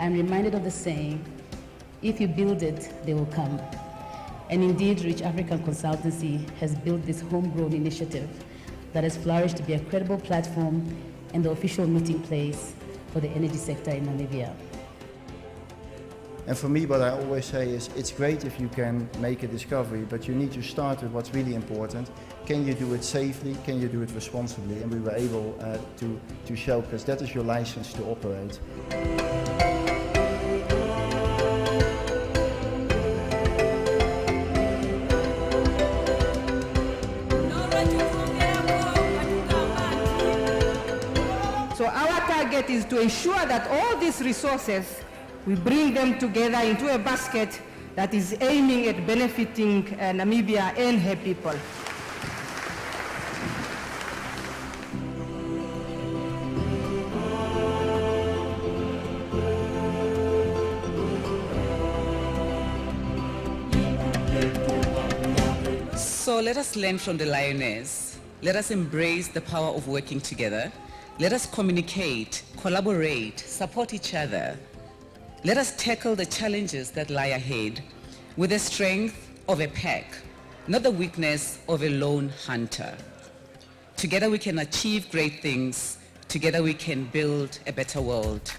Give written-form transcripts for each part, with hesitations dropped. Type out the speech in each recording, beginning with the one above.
I'm reminded of the saying, if you build it, they will come. And indeed, Rich African Consultancy has built this homegrown initiative that has flourished to be a credible platform and the official meeting place for the energy sector in Namibia. And for me, what I always say is, it's great if you can make a discovery, but you need to start with what's really important. Can you do it safely? Can you do it responsibly? And we were able to show, because that is your license to operate. So our target is to ensure that all these resources, we bring them together into a basket that is aiming at benefiting Namibia and her people. So let us learn from the lioness. Let us embrace the power of working together. Let us communicate, collaborate, support each other. Let us tackle the challenges that lie ahead with the strength of a pack, not the weakness of a lone hunter. Together we can achieve great things. Together we can build a better world.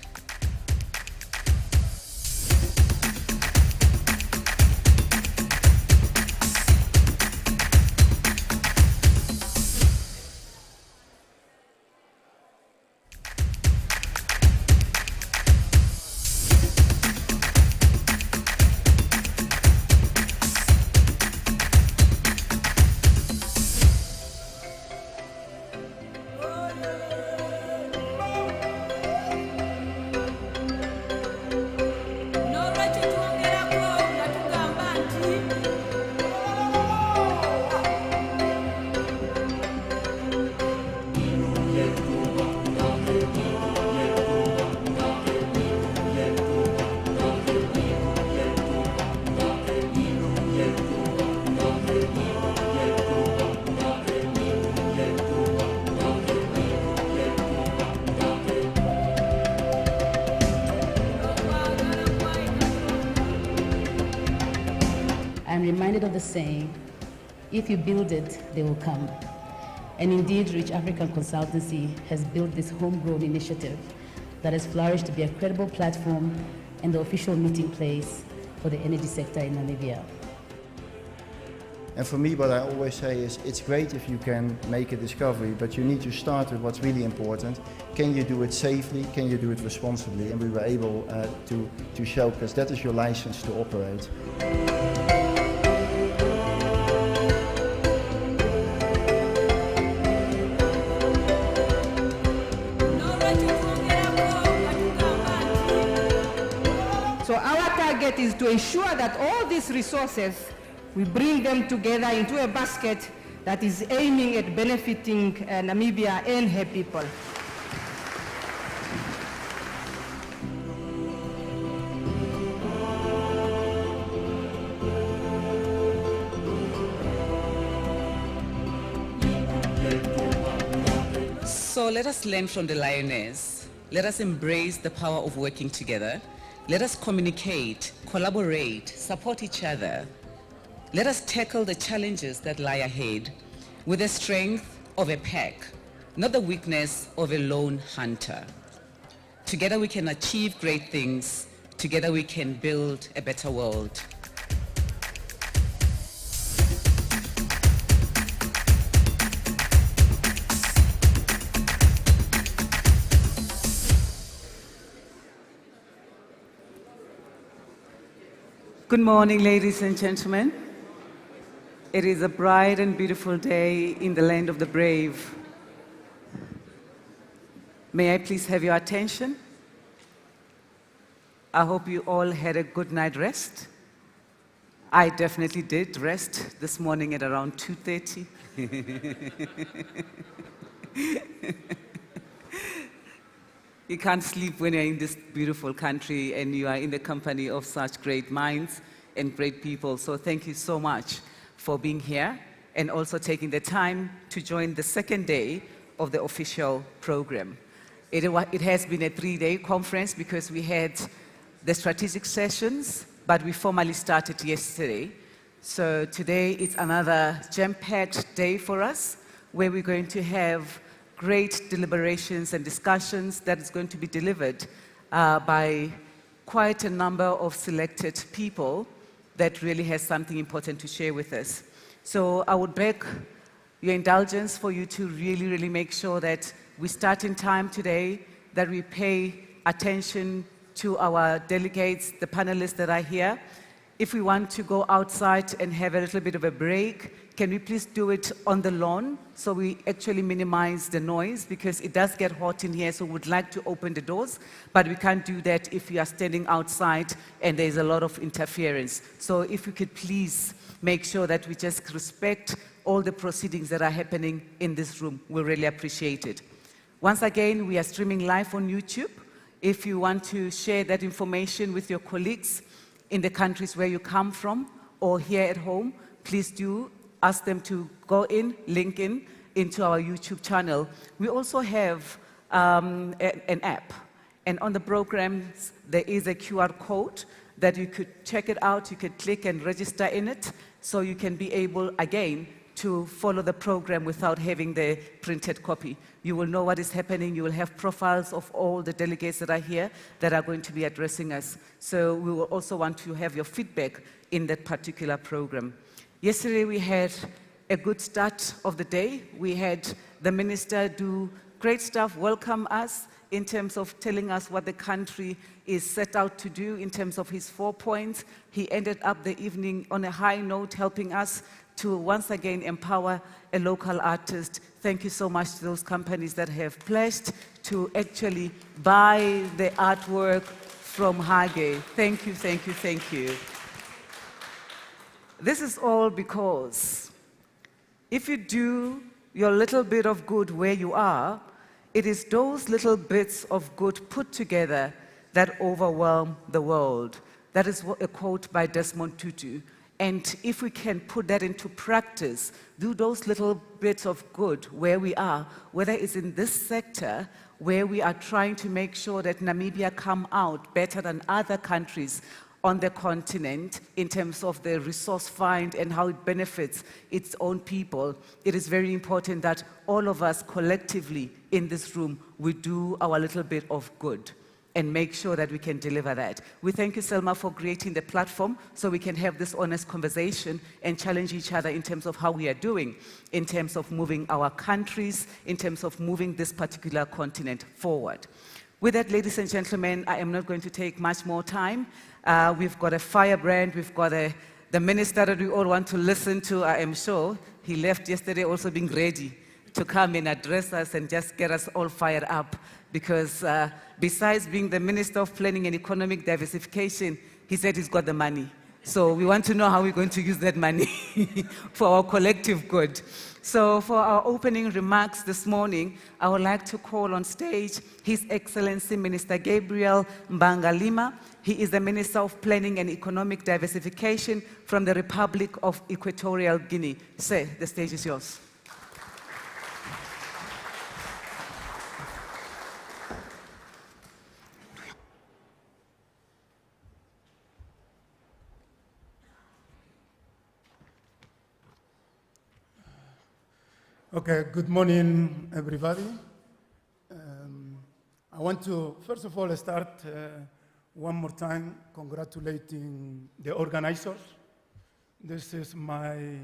I'm reminded of the saying, if you build it, they will come. And indeed, Rich African Consultancy has built this homegrown initiative that has flourished to be a credible platform and the official meeting place for the energy sector in Namibia. And for me, what I always say is, it's great if you can make a discovery, but you need to start with what's really important. Can you do it safely? Can you do it responsibly? And we were able to show, because that is your license to operate. So our target is to ensure that all these resources, we bring them together into a basket that is aiming at benefiting Namibia and her people. So let us learn from the lioness. Let us embrace the power of working together. Let us communicate, collaborate, support each other. Let us tackle the challenges that lie ahead with the strength of a pack, not the weakness of a lone hunter. Together we can achieve great things. Together we can build a better world. Good morning, ladies and gentlemen. It is a bright and beautiful day in the land of the brave. May I please have your attention? I hope you all had a good night rest. I definitely did rest this morning at around 2:30. You can't sleep when you're in this beautiful country and you are in the company of such great minds and great people. So thank you so much for being here and also taking the time to join the second day of the official program. It has been a 3-day conference because we had the strategic sessions, but we formally started yesterday. So today it's another jam-packed day for us, where we're going to have great deliberations and discussions that is going to be delivered by quite a number of selected people that really has something important to share with us. So I would beg your indulgence for you to really, really make sure that we start in time today, that we pay attention to our delegates, the panelists that are here. If we want to go outside and have a little bit of a break, can we please do it on the lawn so we actually minimize the noise, because it does get hot in here, so we'd like to open the doors, but we can't do that if we are standing outside and there's a lot of interference. So if you could please make sure that we just respect all the proceedings that are happening in this room, we'll really appreciate it. Once again, we are streaming live on YouTube. If you want to share that information with your colleagues in the countries where you come from or here at home, please do ask them to go in, link in into our YouTube channel. We also have an app, and on the programs there is a QR code that you could check it out, you could click and register in it, so you can be able, again, to follow the program without having the printed copy. You will know what is happening. You will have profiles of all the delegates that are here that are going to be addressing us. So we will also want to have your feedback in that particular program. Yesterday we had a good start of the day. We had the minister do great stuff, welcome us in terms of telling us what the country is set out to do in terms of his 4 points. He ended up the evening on a high note, helping us to once again empower a local artist. Thank you so much to those companies that have pledged to actually buy the artwork from Hage. Thank you, thank you, thank you. This is all because if you do your little bit of good where you are, it is those little bits of good put together that overwhelm the world. That is a quote by Desmond Tutu. And if we can put that into practice, do those little bits of good where we are, whether it's in this sector where we are trying to make sure that Namibia come out better than other countries on the continent in terms of the resource find and how it benefits its own people, it is very important that all of us collectively in this room, we do our little bit of good and make sure that we can deliver that. We thank you, Selma, for creating the platform so we can have this honest conversation and challenge each other in terms of how we are doing, in terms of moving our countries, in terms of moving this particular continent forward. With that, ladies and gentlemen, I am not going to take much more time. We've got a firebrand, we've got the minister that we all want to listen to, I am sure. He left yesterday also being ready to come and address us and just get us all fired up, because besides being the Minister of Planning and Economic Diversification, he said he's got the money. So we want to know how we're going to use that money for our collective good. So for our opening remarks this morning, I would like to call on stage His Excellency Minister Gabriel Mbangalima. He is the Minister of Planning and Economic Diversification from the Republic of Equatorial Guinea. Sir, the stage is yours. Okay, good morning, everybody. I want to, first of all, start one more time congratulating the organizers. This is my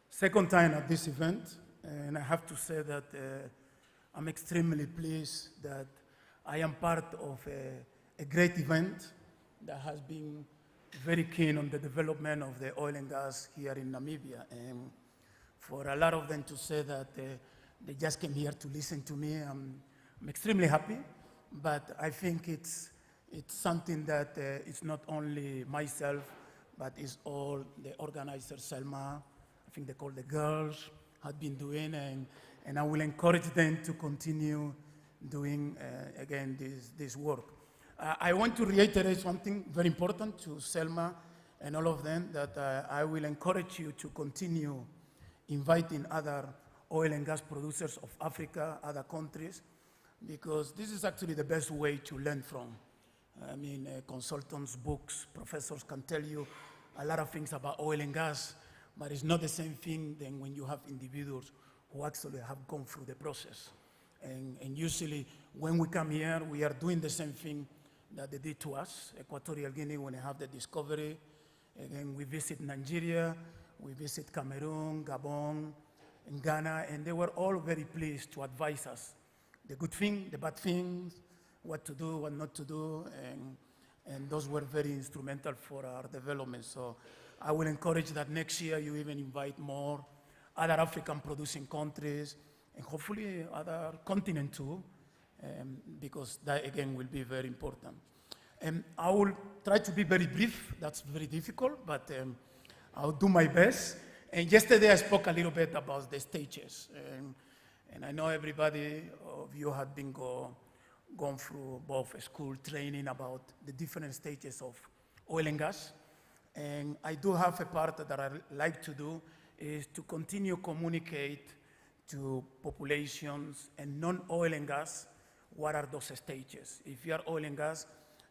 second time at this event, and I have to say that I'm extremely pleased that I am part of a great event that has been very keen on the development of the oil and gas here in Namibia. And for a lot of them to say that they just came here to listen to me, I'm extremely happy. But I think it's something that it's not only myself, but it's all the organizers, Selma, I think they call the girls, have been doing, and I will encourage them to continue doing, again, this work. I want to reiterate something very important to Selma and all of them, that I will encourage you to continue inviting other oil and gas producers of Africa, other countries, because this is actually the best way to learn from. I mean, consultants, books, professors can tell you a lot of things about oil and gas, but it's not the same thing than when you have individuals who actually have gone through the process. And usually, when we come here, we are doing the same thing that they did to us, Equatorial Guinea, when they have the discovery. Again, we visit Nigeria, we visit Cameroon, Gabon, and Ghana, and they were all very pleased to advise us. The good thing, the bad things, what to do, what not to do, and those were very instrumental for our development. So I will encourage that next year you even invite more other African producing countries, and hopefully other continents too, because that again will be very important. I will try to be very brief. That's very difficult, but I'll do my best. And yesterday I spoke a little bit about the stages. And I know everybody of you had been gone through both school training about the different stages of oil and gas. And I do have a part that I like to do is to continue communicate to populations and non-oil and gas what are those stages. If you are oil and gas,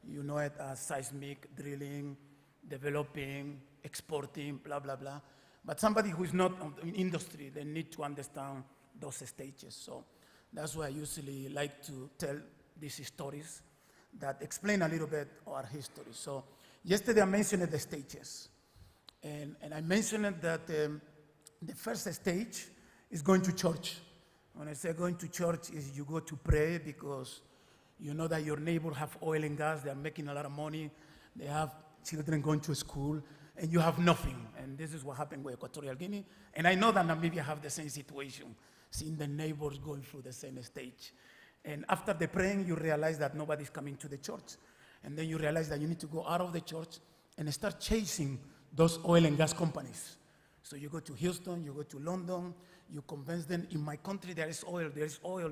you know it as seismic, drilling, developing, exporting, blah, blah, blah. But somebody who is not in industry, they need to understand those stages. So that's why I usually like to tell these stories that explain a little bit our history. So yesterday I mentioned the stages. And I mentioned that the first stage is going to church. When I say going to church is you go to pray because you know that your neighbor have oil and gas, they are making a lot of money, they have children going to school, and you have nothing. And this is what happened with Equatorial Guinea. And I know that Namibia have the same situation, seeing the neighbors going through the same stage. And after the praying, you realize that nobody's coming to the church. And then you realize that you need to go out of the church and start chasing those oil and gas companies. So you go to Houston, you go to London, you convince them, in my country there is oil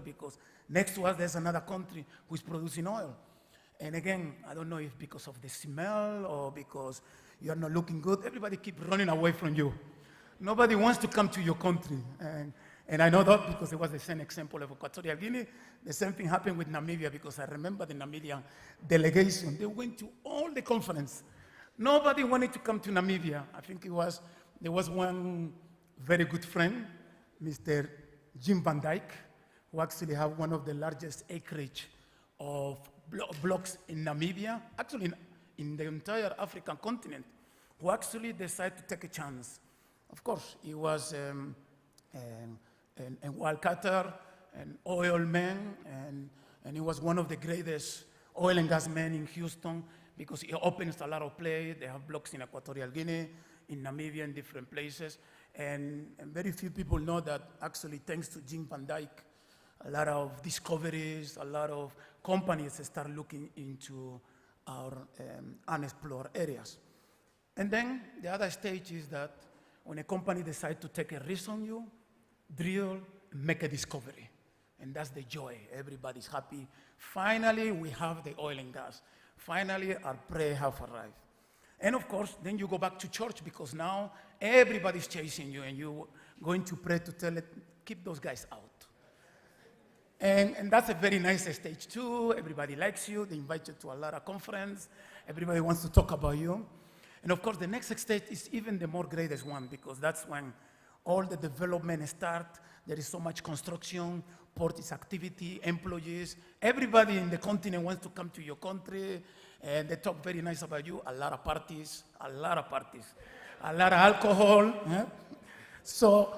because next to us there's another country who is producing oil. And again, I don't know if because of the smell or because you are not looking good, everybody keeps running away from you. Nobody wants to come to your country. And I know that because it was the same example of Equatorial Guinea. The same thing happened with Namibia because I remember the Namibian delegation. They went to all the conference. Nobody wanted to come to Namibia. I think there was one very good friend, Mr. Jim Van Dyke, who actually have one of the largest acreage of blocks in Namibia, actually in the entire African continent, who actually decided to take a chance. Of course, he was a wildcatter, an oil man, and he was one of the greatest oil and gas men in Houston because he opens a lot of play. They have blocks in Equatorial Guinea, in Namibia, in different places. And very few people know that actually thanks to Jim Van Dyke, a lot of discoveries, a lot of companies start looking into our unexplored areas. And then the other stage is that when a company decides to take a risk on you, drill, make a discovery. And that's the joy. Everybody's happy. Finally, we have the oil and gas. Finally, our prey have arrived. And of course, then you go back to church because now everybody's chasing you and you're going to pray to tell it, keep those guys out. And that's a very nice stage too. Everybody likes you. They invite you to a lot of conference. Everybody wants to talk about you. And of course, the next stage is even the more greatest one because that's when all the development start. There is so much construction, port is activity, employees. Everybody in the continent wants to come to your country, and they talk very nice about you. A lot of parties, a lot of alcohol. Yeah? So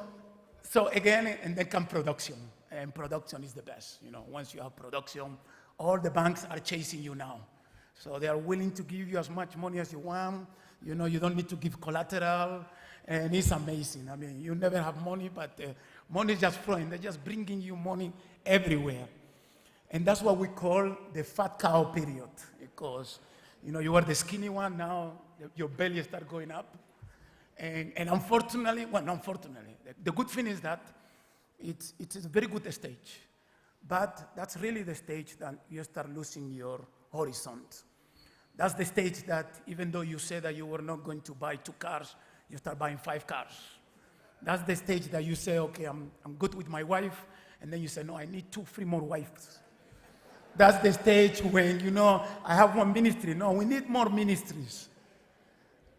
again, and then come production. And production is the best. You know, once you have production, all the banks are chasing you now. So they are willing to give you as much money as you want. You know, you don't need to give collateral. And it's amazing. I mean, you never have money, but money is just flowing. They're just bringing you money everywhere. And that's what we call the fat cow period. Because, you know, you were the skinny one, now your belly starts going up. And unfortunately, well, not unfortunately, the good thing is that it's a very good stage. But that's really the stage that you start losing your horizon. That's the stage that even though you said that you were not going to buy 2 cars, you start buying 5 cars. That's the stage that you say, okay, I'm good with my wife, and then you say, no, I need 2, 3 more wives. That's the stage when, I have one ministry. No, we need more ministries.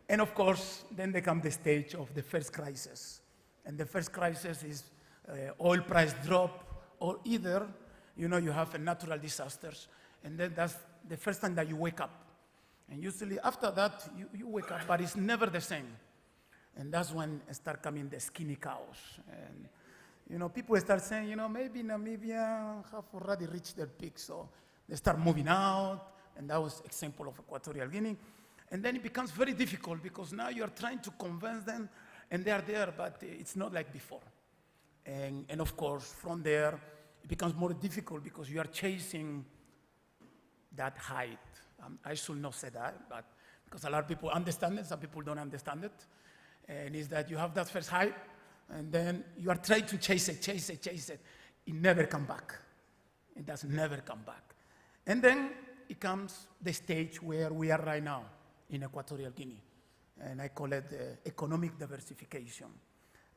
And of course, then they come the stage of the first crisis. And the first crisis is oil price drop, or either, you have a natural disasters. And then that's the first time that you wake up. And usually after that, you wake up, but it's never the same. And that's when start coming the skinny cows. And, people start saying, maybe Namibia have already reached their peak, so they start moving out. And that was example of Equatorial Guinea. And then it becomes very difficult because now you're trying to convince them, and they are there, but it's not like before. And of course, from there, it becomes more difficult because you are chasing that height. I should not say that, but because a lot of people understand it, some people don't understand it. And it's that you have that first height, and then you are trying to chase it. It never comes back. It does never come back. And then it comes the stage where we are right now in Equatorial Guinea. And I call it economic diversification.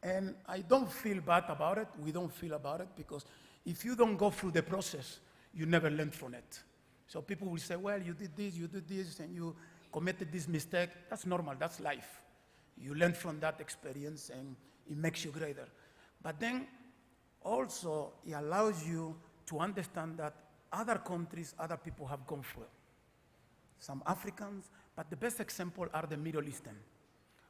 And I don't feel bad about it. We don't feel about it because if you don't go through the process, you never learn from it. So people will say, well, you did this, and you committed this mistake. That's normal, that's life. You learn from that experience, and it makes you greater. But then also, it allows you to understand that other countries, other people have gone through it. Some Africans, but the best example are the Middle Eastern.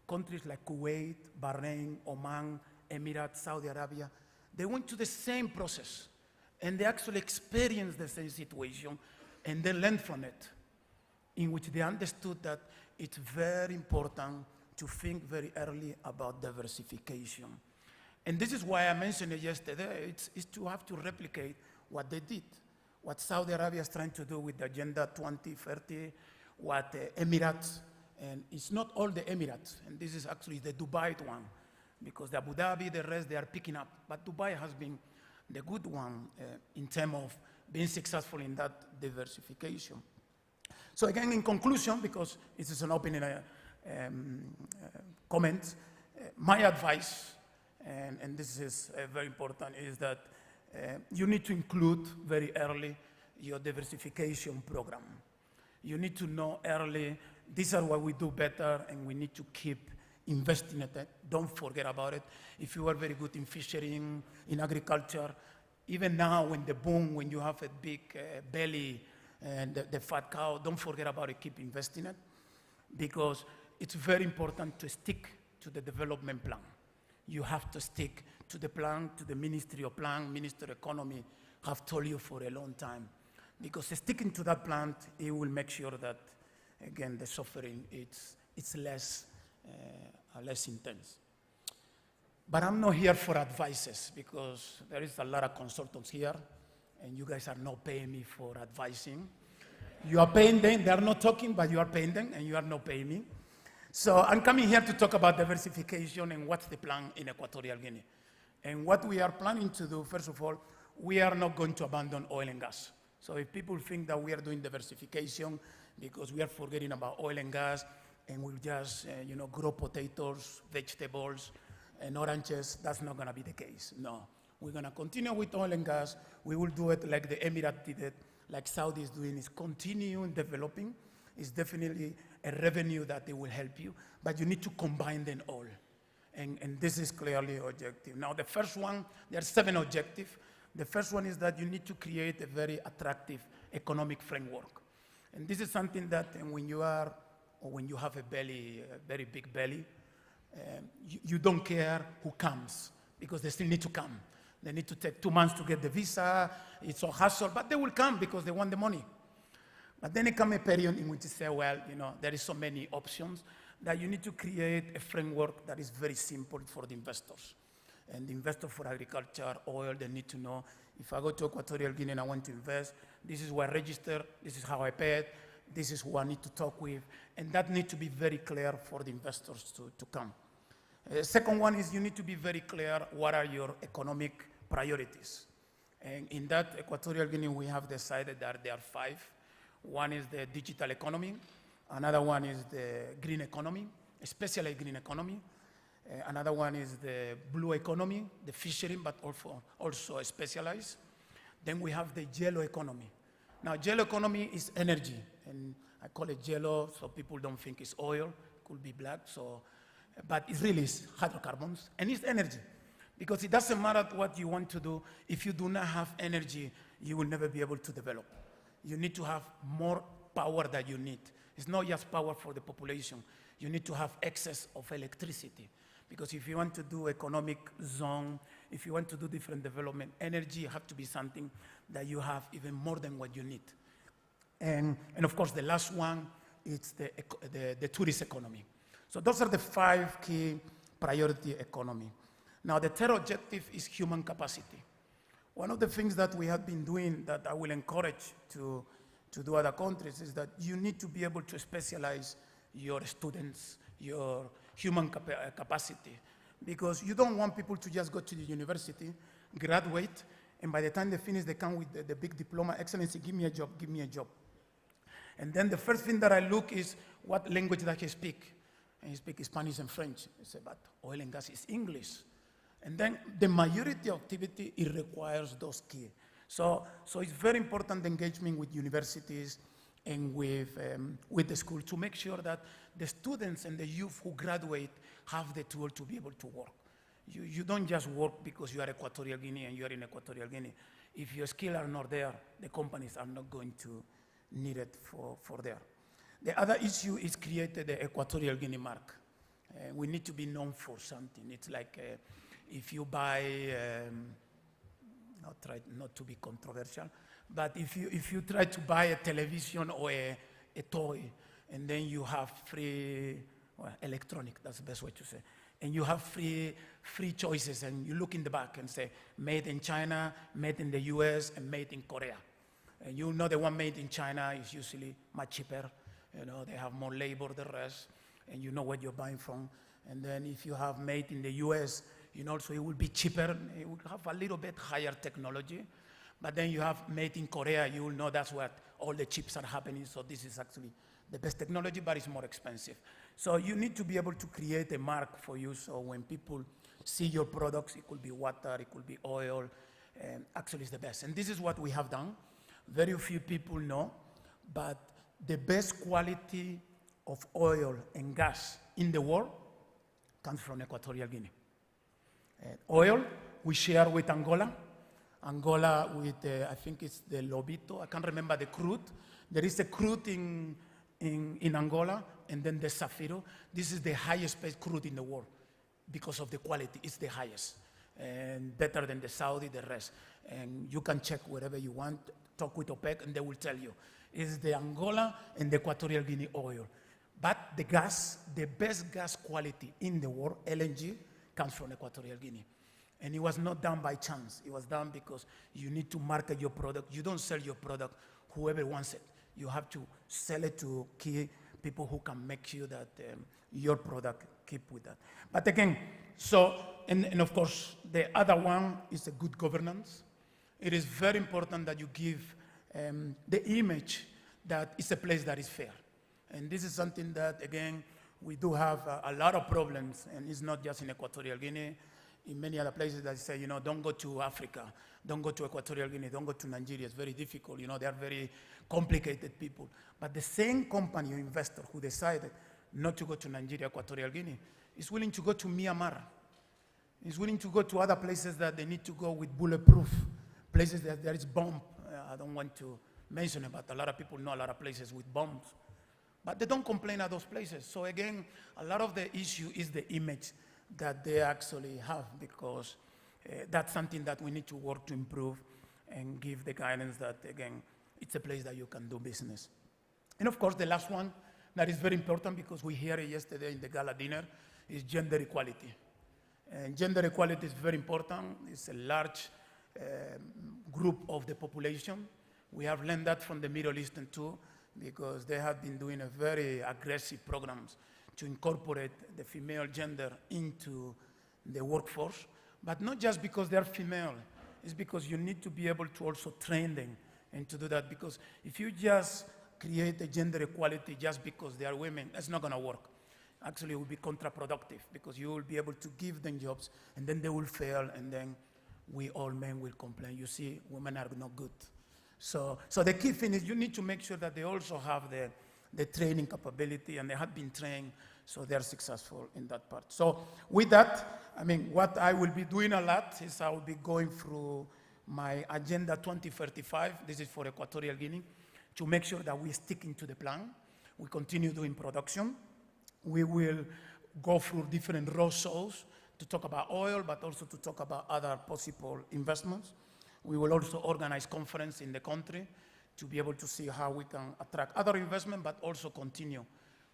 Countries like Kuwait, Bahrain, Oman, Emirates, Saudi Arabia, they went to the same process, and they actually experienced the same situation, and they learned from it, in which they understood that it's very important to think very early about diversification. And this is why I mentioned it yesterday. It's to have to replicate what they did, what Saudi Arabia is trying to do with the Agenda 2030, what Emirates, and it's not all the Emirates, and this is actually the Dubai one, because the Abu Dhabi, the rest, they are picking up. But Dubai has been the good one in terms of being successful in that diversification. So again, in conclusion, because this is an opening comment, my advice, and this is very important, is that you need to include very early your diversification program. You need to know early, these are what we do better, and we need to keep investing in it. Don't forget about it. If you are very good in fishing, in agriculture, even now when the boom, when you have a big belly and the fat cow, don't forget about it, keep investing in it, because it's very important to stick to the development plan. You have to stick to the plan, to the Ministry of Plan, Minister of Economy have told you for a long time. Because sticking to that plan, it will make sure that, again, the suffering, it's less intense. But I'm not here for advices, because there is a lot of consultants here, and you guys are not paying me for advising. You are paying them, they are not talking, but you are paying them, and you are not paying me. So I'm coming here to talk about diversification and what's the plan in Equatorial Guinea. And what we are planning to do, first of all, we are not going to abandon oil and gas. So if people think that we are doing diversification because we are forgetting about oil and gas and we'll just grow potatoes, vegetables, and oranges, that's not going to be the case. No, we're going to continue with oil and gas. We will do it like the Emirates did it, like Saudi is doing, is continuing developing. It's definitely a revenue that they will help you, but you need to combine them all. And this is clearly objective. Now, the first one, there are 7 objectives. The first one is that you need to create a very attractive economic framework. And this is something that when you are, or when you have a belly, a very big belly, you don't care who comes, because they still need to come. They need to take 2 months to get the visa. It's a hassle, but they will come because they want the money. But then it comes a period in which you say, well, there is so many options that you need to create a framework that is very simple for the investors. And the investor for agriculture, oil, they need to know, if I go to Equatorial Guinea and I want to invest, this is where I register, this is how I pay it, this is who I need to talk with, and that needs to be very clear for the investors to come. Second one is you need to be very clear what are your economic priorities. And in that Equatorial Guinea, we have decided that there are 5. One is the digital economy, another one is the green economy, especially green economy. Another one is the blue economy, the fishery, but also specialized. Then we have the yellow economy. Now, gel economy is energy, and I call it jello so people don't think it's oil. It could be black, but it really is hydrocarbons, and it's energy. Because it doesn't matter what you want to do. If you do not have energy, you will never be able to develop. You need to have more power than you need. It's not just power for the population. You need to have excess of electricity. Because if you want to do economic zone, if you want to do different development, energy have to be something that you have even more than what you need. And of course, the last one is the tourist economy. So those are the 5 key priority economy. Now, the third objective is human capacity. One of the things that we have been doing that I will encourage to do other countries is that you need to be able to specialize your students, your human capacity, because you don't want people to just go to the university, graduate, and by the time they finish, they come with the big diploma, excellency, give me a job, give me a job. And then the first thing that I look is what language that he speak. And he speaks Spanish and French. I say, but oil and gas is English. And then the majority of activity, it requires those key. So it's very important engagement with universities and with the school to make sure that the students and the youth who graduate have the tool to be able to work. You don't just work because you are Equatorial Guinea and you are in Equatorial Guinea. If your skills are not there, the companies are not going to need it for there. The other issue is created the Equatorial Guinea mark. We need to be known for something. It's like if you buy, I'll try not to be controversial, but if you try to buy a television or a toy, and then you have free, well, electronic, that's the best way to say, and you have free choices, and you look in the back and say, made in China, made in the US, and made in Korea. And you know the one made in China is usually much cheaper. You know, they have more labor than the rest, and you know what you're buying from. And then if you have made in the US, you know, so it will be cheaper. It will have a little bit higher technology. But then you have made in Korea, you will know that's where all the chips are happening. So this is actually the best technology, but it's more expensive. So you need to be able to create a mark for you. So when people see your products, it could be water, it could be oil, actually it's the best. And this is what we have done. Very few people know, but the best quality of oil and gas in the world comes from Equatorial Guinea. Oil, we share with Angola. Angola with, I think it's the Lobito. I can't remember the crude. There is a crude in Angola, and then the Zafiro. This is the highest paid crude in the world because of the quality. It's the highest, and better than the Saudi, the rest. And you can check wherever you want, talk with OPEC, and they will tell you. It's the Angola and the Equatorial Guinea oil. But the gas, the best gas quality in the world, LNG, comes from Equatorial Guinea. And it was not done by chance. It was done because you need to market your product. You don't sell your product whoever wants it. You have to sell it to key people who can make sure that your product keep with that. But again, so, and of course, the other one is a good governance. It is very important that you give the image that it's a place that is fair. And this is something that, again, we do have a lot of problems, and it's not just in Equatorial Guinea. In many other places that say, you know, don't go to Africa, don't go to Equatorial Guinea, don't go to Nigeria. It's very difficult. You know, they are very complicated people. But the same company or investor who decided not to go to Nigeria, Equatorial Guinea, is willing to go to Myanmar. Is willing to go to other places that they need to go with bulletproof, places that there is bomb. I don't want to mention it, but a lot of people know a lot of places with bombs. But they don't complain at those places. So again, a lot of the issue is the image that they actually have, because that's something that we need to work to improve and give the guidance that, again, it's a place that you can do business. And of course, the last one that is very important, because we heard it yesterday in the gala dinner, is gender equality. And gender equality is very important. It's a large group of the population. We have learned that from the Middle Eastern too, because they have been doing a very aggressive programs to incorporate the female gender into the workforce, but not just because they're female, it's because you need to be able to also train them and to do that, because if you just create a gender equality just because they are women, that's not gonna work. Actually, it will be counterproductive, because you will be able to give them jobs, and then they will fail, and then we all men will complain. You see, women are not good. So the key thing is you need to make sure that they also have the training capability and they have been trained so they're successful in that part. So with that, I mean, what I will be doing a lot is I will be going through my Agenda 2035, this is for Equatorial Guinea, to make sure that we stick into the plan. We continue doing production. We will go through different roadshows to talk about oil, but also to talk about other possible investments. We will also organize conference in the country to be able to see how we can attract other investment, but also continue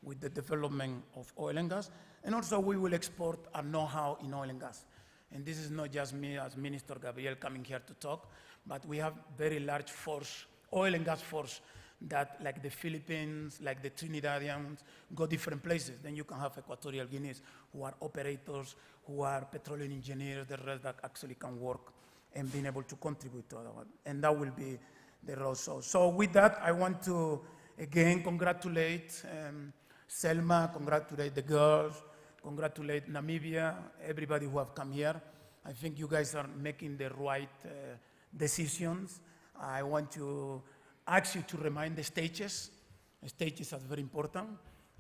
with the development of oil and gas. And also we will export our know-how in oil and gas. And this is not just me as Minister Gabriel coming here to talk, but we have very large force, oil and gas force, that like the Philippines, like the Trinidadians, go different places. Then you can have Equatorial Guineans who are operators, who are petroleum engineers, the rest that actually can work and being able to contribute to other one. And that will be the role. So with that, I want to, again, congratulate Selma, congratulate the girls, congratulate Namibia, everybody who have come here. I think you guys are making the right decisions. I want to ask you to remind the stages. The stages are very important.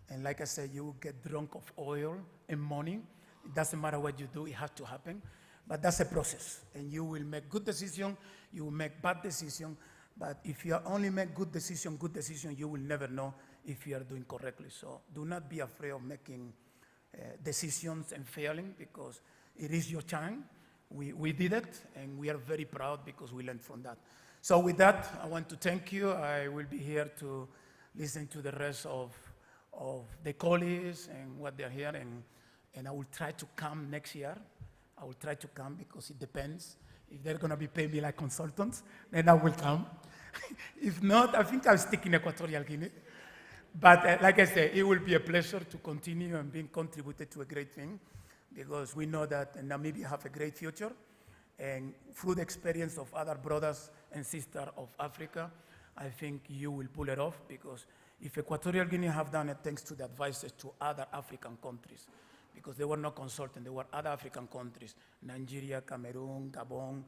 And like I said, you get drunk of oil and money. It doesn't matter what you do, it has to happen. But that's a process. And you will make good decisions, you will make bad decisions. But if you only make good decisions, you will never know if you are doing correctly. So do not be afraid of making decisions and failing, because it is your time. We did it, and we are very proud because we learned from that. So with that, I want to thank you. I will be here to listen to the rest of the colleagues and what they're here, and I will try to come next year. I will try to come because it depends. If they're going to be paying me like consultants, then I will come. If not, I think I'll stick in Equatorial Guinea. But like I said, it will be a pleasure to continue and being contributed to a great thing, because we know that Namibia have a great future. And through the experience of other brothers and sisters of Africa, I think you will pull it off, because if Equatorial Guinea have done it thanks to the advices to other African countries, because they were not consultants, they were other African countries, Nigeria, Cameroon, Gabon,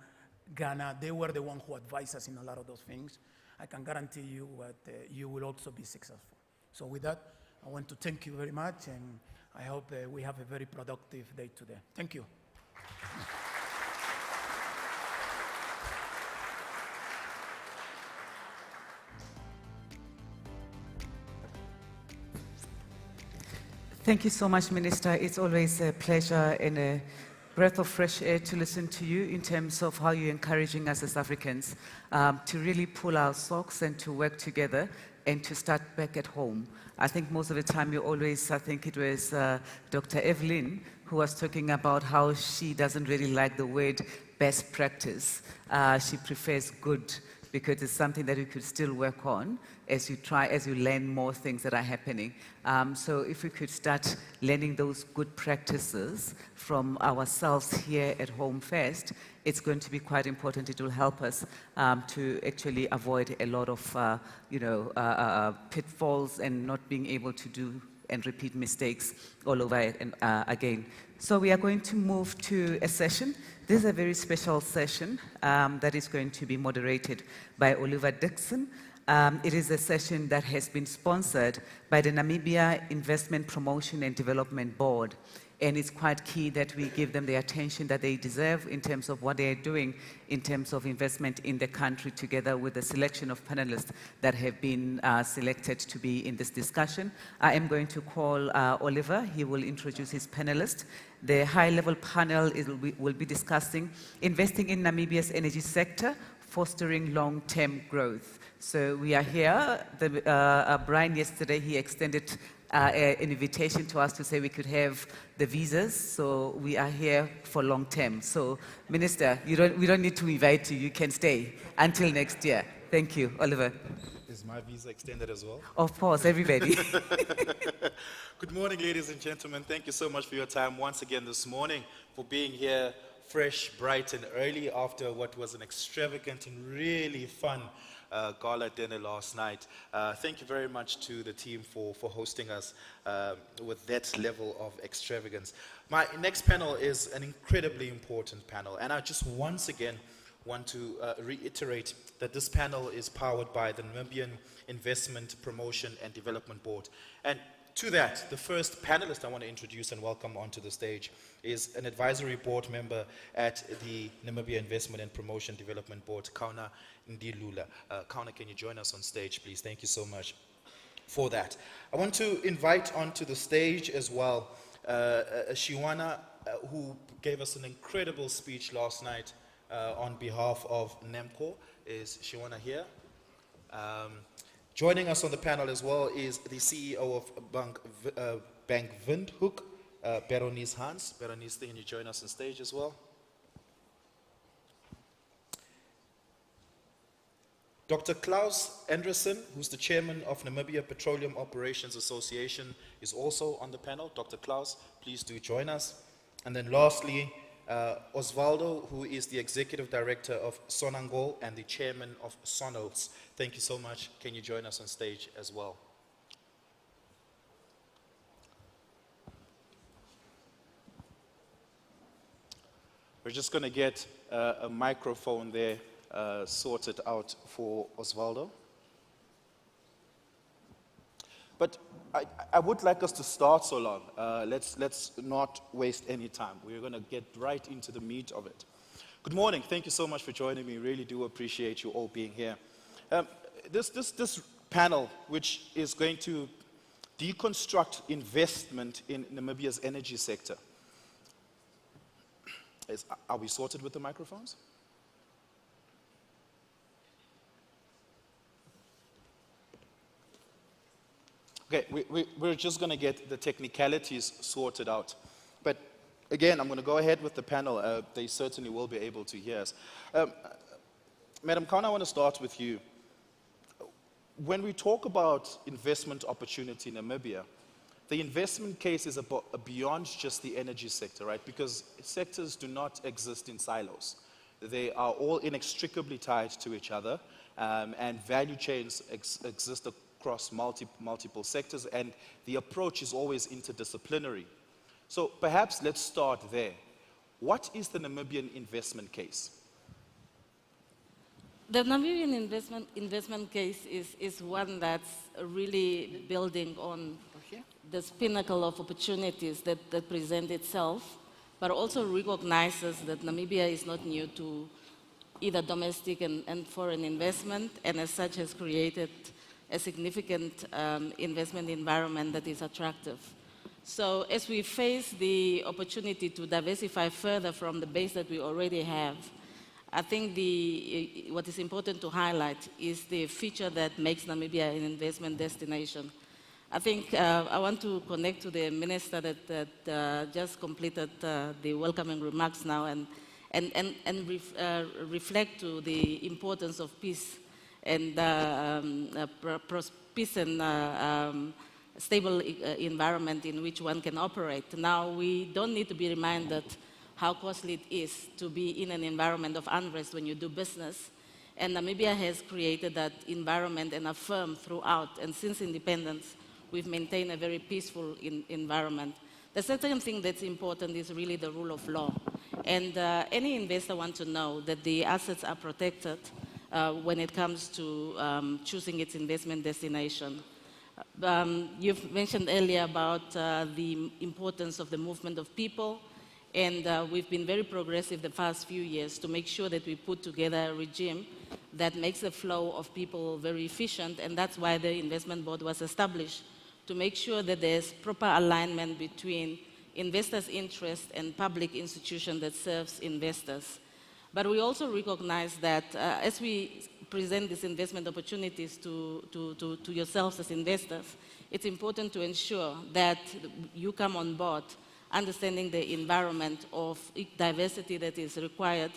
Ghana, they were the ones who advised us in a lot of those things. I can guarantee you that you will also be successful. So with that, I want to thank you very much, and I hope we have a very productive day today. Thank you. Thank you so much, Minister. It's always a pleasure and a breath of fresh air to listen to you in terms of how you're encouraging us as Africans to really pull our socks and to work together and to start back at home. I think most of the time you always, I think it was Dr. Evelyn who was talking about how she doesn't really like the word best practice. She prefers good, because it's something that you could still work on as you learn more things that are happening. So if we could start learning those good practices from ourselves here at home first, it's going to be quite important. It will help us to actually avoid a lot of pitfalls and not being able to do and repeat mistakes all over and again. So we are going to move to a session. This is a very special session that is going to be moderated by Oliver Dixon. It is a session that has been sponsored by the Namibia Investment Promotion and Development Board. And it's quite key that we give them the attention that they deserve in terms of what they are doing in terms of investment in the country, together with a selection of panelists that have been selected to be in this discussion. I am going to call Oliver. He will introduce his panelists. The high-level panel will be discussing investing in Namibia's energy sector, fostering long-term growth. So we are here. Brian, yesterday, he extended an invitation to us to say we could have the visas, so we are here for long term. So, Minister, we don't need to invite you. You can stay until next year. Thank you, Oliver. Is my visa extended as well? Of course, everybody. Good morning, ladies and gentlemen. Thank you so much for your time once again this morning, for being here fresh, bright, and early after what was an extravagant and really fun gala dinner last night. Thank you very much to the team for hosting us with that level of extravagance. My next panel is an incredibly important panel, and I just once again want to reiterate that this panel is powered by the Namibian Investment Promotion and Development Board. And to that, the first panelist I want to introduce and welcome onto the stage is an advisory board member at the Namibia Investment and Promotion Development Board, Kauna Ndilula. Kauna, can you join us on stage, please? Thank you so much for that. I want to invite onto the stage as well Shiwana, who gave us an incredible speech last night on behalf of NEMCO. Is Shiwana here? Joining us on the panel as well is the CEO of Bank Windhoek, Beronice Hans. Beronice, can you join us on stage as well? Dr. Klaus Anderson, who's the chairman of Namibia Petroleum Operations Association, is also on the panel. Dr. Klaus, please do join us. And then lastly, Osvaldo, who is the executive director of Senegal and the chairman of Sonos. Thank you so much. Can you join us on stage as well? We're just going to get a microphone there sorted out for Osvaldo. But I would like us to start so long. Let's not waste any time. We're going to get right into the meat of it. Good morning. Thank you so much for joining me. Really do appreciate you all being here. This panel, which is going to deconstruct investment in Namibia's energy sector. Are we sorted with the microphones? Okay, we're just going to get the technicalities sorted out. But again, I'm going to go ahead with the panel. They certainly will be able to hear us. Madam Khan, I want to start with you. When we talk about investment opportunity in Namibia, the investment case is beyond just the energy sector, right? Because sectors do not exist in silos. They are all inextricably tied to each other, and value chains exist across multiple sectors, and the approach is always interdisciplinary. So perhaps let's start there. What is the Namibian investment case? The Namibian investment case is one that's really building on this pinnacle of opportunities that present itself, but also recognizes that Namibia is not new to either domestic and foreign investment, and as such has created a significant investment environment that is attractive. So as we face the opportunity to diversify further from the base that we already have, I think what is important to highlight is the feature that makes Namibia an investment destination. I think I want to connect to the minister that just completed the welcoming remarks now and reflect to the importance of peace and peace and stable environment in which one can operate. Now, we don't need to be reminded how costly it is to be in an environment of unrest when you do business. And Namibia has created that environment and affirmed throughout. And since independence, we've maintained a very peaceful environment. The second thing that's important is really the rule of law. And any investor wants to know that the assets are protected when it comes to choosing its investment destination. You've mentioned earlier about the importance of the movement of people. And we've been very progressive the past few years to make sure that we put together a regime that makes the flow of people very efficient, and that's why the investment board was established, to make sure that there's proper alignment between investors' interest and public institution that serves investors. But we also recognize that as we present these investment opportunities to yourselves as investors, it's important to ensure that you come on board understanding the environment of diversity that is required,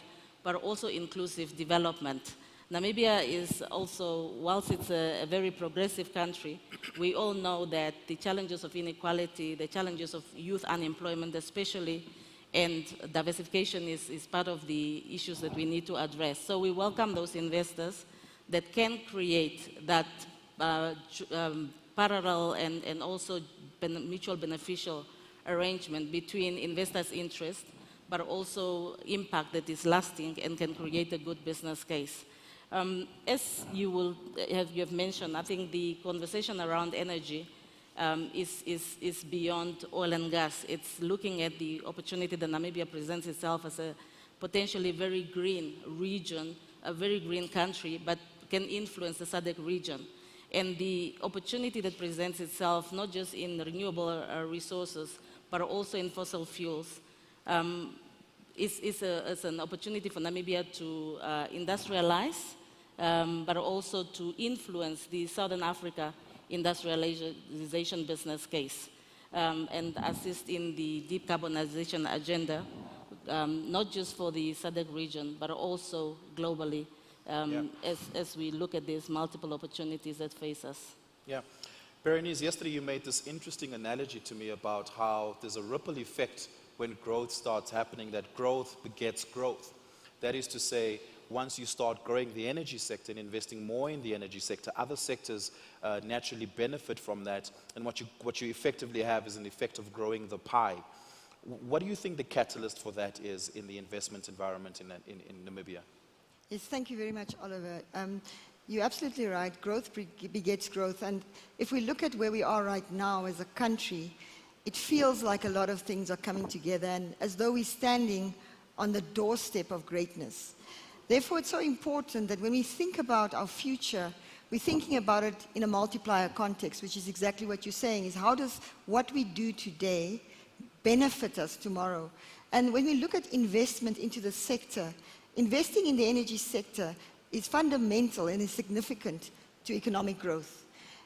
but also inclusive development. Namibia is also, whilst it's a very progressive country, we all know that the challenges of inequality, the challenges of youth unemployment especially, and diversification is part of the issues that we need to address. So we welcome those investors that can create that parallel and also mutual beneficial arrangement between investors' interest, but also impact that is lasting and can create a good business case. As you have mentioned, I think the conversation around energy is beyond oil and gas. It's looking at the opportunity that Namibia presents itself as a potentially very green region, a very green country, but can influence the SADC region. And the opportunity that presents itself, not just in renewable resources, but also in fossil fuels, is an opportunity for Namibia to industrialize, but also to influence the Southern Africa industrialization business case, and assist in the decarbonization agenda, not just for the SADC region, but also globally, as we look at these multiple opportunities that face us. Yeah. Berenice, yesterday you made this interesting analogy to me about how there's a ripple effect when growth starts happening, that growth begets growth. That is to say, once you start growing the energy sector and investing more in the energy sector, other sectors naturally benefit from that. And what you effectively have is an effect of growing the pie. What do you think the catalyst for that is in the investment environment in Namibia? Yes, thank you very much, Oliver. You're absolutely right. Growth begets growth. And if we look at where we are right now as a country, it feels like a lot of things are coming together, and as though we're standing on the doorstep of greatness. Therefore, it's so important that when we think about our future, we're thinking about it in a multiplier context, which is exactly what you're saying, is how does what we do today benefit us tomorrow? And when we look at investment into the sector, investing in the energy sector is fundamental and is significant to economic growth.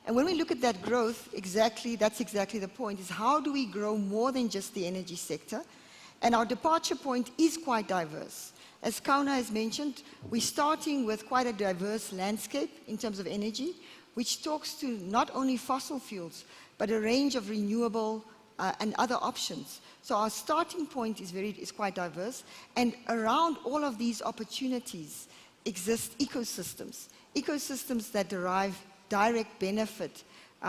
And when we look at that growth, that's exactly the point, is how do we grow more than just the energy sector? And our departure point is quite diverse. As Kauna has mentioned, we're starting with quite a diverse landscape in terms of energy, which talks to not only fossil fuels, but a range of renewable and other options. So our starting point is quite diverse, and around all of these opportunities exist ecosystems that derive direct benefit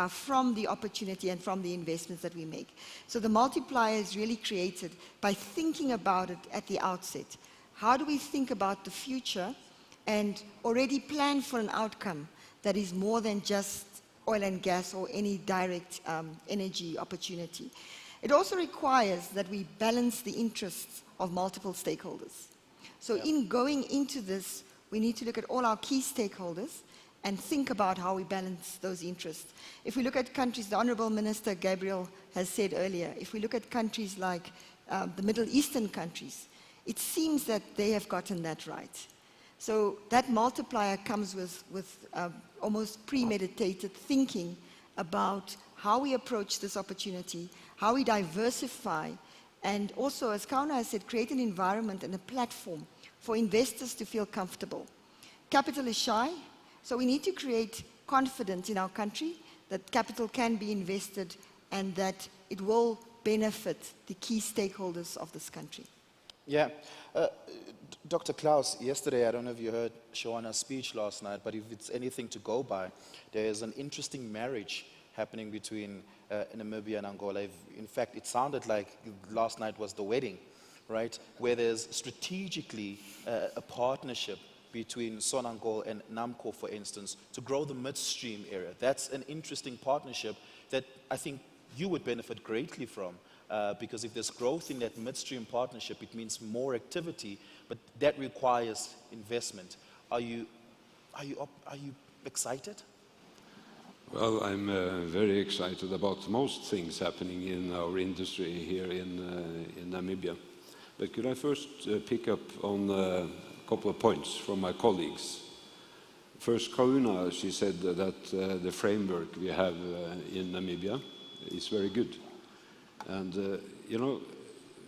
from the opportunity and from the investments that we make. So the multiplier is really created by thinking about it at the outset. How do we think about the future and already plan for an outcome that is more than just oil and gas or any direct energy opportunity? It also requires that we balance the interests of multiple stakeholders. So in going into this, we need to look at all our key stakeholders and think about how we balance those interests. If we look at countries, the Honorable Minister Gabriel has said earlier, if we look at countries like the Middle Eastern countries, it seems that they have gotten that right. So that multiplier comes with almost premeditated thinking about how we approach this opportunity, how we diversify, and also, as Kauna has said, create an environment and a platform for investors to feel comfortable. Capital is shy, so we need to create confidence in our country that capital can be invested and that it will benefit the key stakeholders of this country. Yeah. Dr. Klaus, yesterday, I don't know if you heard Shawanna's speech last night, but if it's anything to go by, there is an interesting marriage happening between Namibia and Angola. In fact, it sounded like last night was the wedding, right? Where there's strategically a partnership between Sonangol and Namco, for instance, to grow the midstream area. That's an interesting partnership that I think you would benefit greatly from. Because if there's growth in that midstream partnership, it means more activity, but that requires investment. Are you excited? Well, I'm very excited about most things happening in our industry here in Namibia. But could I first pick up on a couple of points from my colleagues? First, Kauna, she said that the framework we have in Namibia is very good. And, you know,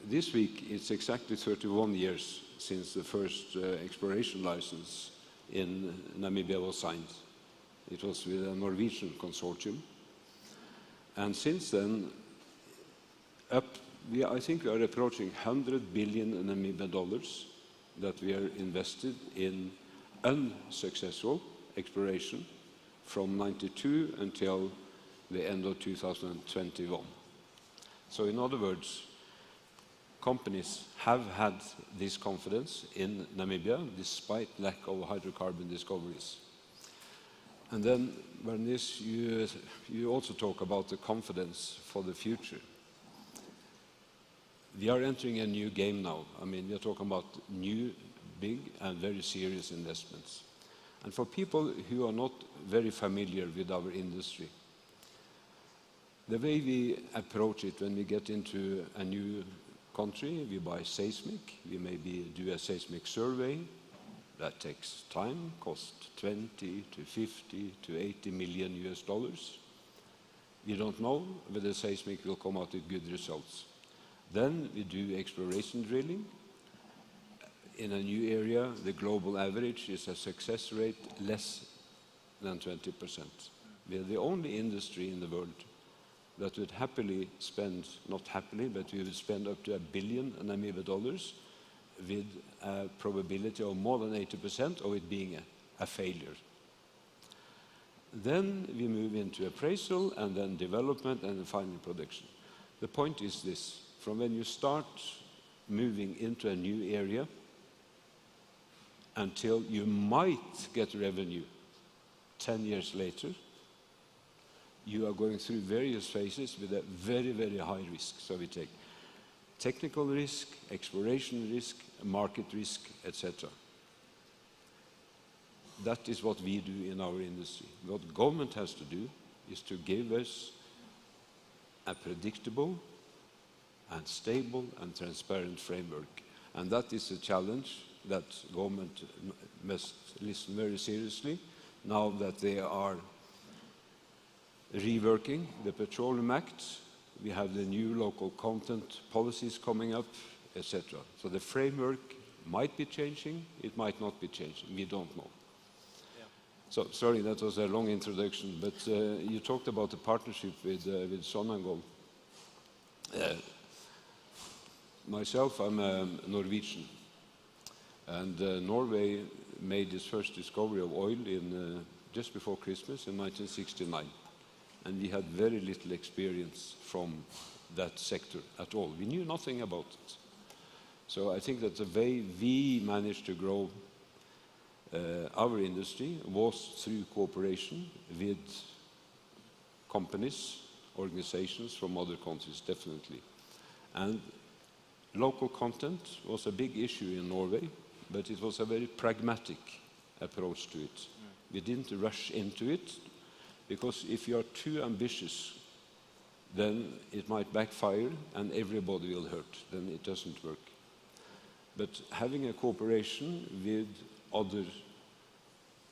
this week it's exactly 31 years since the first exploration license in Namibia was signed. It was with a Norwegian consortium. And since then, I think we are approaching 100 billion Namibian dollars that we are invested in unsuccessful exploration from 92 until the end of 2021. So in other words, companies have had this confidence in Namibia despite lack of hydrocarbon discoveries. And then, Bernice, you also talk about the confidence for the future. We are entering a new game now. I mean, we are talking about new, big, and very serious investments. And for people who are not very familiar with our industry, the way we approach it when we get into a new country, we buy seismic, we maybe do a seismic survey. That takes time, costs 20 to 50 to 80 million US dollars. We don't know whether seismic will come out with good results. Then we do exploration drilling. In a new area, the global average is a success rate less than 20%. We are the only industry in the world that would happily spend, not happily, but we would spend up to $1 billion Namibian dollars with a probability of more than 80% of it being a failure. Then we move into appraisal and then development and then final production. The point is this: from when you start moving into a new area until you might get revenue 10 years later, you are going through various phases with a very, very high risk. So we take technical risk, exploration risk, market risk, etc. That is what we do in our industry. What government has to do is to give us a predictable and stable and transparent framework. And that is a challenge that government must listen very seriously now that they are reworking the Petroleum Act. We have the new local content policies coming up, etc. So the framework might be changing, it might not be changing, we don't know. Yeah. So, sorry, that was a long introduction, but you talked about the partnership with Senegal. Myself, I'm a Norwegian, and Norway made its first discovery of oil in just before Christmas in 1969. And we had very little experience from that sector at all. We knew nothing about it. So I think that the way we managed to grow our industry was through cooperation with companies, organizations from other countries, definitely. And local content was a big issue in Norway, but it was a very pragmatic approach to it. We didn't rush into it, because if you are too ambitious, then it might backfire and everybody will hurt. Then it doesn't work. But having a cooperation with other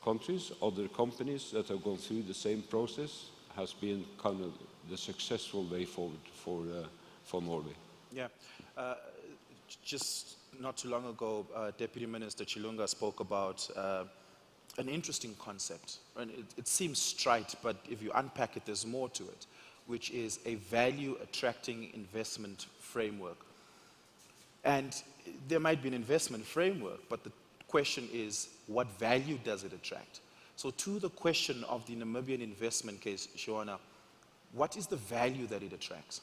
countries, other companies that have gone through the same process has been kind of the successful way forward for Norway. Yeah. Just not too long ago, Deputy Minister Chilunga spoke about an interesting concept, and it seems trite, but if you unpack it, there's more to it, which is a value-attracting investment framework. And there might be an investment framework, but the question is, what value does it attract? So to the question of the Namibian investment case, Shona, what is the value that it attracts?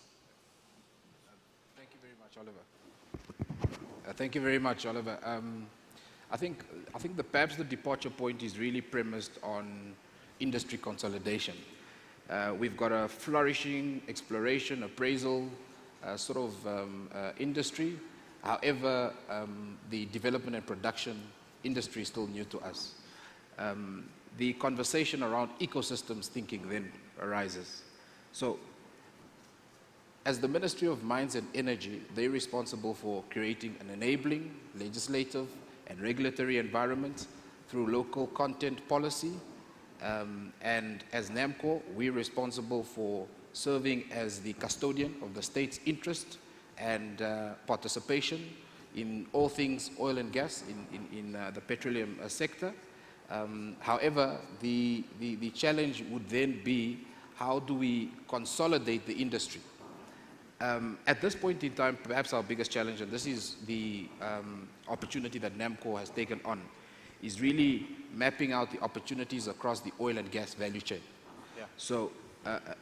Thank you very much, Oliver. Thank you very much, Oliver. I think perhaps the departure point is really premised on industry consolidation. We've got a flourishing exploration, appraisal sort of industry. However, the development and production industry is still new to us. The conversation around ecosystems thinking then arises. So, as the Ministry of Mines and Energy, they're responsible for creating an enabling, legislative, and regulatory environment through local content policy. And as NAMCO, we're responsible for serving as the custodian of the state's interest and participation in all things oil and gas in the petroleum sector. However, the challenge would then be, how do we consolidate the industry? At this point in time, perhaps our biggest challenge, and this is the opportunity that NAMCO has taken on, is really mapping out the opportunities across the oil and gas value chain. Yeah. So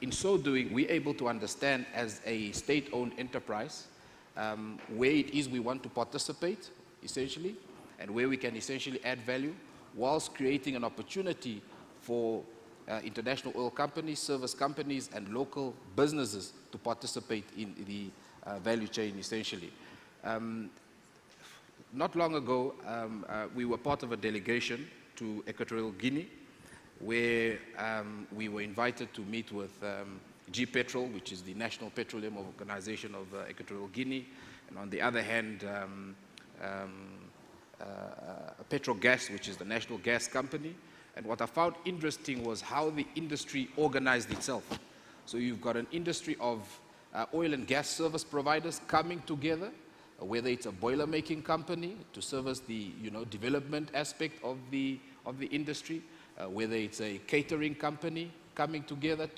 in so doing, we're able to understand as a state-owned enterprise where it is we want to participate, essentially, and where we can essentially add value, whilst creating an opportunity for international oil companies, service companies, and local businesses to participate in the value chain, essentially. Not long ago, we were part of a delegation to Equatorial Guinea, where we were invited to meet with G-Petrol, which is the National Petroleum Organization of Equatorial Guinea, and on the other hand, Petrogas, which is the national gas company. And what I found interesting was how the industry organized itself. So you've got an industry of oil and gas service providers coming together, whether it's a boiler making company to service the development aspect of the industry, whether it's a catering company coming together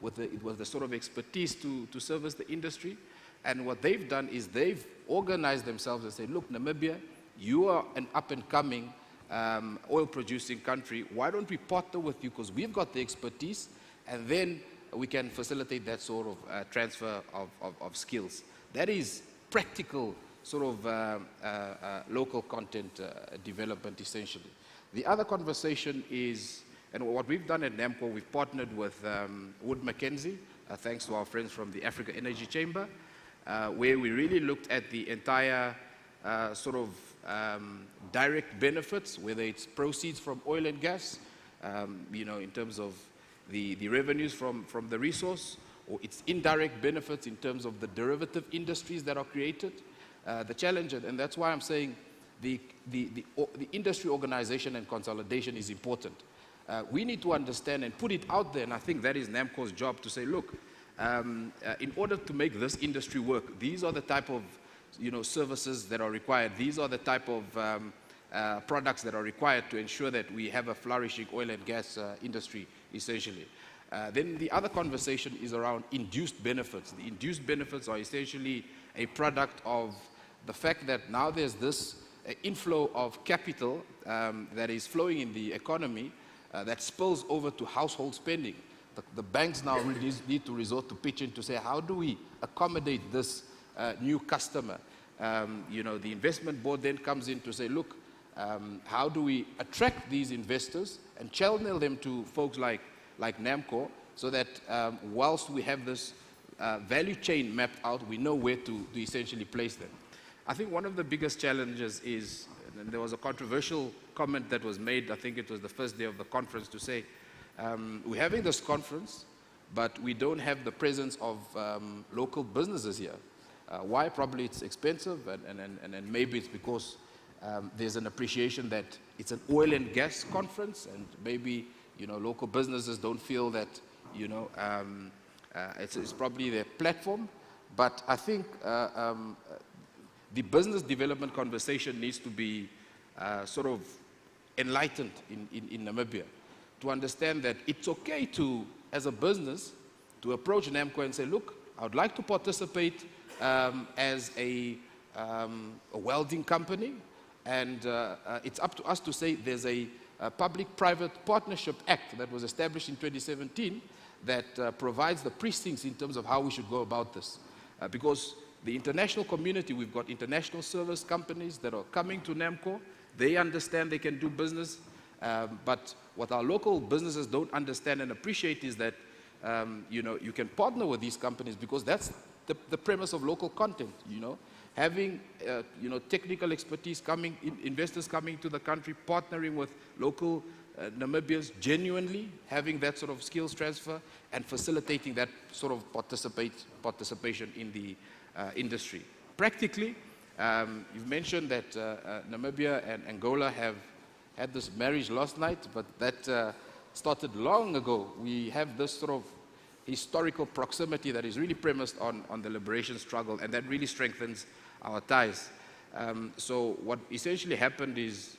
with the sort of expertise to service the industry. And what they've done is they've organized themselves and said, look, Namibia, you are an up-and-coming oil-producing country. Why don't we partner with you, because we've got the expertise, and then we can facilitate that sort of transfer of skills. That is practical sort of local content development, essentially. The other conversation is, and what we've done at NAMCO, we've partnered with Wood Mackenzie, thanks to our friends from the Africa Energy Chamber, where we really looked at the entire sort of direct benefits, whether it's proceeds from oil and gas, in terms of the revenues from the resource, or its indirect benefits in terms of the derivative industries that are created. The challenge, and that's why I'm saying the industry organization and consolidation is important. We need to understand and put it out there, and I think that is NAMCO's job, to say, look, in order to make this industry work, these are the type of services that are required. These are the type of products that are required to ensure that we have a flourishing oil and gas industry, essentially. Then the other conversation is around induced benefits. The induced benefits are essentially a product of the fact that now there's this inflow of capital that is flowing in the economy that spills over to household spending. The banks now really need to resort to pitching to say, how do we accommodate this new customer? The investment board then comes in to say, look, how do we attract these investors and channel them to folks like NAMCO, so that whilst we have this value chain mapped out, we know where to essentially place them. I think one of the biggest challenges is, and there was a controversial comment that was made, I think it was the first day of the conference, to say, we're having this conference, but we don't have the presence of local businesses here. Why? Probably it's expensive, and maybe it's because there's an appreciation that it's an oil and gas conference, and maybe local businesses don't feel that it's probably their platform. But I think the business development conversation needs to be sort of enlightened in Namibia, to understand that it's okay to, as a business, to approach NAMCO and say, look, I would like to participate as a welding company, and it's up to us to say there's a Public-Private Partnership Act that was established in 2017 that provides the precincts in terms of how we should go about this. Because the international community, we've got international service companies that are coming to NAMCO. They understand they can do business, but what our local businesses don't understand and appreciate is that you can partner with these companies, because that's the premise of local content. Having technical expertise coming, investors coming to the country, partnering with local Namibians, genuinely having that sort of skills transfer and facilitating that sort of participation in the industry. Practically, you've mentioned that Namibia and Angola have had this marriage last night, but that started long ago. We have this sort of historical proximity that is really premised on the liberation struggle, and that really strengthens our ties. So what essentially happened is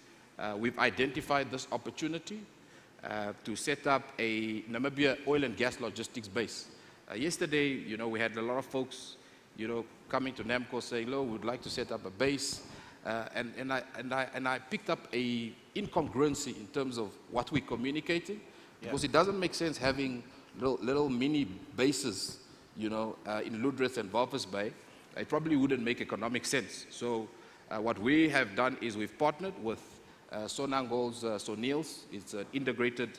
we've identified this opportunity to set up a Namibia oil and gas logistics base. Yesterday, we had a lot of folks, coming to NAMCO saying, "Look, we'd like to set up a base," and I picked up a incongruency in terms of what we're communicating, because it doesn't make sense having little mini bases, in Ludrith and Walvis Bay, It probably wouldn't make economic sense. So what we have done is we've partnered with Sonangol's Sonils. It's an integrated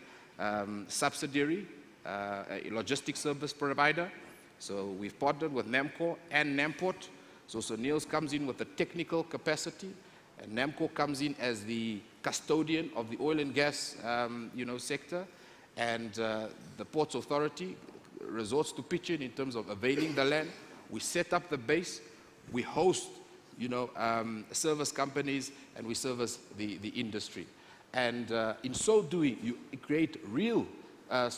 subsidiary, a logistics service provider. So we've partnered with NAMCO and NAMPORT. So Sonils comes in with the technical capacity, and NAMCO comes in as the custodian of the oil and gas sector, and the Ports Authority resorts to pitch in terms of availing the land. We set up the base, we host service companies, and we service the industry. And in so doing, you create real a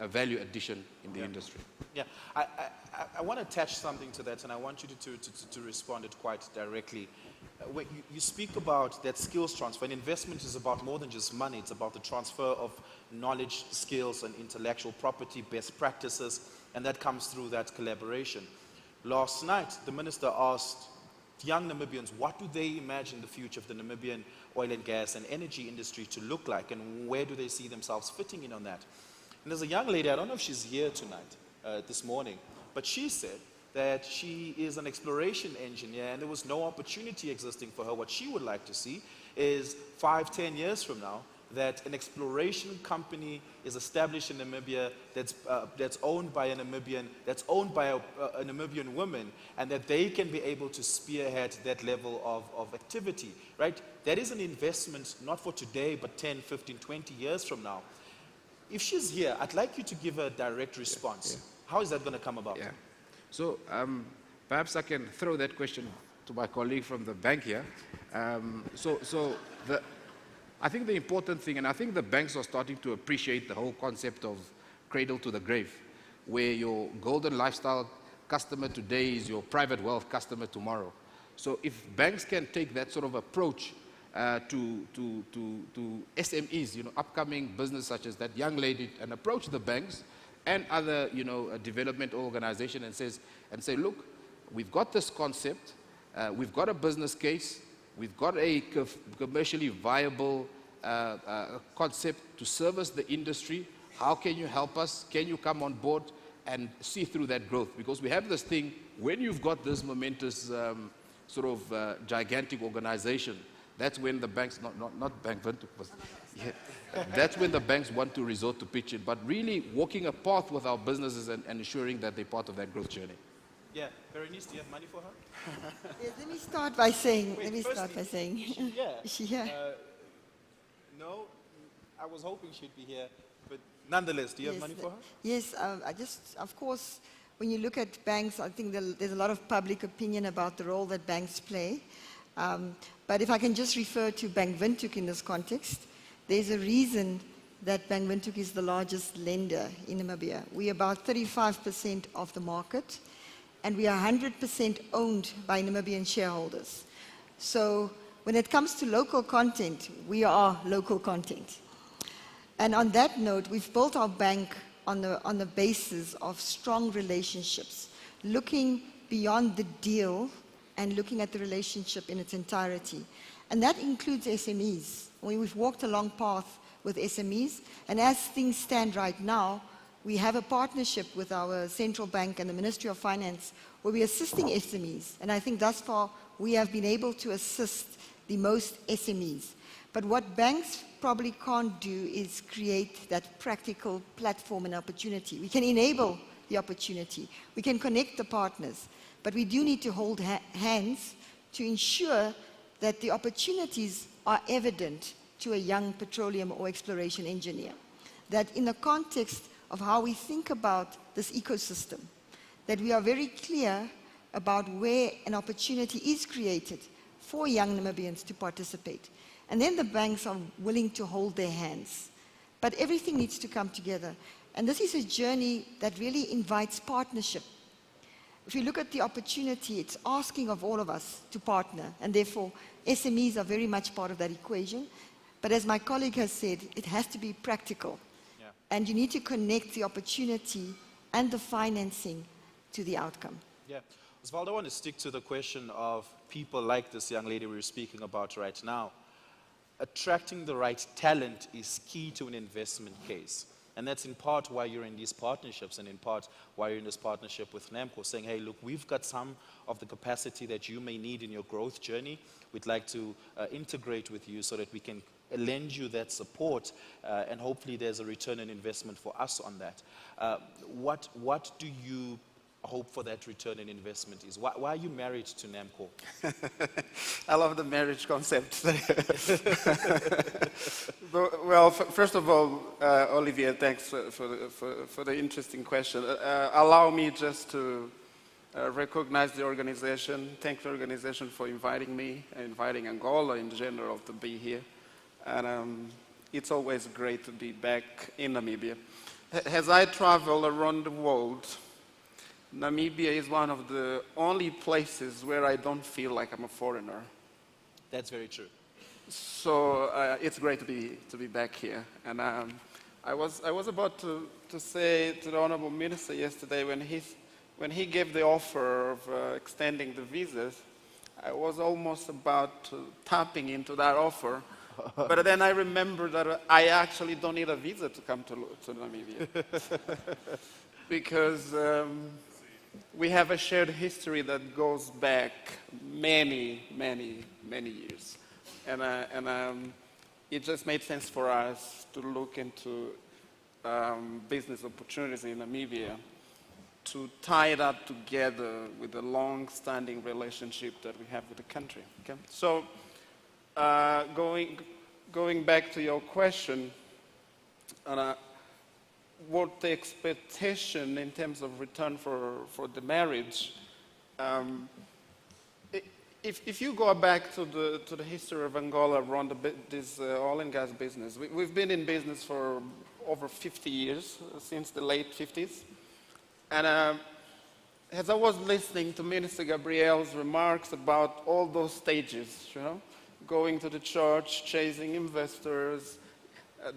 value addition in the industry. Yeah, I want to attach something to that, and I want you to respond it quite directly. When you speak about that skills transfer, and investment is about more than just money. It's about the transfer of knowledge, skills, and intellectual property, best practices, and that comes through that collaboration. Last night, the minister asked young Namibians, what do they imagine the future of the Namibian oil and gas and energy industry to look like, and where do they see themselves fitting in on that? And there's a young lady, I don't know if she's here tonight, this morning, but she said that she is an exploration engineer and there was no opportunity existing for her. What she would like to see is 5-10 years from now that an exploration company is established in Namibia that's owned by a Namibian, that's owned by a Namibian woman, and that they can be able to spearhead that level of activity, right? That is an investment not for today, but 10, 15, 20 years from now. If she's here, I'd like you to give her a direct response. Yeah. How is that going to come about? Yeah. So perhaps I can throw that question to my colleague from the bank here. I think the important thing, and I think the banks are starting to appreciate the whole concept of cradle to the grave, where your golden lifestyle customer today is your private wealth customer tomorrow. So if banks can take that sort of approach to SMEs, upcoming business such as that young lady, and approach the banks and other, development organization and say, look, we've got this concept, we've got a business case, we've got a commercially viable concept to service the industry. How can you help us? Can you come on board and see through that growth? Because we have this thing, when you've got this momentous gigantic organization, that's when the banks, not Bank Windhoek, but yeah, that's when the banks want to resort to pitch it, but really walking a path with our businesses and ensuring that they're part of that growth journey. Yeah, Berenice, do you have money for her? Yes, let me start by saying, Is she here? No, I was hoping she'd be here, but nonetheless, do you have money for her? Yes, of course, when you look at banks, I think there's a lot of public opinion about the role that banks play. But if I can just refer to Bank Windhoek in this context, there's a reason that Bank Windhoek is the largest lender in Namibia. We're about 35% of the market, and we are 100% owned by Namibian shareholders. So when it comes to local content, we are local content. And on that note, we've built our bank on the basis of strong relationships, looking beyond the deal and looking at the relationship in its entirety. And that includes SMEs. We've walked a long path with SMEs, and as things stand right now, we have a partnership with our central bank and the Ministry of Finance where we're assisting SMEs. And I think thus far we have been able to assist the most SMEs. But what banks probably can't do is create that practical platform and opportunity. We can enable the opportunity. We can connect the partners. But we do need to hold hands to ensure that the opportunities are evident to a young petroleum or exploration engineer. That in the context of how we think about this ecosystem, that we are very clear about where an opportunity is created for young Namibians to participate. And then the banks are willing to hold their hands. But everything needs to come together. And this is a journey that really invites partnership. If you look at the opportunity, it's asking of all of us to partner, and therefore SMEs are very much part of that equation. But as my colleague has said, it has to be practical. Yeah. And you need to connect the opportunity and the financing to the outcome. Yeah. Osvaldo, I want to stick to the question of people like this young lady we were speaking about right now. Attracting the right talent is key to an investment case. And that's in part why you're in these partnerships, and in part why you're in this partnership with NAMCO, saying, hey, look, we've got some of the capacity that you may need in your growth journey. We'd like to integrate with you so that we can lend you that support, and hopefully there's a return on investment for us on that. What do you hope for that return on investment is? Why are you married to NAMCO? I love the marriage concept. Well, first of all, Olivier, thanks for the interesting question. Allow me just to recognize the organization, thank the organization for inviting me, and inviting Angola in general to be here. And it's always great to be back in Namibia. As I travel around the world, Namibia is one of the only places where I don't feel like I'm a foreigner. That's very true. So it's great to be back here. And I was about to say to the Honorable Minister yesterday when he gave the offer of extending the visas, I was almost about tapping into that offer. But then I remembered that I actually don't need a visa to come to Namibia. Because we have a shared history that goes back many, many, many years. And it just made sense for us to look into business opportunities in Namibia to tie that together with the long-standing relationship that we have with the country. Okay? So going back to your question, what the expectation in terms of return for the marriage, if you go back to the history of Angola around this oil and gas business, we've been in business for over 50 years, since the late 50s. And as I was listening to Minister Gabriel's remarks about all those stages, you know, going to the church, chasing investors,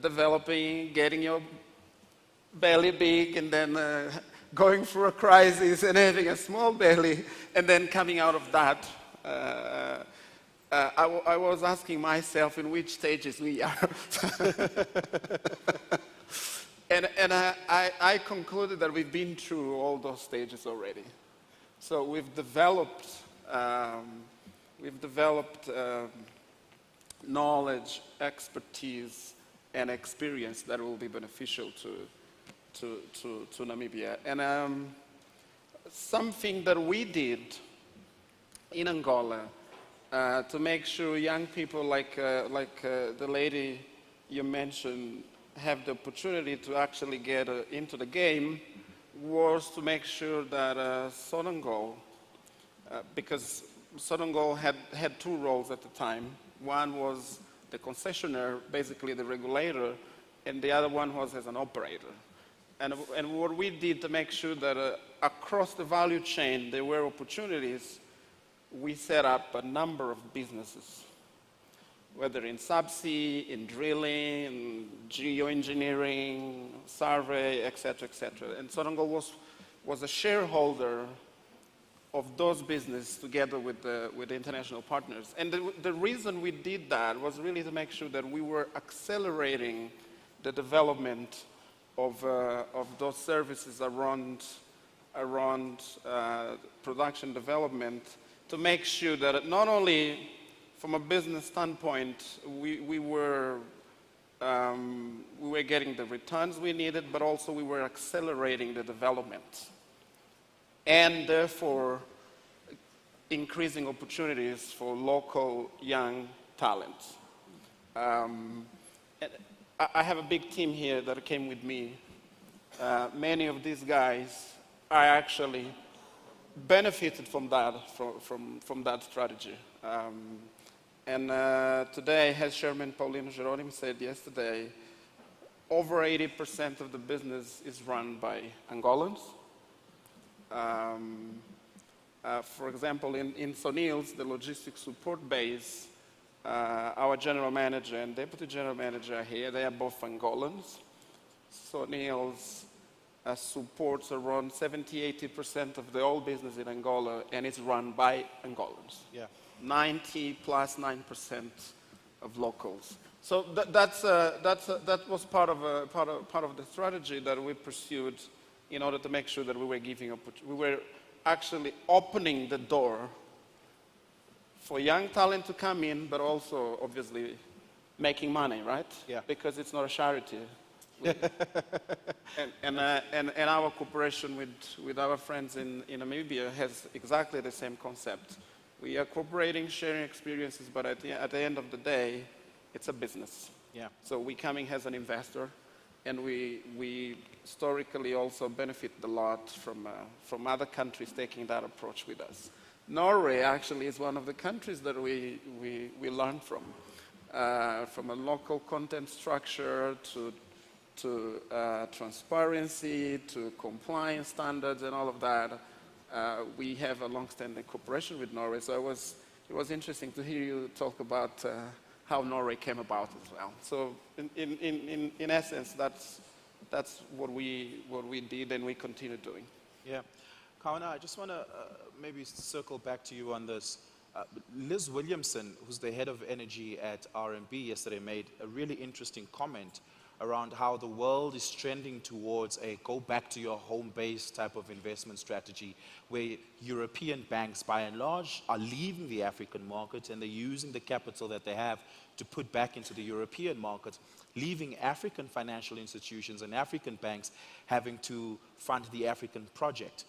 developing, getting your belly big, and then going through a crisis and having a small belly, and then coming out of that, I was asking myself in which stages we are. and I concluded that we've been through all those stages already. So we've developed knowledge, expertise, and experience that will be beneficial to Namibia. And something that we did in Angola to make sure young people like the lady you mentioned have the opportunity to actually get into the game was to make sure that Senegal, because Senegal had two roles at the time. One was the concessionaire, basically the regulator, and the other one was as an operator. And what we did to make sure that across the value chain there were opportunities, we set up a number of businesses, whether in subsea, in drilling, in geoengineering, survey, etc., etc. And Senegal was a shareholder of those businesses together with the international partners. And the reason we did that was really to make sure that we were accelerating the development of those services around production development, to make sure that not only from a business standpoint we were getting the returns we needed, but also we were accelerating the development, and therefore increasing opportunities for local young talent. I have a big team here that came with me. Many of these guys are actually benefited from that strategy. And today, as Chairman Paulino Jerónimo said yesterday, over 80% of the business is run by Angolans. For example, in Sonil's, the logistics support base, our general manager and deputy general manager are here. They are both Angolans. Sonil's supports around 70–80% of the whole business in Angola, and it's run by Angolans. Yeah. 90+9% of locals. So that was part of the strategy that we pursued in order to make sure that we were actually opening the door for young talent to come in, but also obviously making money, right? Yeah. Because it's not a charity. and our cooperation with our friends in Namibia has exactly the same concept. We are cooperating, sharing experiences, but at the end of the day, it's a business. Yeah. So we coming as an investor, and we historically also benefit a lot from other countries taking that approach with us. Norway actually is one of the countries that we learn from a local content structure to transparency, to compliance standards and all of that. We have a long-standing cooperation with Norway, so it was interesting to hear you talk about how Norway came about as well. So in essence, that's what we did and we continue doing. Yeah. Kawana, I just want to maybe circle back to you on this. Liz Williamson, who's the head of energy at RMB, yesterday made a really interesting comment around how the world is trending towards a go back to your home base type of investment strategy, where European banks by and large are leaving the African market and they're using the capital that they have to put back into the European market, leaving African financial institutions and African banks having to fund the African project.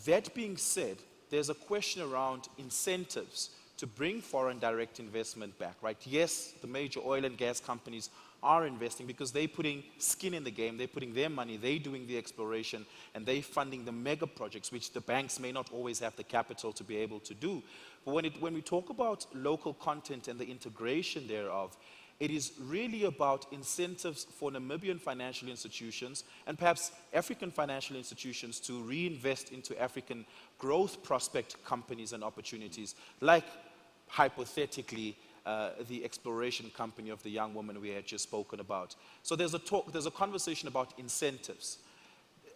That being said, there's a question around incentives to bring foreign direct investment back, right? Yes, the major oil and gas companies are investing because they're putting skin in the game, they're putting their money, they're doing the exploration, and they're funding the mega projects, which the banks may not always have the capital to be able to do. But when we talk about local content and the integration thereof, it is really about incentives for Namibian financial institutions and perhaps African financial institutions to reinvest into African growth prospect companies and opportunities, like hypothetically the exploration company of the young woman we had just spoken about. So there's a conversation about incentives.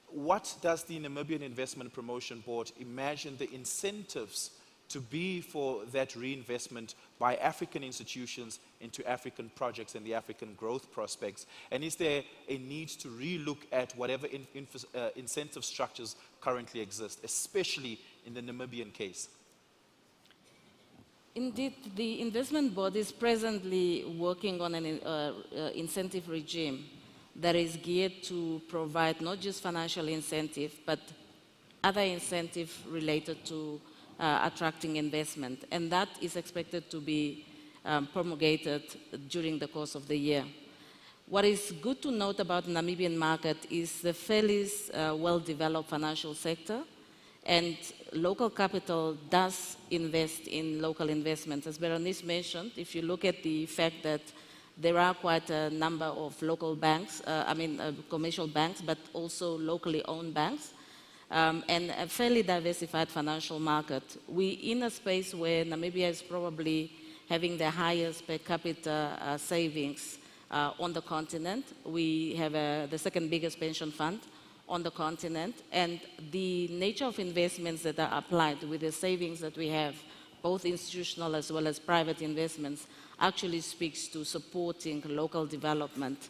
What does the Namibian Investment Promotion Board imagine the incentives to be for that reinvestment by African institutions into African projects and the African growth prospects? And is there a need to relook at whatever incentive structures currently exist, especially in the Namibian case? Indeed, the investment board is presently working on an incentive regime that is geared to provide not just financial incentive, but other incentive related to attracting investment. And that is expected to be promulgated during the course of the year. What is good to note about the Namibian market is the fairly well-developed financial sector, and local capital does invest in local investments. As Berenice mentioned, if you look at the fact that there are quite a number of local banks, commercial banks, but also locally owned banks, and a fairly diversified financial market. We're in a space where Namibia is probably having the highest per capita savings on the continent. We have the second biggest pension fund on the continent, and the nature of investments that are applied with the savings that we have, both institutional as well as private investments, actually speaks to supporting local development.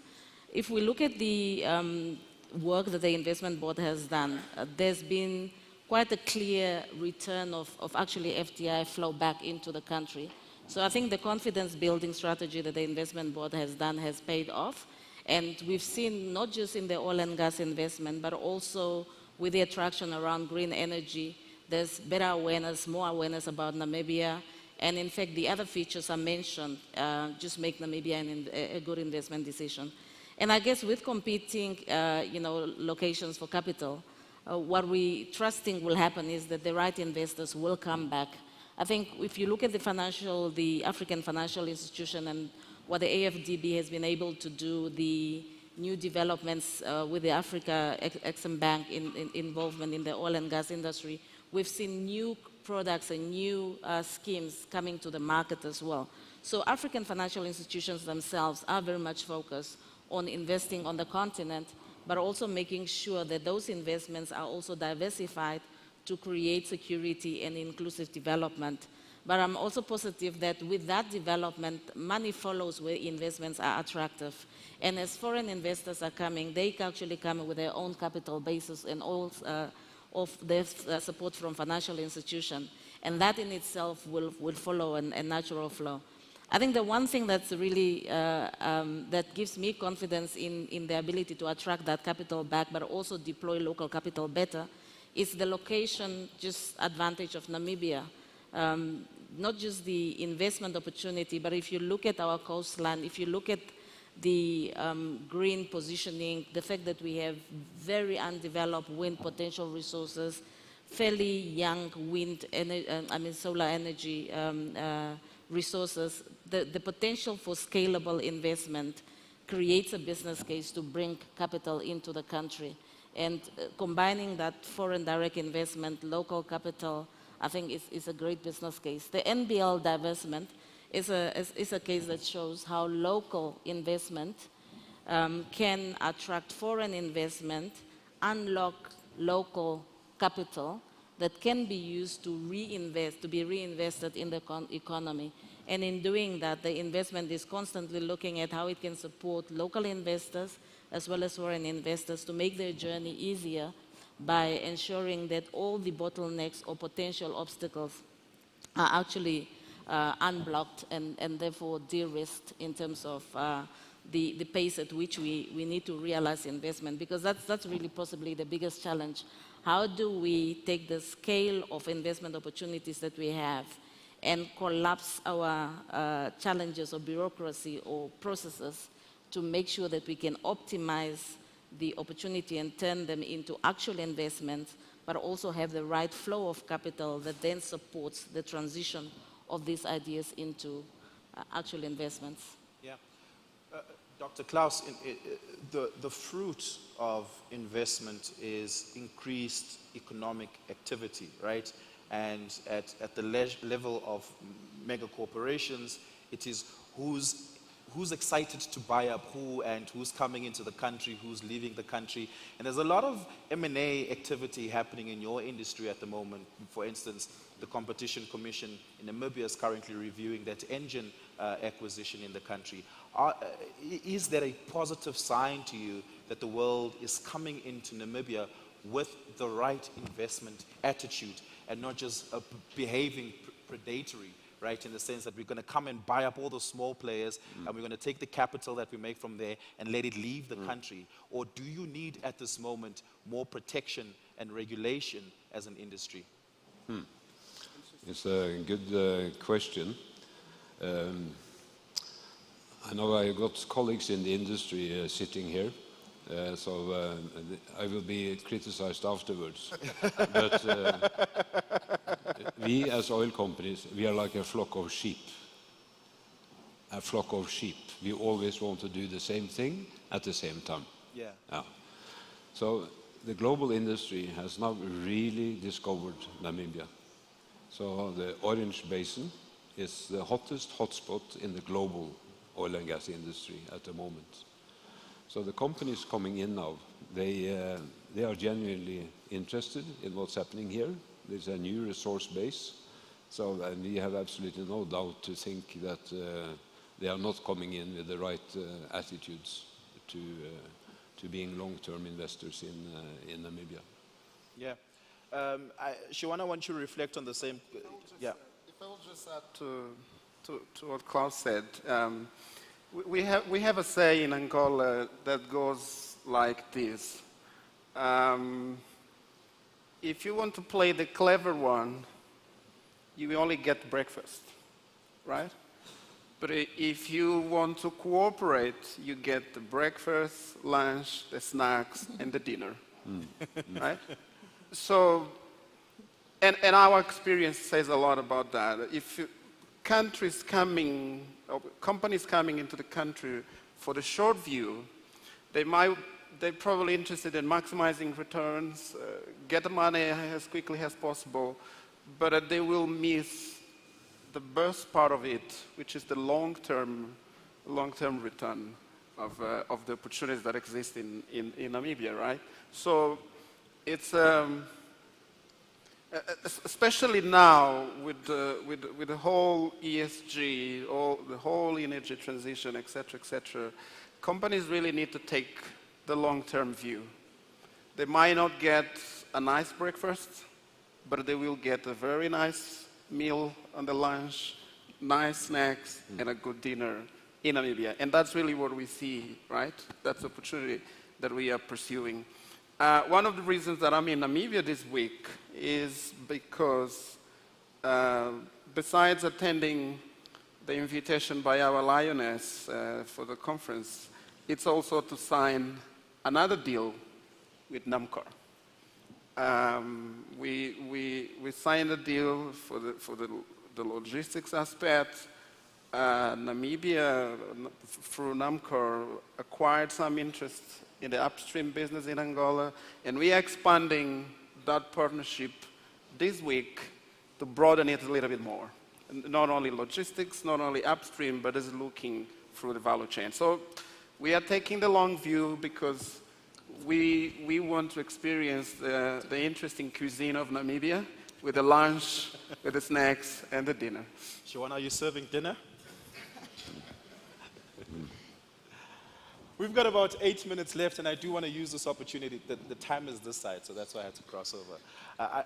If we look at the work that the investment board has done, there's been quite a clear return of actually FDI flow back into the country. So I think the confidence building strategy that the investment board has done has paid off. And we've seen not just in the oil and gas investment, but also with the attraction around green energy, there's better awareness, more awareness about Namibia. And in fact, the other features I mentioned just make Namibia a good investment decision. And I guess with competing locations for capital, what we trusting will happen is that the right investors will come back. I think if you look at the African financial institution and what the AFDB has been able to do, the new developments with the Africa Exim Bank involvement in the oil and gas industry, we've seen new products and new schemes coming to the market as well. So African financial institutions themselves are very much focused on investing on the continent, but also making sure that those investments are also diversified to create security and inclusive development. But I'm also positive that with that development, money follows where investments are attractive. And as foreign investors are coming, they actually come with their own capital bases and all of their support from financial institutions. And that in itself will follow a natural flow. I think the one thing that's really, that gives me confidence in the ability to attract that capital back, but also deploy local capital better, is the location just advantage of Namibia. Not just the investment opportunity, but if you look at our coastline, if you look at the green positioning, the fact that we have very undeveloped wind potential resources, fairly young wind, solar energy resources, the potential for scalable investment creates a business case to bring capital into the country. And combining that foreign direct investment, local capital, I think is a great business case. The NBL divestment is a case that shows how local investment can attract foreign investment, unlock local capital that can be used to be reinvested in the economy. And in doing that, the investment is constantly looking at how it can support local investors as well as foreign investors to make their journey easier by ensuring that all the bottlenecks or potential obstacles are actually unblocked and therefore de-risked in terms of the pace at which we need to realize investment, because that's really possibly the biggest challenge. How do we take the scale of investment opportunities that we have and collapse our challenges of bureaucracy or processes to make sure that we can optimize the opportunity and turn them into actual investments, but also have the right flow of capital that then supports the transition of these ideas into actual investments. Yeah. Dr. Klaus, the fruit of investment is increased economic activity, right? And at the level of mega corporations, it is who's excited to buy up who and who's coming into the country, who's leaving the country. And there's a lot of M&A activity happening in your industry at the moment. For instance, the Competition Commission in Namibia is currently reviewing that engine acquisition in the country. Is there a positive sign to you that the world is coming into Namibia with the right investment attitude and not just behaving predatory, right, in the sense that we're going to come and buy up all the small players and we're going to take the capital that we make from there and let it leave the country? Or do you need at this moment more protection and regulation as an industry? It's a good question. I know I got colleagues in the industry sitting here, so I will be criticized afterwards. But we as oil companies, we are like a flock of sheep. A flock of sheep. We always want to do the same thing at the same time. Yeah. So the global industry has now really discovered Namibia. So the Orange Basin is the hottest hotspot in the global oil and gas industry at the moment. So the companies coming in now, they are genuinely interested in what's happening here. There's a new resource base, so we have absolutely no doubt to think that they are not coming in with the right attitudes to being long-term investors in Namibia. Yeah. Shiwana, I want you to reflect on the same. Yeah. If I will just add to what Klaus said, we have a say in Angola that goes like this. If you want to play the clever one, you only get breakfast, right? But if you want to cooperate, you get the breakfast, lunch, the snacks, and the dinner, right? So, and our experience says a lot about that. If companies coming into the country for the short view, they're probably interested in maximizing returns, get the money as quickly as possible, but they will miss the best part of it, which is the long-term return of the opportunities that exist in Namibia, right? So it's, and especially now with the whole ESG, the whole energy transition, et cetera, companies really need to take the long-term view. They might not get a nice breakfast, but they will get a very nice meal on the lunch, nice snacks, and a good dinner in Namibia. And that's really what we see, right? That's the opportunity that we are pursuing. One of the reasons that I'm in Namibia this week is because besides attending the invitation by our lioness for the conference, it's also to sign another deal with NAMCOR. We signed a deal for the logistics aspect. Namibia, through NAMCOR, acquired some interest in the upstream business in Angola, and we are expanding that partnership this week to broaden it a little bit more. Not only logistics, not only upstream, but is looking through the value chain. So we are taking the long view because we want to experience the interesting cuisine of Namibia with the lunch, with the snacks, and the dinner. Siobhan, are you serving dinner? We've got about 8 minutes left, and I do want to use this opportunity. The time is this side, so that's why I had to cross over.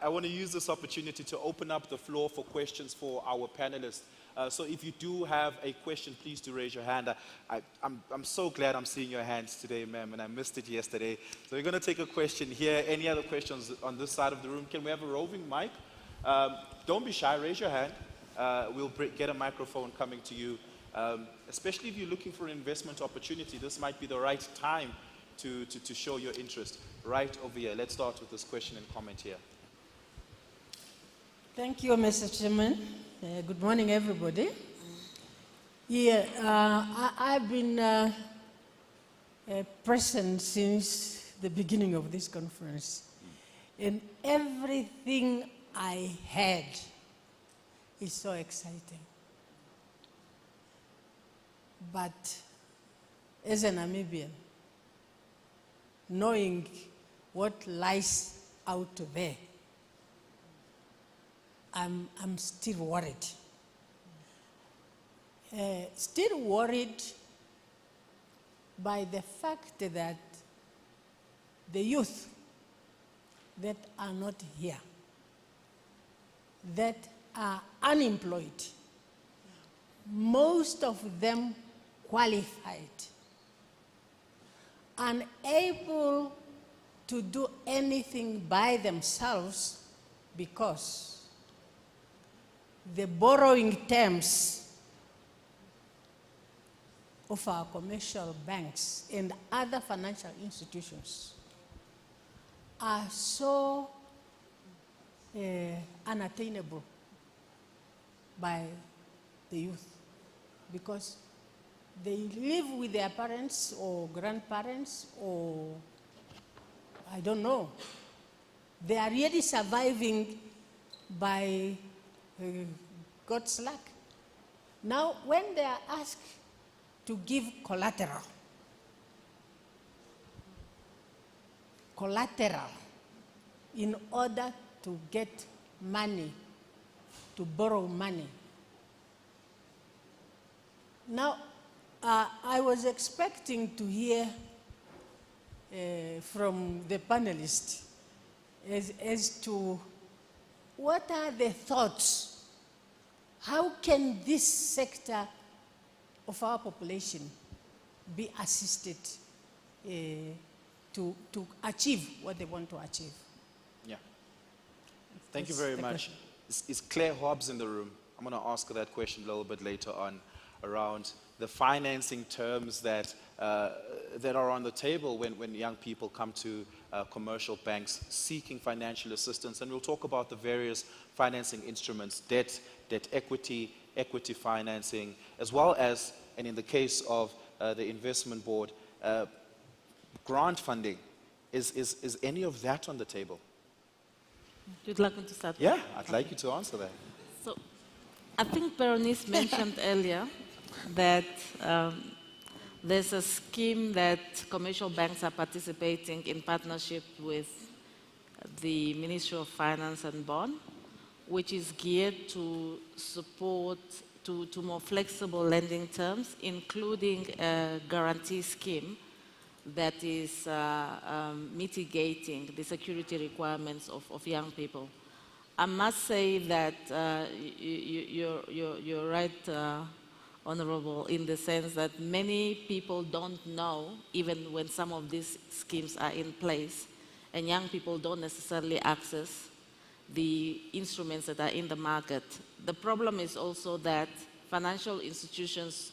I want to use this opportunity to open up the floor for questions for our panelists. So if you do have a question, please do raise your hand. I'm so glad I'm seeing your hands today, ma'am, and I missed it yesterday. So we're going to take a question here. Any other questions on this side of the room? Can we have a roving mic? Don't be shy, raise your hand. We'll get a microphone coming to you. Especially if you're looking for an investment opportunity, this might be the right time to show your interest. Right over here. Let's start with this question and comment here. Thank you, Mr. Chairman. Good morning, everybody. Yeah, I've been present since the beginning of this conference. And everything I had is so exciting. But as a Namibian, knowing what lies out there, I'm still worried. Still worried by the fact that the youth that are not here, that are unemployed, most of them qualified, unable to do anything by themselves because the borrowing terms of our commercial banks and other financial institutions are so unattainable by the youth because they live with their parents or grandparents or I don't know. They are really surviving by God's luck. Now, when they are asked to give collateral in order to get money, to borrow money. Now, I was expecting to hear from the panelists as to what are the thoughts? How can this sector of our population be assisted to achieve what they want to achieve? Yeah. Thank you very much. Is Claire Hobbs in the room? I'm going to ask her that question a little bit later on around the financing terms that are on the table when young people come to commercial banks seeking financial assistance. And we'll talk about the various financing instruments, debt equity, equity financing, as well as, and in the case of the investment board, grant funding. Is any of that on the table? You'd like me to start? Yeah, I'd like you to answer that. So, I think Bernice mentioned earlier that there's a scheme that commercial banks are participating in partnership with the Ministry of Finance and Bond, which is geared to support to more flexible lending terms, including a guarantee scheme that is mitigating the security requirements of young people. I must say that you're right, Honorable, in the sense that many people don't know, even when some of these schemes are in place, and young people don't necessarily access the instruments that are in the market. The problem is also that financial institutions,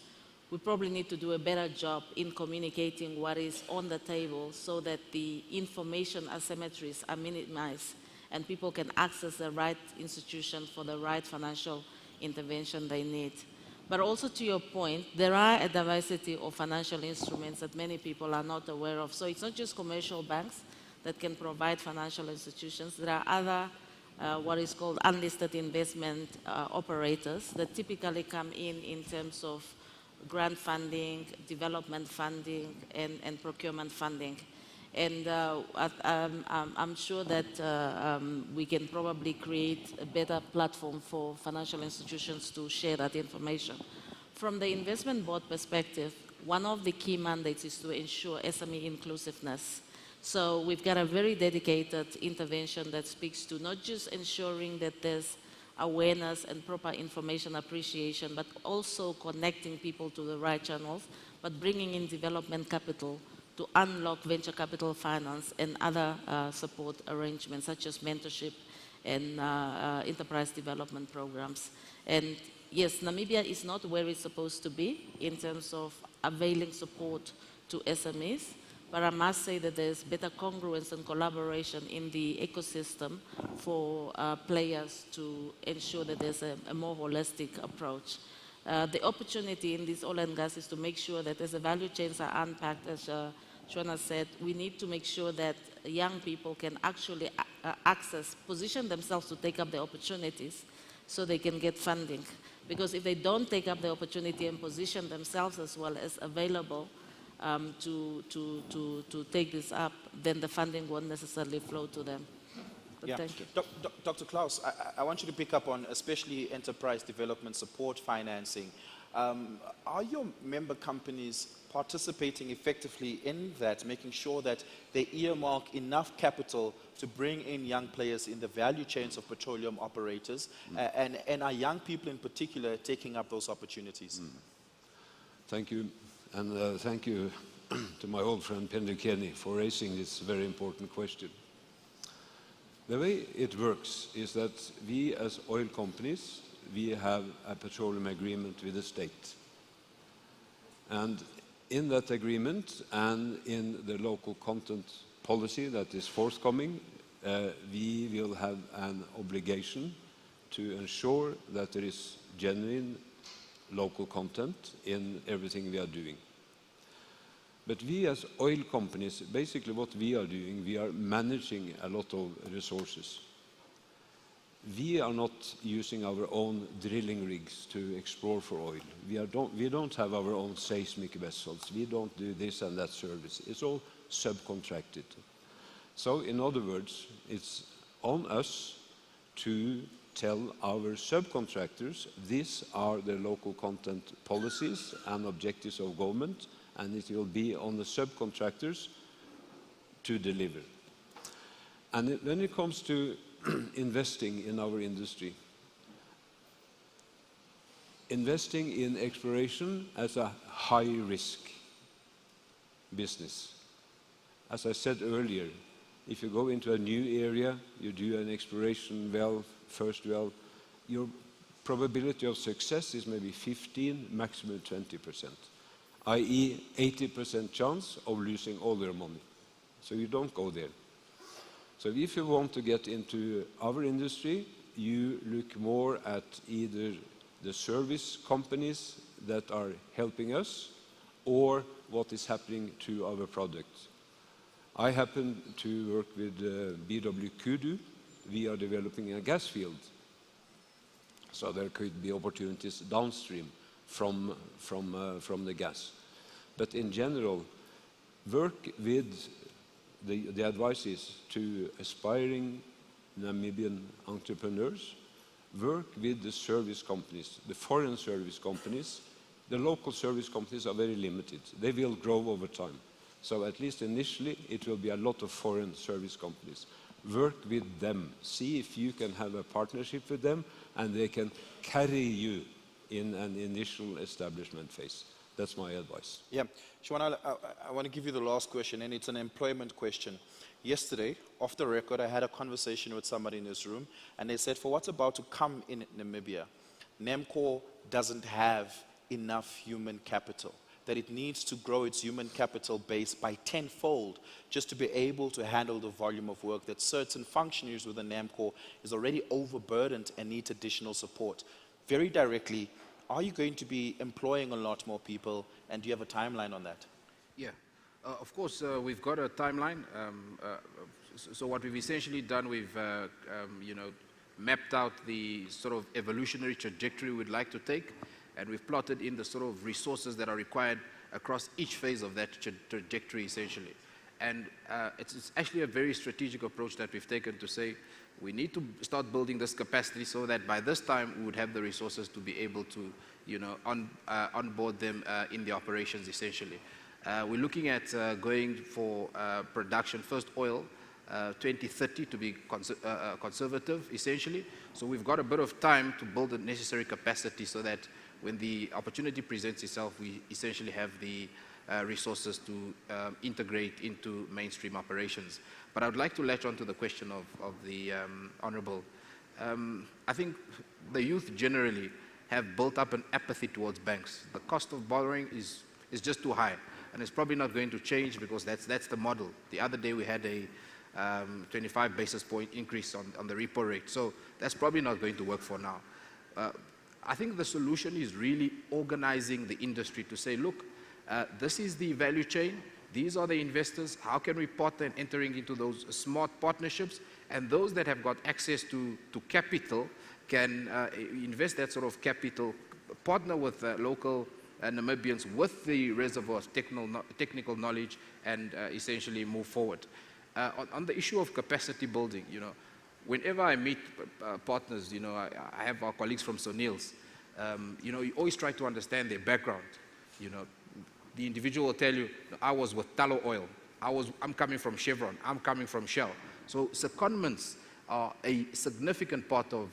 we probably need to do a better job in communicating what is on the table so that the information asymmetries are minimized and people can access the right institution for the right financial intervention they need. But also to your point, there are a diversity of financial instruments that many people are not aware of. So it's not just commercial banks that can provide financial institutions. There are other what is called unlisted investment operators that typically come in terms of grant funding, development funding, and procurement funding. And I'm sure that we can probably create a better platform for financial institutions to share that information. From the investment board perspective, one of the key mandates is to ensure SME inclusiveness. So we've got a very dedicated intervention that speaks to not just ensuring that there's awareness and proper information appreciation, but also connecting people to the right channels, but bringing in development capital to unlock venture capital finance and other support arrangements such as mentorship and enterprise development programs. And yes, Namibia is not where it's supposed to be in terms of availing support to SMEs, but I must say that there's better congruence and collaboration in the ecosystem for players to ensure that there's a more holistic approach. The opportunity in this oil and gas is to make sure that as the value chains are unpacked, as Shona said, we need to make sure that young people can actually position themselves to take up the opportunities so they can get funding. Because if they don't take up the opportunity and position themselves as well as available to take this up, then the funding won't necessarily flow to them. But yeah. Thank you. Dr. Klaus, I want you to pick up on especially enterprise development support financing. Are your member companies participating effectively in that, making sure that they earmark enough capital to bring in young players in the value chains of petroleum operators? And are young people in particular taking up those opportunities? Thank you. And thank you to my old friend Penny Kenny for raising this very important question. The way it works is that we as oil companies, we have a petroleum agreement with the state. And in that agreement and in the local content policy that is forthcoming, we will have an obligation to ensure that there is genuine local content in everything we are doing. But we as oil companies, basically what we are doing, we are managing a lot of resources. We are not using our own drilling rigs to explore for oil. We don't have our own seismic vessels. We don't do this and that service. It's all subcontracted. So in other words, it's on us to tell our subcontractors these are the local content policies and objectives of government, and it will be on the subcontractors to deliver. And when it comes to investing in our industry, investing in exploration as a high-risk business. As I said earlier, if you go into a new area, you do an exploration well, first well, your probability of success is maybe 15, maximum 20%, i.e. 80% chance of losing all your money. So you don't go there. So if you want to get into our industry, you look more at either the service companies that are helping us or what is happening to our products. I happen to work with BW Kudu. We are developing a gas field. So there could be opportunities downstream from the gas. But in general, work with the advice is to aspiring Namibian entrepreneurs, work with the service companies, the foreign service companies. The local service companies are very limited. They will grow over time. So at least initially, it will be a lot of foreign service companies. Work with them. See if you can have a partnership with them, and they can carry you in an initial establishment phase. That's my advice. Yeah. Shwana, I want to give you the last question, and it's an employment question. Yesterday, off the record, I had a conversation with somebody in this room, and they said, for what's about to come in Namibia, NEMCO doesn't have enough human capital, that it needs to grow its human capital base by tenfold just to be able to handle the volume of work, that certain functionaries within NEMCO is already overburdened and needs additional support. Very directly, are you going to be employing a lot more people, and do you have a timeline on that? Yeah, of course, we've got a timeline. So what we've essentially done, we've mapped out the sort of evolutionary trajectory we'd like to take, and we've plotted in the sort of resources that are required across each phase of that trajectory, essentially. And it's actually a very strategic approach that we've taken to say, we need to start building this capacity so that by this time we would have the resources to be able to, onboard them in the operations, essentially. We're looking at going for production, first oil, 2030 to be conservative, essentially. So we've got a bit of time to build the necessary capacity so that when the opportunity presents itself, we essentially have the resources to integrate into mainstream operations. But I would like to latch on to the question of the Honourable. I think the youth generally have built up an apathy towards banks. The cost of borrowing is just too high, and it's probably not going to change because that's the model. The other day we had a 25 basis point increase on the repo rate, so that's probably not going to work for now. I think the solution is really organizing the industry to say, look, this is the value chain, these are the investors, how can we partner in entering into those smart partnerships, and those that have got access to capital can invest that sort of capital, partner with local Namibians with the reservoir of technical knowledge, and essentially move forward. On the issue of capacity building, whenever I meet partners, I have our colleagues from Sonils, you always try to understand their background. The individual will tell you, I was with tallow oil, I'm coming from Chevron, I'm coming from Shell. So secondments are a significant part of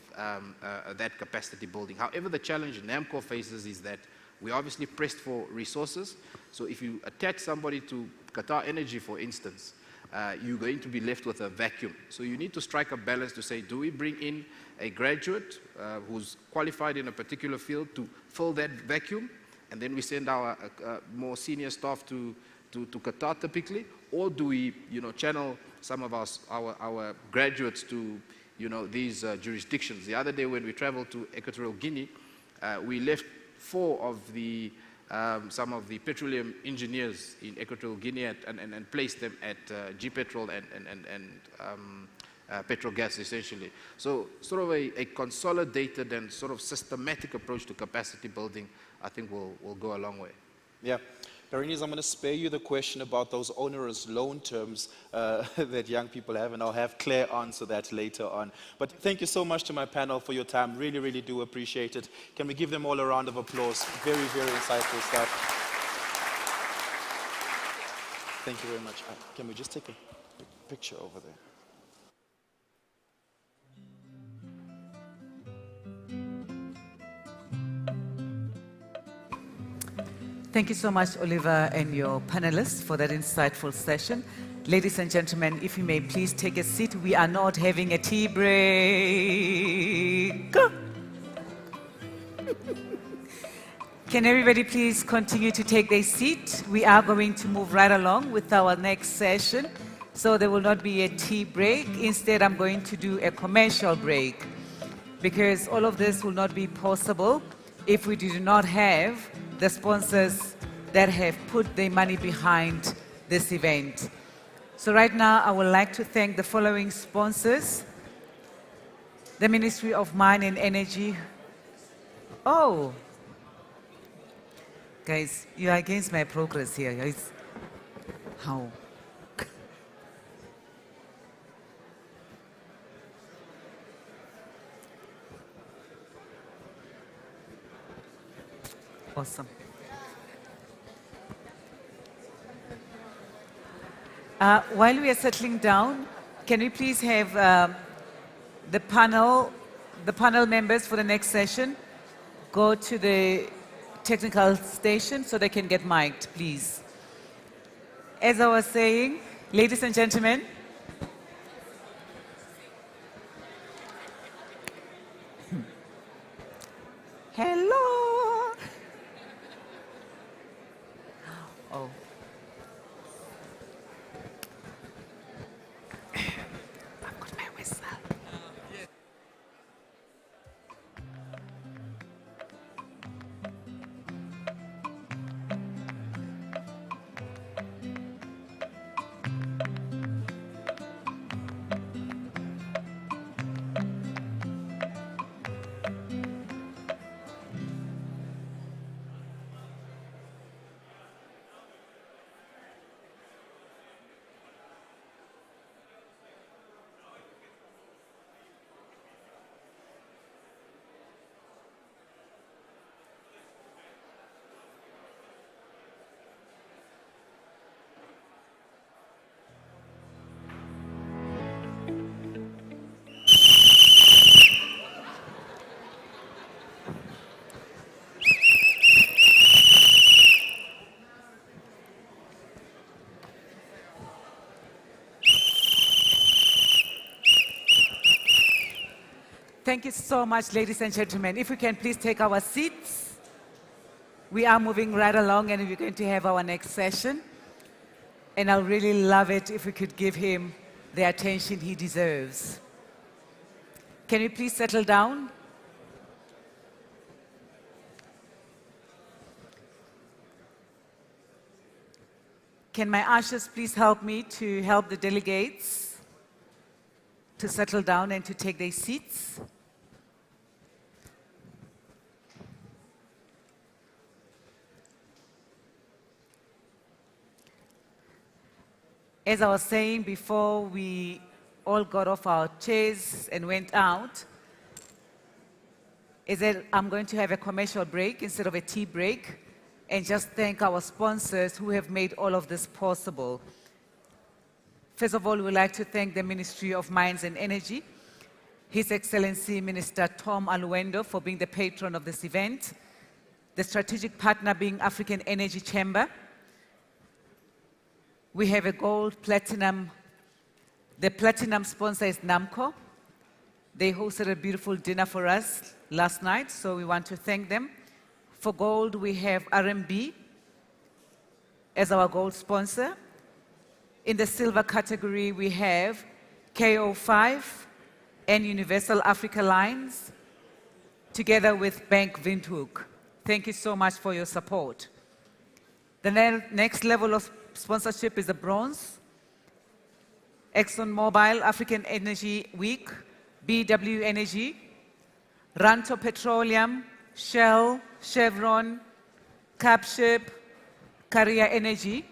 that capacity building. However, the challenge NAMCO faces is that we're obviously pressed for resources. So if you attach somebody to Qatar Energy, for instance, you're going to be left with a vacuum. So you need to strike a balance to say, do we bring in a graduate who's qualified in a particular field to fill that vacuum, and then we send our more senior staff to Qatar typically, or do we channel some of our graduates to these jurisdictions? The other day when we traveled to Equatorial Guinea, we left some of the petroleum engineers in Equatorial Guinea and placed them at G-Petrol and Petrogas, essentially. So sort of a consolidated and sort of systematic approach to capacity building, I think will go a long way. Yeah. Berenice, I'm going to spare you the question about those onerous loan terms that young people have, and I'll have Claire answer that later on. But thank you so much to my panel for your time. Really, really do appreciate it. Can we give them all a round of applause? Very, very insightful stuff. Thank you very much. Can we just take a picture over there? Thank you so much, Oliver, and your panelists for that insightful session. Ladies and gentlemen, if you may please take a seat. We are not having a tea break. Can everybody please continue to take their seat? We are going to move right along with our next session. So there will not be a tea break. Instead, I'm going to do a commercial break, because all of this will not be possible if we do not have the sponsors that have put their money behind this event. So right now, I would like to thank the following sponsors. The Ministry of Mine and Energy. Oh, guys, you are against my progress here. How? Awesome. While we are settling down, can we please have the panel members for the next session go to the technical station so they can get mic'd, please. As I was saying, ladies and gentlemen, hello. Oh. I've got my whistle. Thank you so much, ladies and gentlemen. If we can please take our seats. We are moving right along and we're going to have our next session. And I'll really love it if we could give him the attention he deserves. Can you please settle down? Can my ushers please help me to help the delegates to settle down and to take their seats? As I was saying before we all got off our chairs and went out, is that I'm going to have a commercial break instead of a tea break and just thank our sponsors who have made all of this possible. First of all, we'd like to thank the Ministry of Mines and Energy, His Excellency Minister Tom Aluendo for being the patron of this event, the strategic partner being African Energy Chamber. We have a gold, platinum. The platinum sponsor is NAMCO. They hosted a beautiful dinner for us last night, so we want to thank them. For gold, we have RMB as our gold sponsor. In the silver category, we have KO5 and Universal Africa Lines, together with Bank Windhoek. Thank you so much for your support. The next level of sponsorship is the bronze. ExxonMobil, African Energy Week, BW Energy, Ranto Petroleum, Shell, Chevron, Capship, Carrier Energy.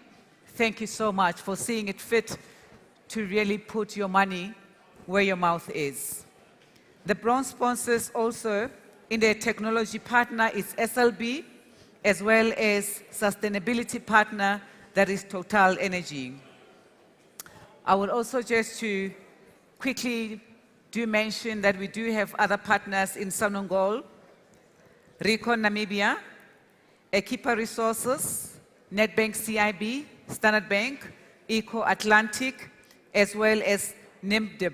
Thank you so much for seeing it fit to really put your money where your mouth is. The bronze sponsors also in their technology partner is SLB, as well as sustainability partner that is TotalEnergies. I would also just to quickly do mention that we do have other partners in Senegal, Recon Namibia, Equipa Resources, Netbank CIB, Standard Bank, Eco Atlantic, as well as NIMDIB.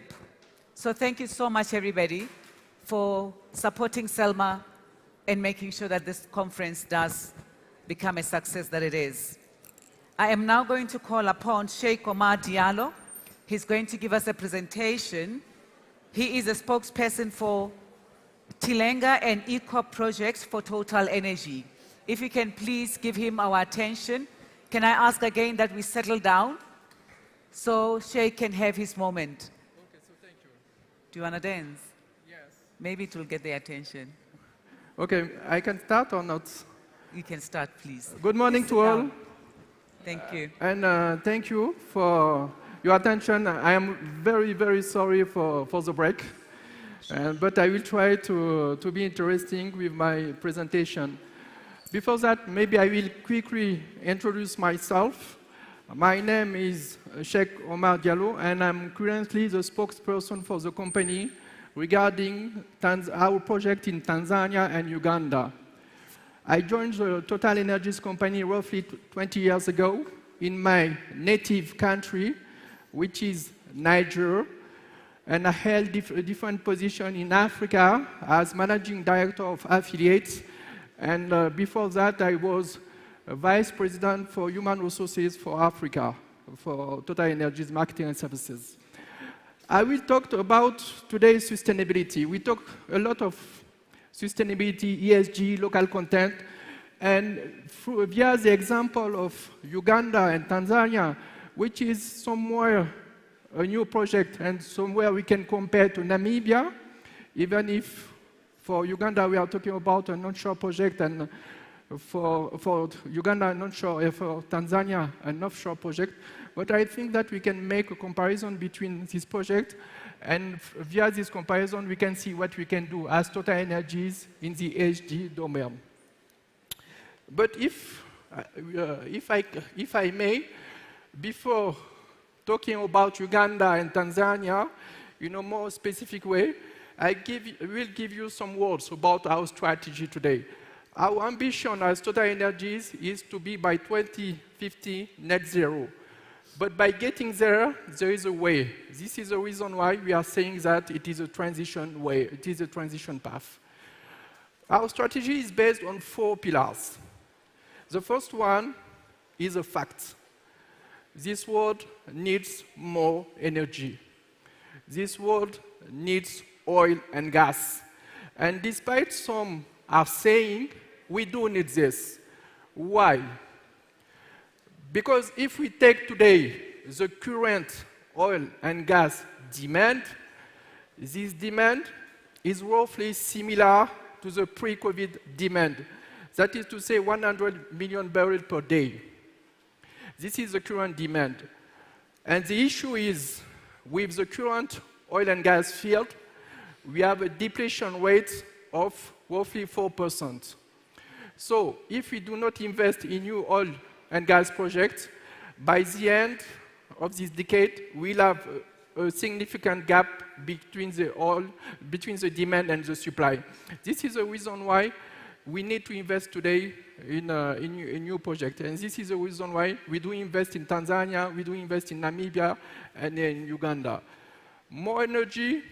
So thank you so much, everybody, for supporting Selma and making sure that this conference does become a success that it is. I am now going to call upon Sheikh Omar Diallo. He's going to give us a presentation. He is a spokesperson for Tilenga and ECOP projects for TotalEnergies. If you can please give him our attention. Can I ask again that we settle down so Sheikh can have his moment? Okay, so thank you. Do you want to dance? Yes. Maybe it will get their attention. Okay, I can start or not? You can start, please. Good morning please to all. Thank you. And thank you for your attention. I am very, very sorry for the break. But I will try to be interesting with my presentation. Before that, maybe I will quickly introduce myself. My name is Sheikh Omar Diallo, and I'm currently the spokesperson for the company regarding our project in Tanzania and Uganda. I joined the TotalEnergies company roughly 20 years ago in my native country, which is Niger, and I held different positions in Africa as managing director of affiliates, and before that I was vice president for human resources for Africa for TotalEnergies Marketing and Services. I will talk about today's sustainability. We talk a lot of sustainability, ESG, local content, and via the example of Uganda and Tanzania, which is somewhere a new project and somewhere we can compare to Namibia, even if for Uganda we are talking about an onshore project, and for Uganda an onshore, for Tanzania an offshore project. But I think that we can make a comparison between this project, and via this comparison we can see what we can do as TotalEnergies in the ESG domain. But if I may, before talking about Uganda and Tanzania in a more specific way, I will give you some words about our strategy today. Our ambition as TotalEnergies is to be by 2050 net zero. But by getting there, there is a way. This is the reason why we are saying that it is a transition way, it is a transition path. Our strategy is based on 4 pillars. The first one is a fact. This world needs more energy. This world needs oil and gas. And despite some are saying, we do need this. Why? Because if we take today the current oil and gas demand, this demand is roughly similar to the pre-COVID demand. That is to say 100 million barrels per day. This is the current demand. And the issue is, with the current oil and gas field, we have a depletion rate of roughly 4%. So if we do not invest in new oil and gas projects, by the end of this decade, we'll have a significant gap between the demand and the supply. This is the reason why we need to invest today in a new project. And this is the reason why we do invest in Tanzania, we do invest in Namibia, and in Uganda. More energy,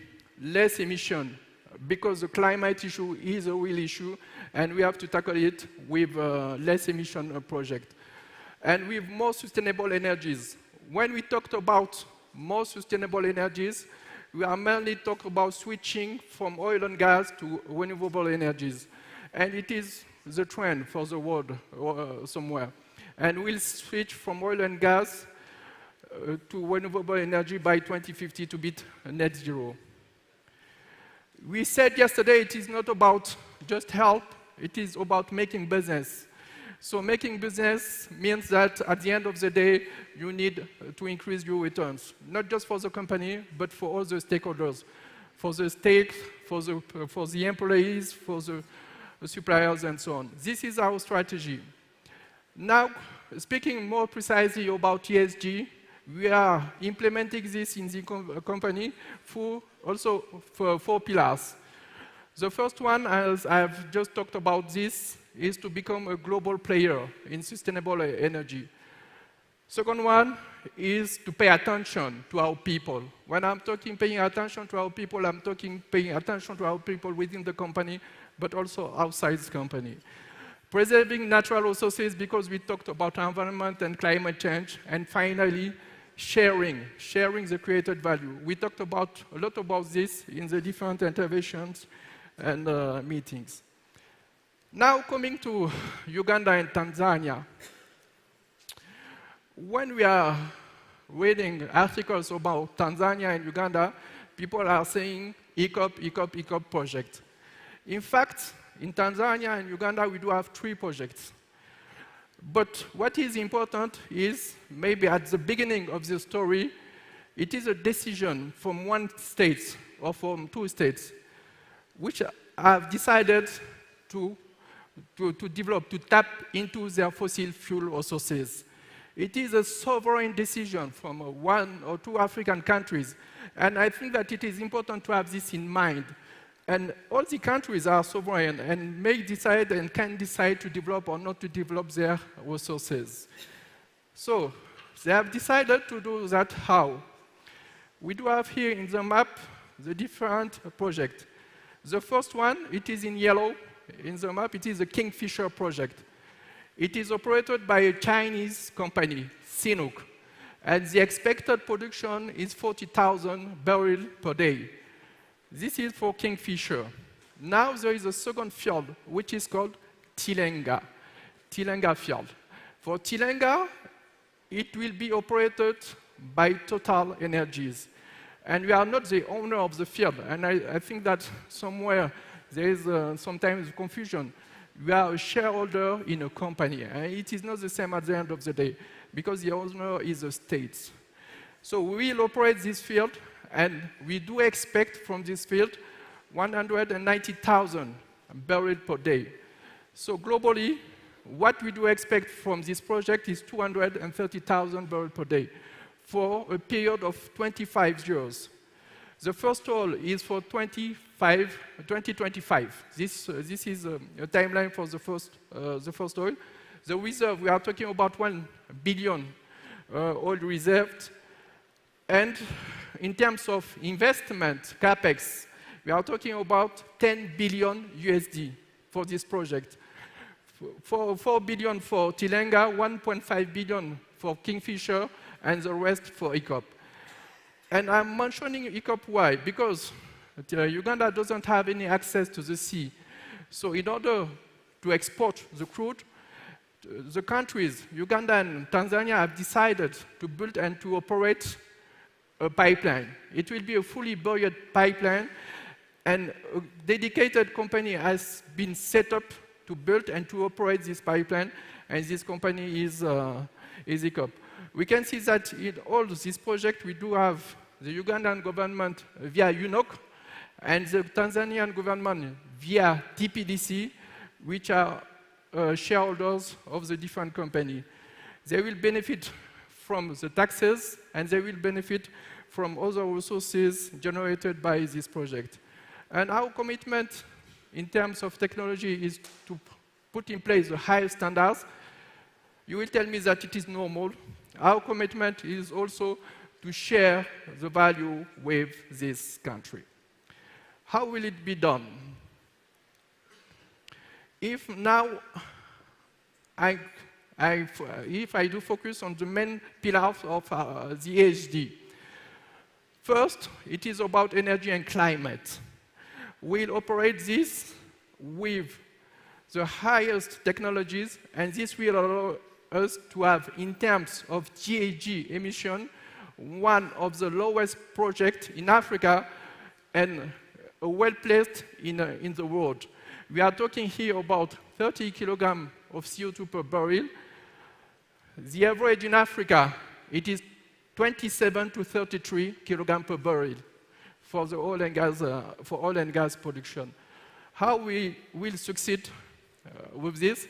less emission, because the climate issue is a real issue, and we have to tackle it with less emission project. And with more sustainable energies. When we talked about more sustainable energies, we are mainly talking about switching from oil and gas to renewable energies. And it is the trend for the world somewhere. And we'll switch from oil and gas to renewable energy by 2050 to beat net zero. We said yesterday it is not about just help, it is about making business. So making business means that at the end of the day, you need to increase your returns, not just for the company, but for all the stakeholders, for the state, for the employees, for the suppliers, and so on. This is our strategy. Now, speaking more precisely about ESG, we are implementing this in the company for 4 pillars. The first one, as I've just talked about this, is to become a global player in sustainable energy. Second one is to pay attention to our people. When I'm talking paying attention to our people, I'm talking paying attention to our people within the company, but also outside the company. Preserving natural resources, because we talked about environment and climate change. And finally, sharing the created value. We talked a lot about this in the different interventions and meetings. Now coming to Uganda and Tanzania. When we are reading articles about Tanzania and Uganda, people are saying ECOP project. In fact, in Tanzania and Uganda, we do have 3 projects. But what is important is, maybe at the beginning of the story, it is a decision from one state or from 2 states, which have decided to to tap into their fossil fuel resources. It is a sovereign decision from 1 or 2 African countries, and I think that it is important to have this in mind. And all the countries are sovereign and may decide and can decide to develop or not to develop their resources. So they have decided to do that how? We do have here in the map the different projects. The first one, it is in yellow in the map, it is the Kingfisher project. It is operated by a Chinese company, CNOOC, and the expected production is 40,000 barrels per day. This is for Kingfisher. Now there is a second field, which is called Tilenga field. For Tilenga, it will be operated by TotalEnergies. And we are not the owner of the field. And I think that somewhere there is sometimes confusion. We are a shareholder in a company. And it is not the same at the end of the day, because the owner is the state. So we will operate this field, and we do expect from this field 190,000 barrels per day. So globally, what we do expect from this project is 230,000 barrels per day for a period of 25 years. The first oil is for 2025. This is a timeline for the first oil. The reserve, we are talking about 1 billion oil reserves. And in terms of investment, CapEx, we are talking about 10 billion USD for this project. 4 billion for Tilenga, 1.5 billion for Kingfisher, and the rest for ECOP. And I'm mentioning ECOP why? Because Uganda doesn't have any access to the sea. So in order to export the crude, the countries, Uganda and Tanzania, have decided to build and to operate a pipeline. It will be a fully buried pipeline, and a dedicated company has been set up to build and to operate this pipeline, and this company is ECOP. We can see that in all this project, we do have the Ugandan government via UNOC, and the Tanzanian government via TPDC, which are shareholders of the different company. They will benefit from the taxes, and they will benefit from other resources generated by this project. And our commitment in terms of technology is to put in place the highest standards. You will tell me that it is normal. Our commitment is also to share the value with this country. How will it be done? If now if I do focus on the main pillars of the ESG, first, it is about energy and climate. We'll operate this with the highest technologies, and this will allow us to have, in terms of GHG emission, one of the lowest projects in Africa and well-placed in the world. We are talking here about 30 kilograms of CO2 per barrel. The average in Africa, it is 27 to 33 kilograms per barrel for the oil and gas production. How we will succeed with this?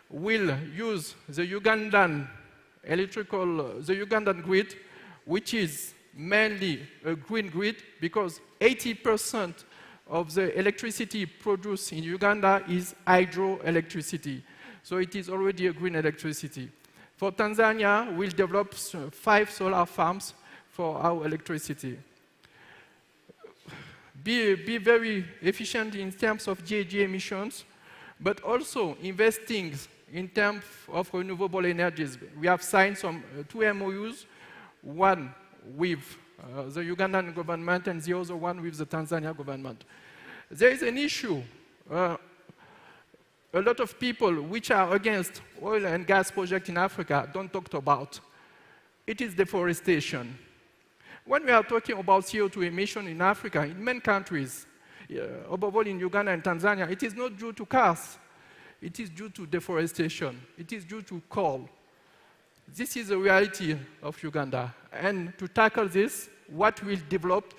We'll use the Ugandan grid, which is mainly a green grid, because 80% of the electricity produced in Uganda is hydroelectricity. So it is already a green electricity. For Tanzania, we'll develop 5 solar farms for our electricity. Be very efficient in terms of GHG emissions, but also investing in terms of renewable energies. We have signed 2 MOUs, one with the Ugandan government and the other one with the Tanzania government. There is an issue. A lot of people which are against oil and gas projects in Africa don't talk about. It is deforestation. When we are talking about CO2 emission in Africa, in many countries, above all in Uganda and Tanzania, it is not due to cars. It is due to deforestation. It is due to coal. This is the reality of Uganda. And to tackle this, what we'll develop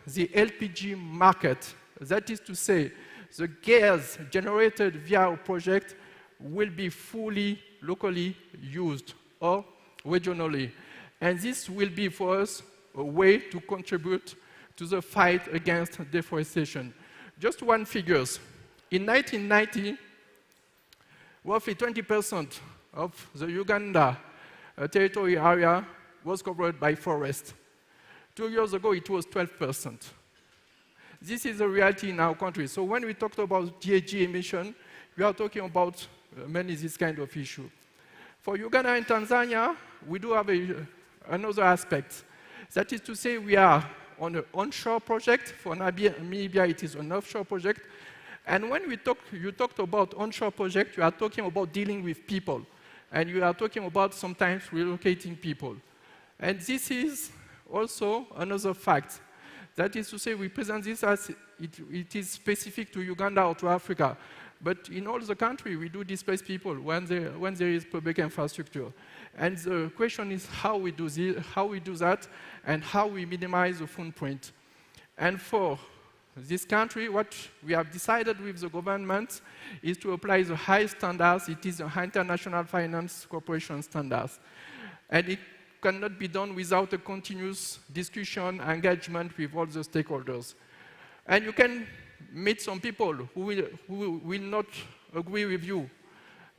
the LPG market. That is to say, the gas generated via our project will be fully locally used or regionally. And this will be for us a way to contribute to the fight against deforestation. Just one figures. In 1990, roughly 20% of the Uganda territory area was covered by forest. 2 years ago, it was 12%. This is a reality in our country. So when we talked about GHG emission, we are talking about mainly this kind of issue. For Uganda and Tanzania, we do have another aspect. That is to say, we are on an onshore project. For Namibia, it is an offshore project. And when you talked about onshore project, you are talking about dealing with people. And you are talking about sometimes relocating people. And this is also another fact. That is to say, we present this as it is specific to Uganda or to Africa. But in all the country, we do displace people when there is public infrastructure. And the question is how we do that, and how we minimize the footprint. And for this country, what we have decided with the government is to apply the highest standards. It is the International Finance Corporation standards. And it cannot be done without a continuous discussion, engagement with all the stakeholders. And you can meet some people who will not agree with you,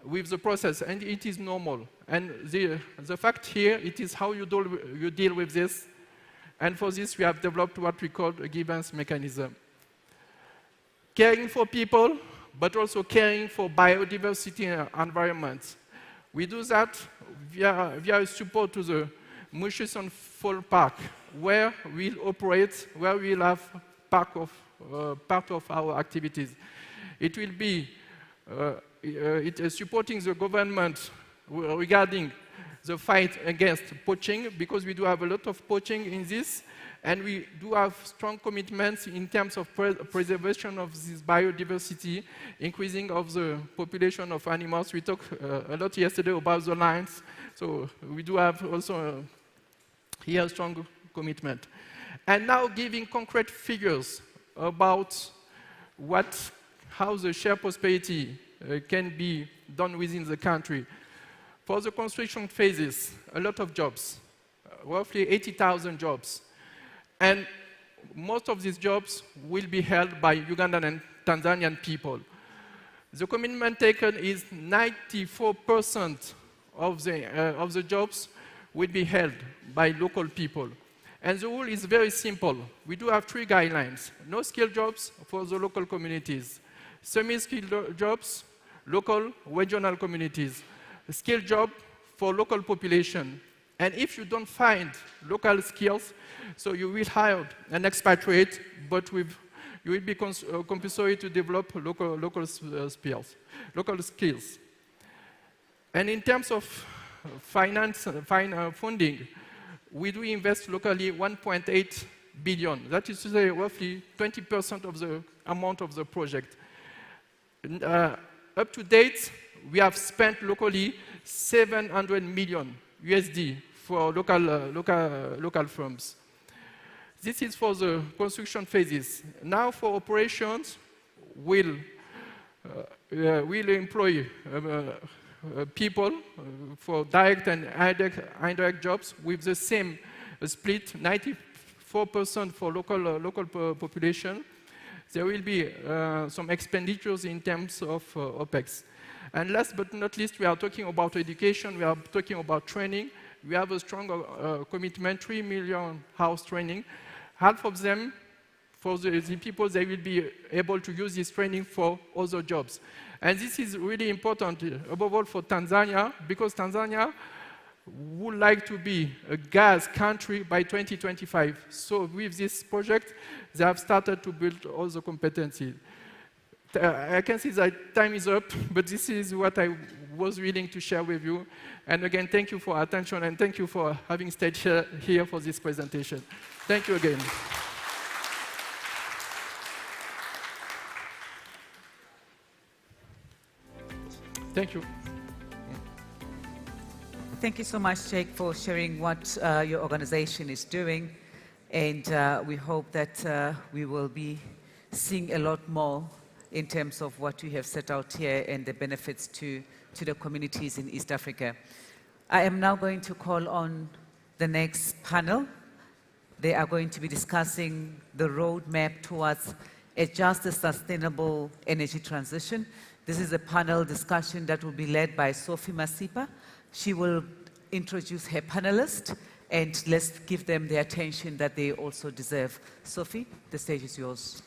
with the process, and it is normal. And the fact here, it is how you deal with this. And for this, we have developed what we call a grievance mechanism. Caring for people, but also caring for biodiversity and environment. We do that via support to the Murchison Fall Park, where we'll operate, where we'll have part of our activities. It will be supporting the government regarding the fight against poaching, because we do have a lot of poaching in this, and we do have strong commitments in terms of preservation of this biodiversity, increasing of the population of animals. We talked a lot yesterday about the lions, so we do have also here a strong commitment. And now giving concrete figures about how the shared prosperity can be done within the country. For the construction phases, a lot of jobs, roughly 80,000 jobs. And most of these jobs will be held by Ugandan and Tanzanian people. The commitment taken is 94% of the jobs will be held by local people. And the rule is very simple. We do have 3 guidelines. No skilled jobs for the local communities. Semi-skilled jobs, local, regional communities. Skilled job for local population. And if you don't find local skills, so you will hire an expatriate, but you will be compulsory to develop local skills. And in terms of funding, we do invest locally 1.8 billion. That is to say, roughly 20% of the amount of the project. Up to date, we have spent locally 700 million USD for local firms. This is for the construction phases. Now for operations, we'll employ people for direct and indirect jobs with the same split, 94% for local population. There will be some expenditures in terms of OPEX. And last but not least, we are talking about education, we are talking about training. We have a strong commitment, 3 million house training. Half of them, for the people, they will be able to use this training for other jobs. And this is really important, above all for Tanzania, because Tanzania would like to be a gas country by 2025. So with this project, they have started to build all the competencies. I can see that time is up, but this is what I was willing to share with you. And again, thank you for attention, and thank you for having stayed here for this presentation. Thank you again. Thank you. Thank you so much, Jake, for sharing what your organization is doing. And we hope that we will be seeing a lot more in terms of what you have set out here and the benefits to the communities in East Africa. I am now going to call on the next panel. They are going to be discussing the roadmap towards a just and sustainable energy transition. This is a panel discussion that will be led by Sophie Masipa. She will introduce her panelists, and let's give them the attention that they also deserve. Sophie, the stage is yours.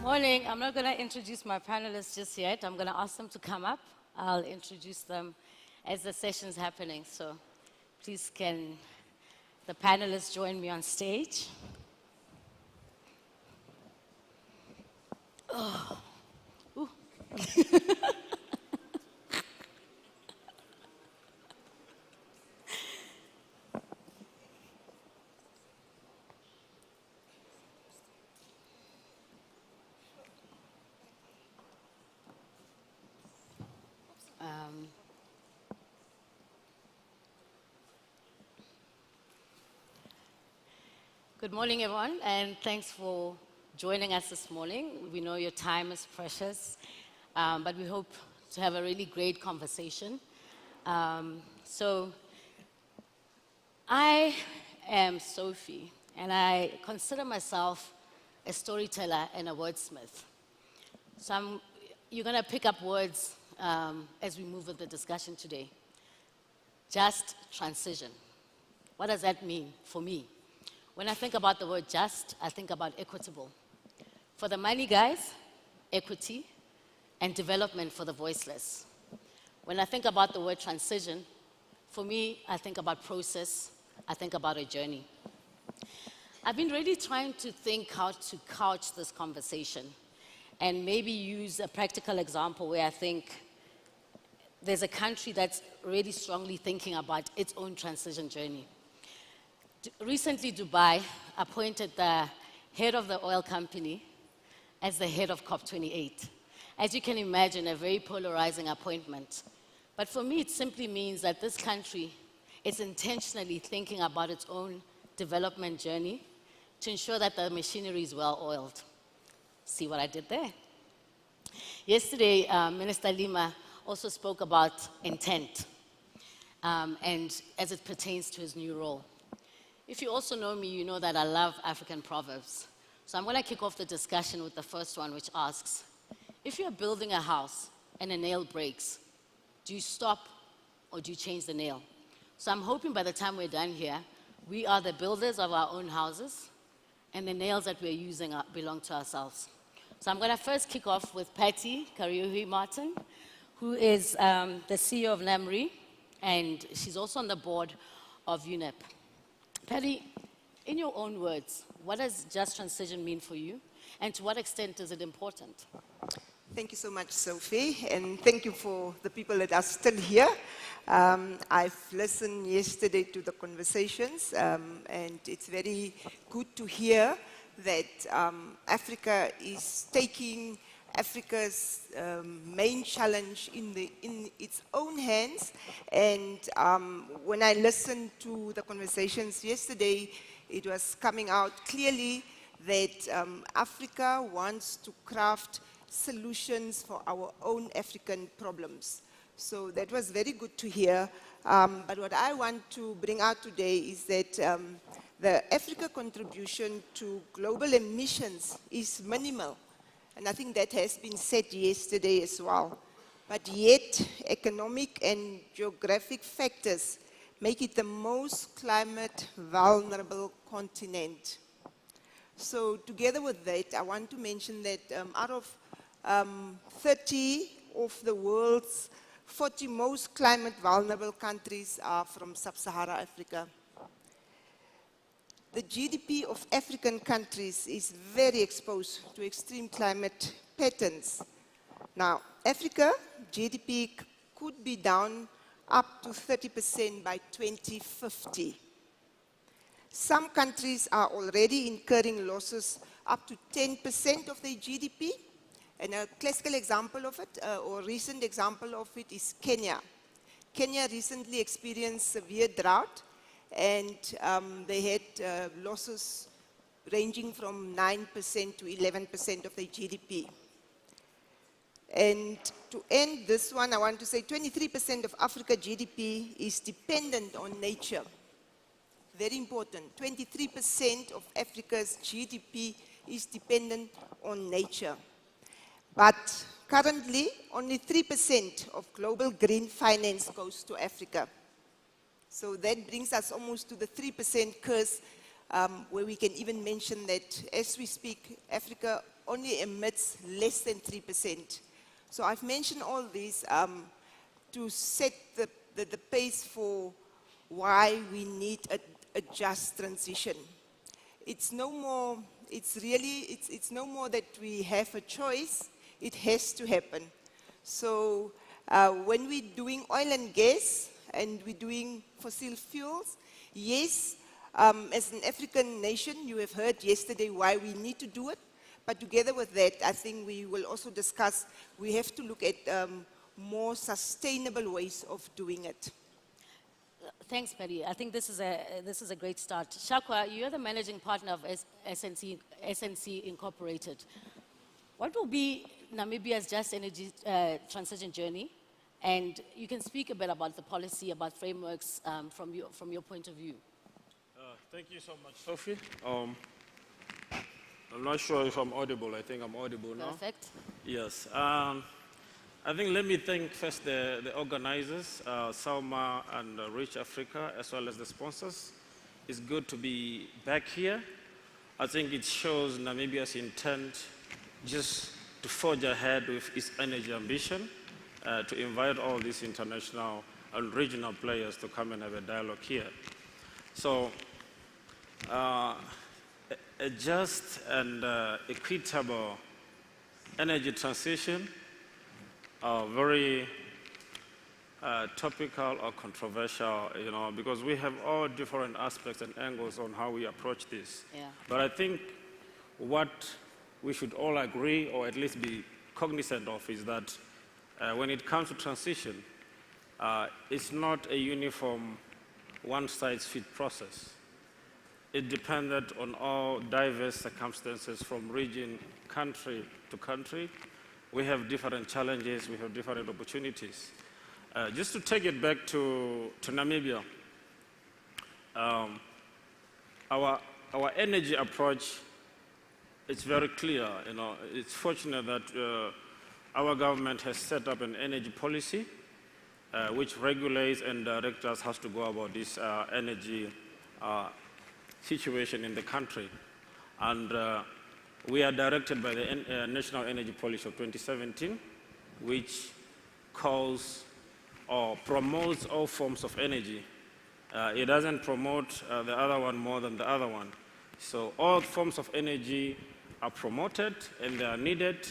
Morning. I'm not going to introduce my panelists just yet. I'm going to ask them to come up. I'll introduce them as the session's happening. So please can the panelists join me on stage. Oh. Ooh. Good morning, everyone, and thanks for joining us this morning. We know your time is precious, but we hope to have a really great conversation. So I am Sophie, and I consider myself a storyteller and a wordsmith. So you're going to pick up words as we move with the discussion today. Just transition. What does that mean for me? When I think about the word just, I think about equitable. For the money guys, equity, and development for the voiceless. When I think about the word transition, for me, I think about process, I think about a journey. I've been really trying to think how to couch this conversation and maybe use a practical example where I think there's a country that's really strongly thinking about its own transition journey. Recently, Dubai appointed the head of the oil company as the head of COP28. As you can imagine, a very polarizing appointment. But for me, it simply means that this country is intentionally thinking about its own development journey to ensure that the machinery is well oiled. See what I did there? Yesterday, Minister Lima also spoke about intent, and as it pertains to his new role. If you also know me, you know that I love African proverbs. So I'm going to kick off the discussion with the first one, which asks, if you're building a house and a nail breaks, do you stop or do you change the nail? So I'm hoping by the time we're done here, we are the builders of our own houses, and the nails that we're using belong to ourselves. So I'm going to first kick off with Patty Kariuhi Martin, who is the CEO of NAMRI, and she's also on the board of UNEP. Patty, in your own words, what does just transition mean for you, and to what extent is it important? Thank you so much, Sophie, and thank you for the people that are still here. I've listened yesterday to the conversations, and it's very good to hear that Africa is taking Africa's main challenge in its own hands. And when I listened to the conversations yesterday, it was coming out clearly that Africa wants to craft solutions for our own African problems. So that was very good to hear. But what I want to bring out today is that the Africa contribution to global emissions is minimal. And I think that has been said yesterday as well. But yet, economic and geographic factors make it the most climate vulnerable continent. So together with that, I want to mention that out of 30 of the world's 40 most climate vulnerable countries are from sub-Saharan Africa. The GDP of African countries is very exposed to extreme climate patterns. Now, Africa GDP could be down up to 30% by 2050. Some countries are already incurring losses up to 10% of their GDP. And a classical example of it, or recent example of it, is Kenya. Kenya recently experienced severe drought, and they had losses ranging from 9% to 11% of their GDP. And to end this one, I want to say 23% of Africa GDP is dependent on nature. Very important. 23% of Africa's GDP is dependent on nature. But currently, only 3% of global green finance goes to Africa. So that brings us almost to the 3% curse, where we can even mention that as we speak, Africa only emits less than 3%. So I've mentioned all these to set the pace for why we need a just transition. It's no more, it's no more that we have a choice, it has to happen. So when we're doing oil and gas and we're doing fossil fuels, yes, as an African nation, you have heard yesterday why we need to do it. But together with that, I think we will also discuss, we have to look at more sustainable ways of doing it. Thanks, Patty. I think this is a great start. Shakwa, you're the managing partner of SNC Incorporated. What will be Namibia's just energy transition journey? And you can speak a bit about the policy, about frameworks from your point of view. Thank you so much, Sophie. I'm not sure if I'm audible. I think I'm audible now. Perfect. Yes. I think let me thank first the organizers, Salma and Reach Africa, as well as the sponsors. It's good to be back here. I think it shows Namibia's intent just to forge ahead with its energy ambition, to invite all these international and regional players to come and have a dialogue here. So, a just and equitable energy transition are very topical or controversial, you know, because we have all different aspects and angles on how we approach this. Yeah. But I think what we should all agree, or at least be cognizant of, is that when it comes to transition, it's not a uniform, one-size-fits process. It depended on all diverse circumstances from region, country to country. We have different challenges, we have different opportunities. Just to take it back to Namibia, our energy approach is very clear. You know, it's fortunate that our government has set up an energy policy which regulates and directs us how to go about this energy situation in the country. And we are directed by the National Energy Policy of 2017, which calls or promotes all forms of energy. It doesn't promote the other one more than the other one. So all forms of energy are promoted, and they are needed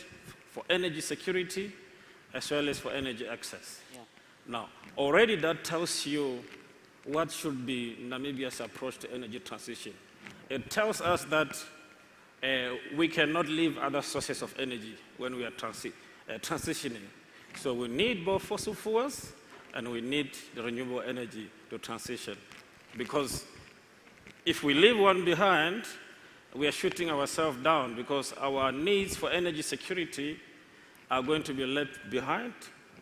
for energy security as well as for energy access. Yeah. Now, already that tells you what should be Namibia's approach to energy transition. It tells us that we cannot leave other sources of energy when we are transitioning. So we need both fossil fuels and we need the renewable energy to transition. Because if we leave one behind, we are shooting ourselves down, because our needs for energy security are going to be left behind.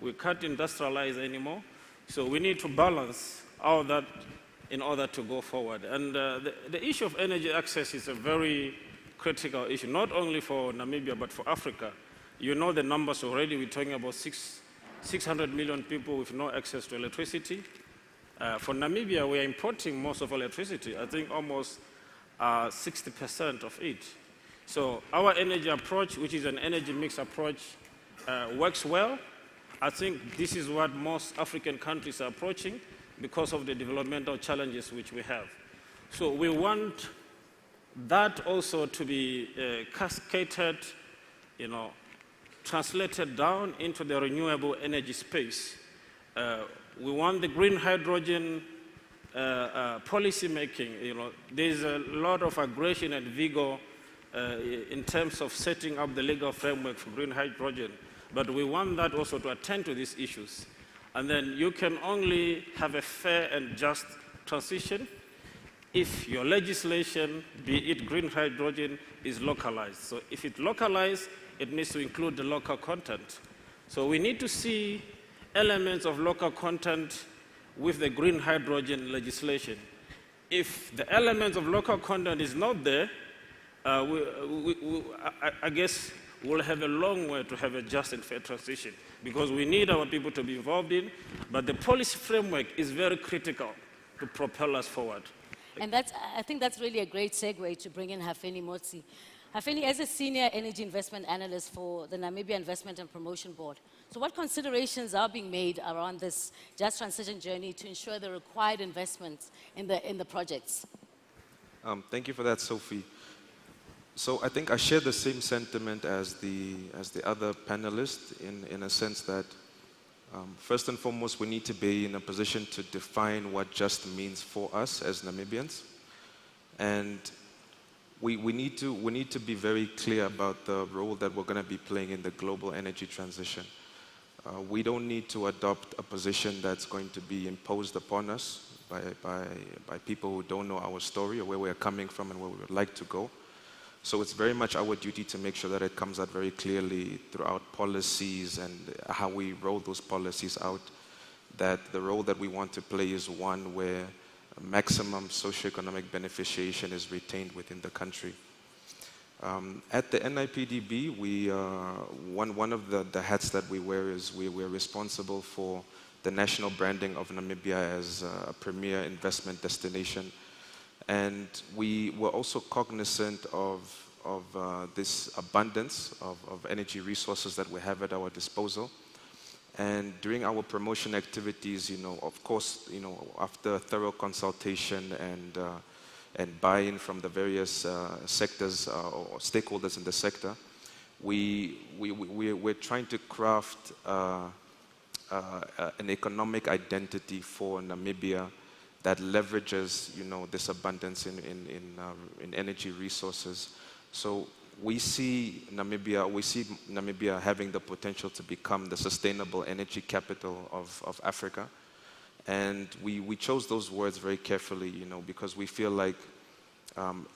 We can't industrialize anymore. So we need to balance all that in order to go forward. And the issue of energy access is a very critical issue, not only for Namibia, but for Africa. You know the numbers already. We're talking about 600 million people with no access to electricity. For Namibia, we are importing most of our electricity. I think almost 60% of it. So our energy approach, which is an energy mix approach, works well. I think this is what most African countries are approaching because of the developmental challenges which we have. So we want that also to be cascaded, you know, translated down into the renewable energy space. We want the green hydrogen policy making. You know, there's a lot of aggression and vigor in terms of setting up the legal framework for green hydrogen, but we want that also to attend to these issues. And then you can only have a fair and just transition if your legislation, be it green hydrogen, is localized. So if it's localized, it needs to include the local content. So we need to see elements of local content with the green hydrogen legislation. If the elements of local content is not there, I guess we'll have a long way to have a just and fair transition, because we need our people to be involved in, but the policy framework is very critical to propel us forward. And I think that's really a great segue to bring in Hafeni Motsi. Hafeni, as a senior energy investment analyst for the Namibia Investment and Promotion Board, so what considerations are being made around this just transition journey to ensure the required investments in the projects? Thank you for that, Sophie. So I think I share the same sentiment as the other panelists in a sense that first and foremost, we need to be in a position to define what just means for us as Namibians. And we need to be very clear about the role that we're going to be playing in the global energy transition. We don't need to adopt a position that's going to be imposed upon us by people who don't know our story or where we're coming from and where we would like to go. So it's very much our duty to make sure that it comes out very clearly throughout policies and how we roll those policies out, that the role that we want to play is one where maximum socioeconomic beneficiation is retained within the country. At the NIPDB, one of the hats that we wear is we're responsible for the national branding of Namibia as a premier investment destination. And we were also cognizant of this abundance of energy resources that we have at our disposal. And during our promotion activities, of course, after thorough consultation and buy-in from the various sectors or stakeholders in the sector, we're trying to craft an economic identity for Namibia that leverages, this abundance in energy resources. So we see Namibia having the potential to become the sustainable energy capital of Africa. And we chose those words very carefully, because we feel like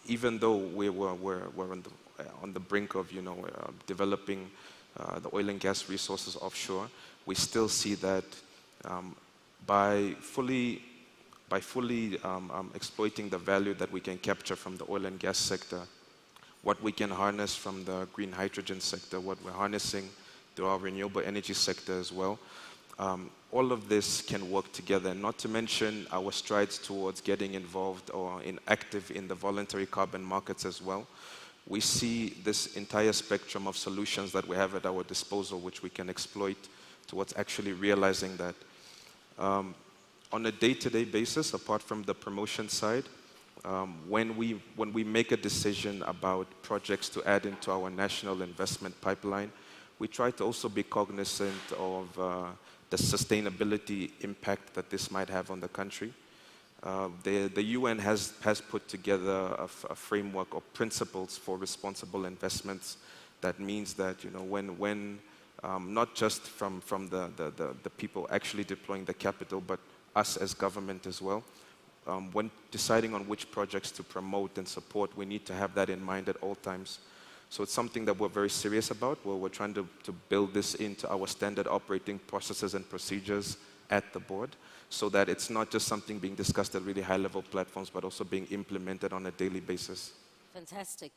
even though we're on the brink of, developing the oil and gas resources offshore, we still see that by fully exploiting the value that we can capture from the oil and gas sector, what we can harness from the green hydrogen sector, what we're harnessing through our renewable energy sector as well, all of this can work together, not to mention our strides towards getting involved or active in the voluntary carbon markets as well. We see this entire spectrum of solutions that we have at our disposal, which we can exploit towards actually realizing that. On a day-to-day basis, apart from the promotion side, when we make a decision about projects to add into our national investment pipeline, we try to also be cognizant of the sustainability impact that this might have on the country. The UN has put together a framework of principles for responsible investments. That means that when not just from the people actually deploying the capital, but us as government as well, when deciding on which projects to promote and support, we need to have that in mind at all times. So it's something that we're very serious about, where we're trying to build this into our standard operating processes and procedures at the board, so that it's not just something being discussed at really high-level platforms, but also being implemented on a daily basis. Fantastic.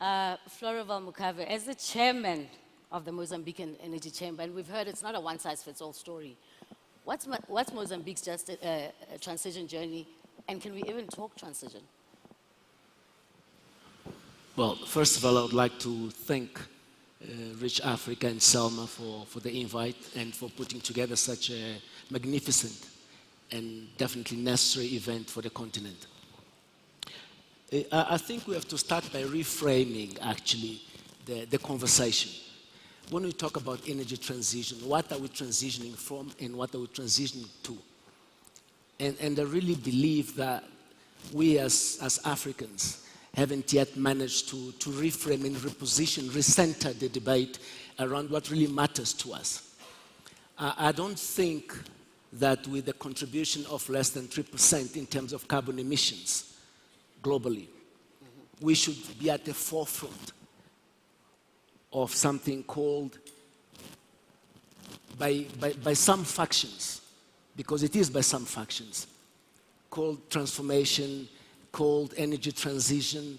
Florival Mukave, as the chairman of the Mozambican Energy Chamber, and we've heard it's not a one-size-fits-all story, what's Mozambique's just transition journey, and can we even talk transition? Well, first of all, I would like to thank Rich Africa and Selma for the invite and for putting together such a magnificent and definitely necessary event for the continent. I think we have to start by reframing, actually, the conversation. When we talk about energy transition, what are we transitioning from and what are we transitioning to? And I really believe that we as Africans haven't yet managed to reframe and reposition, recenter the debate around what really matters to us. I don't think that with a contribution of less than 3% in terms of carbon emissions globally, we should be at the forefront of something called, by some factions, because it is by some factions, called transformation, called energy transition,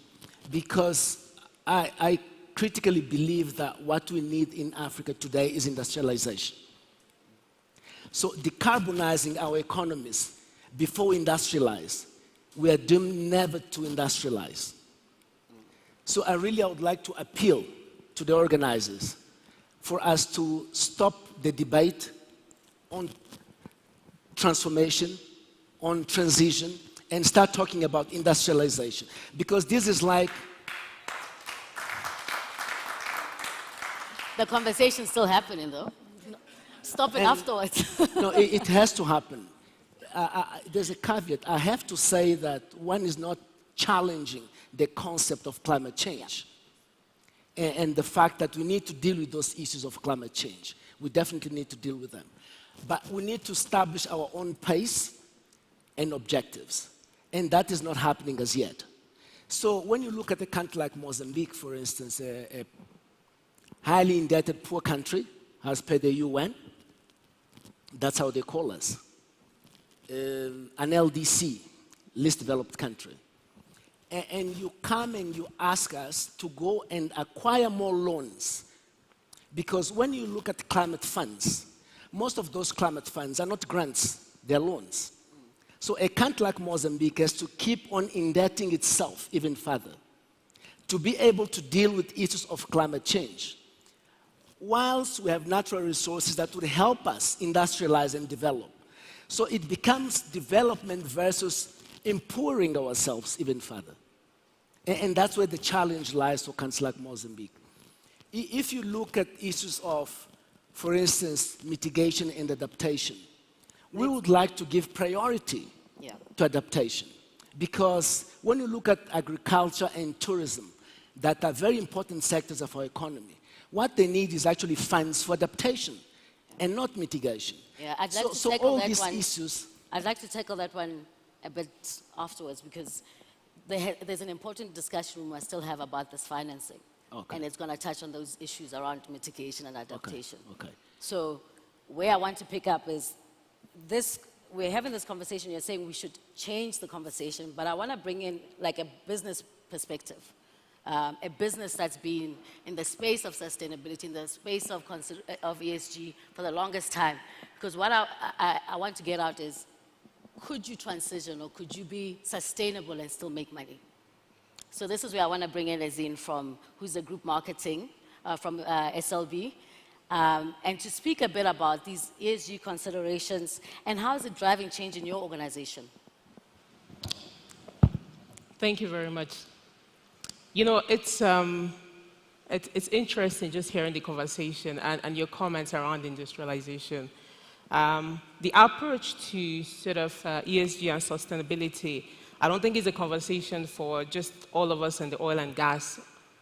because I critically believe that what we need in Africa today is industrialization. So decarbonizing our economies before we industrialize, we are doomed never to industrialize. So I would like to appeal to the organizers for us to stop the debate on transformation, on transition, and start talking about industrialization. Because this is like... The conversation's still happening, though. Stop it afterwards. No, it has to happen. There's a caveat. I have to say that one is not challenging the concept of climate change and the fact that we need to deal with those issues of climate change. We definitely need to deal with them. But we need to establish our own pace and objectives. And that is not happening as yet. So when you look at a country like Mozambique, for instance, a highly indebted poor country, as per the UN, that's how they call us, an LDC, least developed country. And you come and you ask us to go and acquire more loans. Because when you look at climate funds, most of those climate funds are not grants, they're loans. So a country like Mozambique has to keep on indebting itself even further to be able to deal with issues of climate change. Whilst we have natural resources that would help us industrialize and develop. So it becomes development versus empowering ourselves even further. And that's where the challenge lies for countries like Mozambique. If you look at issues of, for instance, mitigation and adaptation, we would like to give priority to adaptation. Because when you look at agriculture and tourism, that are very important sectors of our economy, what they need is actually funds for adaptation and not mitigation. Yeah, I'd like to so tackle all that these one. issues... I'd like to tackle that one a bit afterwards because there's an important discussion we must still have about this financing. Okay. And it's going to touch on those issues around mitigation and adaptation. Okay. So where I want to pick up is this, we're having this conversation, you're saying we should change the conversation, but I want to bring in like a business perspective. A business that's been in the space of sustainability, in the space of ESG for the longest time. Because what I want to get out is, could you transition or could you be sustainable and still make money? So this is where I want to bring in Azine from, who's the group marketing from SLB, and to speak a bit about these ESG considerations and how is it driving change in your organization? Thank you very much. You know, it's interesting just hearing the conversation and your comments around industrialization. The approach to sort of ESG and sustainability, I don't think it's a conversation for just all of us in the oil and gas.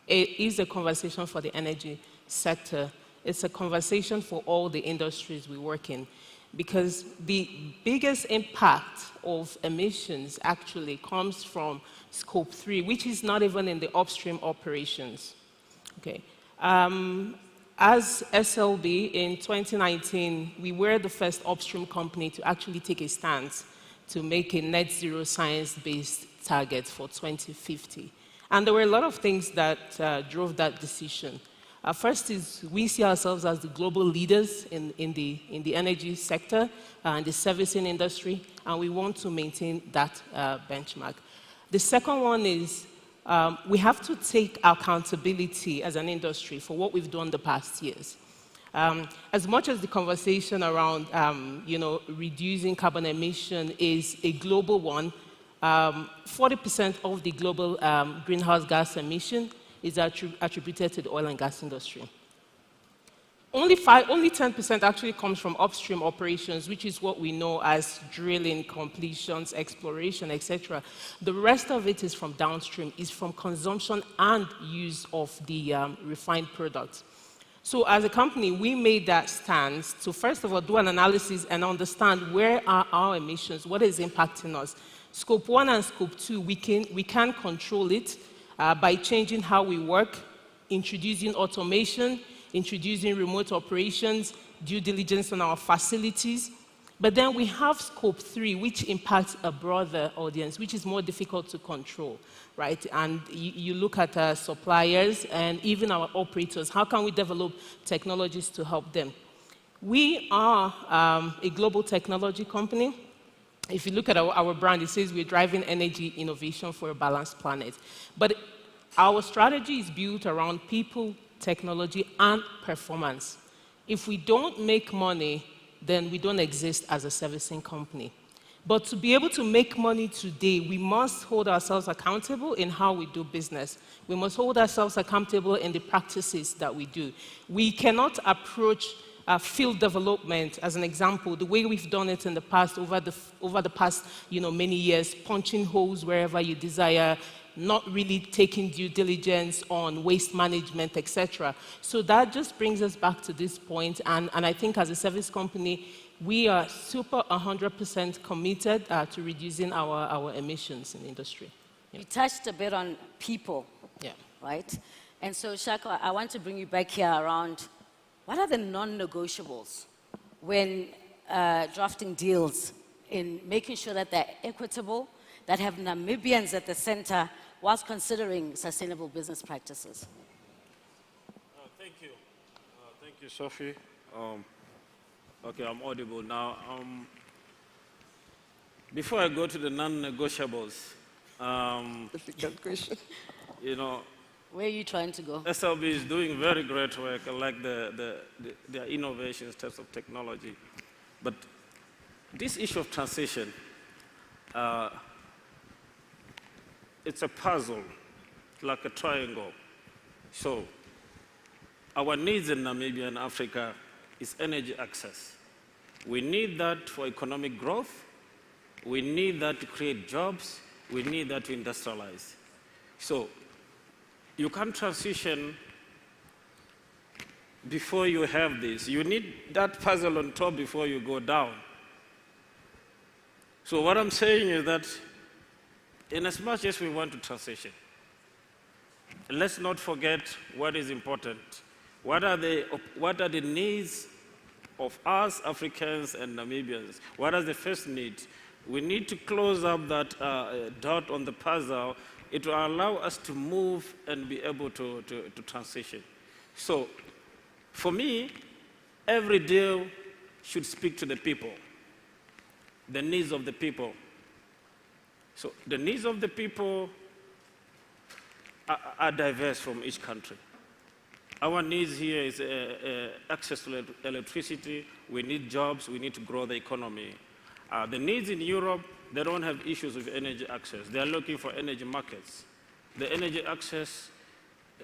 It is a conversation for the energy sector. It's a conversation for all the industries we work in. Because the biggest impact of emissions actually comes from Scope 3, which is not even in the upstream operations. Okay. As SLB in 2019, we were the first upstream company to actually take a stance to make a net zero science-based target for 2050. And there were a lot of things that drove that decision. First is we see ourselves as the global leaders in the energy sector and the servicing industry, and we want to maintain that benchmark. The second one is we have to take accountability as an industry for what we've done the past years. As much as the conversation around reducing carbon emission is a global one, 40% of the global greenhouse gas emission is attributed to the oil and gas industry. Only 10% actually comes from upstream operations, which is what we know as drilling, completions, exploration, etc. The rest of it is from downstream, is from consumption and use of the refined products. So as a company, we made that stance to first of all do an analysis and understand where are our emissions, what is impacting us. Scope 1 and Scope 2, we can control it by changing how we work, introducing automation, introducing remote operations, due diligence on our facilities. But then we have Scope 3, which impacts a broader audience, which is more difficult to control, right? And you look at suppliers and even our operators. How can we develop technologies to help them? We are a global technology company. If you look at our brand, it says we're driving energy innovation for a balanced planet. But our strategy is built around people, technology, and performance. If we don't make money, then we don't exist as a servicing company. But to be able to make money today, we must hold ourselves accountable in how we do business. We must hold ourselves accountable in the practices that we do. We cannot approach field development, as an example, the way we've done it in the past, over the past many years, punching holes wherever you desire, not really taking due diligence on waste management, etc. So that just brings us back to this point, and I think as a service company, we are super 100% committed to reducing our emissions in the industry. Yeah. You touched a bit on people, right? And so, Shaka, I want to bring you back here around what are the non-negotiables when drafting deals in making sure that they're equitable, that have Namibians at the center whilst considering sustainable business practices? Thank you. Thank you, Sophie. Okay, I'm audible now. Before I go to the non-negotiables, difficult question. Where are you trying to go? SLB is doing very great work. I like their innovations in terms of technology. But this issue of transition, it's a puzzle, like a triangle. So our needs in Namibia and Africa is energy access. We need that for economic growth. We need that to create jobs. We need that to industrialize. So you can't transition before you have this. You need that puzzle on top before you go down. So what I'm saying is that in as much as we want to transition, let's not forget what is important. What are the needs of us Africans and Namibians? What are the first needs? We need to close up that dot on the puzzle. It will allow us to move and be able to transition. So for me, every deal should speak to the people, the needs of the people. So the needs of the people are diverse from each country. Our needs here is access to electricity. We need jobs. We need to grow the economy. The needs in Europe, they don't have issues with energy access. They are looking for energy markets. The energy access,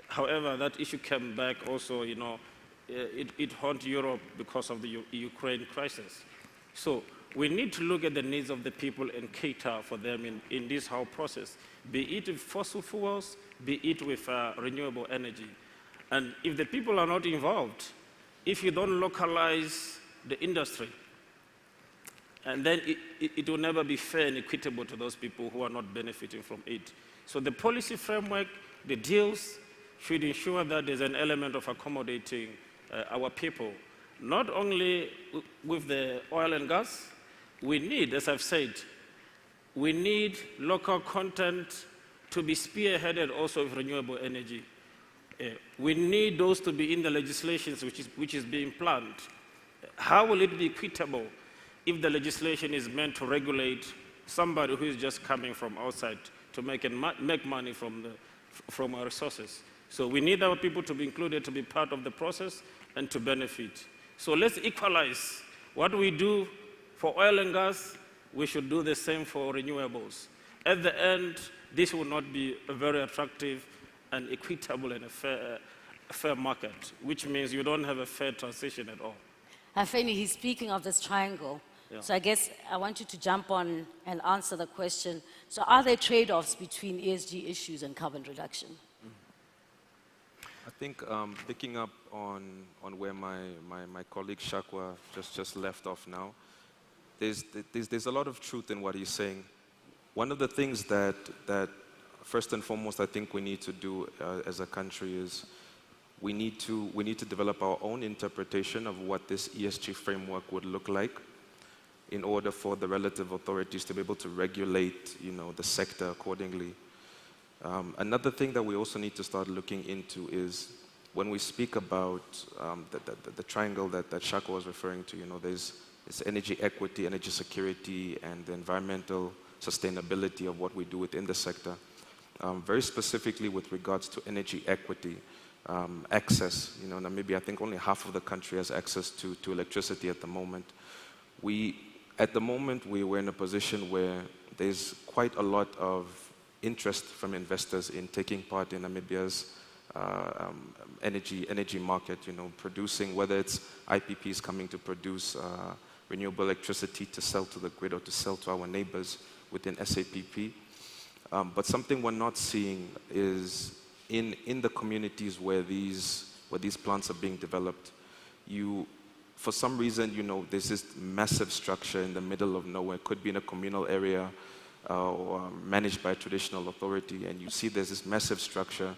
however, that issue came back also, it haunts Europe because of the Ukraine crisis. So we need to look at the needs of the people and cater for them in this whole process, be it with fossil fuels, be it with renewable energy. And if the people are not involved, if you don't localize the industry, and then it will never be fair and equitable to those people who are not benefiting from it. So the policy framework, the deals, should ensure that there's an element of accommodating our people. Not only with the oil and gas, we need, as I've said, we need local content to be spearheaded also with renewable energy. We need those to be in the legislations which is being planned. How will it be equitable if the legislation is meant to regulate somebody who is just coming from outside to make money from our resources? So we need our people to be included, to be part of the process, and to benefit. So let's equalize. What we do for oil and gas, we should do the same for renewables. At the end, this will not be a very attractive and equitable and a fair market, which means you don't have a fair transition at all. Afeni, he's speaking of this triangle. Yeah. So I guess I want you to jump on and answer the question. So are there trade-offs between ESG issues and carbon reduction? I think picking up on where my colleague Shakwa just left off now, there's a lot of truth in what he's saying. One of the things that first and foremost I think we need to do as a country is we need to develop our own interpretation of what this ESG framework would look like in order for the relative authorities to be able to regulate, the sector accordingly. Another thing that we also need to start looking into is when we speak about the triangle that Shako was referring to, there's energy equity, energy security, and the environmental sustainability of what we do within the sector. Very specifically with regards to energy equity, access. Namibia, I think only half of the country has access to electricity at the moment. At the moment, we're in a position where there's quite a lot of interest from investors in taking part in Namibia's energy market, producing, whether it's IPPs coming to produce renewable electricity to sell to the grid or to sell to our neighbors within SAPP. But something we're not seeing is in the communities where these plants are being developed, for some reason, there's this massive structure in the middle of nowhere. It could be in a communal area or managed by a traditional authority, and you see there's this massive structure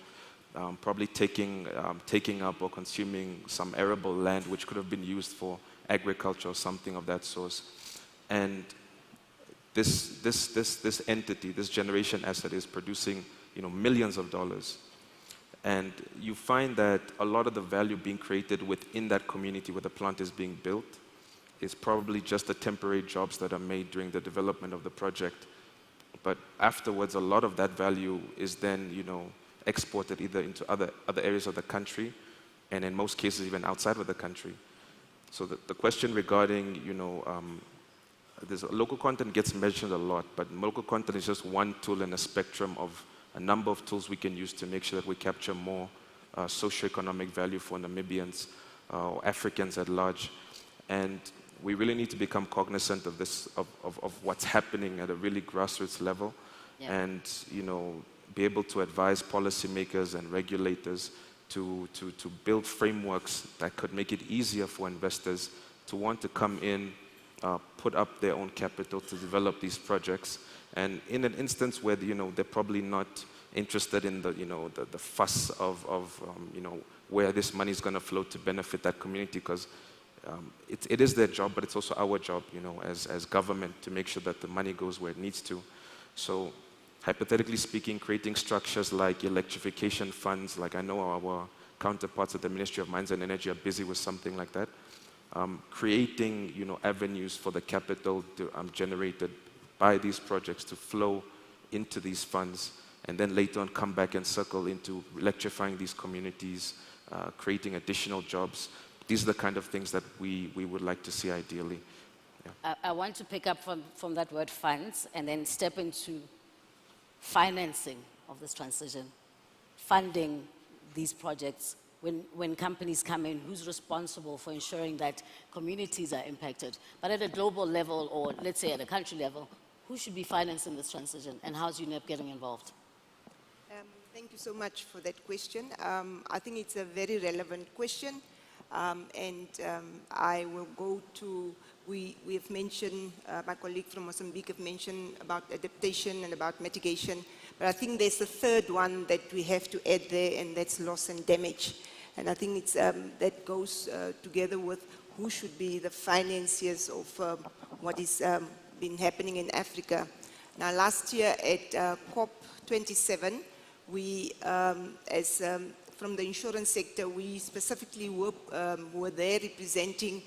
probably taking up or consuming some arable land which could have been used for agriculture or something of that source. And this entity, this generation asset is producing millions of dollars. And you find that a lot of the value being created within that community where the plant is being built is probably just the temporary jobs that are made during the development of the project. But afterwards, a lot of that value is then, exported either into other areas of the country, and in most cases even outside of the country. So the question regarding, local content gets mentioned a lot, but local content is just one tool in a spectrum of a number of tools we can use to make sure that we capture more socioeconomic value for Namibians or Africans at large. And we really need to become cognizant of this, of what's happening at a really grassroots level, and be able to advise policymakers and regulators to build frameworks that could make it easier for investors to want to come in, put up their own capital to develop these projects. And in an instance where they're probably not interested in the fuss of where this money is going to flow to benefit that community, because it is their job, but it's also our job, as government, to make sure that the money goes where it needs to. So, hypothetically speaking, creating structures like electrification funds, like I know our counterparts at the Ministry of Mines and Energy are busy with something like that. Creating, avenues for the capital generated by these projects to flow into these funds, and then later on come back and circle into electrifying these communities, creating additional jobs. These are the kind of things that we would like to see ideally. Yeah. I want to pick up from that word funds and then step into financing of this transition, funding these projects. When companies come in, who's responsible for ensuring that communities are impacted? But at a global level, or let's say at a country level, who should be financing this transition, and how's UNEP getting involved? Thank you so much for that question. I think it's a very relevant question, and I will go to, we have mentioned, my colleague from Mozambique have mentioned about adaptation and about mitigation, but I think there's a third one that we have to add there, and that's loss and damage. And I think it's, that goes together with who should be the financiers of what is been happening in Africa. Now, last year at COP27, we, from the insurance sector, we specifically were there representing,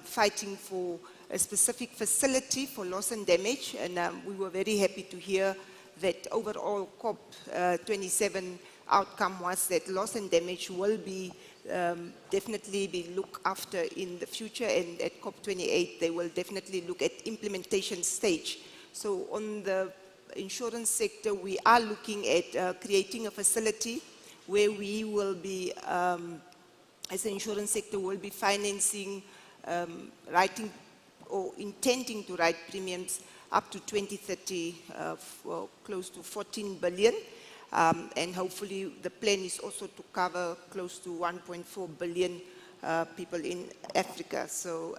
fighting for a specific facility for loss and damage, and we were very happy to hear that overall COP27 outcome was that loss and damage will be definitely be looked after in the future, and at COP28 they will definitely look at implementation stage. So on the insurance sector, we are looking at creating a facility where we will be, as the insurance sector, will be financing, writing or intending to write premiums up to 2030 for close to 14 billion. And hopefully the plan is also to cover close to 1.4 billion people in Africa. So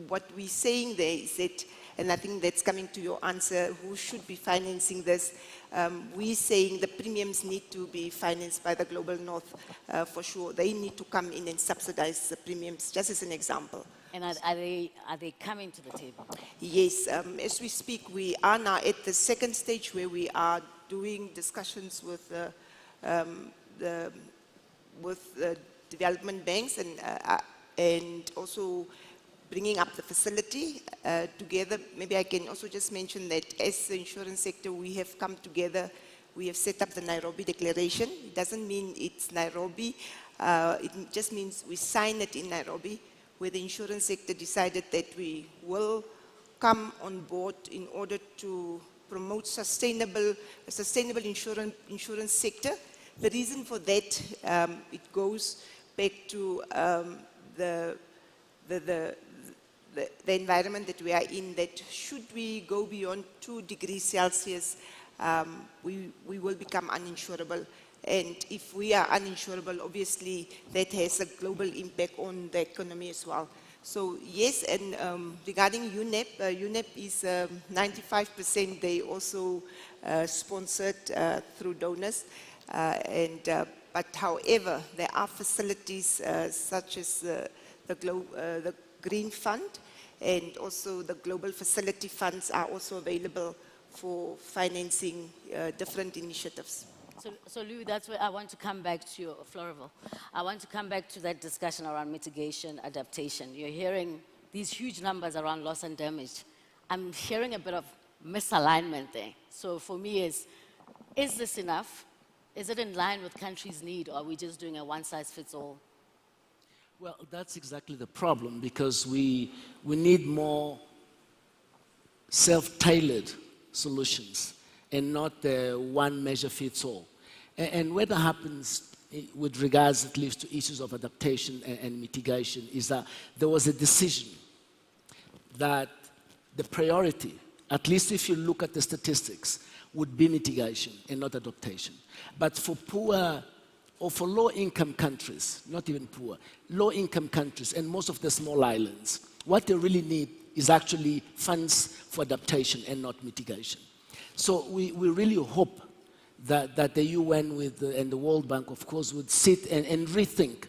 what we're saying there is that, and I think that's coming to your answer, who should be financing this? We're saying the premiums need to be financed by the Global North for sure. They need to come in and subsidize the premiums, just as an example. And are they coming to the table? Yes, as we speak, we are now at the second stage where we are doing discussions with the development banks and also bringing up the facility together. Maybe I can also just mention that as the insurance sector, we have come together. We have set up the Nairobi Declaration. It doesn't mean it's Nairobi. It just means we sign it in Nairobi, where the insurance sector decided that we will come on board in order to promote sustainable insurance sector. The reason for that, it goes back to the environment that we are in, that should we go beyond 2 degrees Celsius, we will become uninsurable. And if we are uninsurable, obviously that has a global impact on the economy as well. So yes, and regarding UNEP, UNEP is 95%, they also sponsored through donors. But however, there are facilities such as the Green Fund, and also the Global Facility Funds are also available for financing different initiatives. So Lou, that's where I want to come back to you, Florival. I want to come back to that discussion around mitigation, adaptation. You're hearing these huge numbers around loss and damage. I'm hearing a bit of misalignment there. So for me, is this enough? Is it in line with countries' need, or are we just doing a one-size-fits-all? Well, that's exactly the problem, because we need more self-tailored solutions and not one measure fits all. And what happens with regards at least to issues of adaptation and mitigation is that there was a decision that the priority, at least if you look at the statistics, would be mitigation and not adaptation. But for poor or for low-income countries, not even poor, low-income countries and most of the small islands, what they really need is actually funds for adaptation and not mitigation. So we really hope that the UN and the World Bank, of course, would sit and rethink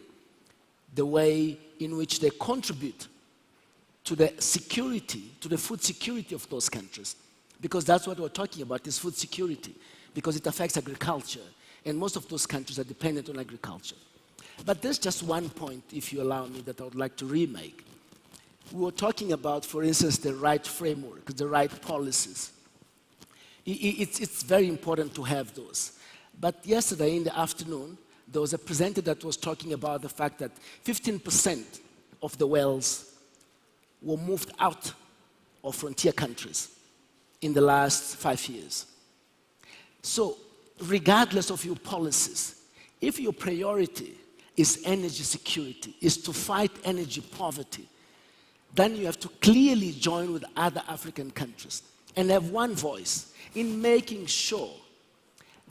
the way in which they contribute to the security, to the food security of those countries. Because that's what we're talking about, is food security, because it affects agriculture. And most of those countries are dependent on agriculture. But there's just one point, if you allow me, that I would like to remake. We were talking about, for instance, the right framework, the right policies. It's very important to have those. But yesterday in the afternoon, there was a presenter that was talking about the fact that 15% of the wells were moved out of frontier countries in the last 5 years. So, regardless of your policies, if your priority is energy security, is to fight energy poverty, then you have to clearly join with other African countries and have one voice in making sure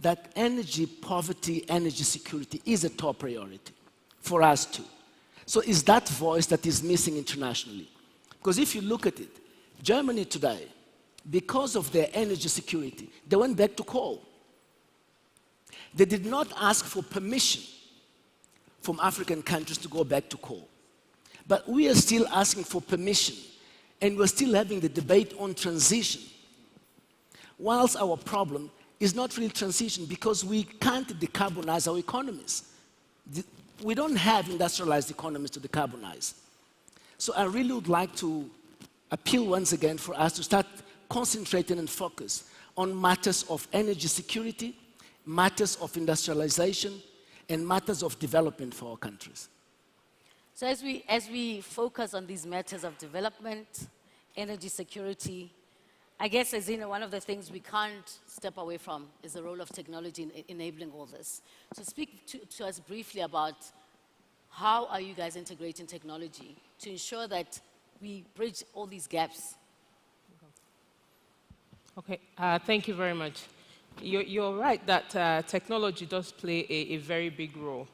that energy poverty, energy security is a top priority for us too. So it's that voice that is missing internationally. Because if you look at it, Germany today, because of their energy security, they went back to coal. They did not ask for permission from African countries to go back to coal. But we are still asking for permission, and we're still having the debate on transition. Whilst our problem is not really transition, because we can't decarbonize our economies. We don't have industrialized economies to decarbonize. So I really would like to appeal once again for us to start concentrating and focus on matters of energy security, matters of industrialization, and matters of development for our countries. So as we focus on these matters of development, energy security, I guess, as you know, one of the things we can't step away from is the role of technology in enabling all this. So speak to us briefly about how are you guys integrating technology to ensure that we bridge all these gaps? Okay, thank you very much. you're right that technology does play a very big role.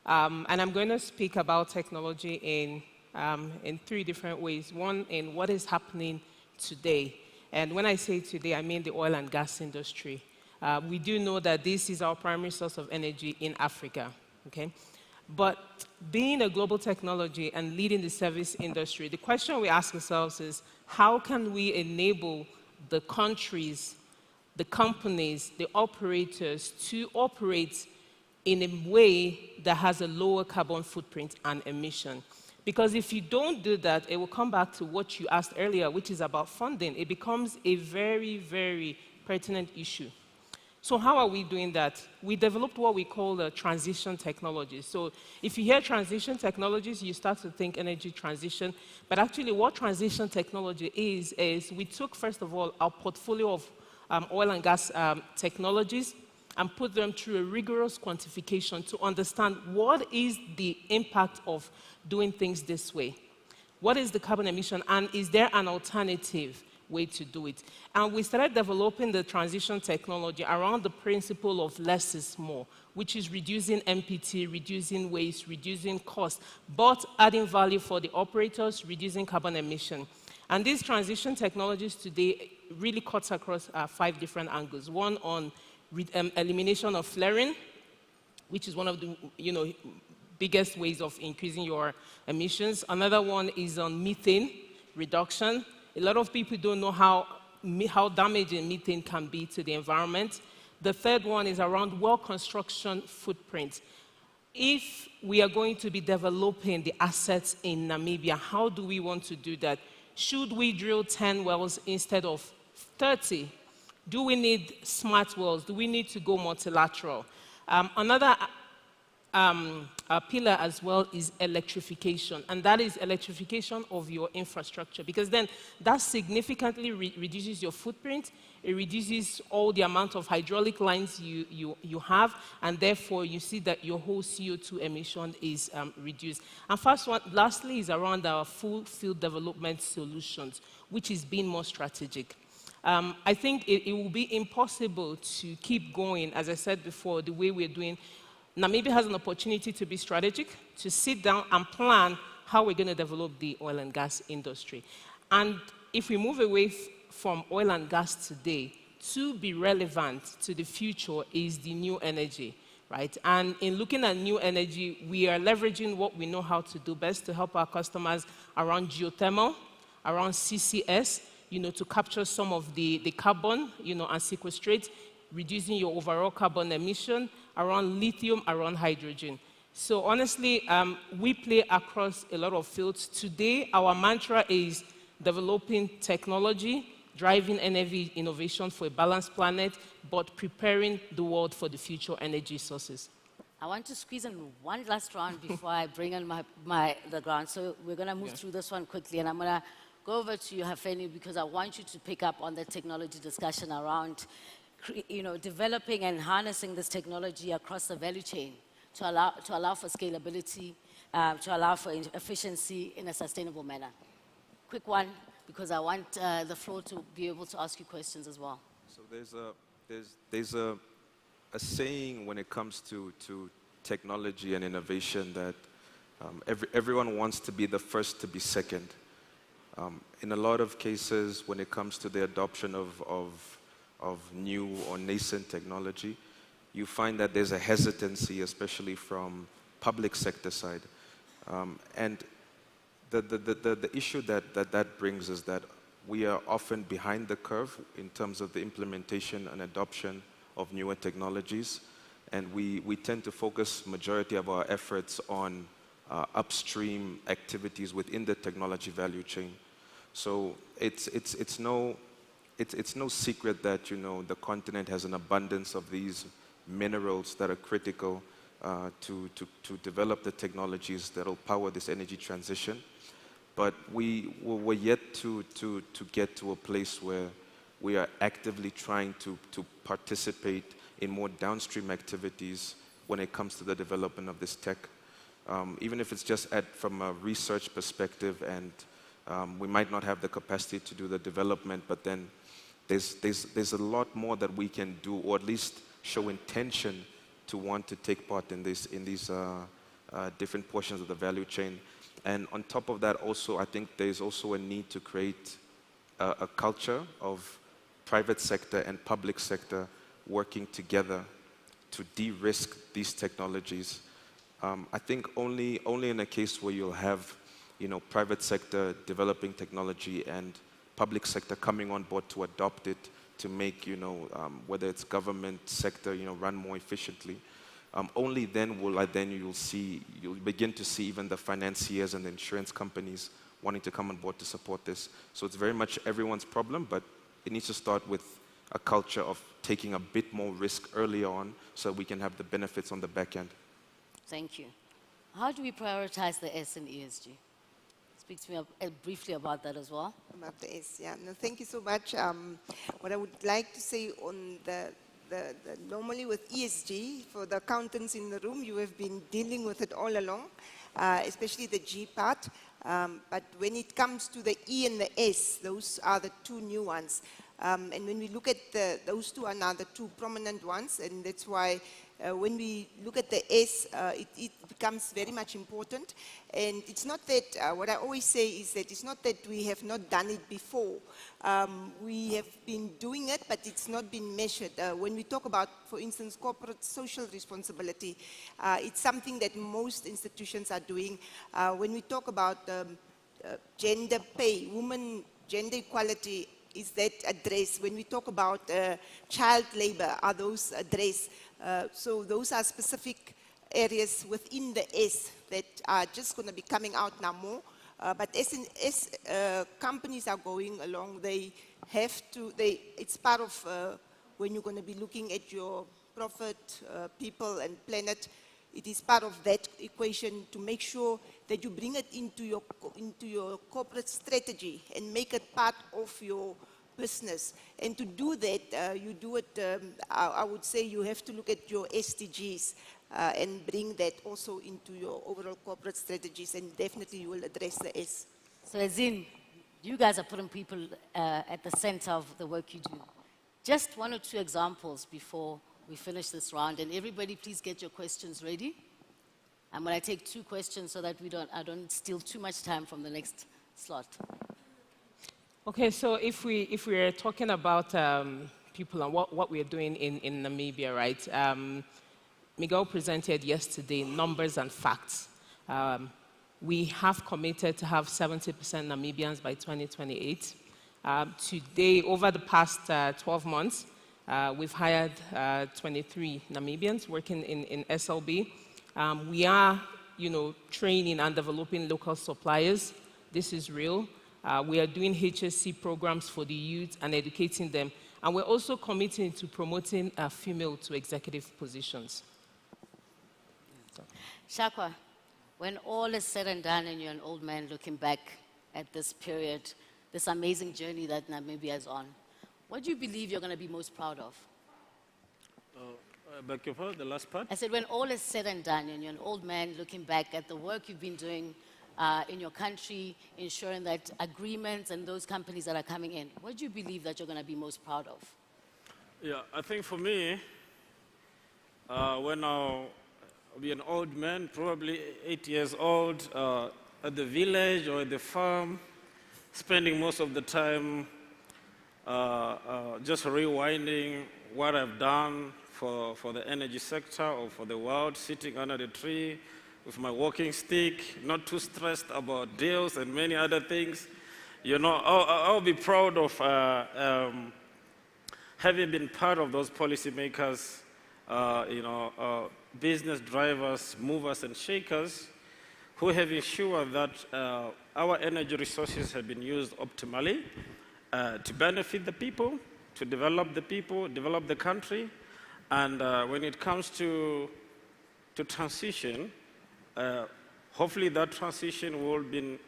And I'm going to speak about technology in three different ways. One, in what is happening today. And when I say today, I mean the oil and gas industry. We do know that this is our primary source of energy in Africa, okay? But being a global technology and leading the service industry, the question we ask ourselves is, how can we enable the countries, the companies, the operators to operate in a way that has a lower carbon footprint and emission? Because if you don't do that, it will come back to what you asked earlier, which is about funding. It becomes a very, very pertinent issue. So how are we doing that? We developed what we call the transition technologies. So if you hear transition technologies, you start to think energy transition. But actually what transition technology is we took, first of all, our portfolio of oil and gas technologies and put them through a rigorous quantification to understand what is the impact of doing things this way. What is the carbon emission, and is there an alternative way to do it? And we started developing the transition technology around the principle of less is more, which is reducing MPT, reducing waste, reducing cost, but adding value for the operators, reducing carbon emission. And these transition technologies today really cuts across 5 different angles. One on elimination of flaring, which is one of the biggest ways of increasing your emissions. Another one is on methane reduction. A lot of people don't know how damaging methane can be to the environment. The third one is around well construction footprint. If we are going to be developing the assets in Namibia, how do we want to do that? Should we drill 10 wells instead of 30? Do we need smart wells? Do we need to go multilateral? Another pillar as well is electrification, and that is electrification of your infrastructure, because then that significantly reduces your footprint. It reduces all the amount of hydraulic lines you have, and therefore you see that your whole CO2 emission is reduced. And lastly is around our full field development solutions, which is being more strategic. I think it will be impossible to keep going, as I said before, the way we're doing. Namibia has an opportunity to be strategic, to sit down and plan how we're going to develop the oil and gas industry. And if we move away from oil and gas today, to be relevant to the future is the new energy, right? And in looking at new energy, we are leveraging what we know how to do best to help our customers around geothermal, around CCS, to capture some of the carbon, and sequestrate, reducing your overall carbon emission, around lithium, around hydrogen. So honestly, we play across a lot of fields. Today, our mantra is developing technology, driving energy innovation for a balanced planet, but preparing the world for the future energy sources. I want to squeeze in one last round before I bring in the ground. So we're going to move through this one quickly, and I'm going to go over to you, Hafeni, because I want you to pick up on the technology discussion around developing and harnessing this technology across the value chain to allow for scalability, to allow for efficiency in a sustainable manner. Quick one, because I want the floor to be able to ask you questions as well. So there's a saying when it comes to technology and innovation that everyone wants to be the first to be second. In a lot of cases, when it comes to the adoption of new or nascent technology, you find that there's a hesitancy, especially from public sector side. And the issue that brings is that we are often behind the curve in terms of the implementation and adoption of newer technologies. And we tend to focus majority of our efforts on upstream activities within the technology value chain. So it's no secret that the continent has an abundance of these minerals that are critical to develop the technologies that will power this energy transition. But we're yet to get to a place where we are actively trying to participate in more downstream activities when it comes to the development of this tech. Even if it's just from a research perspective, and we might not have the capacity to do the development, but then there's a lot more that we can do, or at least show intention to want to take part in these different portions of the value chain. And on top of that also, I think there's also a need to create a culture of private sector and public sector working together to de-risk these technologies. I think only in a case where you'll have, private sector developing technology and public sector coming on board to adopt it, to make, whether it's government sector, run more efficiently. Only then you'll begin to see even the financiers and the insurance companies wanting to come on board to support this. So it's very much everyone's problem, but it needs to start with a culture of taking a bit more risk early on so we can have the benefits on the back end. Thank you. How do we prioritize the S in ESG? Speak to me briefly about that as well. About the S, yeah. No, thank you so much. What I would like to say on normally with ESG, for the accountants in the room, you have been dealing with it all along, especially the G part. But when it comes to the E and the S, those are the two new ones. And when we look at those two are now the two prominent ones, and that's why when we look at the S, it becomes very much important. And it's not that, what I always say is that it's not that we have not done it before. We have been doing it, but it's not been measured. When we talk about, for instance, corporate social responsibility, it's something that most institutions are doing. When we talk about gender pay, women gender equality, is that addressed? When we talk about child labor, are those addressed? So those are specific areas within the S that are just going to be coming out now more. But as companies are going along, they have to, it's part of when you're going to be looking at your profit, people and planet, it is part of that equation to make sure that you bring it into your corporate strategy and make it part of your business. And to do that, you do it, I would say you have to look at your SDGs and bring that also into your overall corporate strategies, and definitely you will address the S. So as in, you guys are putting people at the center of the work you do. Just one or two examples before we finish this round, and everybody please get your questions ready. I'm going to take 2 questions so that I don't steal too much time from the next slot. Okay, so if we're talking about people and what we're doing in Namibia, right? Miguel presented yesterday numbers and facts. We have committed to have 70% Namibians by 2028. Today, over the past 12 months, we've hired 23 Namibians working in SLB. We are, training and developing local suppliers. This is real. We are doing HSC programs for the youth and educating them. And we're also committing to promoting female to executive positions. Shakwa, when all is said and done and you're an old man looking back at this period, this amazing journey that Namibia is on, what do you believe you're going to be most proud of? Back your part, the last part? I said, when all is said and done and you're an old man looking back at the work you've been doing in your country, ensuring that agreements and those companies that are coming in, what do you believe that you're going to be most proud of? Yeah, I think for me, when I'll be an old man, probably 8 years old, at the village or at the farm, spending most of the time just rewinding what I've done for the energy sector or for the world, sitting under the tree with my walking stick, not too stressed about deals and many other things. I'll be proud of having been part of those policymakers, business drivers, movers and shakers, who have ensured that our energy resources have been used optimally to benefit the people, to develop the country. And when it comes to transition, hopefully that transition will be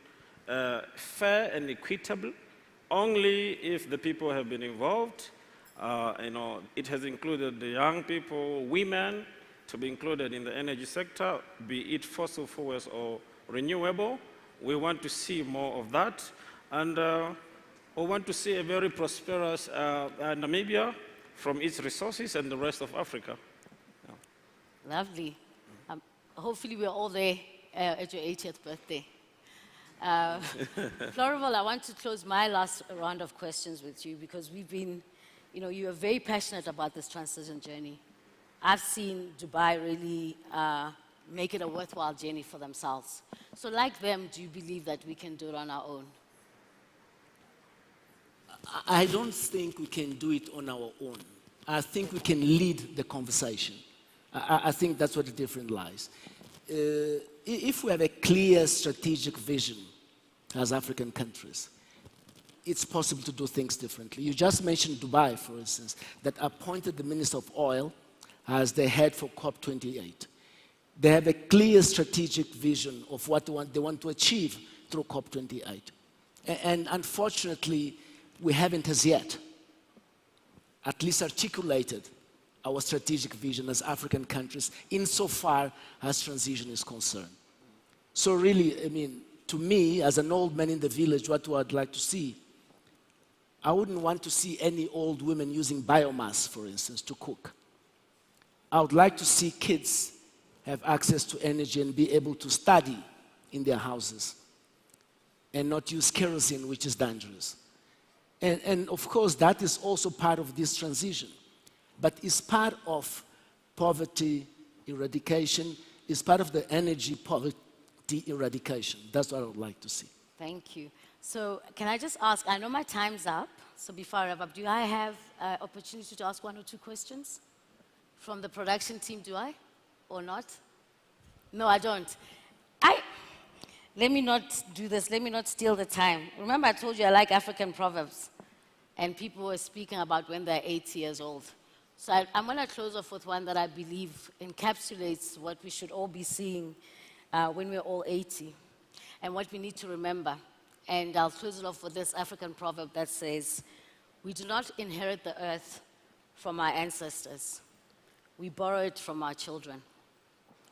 fair and equitable only if the people have been involved. It has included the young people, women, to be included in the energy sector, be it fossil fuels or renewable. We want to see more of that. And or want to see a very prosperous Namibia from its resources and the rest of Africa. Lovely. Hopefully we're all there at your 80th birthday. Florival, I want to close my last round of questions with you because we've been, you are very passionate about this transition journey. I've seen Dubai really make it a worthwhile journey for themselves. So like them, do you believe that we can do it on our own? I don't think we can do it on our own. I think we can lead the conversation. I think that's where the difference lies. If we have a clear strategic vision as African countries, it's possible to do things differently. You just mentioned Dubai, for instance, that appointed the Minister of Oil as the head for COP28. They have a clear strategic vision of what they want to achieve through COP28. And unfortunately, we haven't as yet at least articulated our strategic vision as African countries insofar as transition is concerned. So really, I mean, to me, as an old man in the village, what I'd like to see, I wouldn't want to see any old women using biomass, for instance, to cook. I would like to see kids have access to energy and be able to study in their houses and not use kerosene, which is dangerous. And of course, that is also part of this transition. But it's part of poverty eradication, it's part of the energy poverty eradication. That's what I would like to see. Thank you. So can I just ask, I know my time's up, so before I wrap up, do I have opportunity to ask 1 or 2 questions? From the production team, do I? Or not? No, I don't. Let me not do this. Let me not steal the time. Remember I told you I like African proverbs. And people were speaking about when they're 80 years old. So I'm going to close off with one that I believe encapsulates what we should all be seeing when we're all 80. And what we need to remember. And I'll close it off with this African proverb that says, we do not inherit the earth from our ancestors. We borrow it from our children.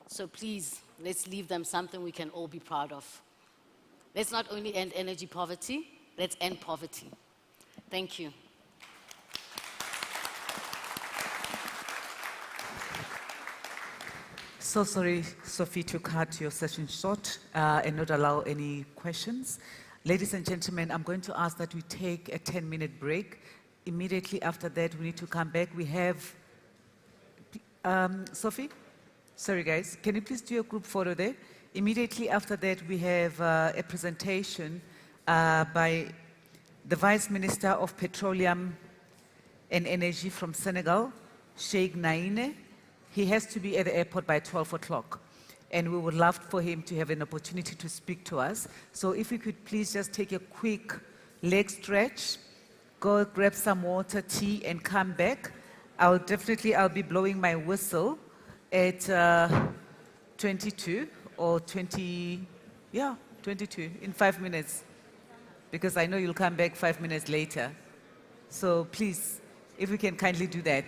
So please, let's leave them something we can all be proud of. Let's not only end energy poverty, let's end poverty. Thank you. So sorry, Sophie, to cut your session short and not allow any questions. Ladies and gentlemen, I'm going to ask that we take a 10-minute break. Immediately after that, we need to come back. We have, Sophie? Sorry, guys. Can you please do a group photo there? Immediately after that, we have a presentation by the Vice Minister of Petroleum and Energy from Senegal, Sheikh Naine. He has to be at the airport by 12 o'clock. And we would love for him to have an opportunity to speak to us. So if you could please just take a quick leg stretch, go grab some water, tea, and come back. I'll be blowing my whistle at 22 or 20, 22 in 5 minutes, because I know you'll come back 5 minutes later. So please, if we can kindly do that.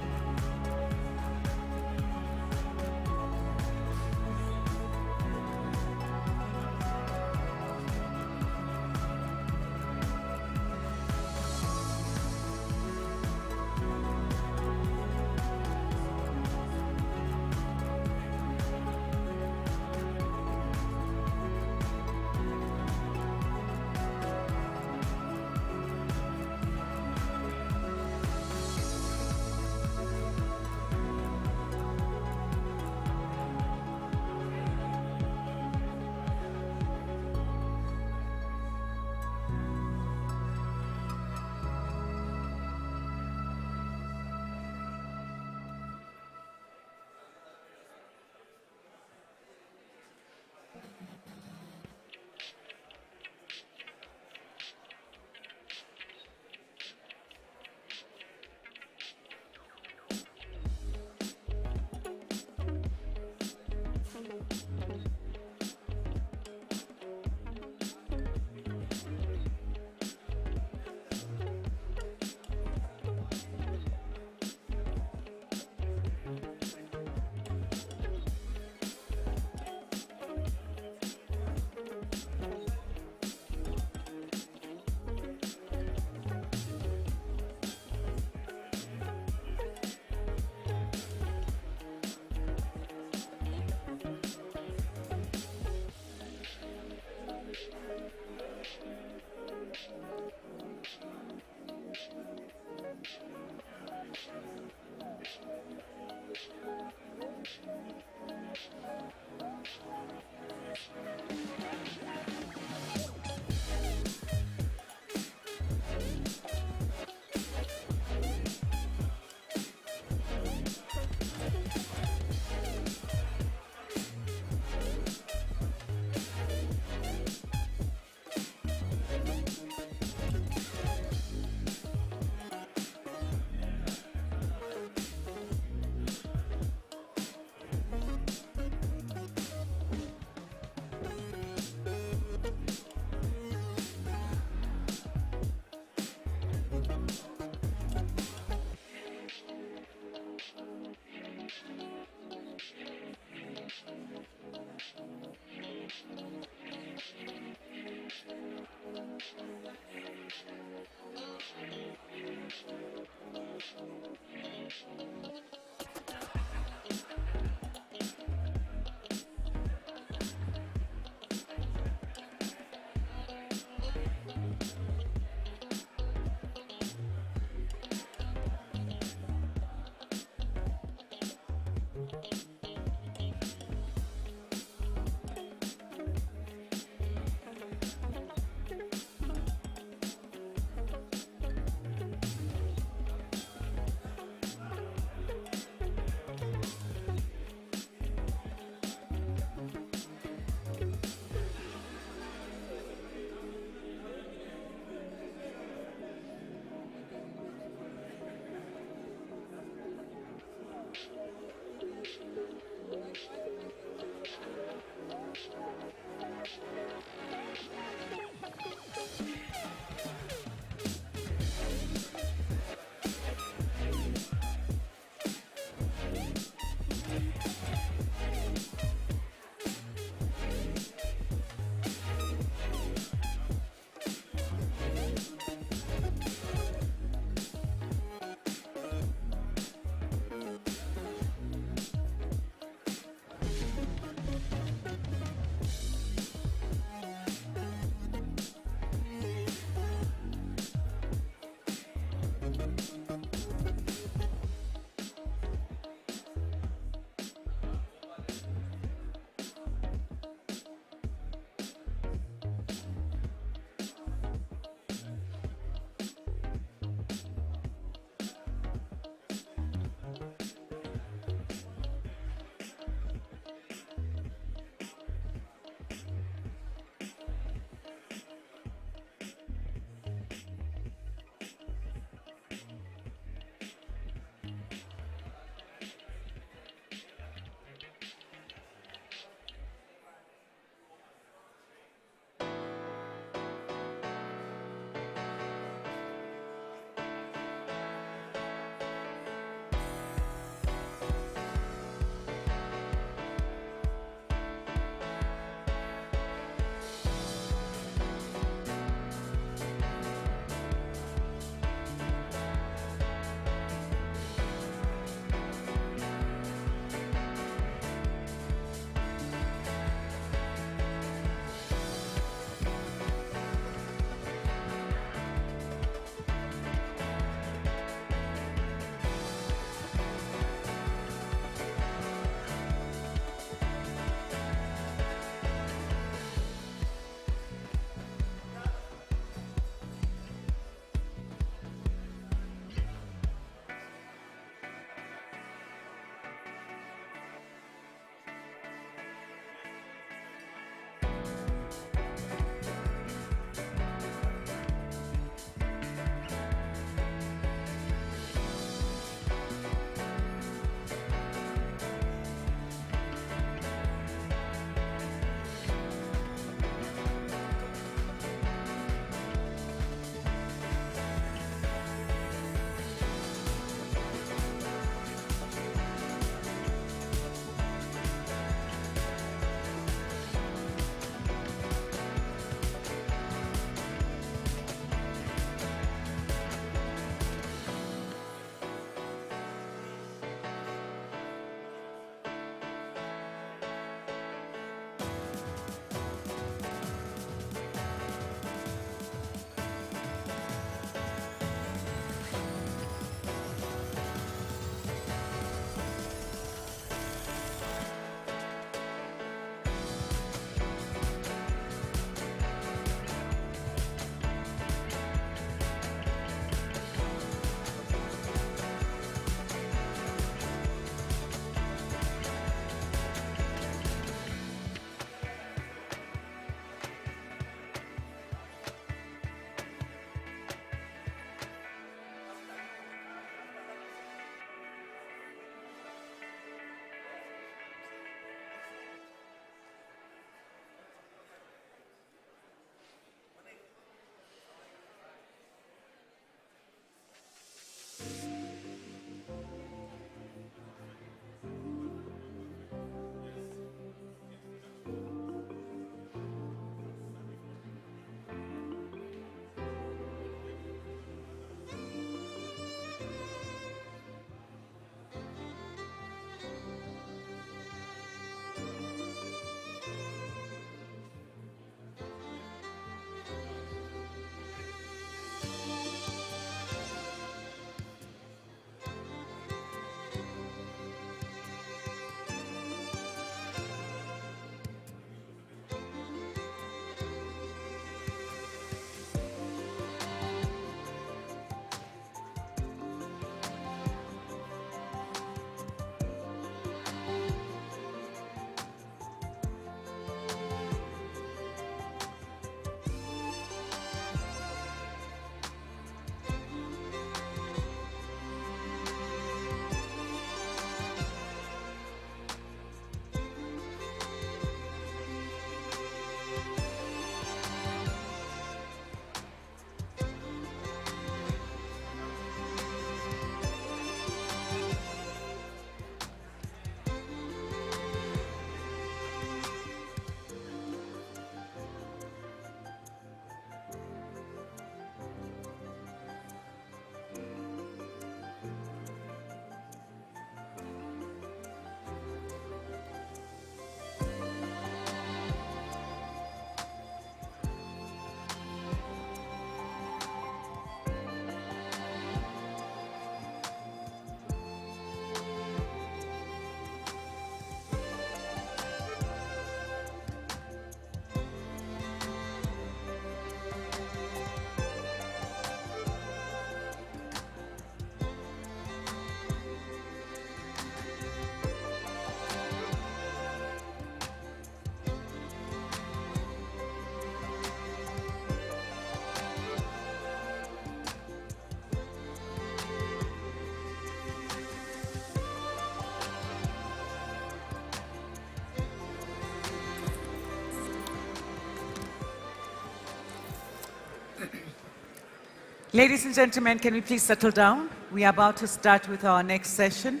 Ladies and gentlemen, can we please settle down? We are about to start with our next session.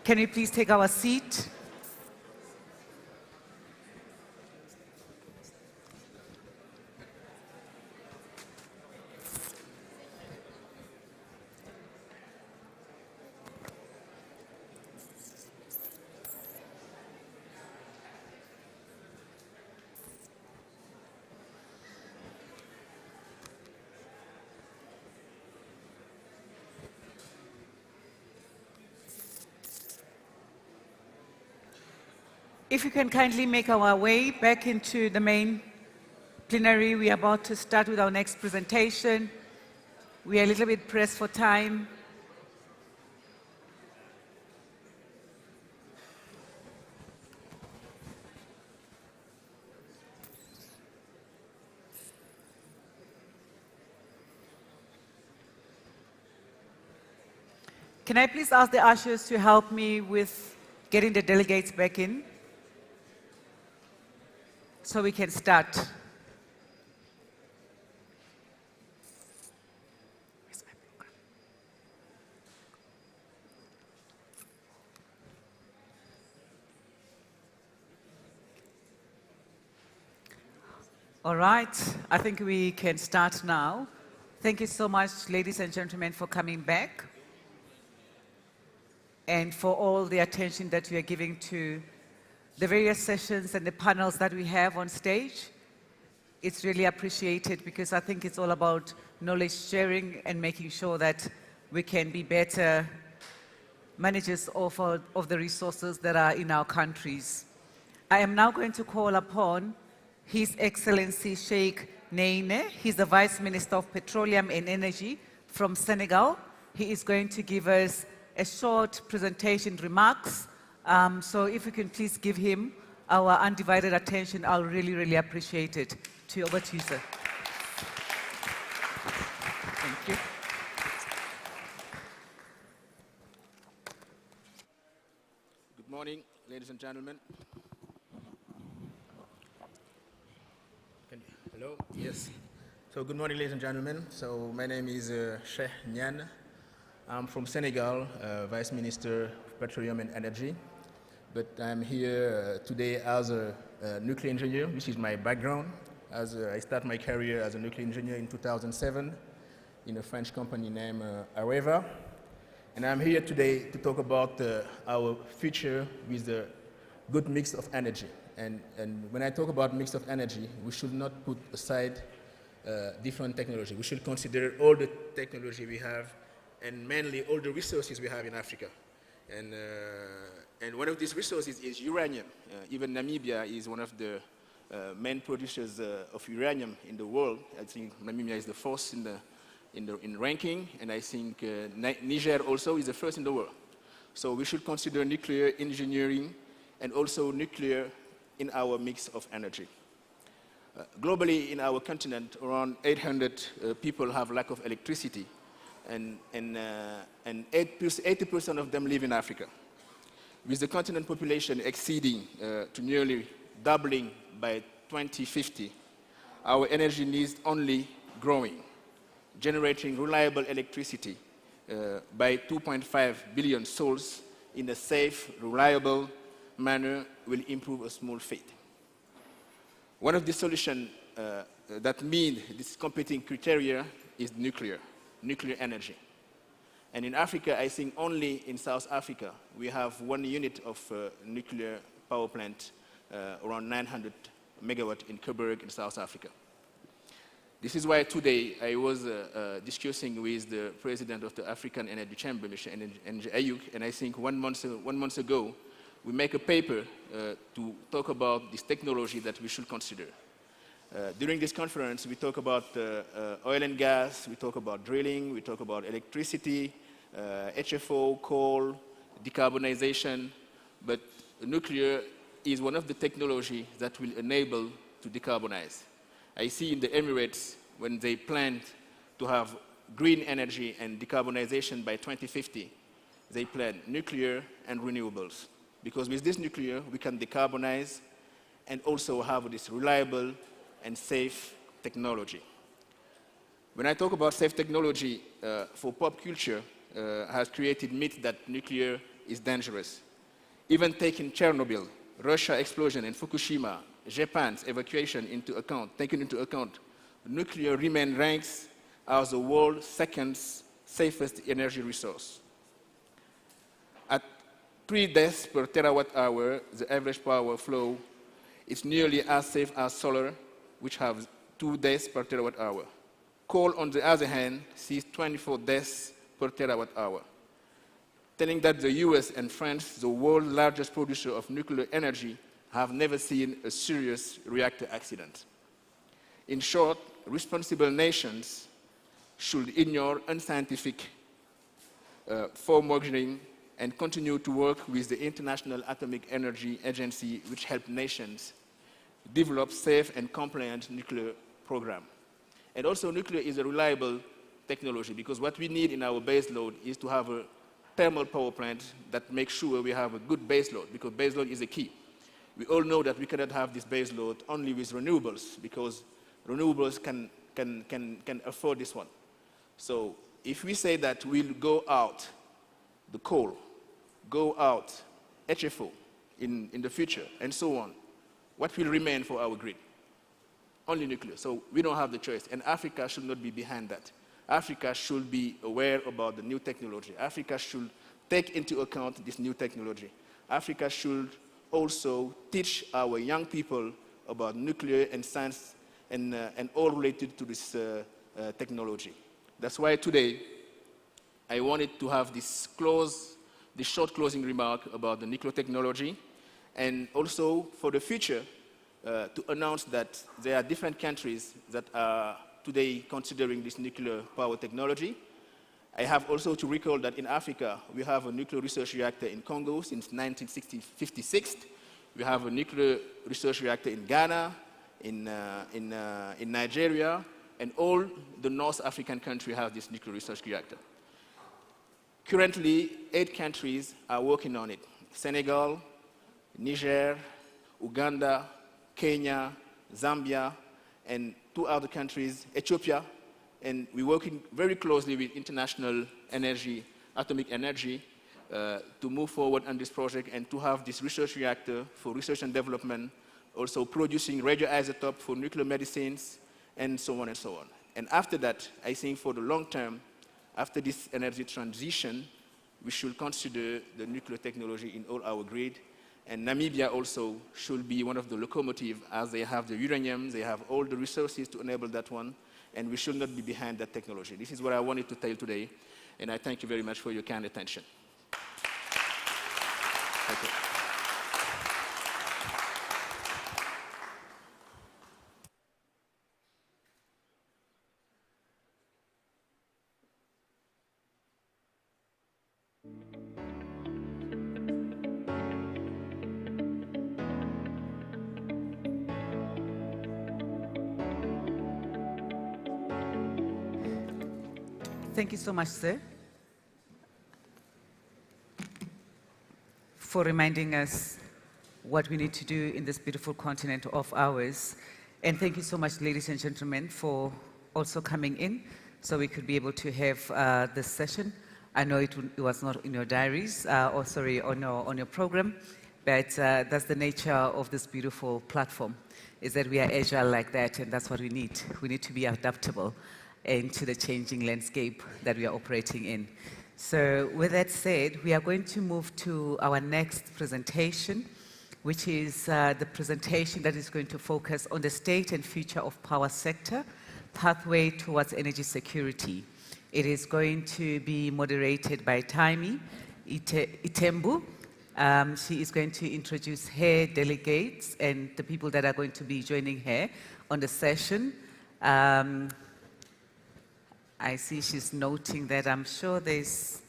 Can we please take our seat? If you can kindly make our way back into the main plenary, we are about to start with our next presentation. We are a little bit pressed for time. Can I please ask the ushers to help me with getting the delegates back in so we can start? All right, I think we can start now. Thank you so much, ladies and gentlemen, for coming back and for all the attention that you are giving to the various sessions and the panels that we have on stage. It's really appreciated because I think it's all about knowledge sharing and making sure that we can be better managers of the resources that are in our countries. I am now going to call upon His Excellency Sheikh Neine. He's the Vice Minister of Petroleum and Energy from Senegal. He is going to give us a short presentation remarks. So if you can please give him our undivided attention, I'll really, really appreciate it. Over to you, sir. Thank you. Good morning, ladies and gentlemen. Hello? Yes. So good morning, ladies and gentlemen. So my name is Sheikh Niane. I'm from Senegal, Vice Minister of Petroleum and Energy. But I'm here today as a nuclear engineer, which is my background. I started my career as a nuclear engineer in 2007 in a French company named Areva. And I'm here today to talk about our future with the good mix of energy. And when I talk about mix of energy, we should not put aside different technology. We should consider all the technology we have and mainly all the resources we have in Africa. And one of these resources is uranium. Even Namibia is one of the main producers of uranium in the world. I think Namibia is the fourth in ranking, and I think Niger also is the first in the world. So we should consider nuclear engineering and also nuclear in our mix of energy. Globally, in our continent, around 800 people have lack of electricity, and 80% of them live in Africa. With the continent population exceeding to nearly doubling by 2050, our energy needs only growing. Generating reliable electricity by 2.5 billion souls in a safe, reliable manner will improve a small feat. One of the solutions that meet this competing criteria is nuclear energy. And in Africa, I think only in South Africa, we have 1 unit of nuclear power plant, around 900 megawatt in Coburg in South Africa. This is why today I was discussing with the president of the African Energy Chamber, Mr. Ayuk, and I think one month ago, we make a paper to talk about this technology that we should consider. During this conference, we talk about oil and gas, we talk about drilling, we talk about electricity, HFO, coal, decarbonization, but nuclear is one of the technologies that will enable to decarbonize. I see in the Emirates, when they plan to have green energy and decarbonization by 2050, they plan nuclear and renewables. Because with this nuclear, we can decarbonize and also have this reliable and safe technology. When I talk about safe technology for pop culture, has created myth that nuclear is dangerous. Even taking Chernobyl, Russia explosion, and Fukushima, Japan's evacuation taken into account, nuclear remain ranks as the world's second safest energy resource. At 3 deaths per terawatt hour, the average power flow is nearly as safe as solar, which has 2 deaths per terawatt hour. Coal, on the other hand, sees 24 deaths per terawatt hour, telling that the US and France, the world's largest producer of nuclear energy, have never seen a serious reactor accident. In short, responsible nations should ignore unscientific warmongering and continue to work with the International Atomic Energy Agency, which help nations develop safe and compliant nuclear program. And also, nuclear is a reliable technology, because what we need in our base load is to have a thermal power plant that makes sure we have a good base load, because base load is a key. We all know that we cannot have this base load only with renewables, because renewables can afford this one. So if we say that we'll go out the coal, go out HFO in the future, and so on, what will remain for our grid? Only nuclear. So we don't have the choice, and Africa should not be behind that. Africa should be aware about the new technology. Africa should take into account this new technology. Africa should also teach our young people about nuclear and science and all related to this technology. That's why today I wanted to have this short closing remark about the nuclear technology, and also for the future to announce that there are different countries that are today considering this nuclear power technology. I have also to recall that in Africa, we have a nuclear research reactor in Congo since 1956. We have a nuclear research reactor in Ghana, in Nigeria, and all the North African countries have this nuclear research reactor. Currently, 8 countries are working on it: Senegal, Niger, Uganda, Kenya, Zambia, and 2 other countries, Ethiopia, and we're working very closely with International Atomic Energy to move forward on this project and to have this research reactor for research and development, also producing radioisotope for nuclear medicines, and so on and so on. And after that, I think for the long term, after this energy transition, we should consider the nuclear technology in all our grid. And Namibia also should be one of the locomotives, as they have the uranium, they have all the resources to enable that one, and we should not be behind that technology. This is what I wanted to tell today, and I thank you very much for your kind attention. Thank you. Thank you so much, sir, for reminding us what we need to do in this beautiful continent of ours. And thank you so much, ladies and gentlemen, for also coming in so we could be able to have this session. I know it was not in your diaries, or sorry, on your program, but that's the nature of this beautiful platform, is that we are agile like that, and that's what we need. We need to be adaptable into the changing landscape that we are operating in. So with that said, we are going to move to our next presentation, which is the presentation that is going to focus on the state and future of power sector, pathway towards energy security. It is going to be moderated by Taimi Itembu. She is going to introduce her delegates and the people that are going to be joining her on the session. I see she's noting that I'm sure there's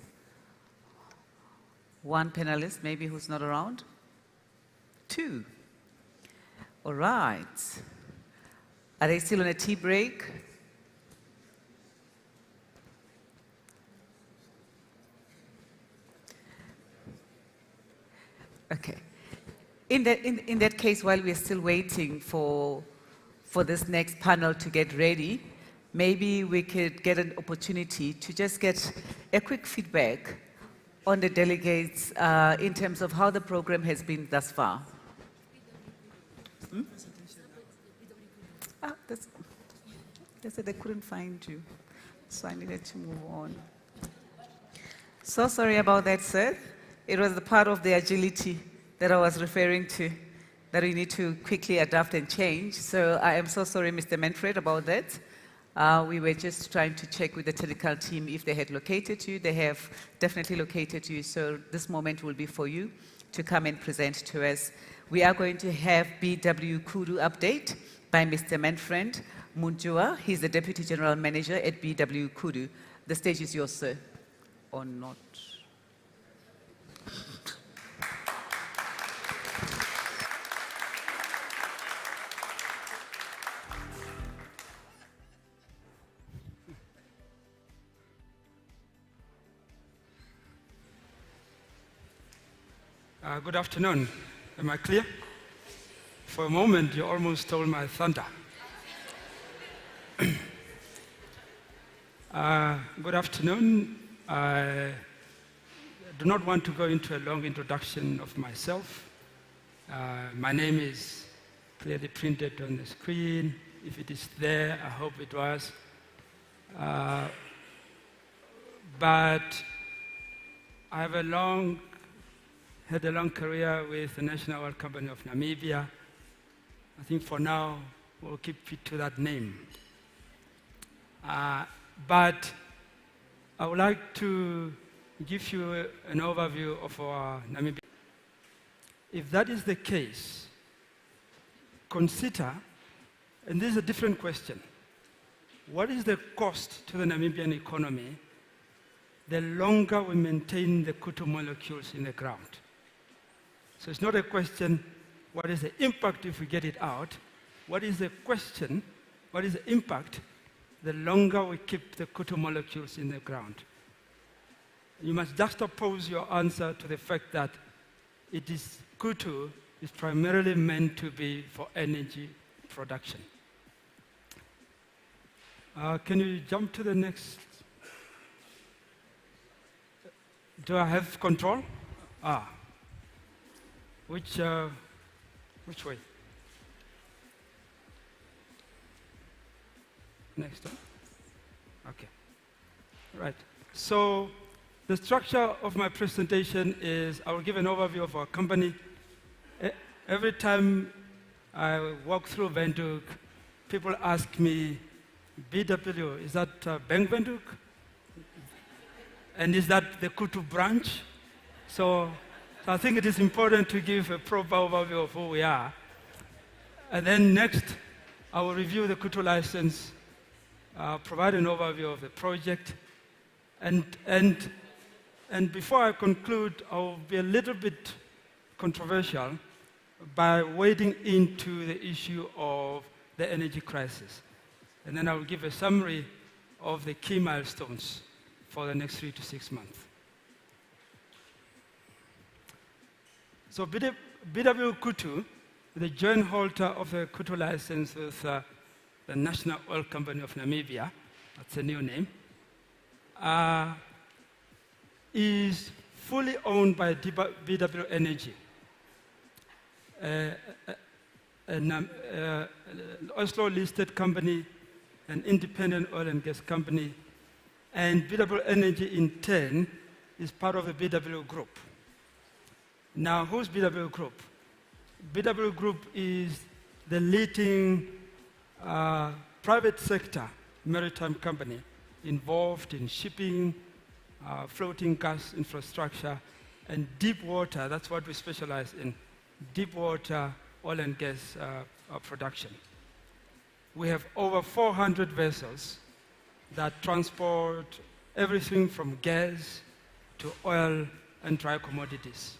one panelist maybe who's not around. 2. All right. Are they still on a tea break? Okay. In that case, while we're still waiting for this next panel to get ready, maybe we could get an opportunity to just get a quick feedback on the delegates in terms of how the program has been thus far. They said they couldn't find you, so I needed to move on. So sorry about that, sir. It was the part of the agility that I was referring to, that we need to quickly adapt and change. So I am so sorry, Mr. Manfred, about that. We were just trying to check with the technical team if they had located you. They have definitely located you, so this moment will be for you to come and present to us. We are going to have BW Kudu update by Mr. Manfred Munjua. He's the Deputy General Manager at BW Kudu. The stage is yours, sir. Or not? Good afternoon. Am I clear? For a moment, you almost stole my thunder. Good afternoon. I do not want to go into a long introduction of myself. My name is clearly printed on the screen. If it is there, I hope it was. But I have had a long career with the National Oil Company of Namibia. I think for now, we'll keep it to that name. But I would like to give you an overview of our Namibia. If that is the case, consider, and this is a different question, what is the cost to the Namibian economy the longer we maintain the Kudu molecules in the ground? So it's not a question, what is the impact if we get it out? What is the question, what is the impact the longer we keep the Kudu molecules in the ground? You must juxtapose your answer to the fact that Kudu is primarily meant to be for energy production. Can you jump to the next? Do I have control? Which way? Next one. Okay. Right. So the structure of my presentation is I will give an overview of our company. Every time I walk through Windhoek, people ask me, BW, is that Bank Windhoek? And is that the Kudu branch? So I think it is important to give a proper overview of who we are. And then next, I will review the Kudu license, provide an overview of the project, and before I conclude, I will be a little bit controversial by wading into the issue of the energy crisis. And then I will give a summary of the key milestones for the next 3 to 6 months. So BW Kudu, the joint holder of the Kudu license with the National Oil Company of Namibia, that's a new name, is fully owned by BW Energy, an Oslo-listed company, an independent oil and gas company, and BW Energy in turn is part of the BW Group. Now, who's BW Group? BW Group is the leading private sector maritime company involved in shipping, floating gas infrastructure, and deep water. That's what we specialize in, deep water oil and gas production. We have over 400 vessels that transport everything from gas to oil and dry commodities.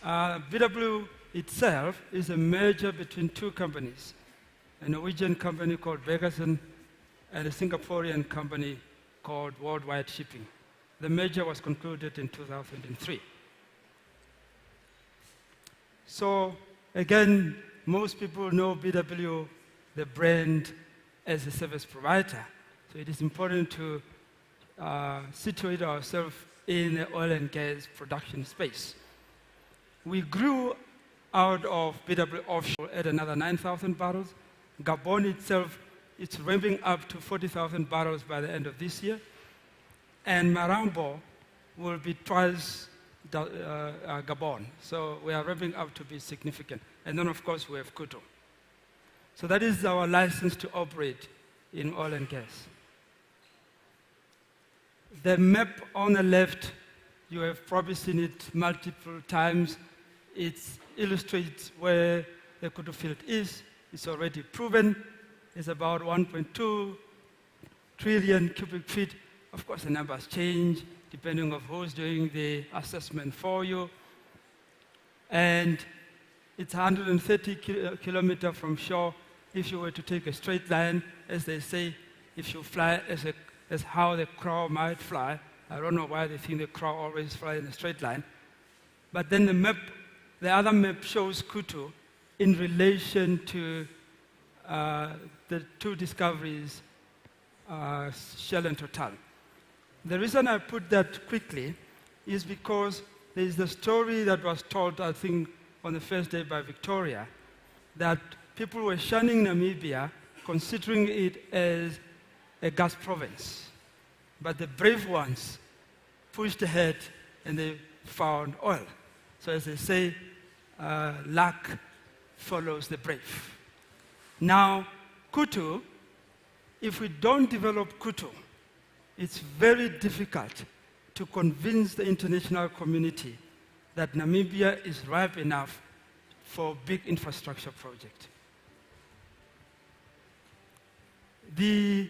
BW itself is a merger between two companies, a Norwegian company called Vegason and a Singaporean company called Worldwide Shipping. The merger was concluded in 2003. So again, most people know BW, the brand, as a service provider. So it is important to situate ourselves in the oil and gas production space. We grew out of BW offshore at another 9,000 barrels. Gabon itself, it's ramping up to 40,000 barrels by the end of this year. And Marambo will be twice Gabon. So we are ramping up to be significant. And then, of course, we have Kudu. So that is our license to operate in oil and gas. The map on the left, you have probably seen it multiple times. It illustrates where the Kudu field is. It's already proven. It's about 1.2 trillion cubic feet. Of course, the numbers change depending on who's doing the assessment for you. And it's 130 kilometers from shore. If you were to take a straight line, as they say, if you fly as how the crow might fly. I don't know why they think the crow always flies in a straight line. But then the other map shows Kudu in relation to the two discoveries, Shell and Total. The reason I put that quickly is because there is the story that was told, I think, on the first day by Victoria, that people were shunning Namibia, considering it as a gas province. But the brave ones pushed ahead and they found oil. So as they say, luck follows the brave. Now, Kudu, if we don't develop Kudu, it's very difficult to convince the international community that Namibia is ripe enough for a big infrastructure project. The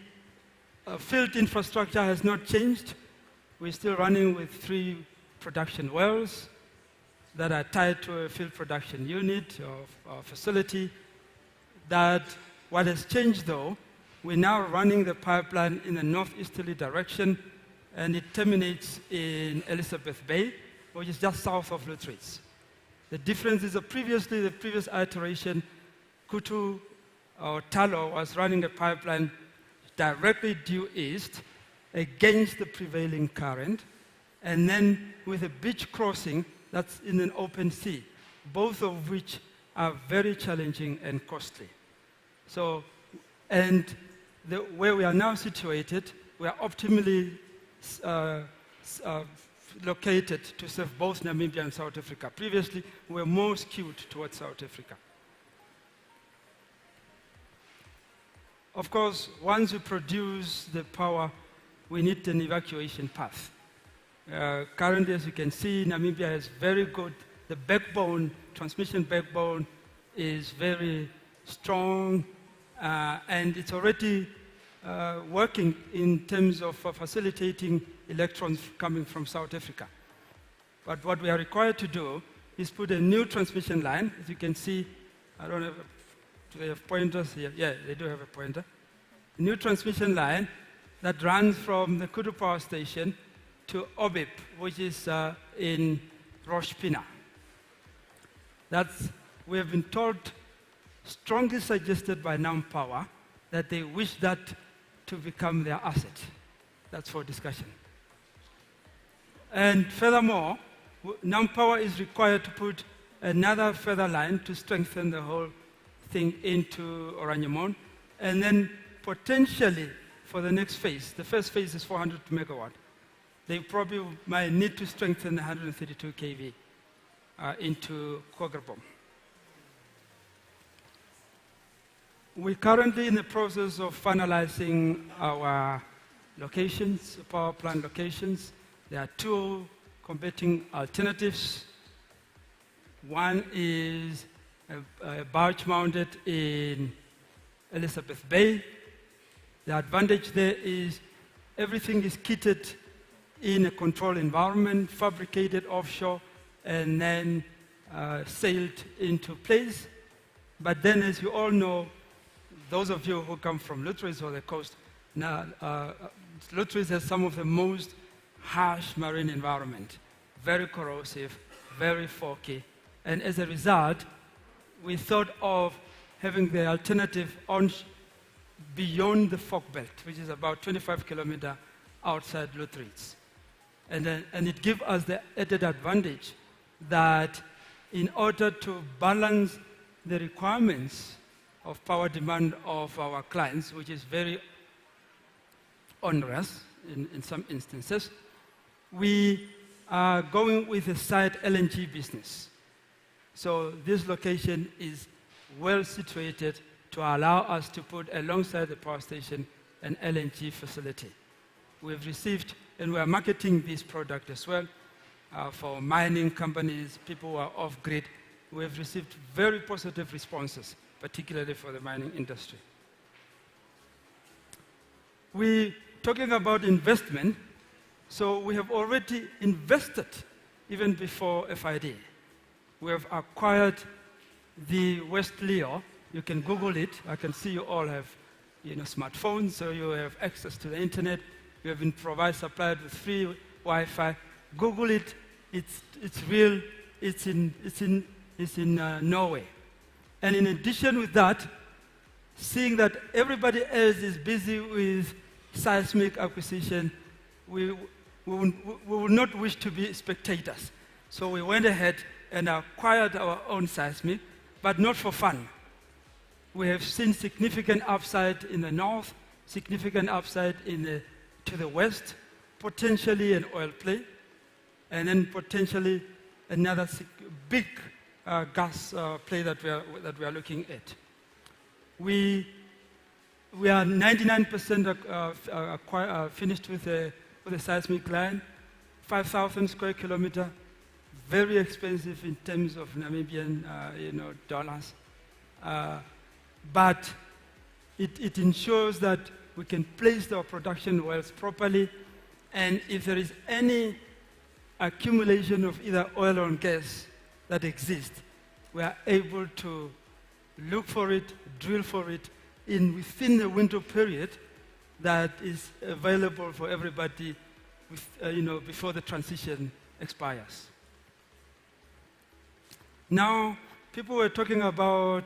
field infrastructure has not changed. We're still running with 3 production wells that are tied to a field production unit or facility. That what has changed, though, we're now running the pipeline in a northeasterly direction, and it terminates in Elizabeth Bay, which is just south of Lutritz. The difference is that previously, the previous iteration, Kudu or Talo was running a pipeline directly due east against the prevailing current, and then with a beach crossing that's in an open sea, both of which are very challenging and costly. So, and where we are now situated, we are optimally located to serve both Namibia and South Africa. Previously, we were more skewed towards South Africa. Of course, once we produce the power, we need an evacuation path. Currently, as you can see, Namibia has very good, the backbone, transmission backbone is very strong, and it's already working in terms of facilitating electrons coming from South Africa. But what we are required to do is put a new transmission line. As you can see, I don't have, do they have pointers here? Yeah, they do have a pointer. A new transmission line that runs from the Kudu power station to Obib, which is in Roshpina. We have been told, strongly suggested by NAM Power, that they wish that to become their asset. That's for discussion. And furthermore, NAM Power is required to put another further line to strengthen the whole thing into Oranyamon, and then potentially for the next phase, the first phase is 400 megawatt. They probably might need to strengthen the 132 kV into Kogerbom. We're currently in the process of finalizing our locations, power plant locations. There are 2 competing alternatives. One is a barge mounted in Elizabeth Bay. The advantage there is everything is kitted in a controlled environment, fabricated offshore, and then sailed into place. But then, as you all know, those of you who come from Lutritz or the coast, now, Lutritz has some of the most harsh marine environment, very corrosive, very foggy. And as a result, we thought of having the alternative beyond the fog belt, which is about 25 kilometers outside Luthridge. And it gives us the added advantage that in order to balance the requirements of power demand of our clients, which is very onerous in some instances, we are going with a side LNG business. So this location is well situated to allow us to put alongside the power station an LNG facility. We've received, and we are marketing this product as well for mining companies, people who are off-grid. We've received very positive responses, particularly for the mining industry. We're talking about investment, so we have already invested even before FID. We have acquired the West Leo. You can Google it. I can see you all have smartphones, so you have access to the internet. You have been supplied with free Wi-Fi. Google it. It's real. It's in Norway. And in addition with that, seeing that everybody else is busy with seismic acquisition, we would not wish to be spectators. So we went ahead and acquired our own seismic, but not for fun. We have seen significant upside in the north, significant upside to the west, potentially an oil play, and then potentially another big gas play that we are looking at. We are 99% finished with a seismic line, 5,000 square kilometers, very expensive in terms of Namibian dollars. But it ensures that we can place our production wells properly, and if there is any accumulation of either oil or gas that exists, we are able to look for it, drill for it within the window period that is available for everybody before the transition expires. Now, people were talking about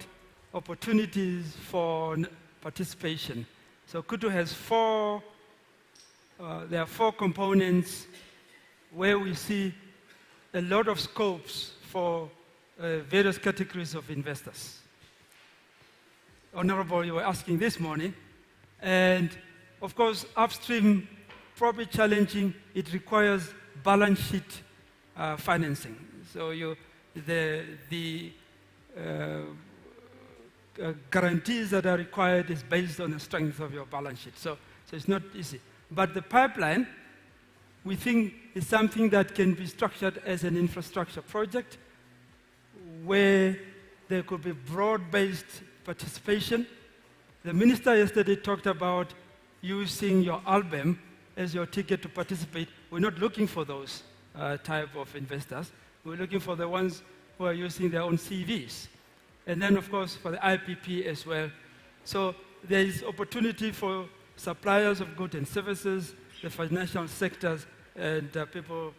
opportunities for participation. So Kudu has there are four components where we see a lot of scopes for various categories of investors. Honorable, you were asking this morning, and of course, upstream, probably challenging, it requires balance sheet financing. So the guarantees that are required is based on the strength of your balance sheet. So it's not easy. But the pipeline, we think, is something that can be structured as an infrastructure project where there could be broad-based participation. The minister yesterday talked about using your album as your ticket to participate. We're not looking for those type of investors. We're looking for the ones who are using their own CVs. And then, of course, for the IPP as well. So there is opportunity for suppliers of goods and services, the financial sectors, and people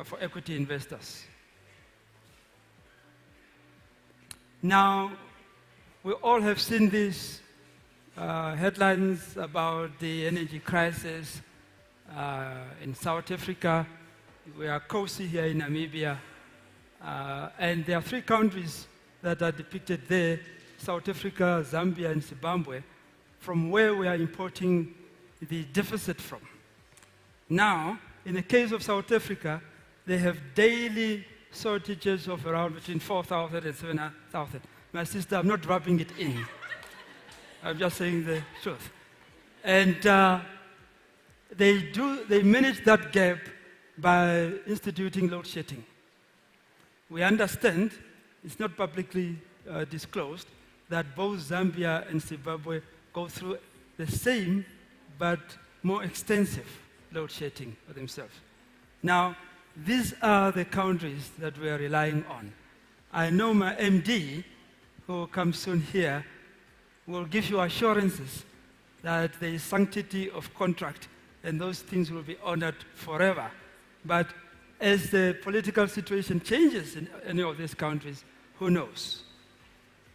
for equity investors. Now, we all have seen these headlines about the energy crisis in South Africa. We are cozy here in Namibia. And there are three countries that are depicted there, South Africa, Zambia, and Zimbabwe, from where we are importing the deficit from. Now, in the case of South Africa, they have daily shortages of around between 4,000 and 7,000. My sister, I'm not rubbing it in. I'm just saying the truth. And they manage that gap by instituting load shedding. We understand, it's not publicly disclosed, that both Zambia and Zimbabwe go through the same but more extensive load shedding for themselves. Now, these are the countries that we are relying on. I know my MD, who will come soon here, will give you assurances that there is sanctity of contract and those things will be honored forever. But as the political situation changes in any of these countries, who knows?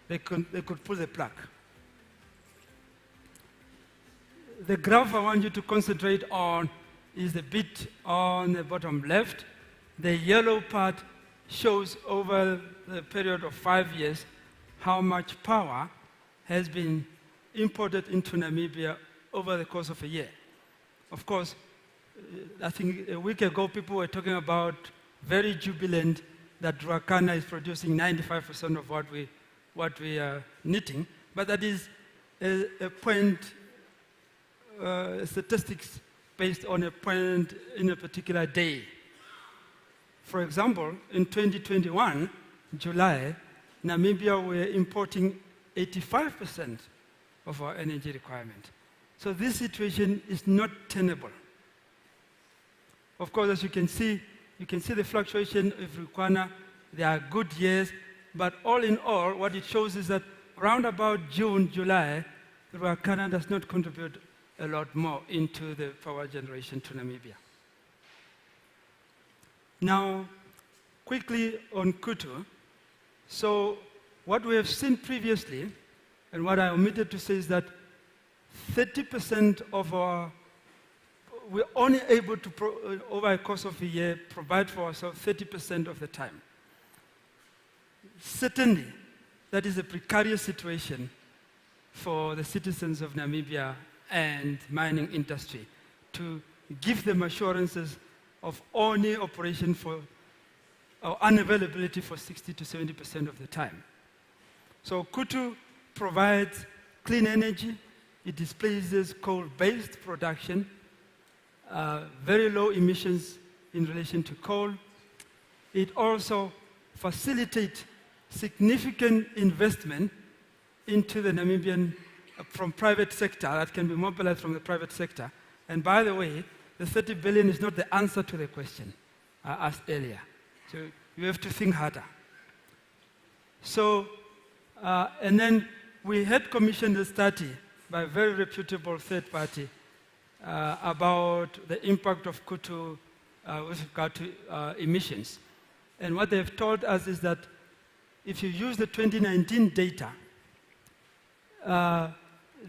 They could pull the plug. the graph I want you to concentrate on is the bit on the bottom left. The yellow part shows over the period of 5 years how much power has been imported into Namibia over the course of a year. Of course, I think a week ago people were talking about very jubilant that Ruacana is producing 95% of what we are needing, but that is a point, statistics based on a point in a particular day. For example, in 2021, July, Namibia were importing 85% of our energy requirement. So this situation is not tenable. Of course, as you can see the fluctuation of Ruacana. There are good years, but all in all, what it shows is that around about June, July, Ruacana does not contribute a lot more into the power generation to Namibia. Now, quickly on Kudu. So what we have seen previously, and what I omitted to say is that 30% of our, we're only able to, over a course of a year, provide for ourselves 30% of the time. Certainly, that is a precarious situation for the citizens of Namibia and mining industry to give them assurances of only operation for, or unavailability for 60 to 70% of the time. So Kudu provides clean energy. It displaces coal-based production, very low emissions in relation to coal. It also facilitates significant investment into the Namibian from private sector that can be mobilized from the private sector. And by the way, the 30 billion is not the answer to the question I asked earlier. So you have to think harder. So, and then we had commissioned a study by a very reputable third party about the impact of Kudu with regard to emissions. And what they've told us is that if you use the 2019 data,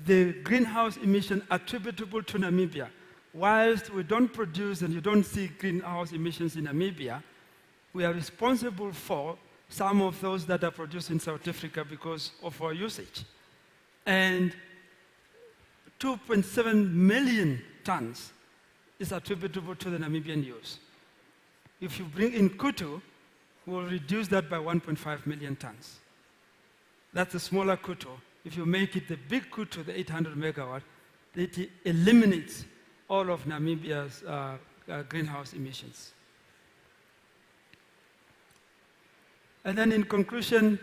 the greenhouse emission attributable to Namibia, whilst we don't produce and you don't see greenhouse emissions in Namibia, we are responsible for some of those that are produced in South Africa because of our usage. And 2.7 million tons is attributable to the Namibian use. If you bring in Kudu, we'll reduce that by 1.5 million tons. That's the smaller Kudu. If you make it the big Kudu, the 800 megawatt, it eliminates all of Namibia's greenhouse emissions. And then in conclusion,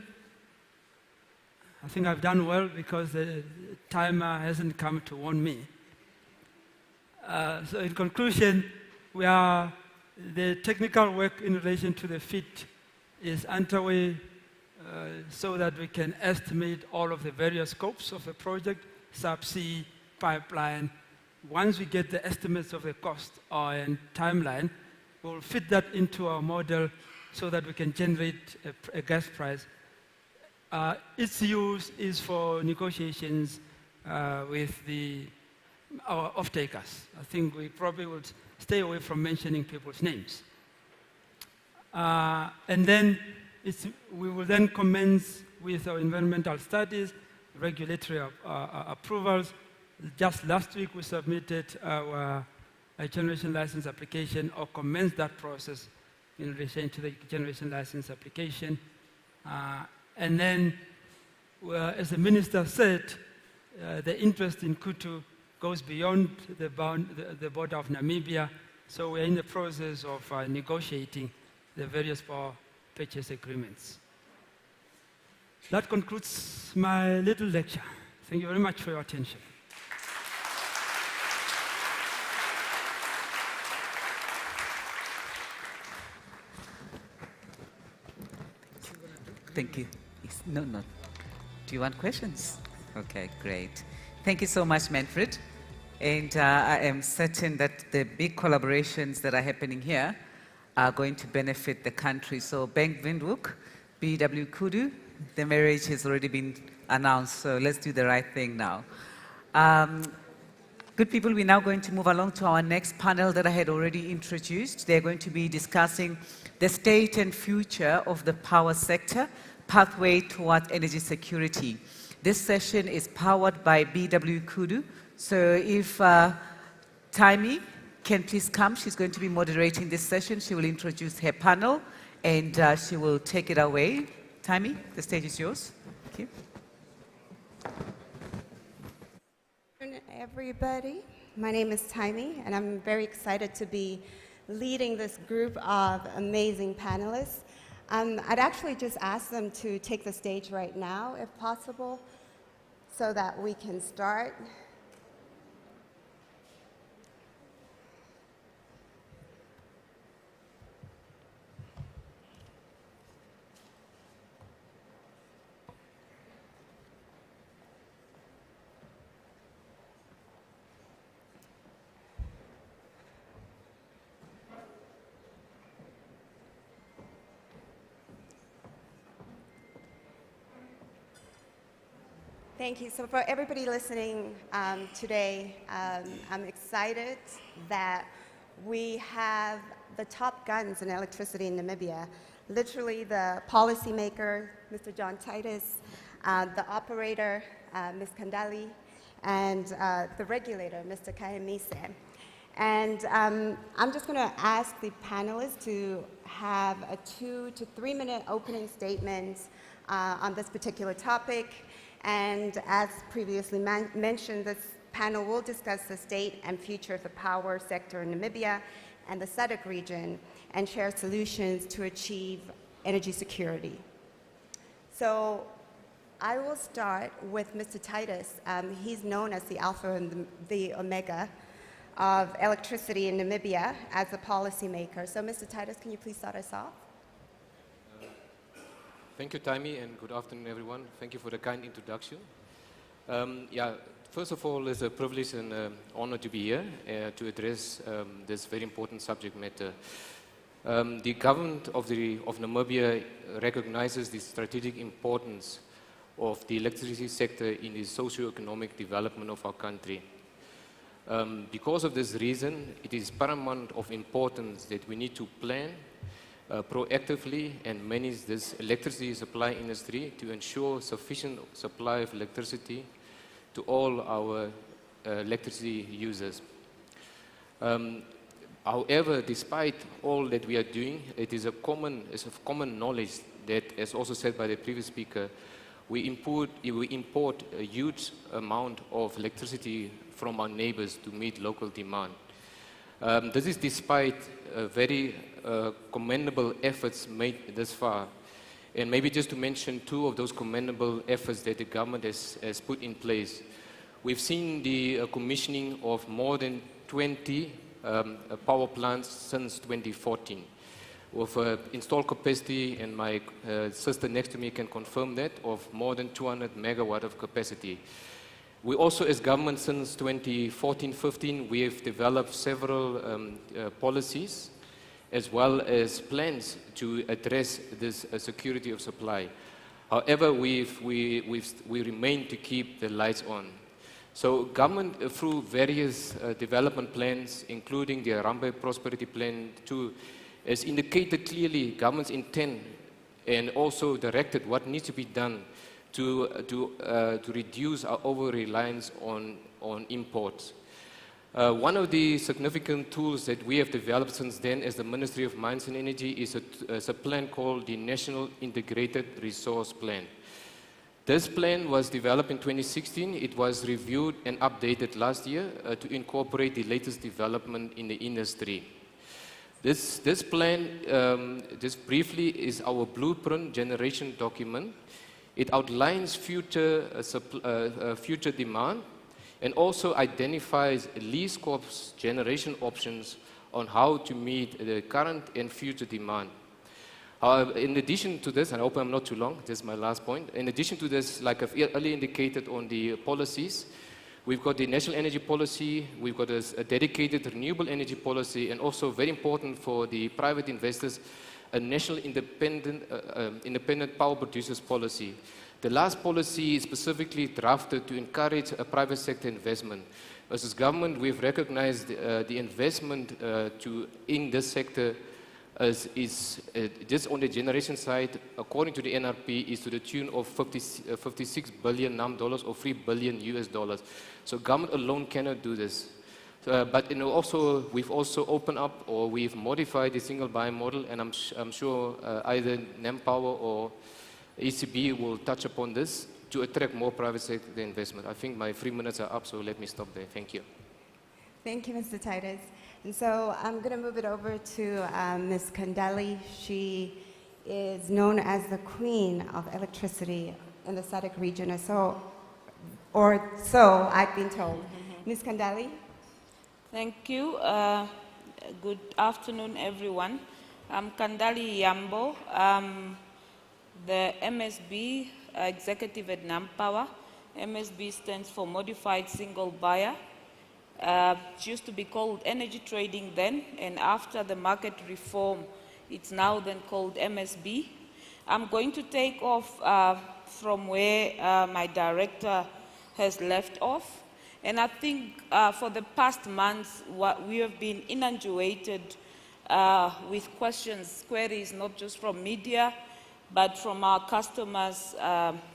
I think I've done well because the timer hasn't come to warn me. So in conclusion, the technical work in relation to the FIT is underway so that we can estimate all of the various scopes of the project, subsea, pipeline. Once we get the estimates of the cost and timeline, we'll fit that into our model so that we can generate a gas price. Its use is for negotiations with our off-takers. I think we probably would stay away from mentioning people's names. And then we will then commence with our environmental studies, regulatory approvals. Just last week we submitted our generation license application or commenced that process in relation to the generation license application. And then, as the minister said, the interest in Kudu goes beyond the border of Namibia, so we're in the process of negotiating the various power purchase agreements. That concludes my little lecture. Thank you very much for your attention. Thank you. No. Do you want questions? Okay, great. Thank you so much, Manfred. And I am certain that the big collaborations that are happening here are going to benefit the country. So Bank Windhoek, BW Kudu, the marriage has already been announced, so let's do the right thing now. Good people, we're now going to move along to our next panel that I had already introduced. They're going to be discussing the state and future of the power sector, pathway towards energy security. This session is powered by BW Kudu. So if Taimi can please come, she's going to be moderating this session. She will introduce her panel and she will take it away. Taimi, the stage is yours. Thank you. Everybody, my name is Taimi, and I'm very excited to be leading this group of amazing panelists. I'd actually just ask them to take the stage right now, if possible, so that we can start. Thank you. So for everybody listening today, I'm excited that we have the top guns in electricity in Namibia. Literally the policymaker, Mr. John Titus, the operator, Ms. Kandali, and the regulator, Mr. Kahemise. And I'm just going to ask the panelists to have a 2 to 3 minute opening statement on this particular topic. And as previously mentioned, this panel will discuss the state and future of the power sector in Namibia and the SADC region and share solutions to achieve energy security. So I will start with Mr. Titus. He's known as the alpha and the omega of electricity in Namibia as a policymaker. So Mr. Titus, can you please start us off? Thank you, Taimi, and good afternoon, everyone. Thank you for the kind introduction. First of all, it's a privilege and honor to be here to address this very important subject matter. The government of Namibia recognizes the strategic importance of the electricity sector in the socio-economic development of our country. Because of this reason, it is paramount of importance that we need to plan proactively and manage this electricity supply industry to ensure sufficient supply of electricity to all our electricity users. However, despite all that we are doing, it's of common knowledge that, as also said by the previous speaker, we import a huge amount of electricity from our neighbors to meet local demand. This is despite very commendable efforts made thus far. And maybe just to mention 2 of those commendable efforts that the government has put in place. We've seen the commissioning of more than 20 power plants since 2014 with installed capacity, and my sister next to me can confirm that, of more than 200 megawatt of capacity. We also, as government, since 2014-15, we have developed several policies as well as plans to address this security of supply. However, we remain to keep the lights on. So government, through various development plans, including the Arambe Prosperity Plan 2, has indicated clearly government's intent and also directed what needs to be done to reduce our over-reliance on imports. One of the significant tools that we have developed since then as the Ministry of Mines and Energy is a plan called the National Integrated Resource Plan. This plan was developed in 2016. It was reviewed and updated last year to incorporate the latest development in the industry. This plan, just briefly, is our blueprint generation document. It outlines future demand and also identifies least cost generation options on how to meet the current and future demand. In addition to this, and I hope I'm not too long, this is my last point. In addition to this, like I've earlier indicated on the policies, we've got the national energy policy, we've got a dedicated renewable energy policy, and also very important for the private investors, a national independent power producers policy. The last policy is specifically drafted to encourage a private sector investment. As government, we've recognized the investment in this sector just on the generation side, according to the NRP, is to the tune of 56 billion NAM dollars or $3 billion US dollars. So government alone cannot do this. But we've also opened up, or we've modified the single buy model, and I'm sure either NamPower or ECB will touch upon this to attract more private sector investment. I think my 3 minutes are up, so let me stop there. Thank you. Thank you, Mr. Titus. And so I'm going to move it over to Ms. Kandali. She is known as the queen of electricity in the SADC region, or so I've been told. Ms. Kandali? Thank you. Good afternoon, everyone. I'm Kandali Yambo. I'm the MSB executive at NamPower. MSB stands for Modified Single Buyer. It used to be called Energy Trading then, and after the market reform, it's now then called MSB. I'm going to take off from where my director has left off. And I think for the past months, we have been inundated with questions, queries, not just from media, but from our customers,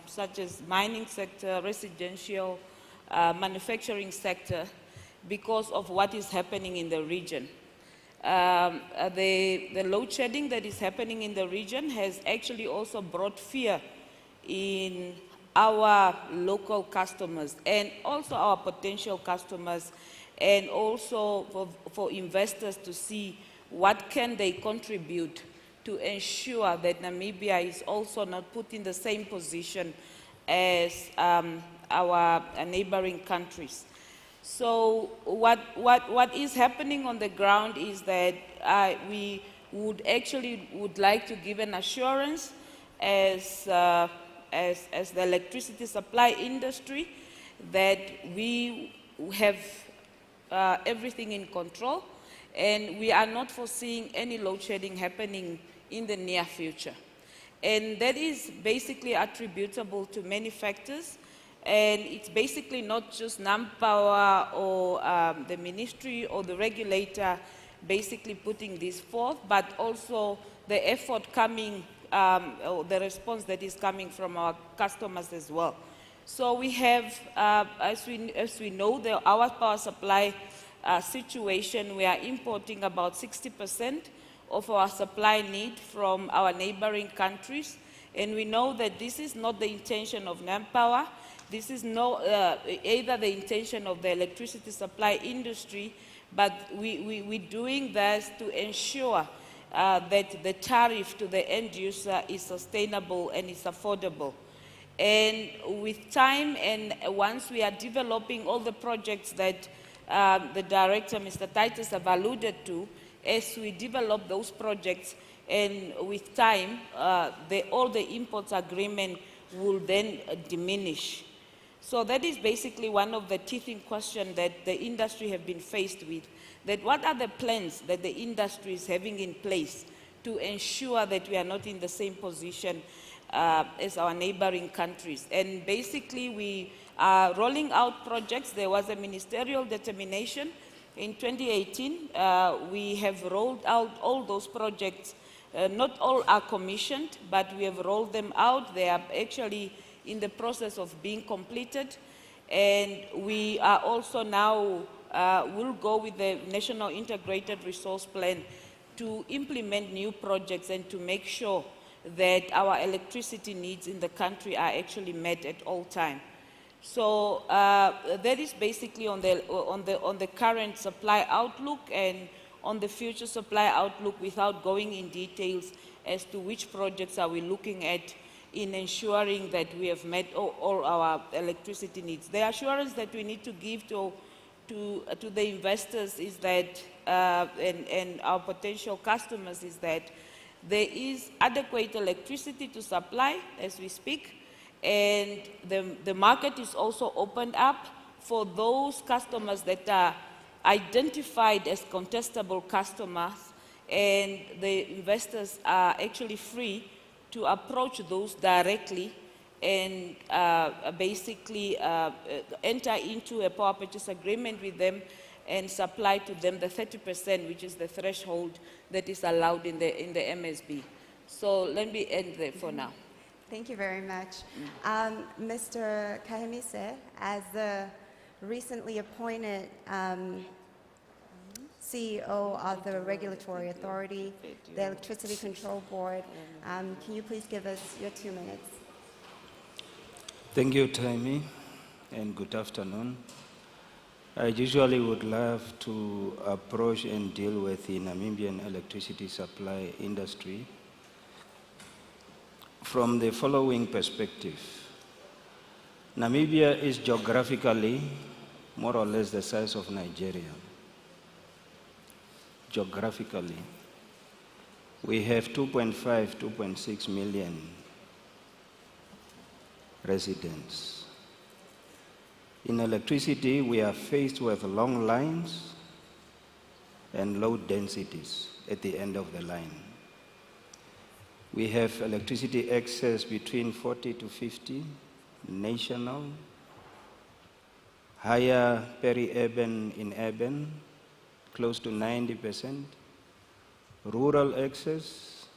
such as mining sector, residential, manufacturing sector, because of what is happening in the region. The load shedding that is happening in the region has actually also brought fear in our local customers and also our potential customers, and also for investors to see what can they contribute to ensure that Namibia is also not put in the same position as our neighboring countries. So what is happening on the ground is that we would like to give an assurance as the electricity supply industry that we have everything in control, and we are not foreseeing any load shedding happening in the near future. And that is basically attributable to many factors, and it's basically not just NamPower or the ministry or the regulator basically putting this forth, but also the effort coming, or the response that is coming from our customers as well. So we have, as we know, our power supply situation, we are importing about 60% of our supply need from our neighboring countries. And we know that this is not the intention of NamPower. This is either the intention of the electricity supply industry, but we're doing this to ensure that the tariff to the end user is sustainable and is affordable. And with time, and once we are developing all the projects that the director, Mr. Titus, have alluded to, as we develop those projects, and with time, all the imports agreement will then diminish. So that is basically one of the teething questions that the industry have been faced with, that what are the plans that the industry is having in place to ensure that we are not in the same position as our neighboring countries. And basically we are rolling out projects. There was a ministerial determination in 2018. We have rolled out all those projects. Not all are commissioned, but we have rolled them out. They are actually in the process of being completed. And we are also now, will go with the National Integrated Resource Plan to implement new projects and to make sure that our electricity needs in the country are actually met at all times. So that is basically on the current supply outlook and on the future supply outlook, without going in details as to which projects are we looking at in ensuring that we have met all our electricity needs. The assurance that we need to give to the investors is that, and our potential customers, is that there is adequate electricity to supply as we speak, and the market is also opened up for those customers that are identified as contestable customers, and the investors are actually free to approach those directly and basically enter into a power purchase agreement with them and supply to them the 30%, which is the threshold that is allowed in the MSB. So let me end there for now. Thank you very much. Mr. Kahemise, as the recently appointed CEO of the Regulatory Authority, the Electricity Control Board, can you please give us your 2 minutes? Thank you, Taimi, and good afternoon. I usually would love to approach and deal with the Namibian electricity supply industry from the following perspective. Namibia is geographically more or less the size of Nigeria. Geographically, we have 2.5, 2.6 million residents. In electricity, we are faced with long lines and low densities at the end of the line. We have electricity access between 40 to 50, national, higher peri-urban in urban, close to 90%, rural access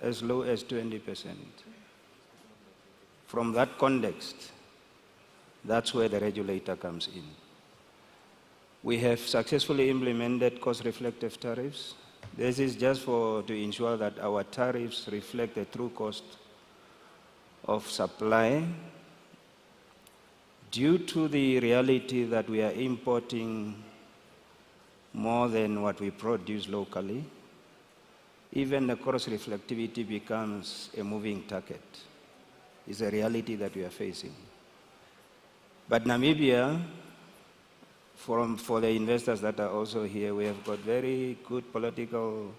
as low as 20%. From that context, that's where the regulator comes in. We have successfully implemented cost-reflective tariffs. This is just to ensure that our tariffs reflect the true cost of supply. Due to the reality that we are importing more than what we produce locally, even the cost reflectivity becomes a moving target. It's a reality that we are facing. But Namibia, for the investors that are also here, we have got very good political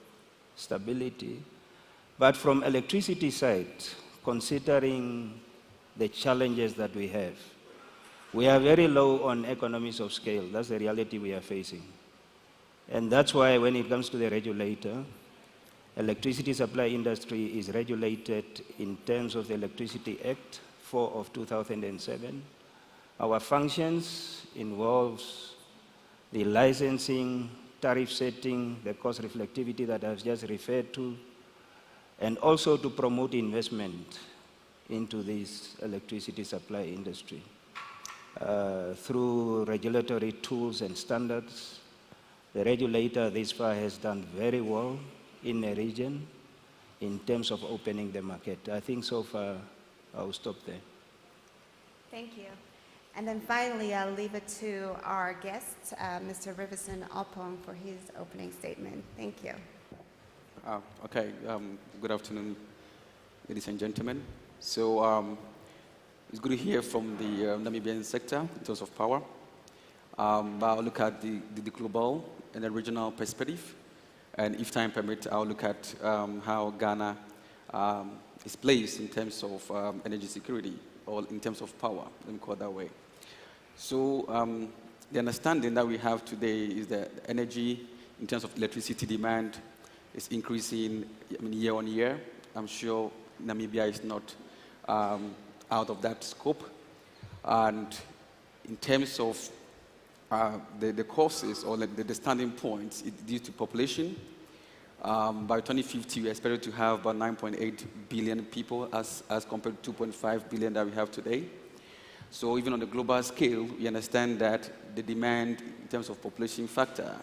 stability. But from electricity side, considering the challenges that we have, we are very low on economies of scale. That's the reality we are facing. And that's why when it comes to the regulator, electricity supply industry is regulated in terms of the Electricity Act 4 of 2007. Our functions involves the licensing, tariff setting, the cost reflectivity that I've just referred to, and also to promote investment into this electricity supply industry through regulatory tools and standards. The regulator this far has done very well in the region in terms of opening the market. I think so far I'll stop there. Thank you. And then finally, I'll leave it to our guest, Mr. Riverson Opong, for his opening statement. Thank you. Good afternoon, ladies and gentlemen. So it's good to hear from the Namibian sector in terms of power. But I'll look at the global and the regional perspective. And if time permits, I'll look at how Ghana is placed in terms of energy security, or in terms of power, let me call it that way. So the understanding that we have today is that energy, in terms of electricity demand, is increasing year on year. I'm sure Namibia is not out of that scope. And in terms of the causes or the standing points, it's due to population. By 2050, we are expected to have about 9.8 billion people as compared to 2.5 billion that we have today. So even on the global scale, we understand that the demand in terms of population factor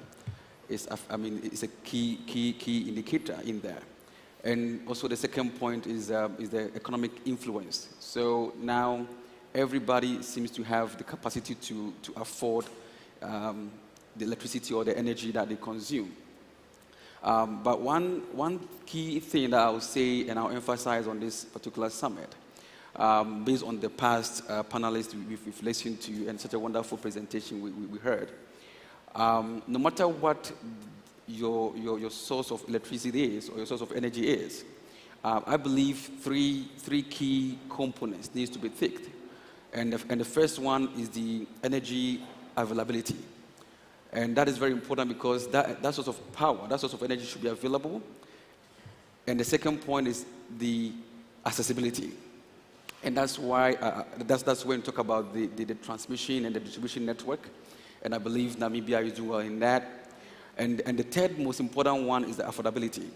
is a key indicator in there. And also the second point is the economic influence. So now everybody seems to have the capacity to afford the electricity or the energy that they consume. But one key thing that I'll say and I'll emphasize on this particular summit, based on the past panelists we've listened to and such a wonderful presentation we heard, no matter what your source of electricity is or your source of energy is, I believe three key components needs to be ticked. And the first one is the energy availability. And that is very important because that source of power, that source of energy should be available. And the second point is the accessibility. And that's why, that's when we talk about the transmission and the distribution network. And I believe Namibia is doing well in that. And the third most important one is the affordability.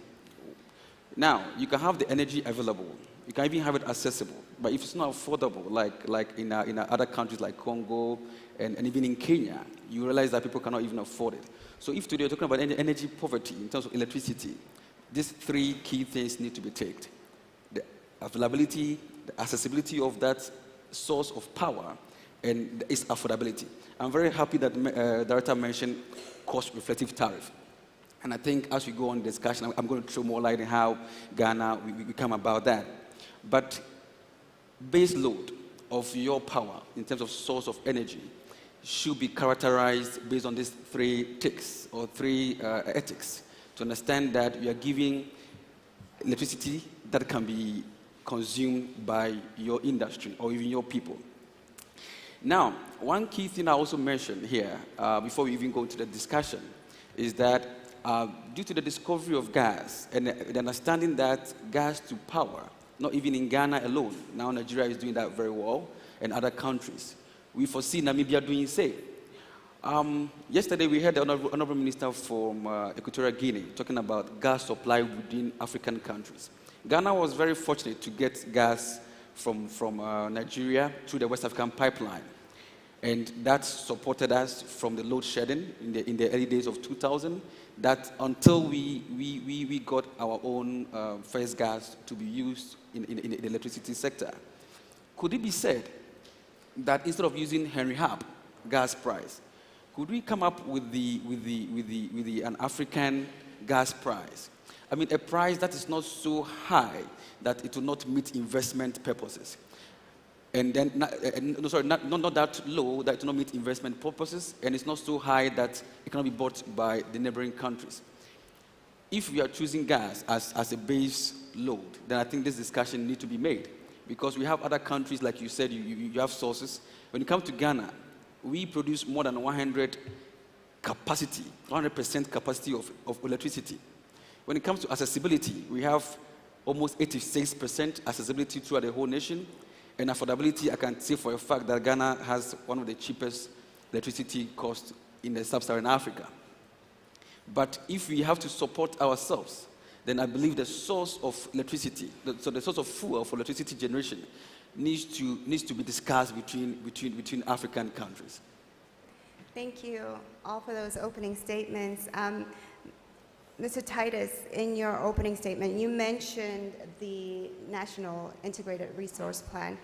Now, you can have the energy available. You can even have it accessible. But if it's not affordable, like in other countries like Congo and even in Kenya, you realize that people cannot even afford it. So if today you're talking about energy poverty in terms of electricity, these three key things need to be taken. The availability, the accessibility of that source of power, and its affordability. I'm very happy that the Director mentioned cost-reflective tariff. And I think as we go on the discussion, I'm going to throw more light on how Ghana, we come about that. But base load of your power in terms of source of energy should be characterized based on these three ticks or three ethics to understand that we are giving electricity that can be consumed by your industry or even your people. Now, one key thing I also mentioned here, before we even go into the discussion, is that due to the discovery of gas and the understanding that gas to power, not even in Ghana alone, now Nigeria is doing that very well, and other countries, we foresee Namibia doing the same. Yesterday we had the Honorable Minister from Equatorial Guinea talking about gas supply within African countries. Ghana was very fortunate to get gas from Nigeria through the West African pipeline. And that supported us from the load shedding in the early days of 2000, that until we got our own first gas to be used in the electricity sector. Could it be said that instead of using Henry Hub gas price, could we come up with an African gas price? I mean, a price that is not so high that it will not meet investment purposes. And then, not that low that it will not meet investment purposes, and it's not so high that it cannot be bought by the neighboring countries. If we are choosing gas as a base load, then I think this discussion needs to be made. Because we have other countries, like you said, you have sources. When it comes to Ghana, we produce more than 100% capacity of electricity. When it comes to accessibility, we have almost 86% accessibility throughout the whole nation. And affordability, I can say for a fact that Ghana has one of the cheapest electricity costs in the sub-Saharan Africa. But if we have to support ourselves, then I believe the source of electricity, so the source of fuel for electricity generation needs to be discussed between African countries. Thank you all for those opening statements. Mr. Titus, in your opening statement, you mentioned the National Integrated Resource Plan.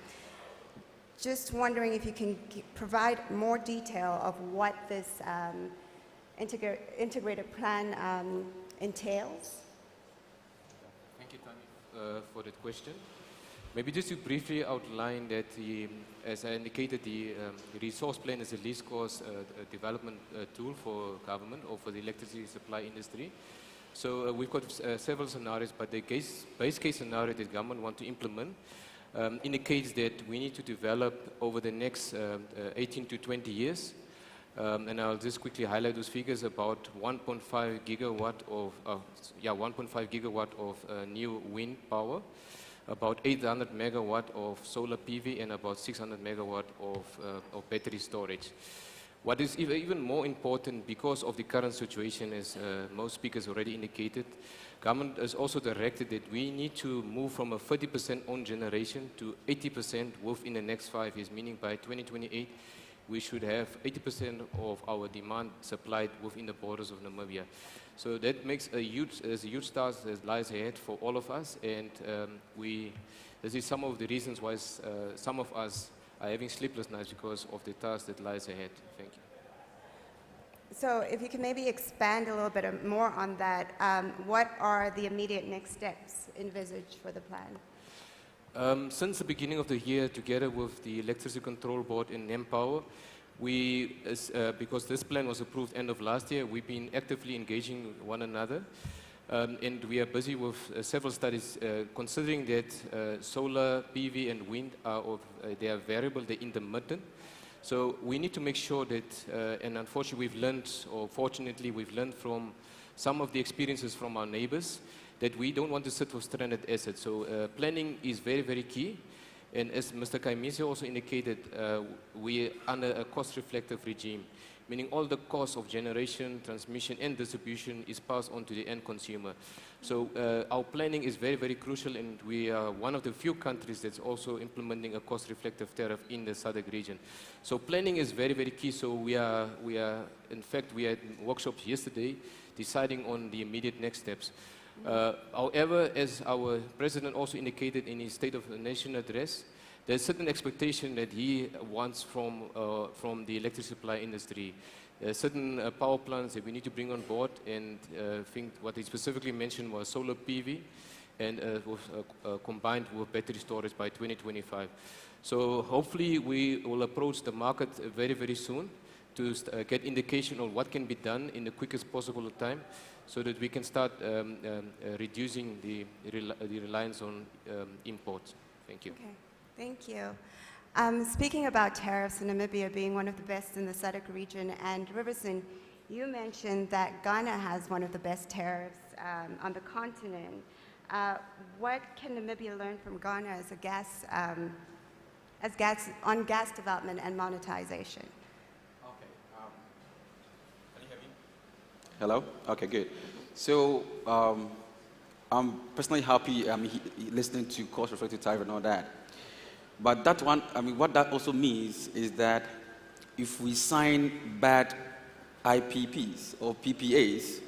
Just wondering if you can provide more detail of what this integrated plan entails. Thank you, Tanya, for that question. Maybe just to briefly outline that, as I indicated, the resource plan is a least cost development tool for government or for the electricity supply industry. So we've got several scenarios, but the base case scenario that government want to implement indicates that we need to develop over the next 18 to 20 years, and I'll just quickly highlight those figures, about 1.5 gigawatt of new wind power, about 800 megawatt of solar PV, and about 600 megawatt of battery storage. What is even more important, because of the current situation, as most speakers already indicated, government has also directed that we need to move from a 30% own generation to 80% within the next 5 years, meaning by 2028, we should have 80% of our demand supplied within the borders of Namibia. So that makes a huge task that lies ahead for all of us, and this is some of the reasons why some of us are having sleepless nights because of the task that lies ahead. Thank you. So if you can maybe expand a little bit more on that, what are the immediate next steps envisaged for the plan? Since the beginning of the year, together with the Electricity Control Board and NEMPower, because this plan was approved end of last year, we've been actively engaging one another. And we are busy with several studies considering that solar, PV, and wind they are variable, they're intermittent. So we need to make sure that, and unfortunately fortunately we've learned from some of the experiences from our neighbors, that we don't want to sit with stranded assets. So planning is very, very key. And as Mr. Kaimisi also indicated, we are under a cost-reflective regime, meaning all the costs of generation, transmission, and distribution is passed on to the end consumer. So our planning is very, very crucial, and we are one of the few countries that's also implementing a cost-reflective tariff in the SADC region. So planning is very, very key. So we are, in fact, we had workshops yesterday deciding on the immediate next steps. However, as our president also indicated in his State of the Nation address, there's certain expectation that he wants from the electricity supply industry. Certain power plants that we need to bring on board, and I think what he specifically mentioned was solar PV, and combined with battery storage by 2025. So hopefully we will approach the market very, very soon to get indication of what can be done in the quickest possible time, so that we can start reducing the reliance on imports. Thank you. Okay. Thank you. Speaking about tariffs, and Namibia being one of the best in the SADC region, and Riverson, you mentioned that Ghana has one of the best tariffs on the continent. What can Namibia learn from Ghana on gas development and monetization? Okay. Can you hear me? Hello? Okay, good. So I'm personally happy listening to cost-reflective tariff and all that. But that one, what that also means is that if we sign bad IPPs or PPAs,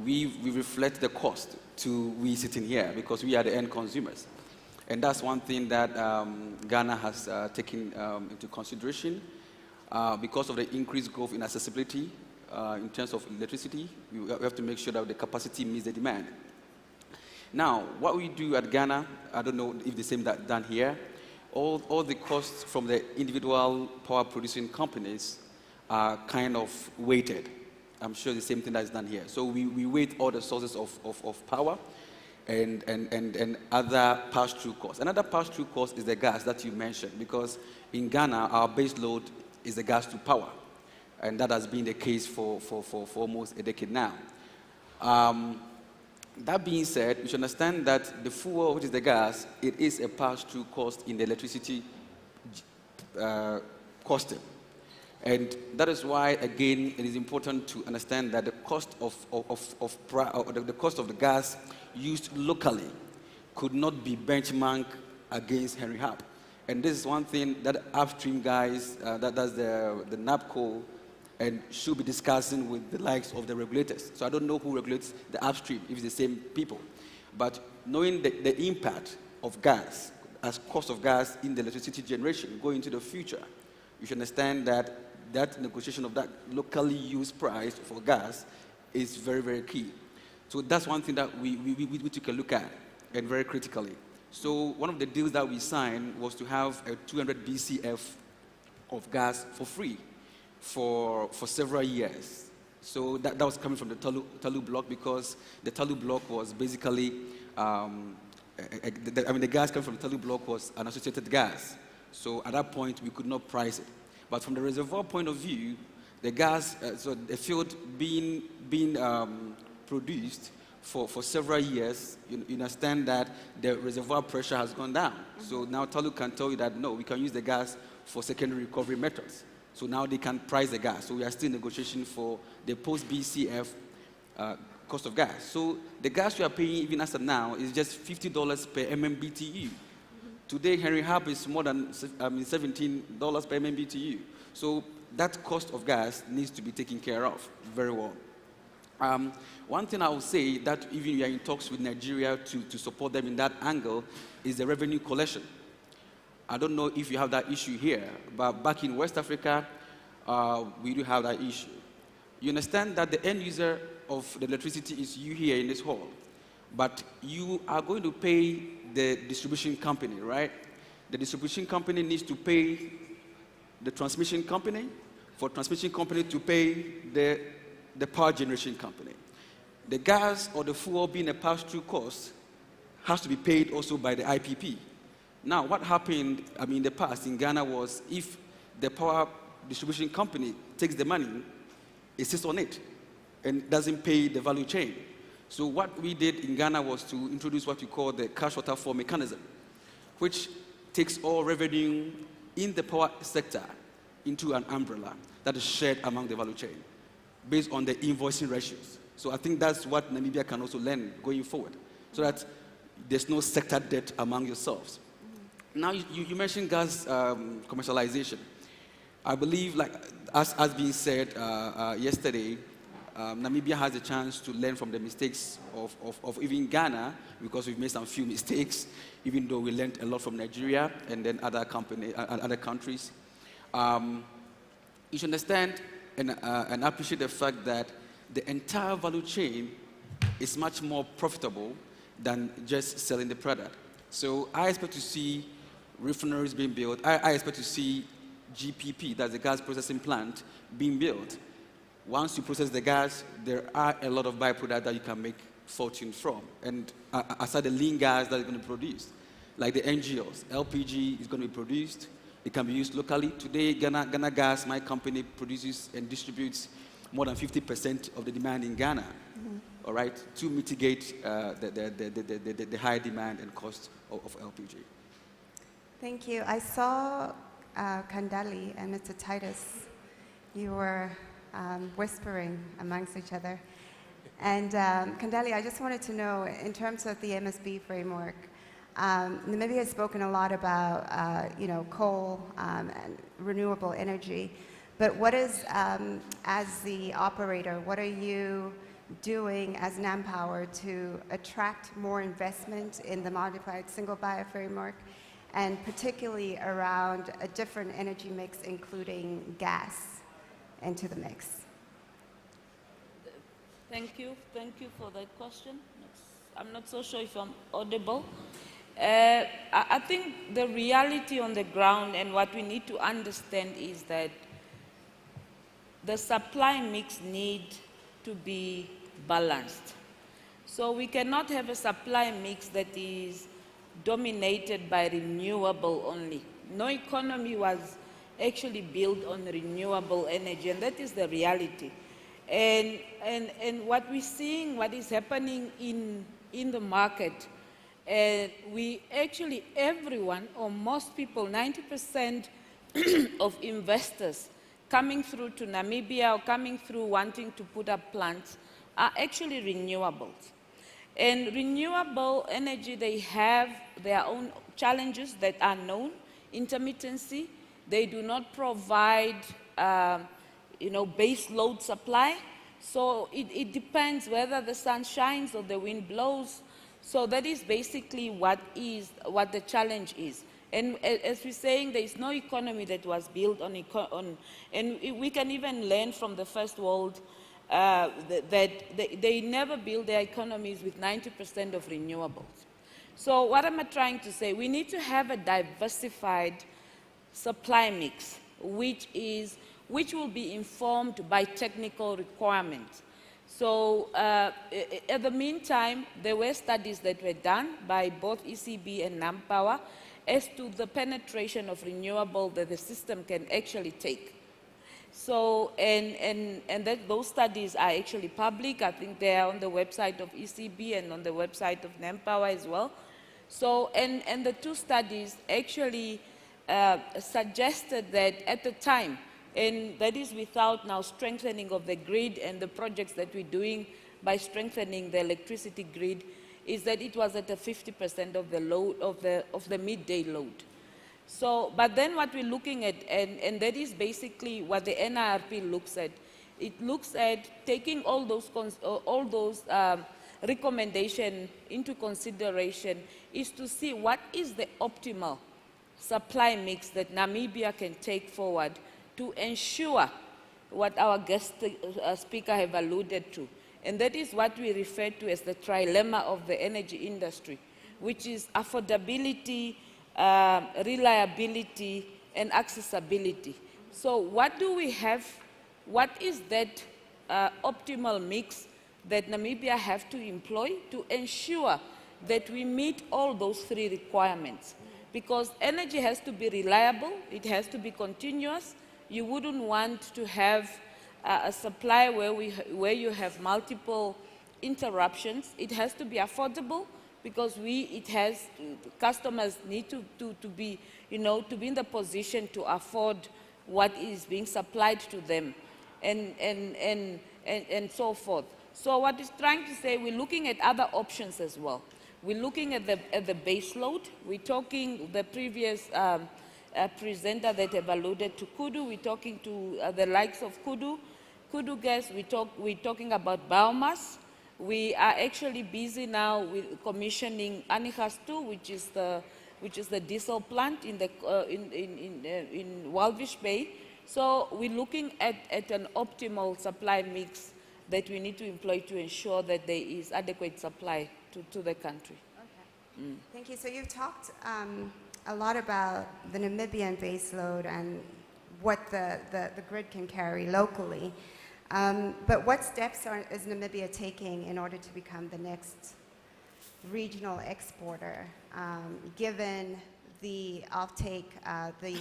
we reflect the cost to we sitting here, because we are the end consumers. And that's one thing that Ghana has taken into consideration. Because of the increased growth in accessibility in terms of electricity, we have to make sure that the capacity meets the demand. Now, what we do at Ghana, I don't know if the same that done here, all the costs from the individual power producing companies are kind of weighted. I'm sure the same thing that is done here. So we weight all the sources of power and other pass-through costs. Another pass-through cost is the gas that you mentioned, because in Ghana, our base load is the gas to power. And that has been the case for almost a decade now. That being said, we should understand that the fuel, which is the gas, it is a pass-through cost in the electricity costing. And that is why, again, it is important to understand that the cost the cost of the gas used locally could not be benchmarked against Henry Hub. And this is one thing that upstream guys, that does the NAPCO, and should be discussing with the likes of the regulators. So I don't know who regulates the upstream, if it's the same people. But knowing the impact of gas, as cost of gas in the electricity generation going into the future, you should understand that that negotiation of that locally used price for gas is very, very key. So that's one thing that we took a look at, and very critically. So one of the deals that we signed was to have a 200 BCF of gas for free for several years. So that was coming from the Talu block, because the Talu block was basically, the gas coming from the Talu block was an associated gas. So at that point, we could not price it. But from the reservoir point of view, the gas, so the field being produced for several years, you understand that the reservoir pressure has gone down. So now Talu can tell you that, no, we can use the gas for secondary recovery methods. So now they can price the gas. So we are still in negotiation for the post-BCF cost of gas. So the gas we are paying even as of now is just $50 per MMBTU. Today, Henry Hub is more than $17 per MMBTU. So that cost of gas needs to be taken care of very well. One thing I will say that even we are in talks with Nigeria to support them in that angle is the revenue collection. I don't know if you have that issue here, but back in West Africa, we do have that issue. You understand that the end user of the electricity is you here in this hall, but you are going to pay the distribution company, right? The distribution company needs to pay the transmission company, for transmission company to pay the power generation company. The gas or the fuel being a pass-through cost has to be paid also by the IPP. Now, what happened, in the past in Ghana was if the power distribution company takes the money, it sits on it and doesn't pay the value chain. So what we did in Ghana was to introduce what we call the cash waterfall mechanism, which takes all revenue in the power sector into an umbrella that is shared among the value chain based on the invoicing ratios. So I think that's what Namibia can also learn going forward, so that there's no sector debt among yourselves. Now, you mentioned gas commercialization. I believe, like as being said yesterday, Namibia has a chance to learn from the mistakes of even Ghana, because we've made some few mistakes, even though we learned a lot from Nigeria and then other countries. You should understand and appreciate the fact that the entire value chain is much more profitable than just selling the product. So I expect to see refineries being built. I expect to see GPP, that's the gas processing plant, being built. Once you process the gas, there are a lot of byproducts that you can make fortune from. And aside the lean gas that is going to be produced, like the NGLs, LPG is going to be produced. It can be used locally. Today, Ghana Gas, my company, produces and distributes more than 50% of the demand in Ghana, all right, to mitigate the high demand and cost of LPG. Thank you. I saw Kandali and Mr. Titus. You were whispering amongst each other. And Kandali, I just wanted to know, in terms of the MSB framework, Namibia has spoken a lot about coal and renewable energy, but what is, as the operator, what are you doing as NamPower to attract more investment in the modified single buyer framework, and particularly around a different energy mix, including gas, into the mix? Thank you for that question. I'm not so sure if I'm audible. I think the reality on the ground and what we need to understand is that the supply mix needs to be balanced. So we cannot have a supply mix that is dominated by renewable only. No economy was actually built on renewable energy, and that is the reality. And what we're seeing, what is happening in the market, we actually, everyone or most people, 90% of investors coming through to Namibia or coming through wanting to put up plants are actually renewables. And renewable energy, they have their own challenges that are known. Intermittency, they do not provide base load supply. So it depends whether the sun shines or the wind blows. So that is basically what the challenge is. And as we're saying, there is no economy that was built on and we can even learn from the first world that they never build their economies with 90% of renewables. So what am I trying to say? We need to have a diversified supply mix, which will be informed by technical requirements. So at the meantime, there were studies that were done by both ECB and NamPower as to the penetration of renewable that the system can actually take. So, and those studies are actually public. I think they are on the website of ECB and on the website of NamPower as well. So, and the two studies actually suggested that at the time, and that is without now strengthening of the grid and the projects that we're doing by strengthening the electricity grid, is that it was at a 50% of the load of the midday load. So, but then what we're looking at, and that is basically what the NIRP looks at. It looks at taking all those recommendations into consideration, is to see what is the optimal supply mix that Namibia can take forward to ensure what our guest speaker have alluded to. And that is what we refer to as the trilemma of the energy industry, which is affordability, reliability, and accessibility. So what do we have? What is that optimal mix that Namibia have to employ to ensure that we meet all those three requirements? Because energy has to be reliable, it has to be continuous. You wouldn't want to have a supply where you have multiple interruptions. It has to be affordable because customers need to be, to be in the position to afford what is being supplied to them, and so forth. So what it's trying to say, we're looking at other options as well. We're looking at the base load. We're talking, the previous presenter that have alluded to Kudu, we're talking to the likes of Kudu gas, we're talking about biomass. We are actually busy now with commissioning Anihas 2, which is the diesel plant in Walvis Bay. So we're looking at an optimal supply mix that we need to employ to ensure that there is adequate supply to the country. Okay. Thank you. So you've talked a lot about the Namibian baseload and what the grid can carry locally. But what steps is Namibia taking in order to become the next regional exporter, given the offtake, the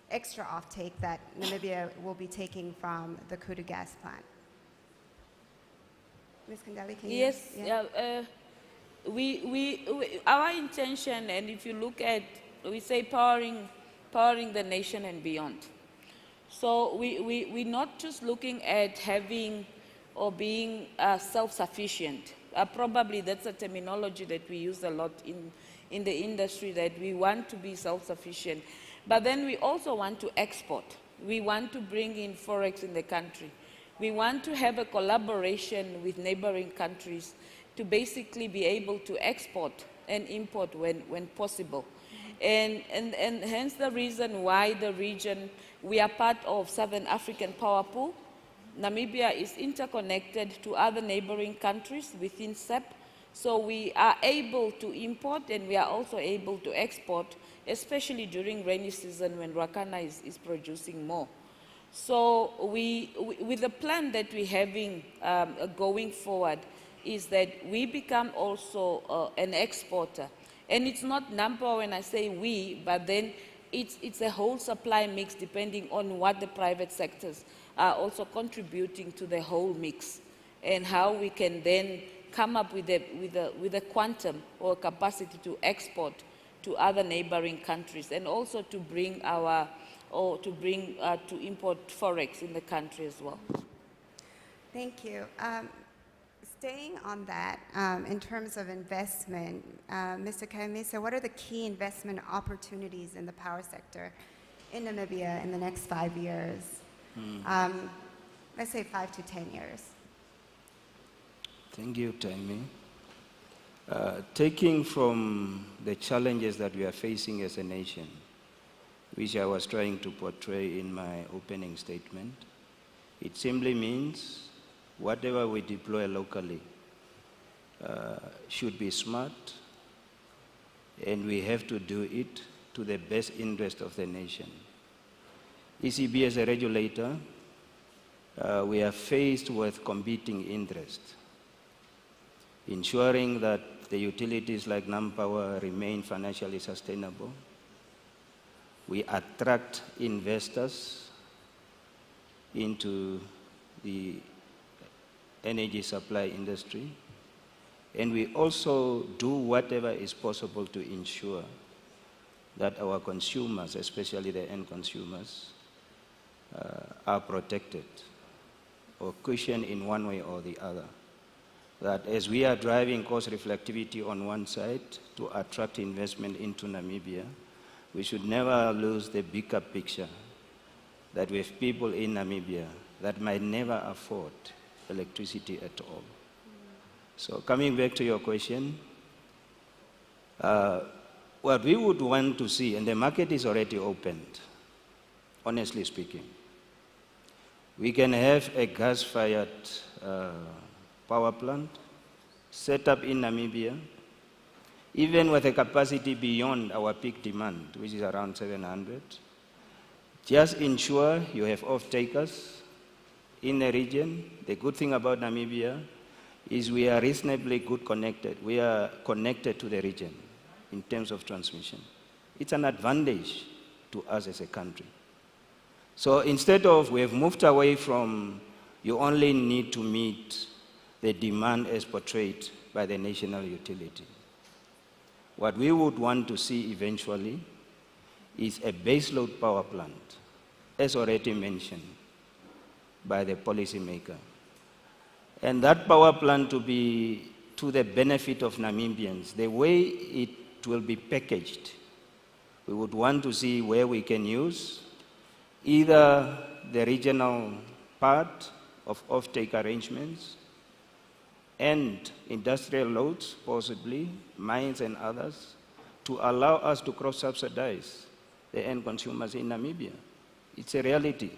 extra offtake that Namibia will be taking from the Kudu gas plant? Ms. Kandali, can you? Yes, our intention, and if you look at, we say powering the nation and beyond. So we're not just looking at having or being self-sufficient. Probably that's a terminology that we use a lot in the industry, that we want to be self-sufficient. But then we also want to export. We want to bring in forex in the country. We want to have a collaboration with neighboring countries to basically be able to export and import when possible. And hence the reason why the region, we are part of Southern African Power Pool. Namibia is interconnected to other neighboring countries within CEP. So we are able to import and we are also able to export, especially during rainy season when Rakana is producing more. So with the plan that we're having going forward is that we become also an exporter. And it's not number when I say we, but then it's a whole supply mix depending on what the private sectors are also contributing to the whole mix, and how we can then come up with a quantum or capacity to export to other neighboring countries, and also to bring to import forex in the country as well. Thank you. Staying on that, in terms of investment, Mr. Kayamisa, what are the key investment opportunities in the power sector in Namibia in the next 5 years? Let's say 5 to 10 years. Thank you, Tammy. Taking from the challenges that we are facing as a nation, which I was trying to portray in my opening statement, it simply means whatever we deploy locally should be smart, and we have to do it to the best interest of the nation. ECB as a regulator, we are faced with competing interests, ensuring that the utilities like NamPower remain financially sustainable. We attract investors into the energy supply industry, and we also do whatever is possible to ensure that our consumers, especially the end consumers, are protected or cushioned in one way or the other. That as we are driving cost reflectivity on one side to attract investment into Namibia, we should never lose the bigger picture that we have people in Namibia that might never afford electricity at all. So coming back to your question, what we would want to see, and the market is already opened, honestly speaking, we can have a gas-fired power plant set up in Namibia, even with a capacity beyond our peak demand, which is around 700. Just ensure you have off-takers in the region. The good thing about Namibia is we are reasonably good connected. We are connected to the region in terms of transmission. It's an advantage to us as a country. So instead of, we have moved away from you only need to meet the demand as portrayed by the national utility. What we would want to see eventually is a baseload power plant, as already mentioned by the policymaker. And that power plant to be to the benefit of Namibians, the way it will be packaged, we would want to see where we can use either the regional part of offtake arrangements and industrial loads, possibly, mines and others, to allow us to cross-subsidize the end consumers in Namibia. It's a reality.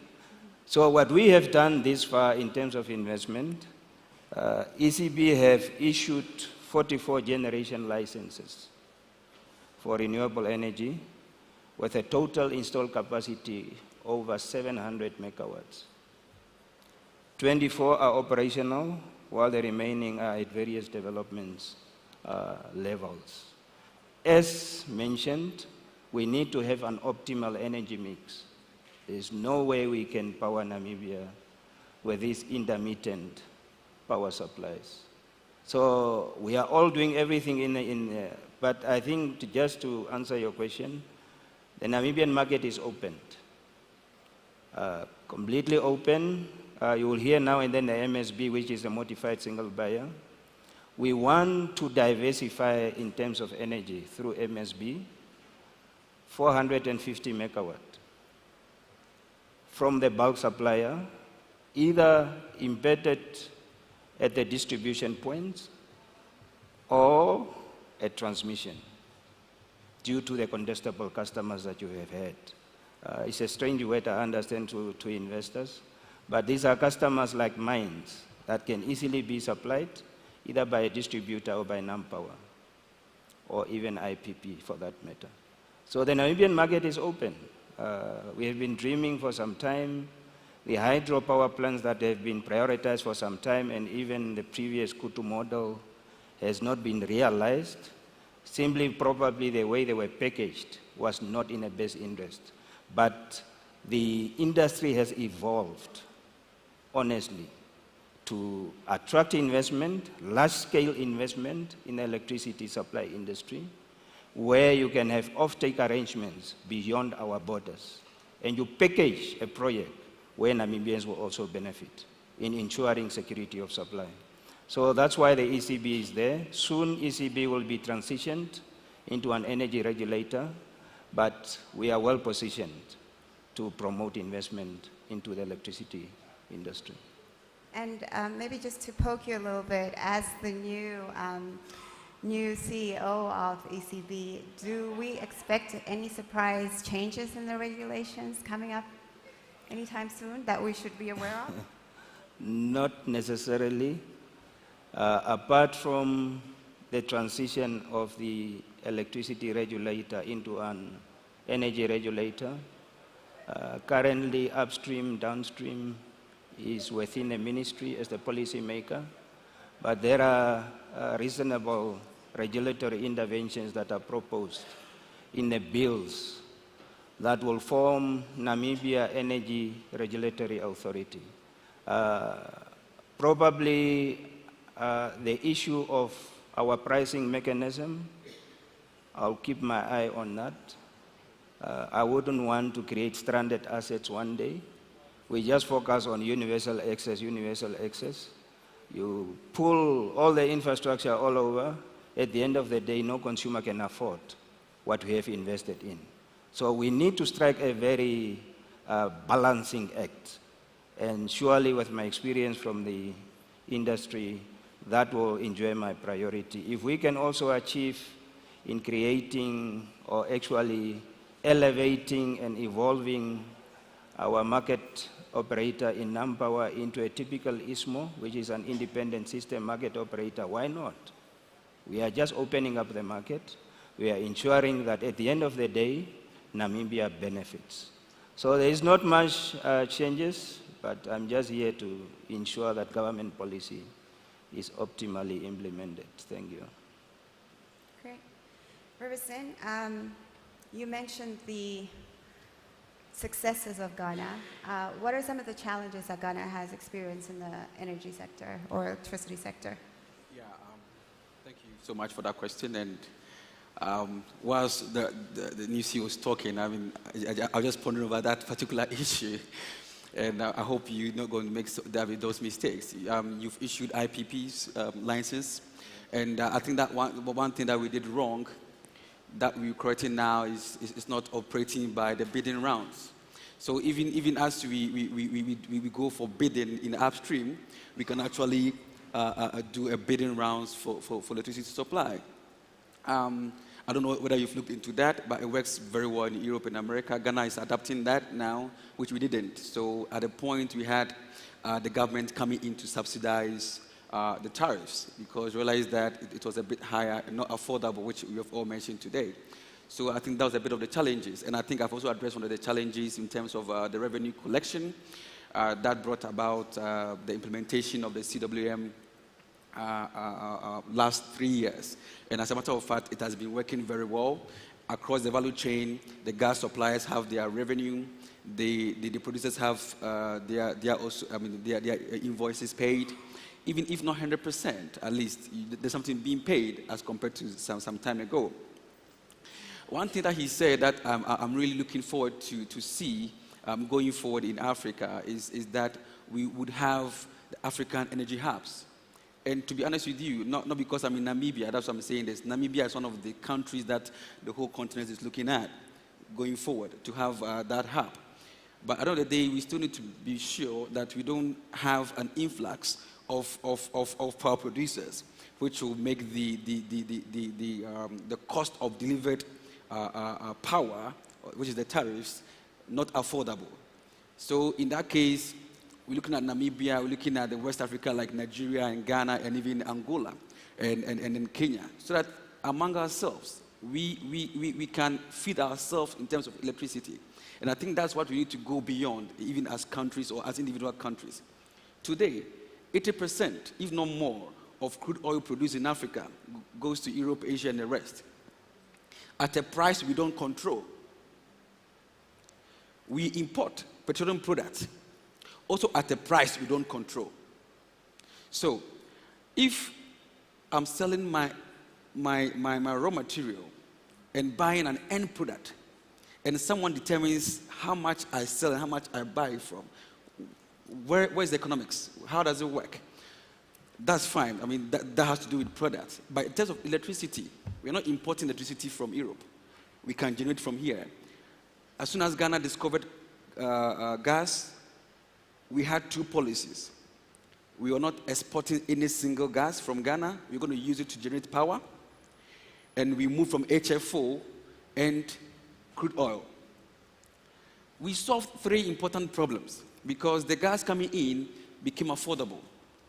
So what we have done this far in terms of investment, ECB have issued 44 generation licenses for renewable energy with a total installed capacity over 700 megawatts. 24 are operational, while the remaining are at various development levels. As mentioned, we need to have an optimal energy mix. There's no way we can power Namibia with these intermittent power supplies. So we are all doing everything but I think just to answer your question, the Namibian market is opened, completely open. You will hear now and then the MSB, which is a modified single buyer. We want to diversify in terms of energy through MSB, 450 megawatt from the bulk supplier, either embedded at the distribution points or at transmission, due to the contestable customers that you have had. It's a strange word, I understand, to investors, but these are customers like mines that can easily be supplied either by a distributor or by NamPower, or even IPP for that matter. So the Namibian market is open. We have been dreaming for some time. The hydropower plants that have been prioritized for some time, and even the previous Kudu model has not been realized. Simply, probably the way they were packaged was not in the best interest. But the industry has evolved, honestly, to attract investment, large-scale investment in the electricity supply industry, where you can have off-take arrangements beyond our borders. And you package a project where Namibians will also benefit in ensuring security of supply. So that's why the ECB is there. Soon ECB will be transitioned into an energy regulator, but we are well positioned to promote investment into the electricity industry. And maybe just to poke you a little bit, as the new CEO of ECB, do we expect any surprise changes in the regulations coming up anytime soon that we should be aware of? Not necessarily. Apart from the transition of the electricity regulator into an energy regulator, currently upstream, downstream is within a ministry as the policy maker, but there are reasonable regulatory interventions that are proposed in the bills that will form Namibia Energy Regulatory Authority. Probably the issue of our pricing mechanism, I'll keep my eye on that. I wouldn't want to create stranded assets one day. We just focus on universal access, universal access. You pull all the infrastructure all over. At the end of the day, no consumer can afford what we have invested in. So we need to strike a very balancing act. And surely with my experience from the industry, that will enjoy my priority. If we can also achieve in creating or actually elevating and evolving our market operator in NamPower into a typical ISMO, which is an independent system market operator, why not? We are just opening up the market. We are ensuring that at the end of the day, Namibia benefits. So there is not much changes, but I'm just here to ensure that government policy is optimally implemented. Thank you. Great. Riverson, you mentioned the successes of Ghana. What are some of the challenges that Ghana has experienced in the energy sector or electricity sector? Yeah, thank you so much for that question. And Whilst the new CEO was talking, I mean, I was just pondering over that particular issue, and I hope you're not going to make those mistakes. You've issued IPPs license, and I think that one thing that we did wrong that we're correcting now is not operating by the bidding rounds. So even as we go for bidding in upstream, we can actually do a bidding rounds for electricity supply. I don't know whether you've looked into that, but it works very well in Europe and America. Ghana is adapting that now, which we didn't. So at a point, we had the government coming in to subsidize the tariffs because realized that it was a bit higher and not affordable, which we have all mentioned today. So I think that was a bit of the challenges. And I think I've also addressed one of the challenges in terms of the revenue collection that brought about the implementation of the CWM last 3 years. And as a matter of fact, it has been working very well across the value chain. The gas suppliers have their revenue. The producers have their invoices paid. Even if not 100%, at least there's something being paid as compared to some time ago. One thing that he said that I'm really looking forward to see going forward in Africa is that we would have the African energy hubs. And to be honest with you, not because I'm in Namibia, that's what I'm saying this. Namibia is one of the countries that the whole continent is looking at going forward to have that hub. But at the end of the day, we still need to be sure that we don't have an influx of power producers, which will make the cost of delivered power, which is the tariffs, not affordable. So in that case, we're looking at Namibia, we're looking at the West Africa like Nigeria and Ghana and even Angola and in Kenya, so that among ourselves, we can feed ourselves in terms of electricity. And I think that's what we need to go beyond, even as countries or as individual countries. Today, 80%, if not more, of crude oil produced in Africa goes to Europe, Asia, and the rest at a price we don't control. We import petroleum products also at a price we don't control. So if I'm selling my raw material and buying an end product, and someone determines how much I sell and how much I buy from, where's the economics? How does it work? That's fine. I mean, that has to do with products. But in terms of electricity, we're not importing electricity from Europe. We can generate from here. As soon as Ghana discovered gas, we had two policies. We were not exporting any single gas from Ghana. We're going to use it to generate power. And we moved from HFO and crude oil. We solved three important problems because the gas coming in became affordable.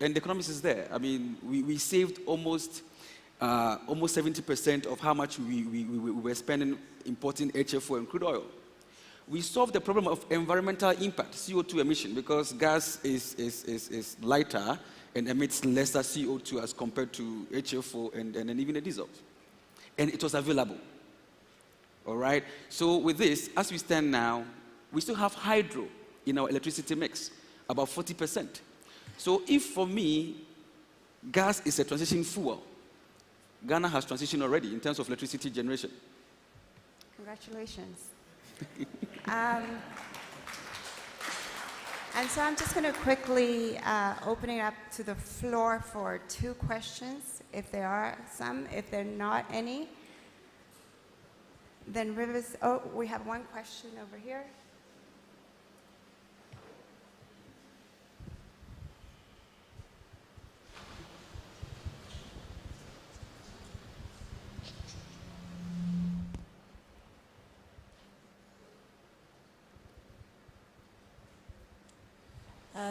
And the economics is there. I mean, we saved almost 70% of how much we were spending importing HFO and crude oil. We solved the problem of environmental impact, CO2 emission, because gas is lighter and emits lesser CO2 as compared to HFO and even the diesel. And it was available. All right? So with this, as we stand now, we still have hydro in our electricity mix, about 40%. So if for me, gas is a transition fuel, Ghana has transitioned already in terms of electricity generation. Congratulations. And so I'm just going to quickly open it up to the floor for two questions, if there are some. If there are not any, then Rivers, oh, we have one question over here.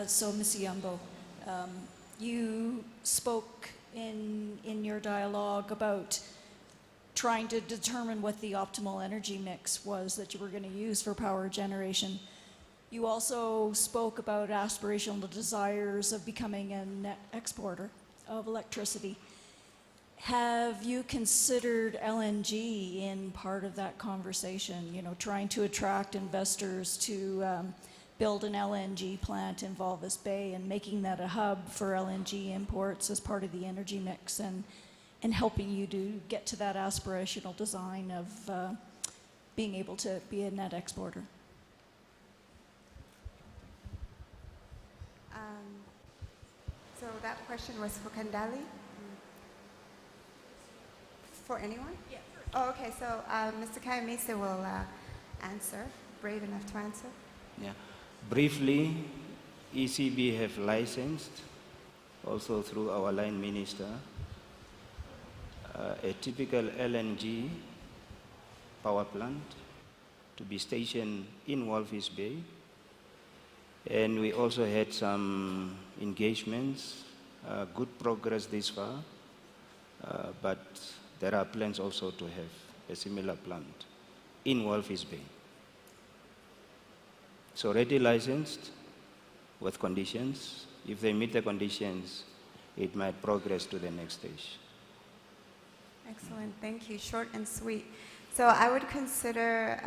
So, Ms. Yumbo, you spoke in your dialogue about trying to determine what the optimal energy mix was that you were going to use for power generation. You also spoke about aspirational desires of becoming a net exporter of electricity. Have you considered LNG in part of that conversation, you know, trying to attract investors to build an LNG plant in Walvis Bay and making that a hub for LNG imports as part of the energy mix? And helping you to get to that aspirational design of being able to be a net exporter? So that question was for Kandali? For anyone? Yeah. Oh, okay. So Mr. Kayamisa will answer, brave enough to answer. Yeah. Briefly, ECB have licensed, also through our line minister, a typical LNG power plant to be stationed in Walvis Bay. And we also had some engagements, good progress this far, but there are plans also to have a similar plant in Walvis Bay. So already licensed with conditions. If they meet the conditions, it might progress to the next stage. Excellent, thank you. Short and sweet. So I would consider,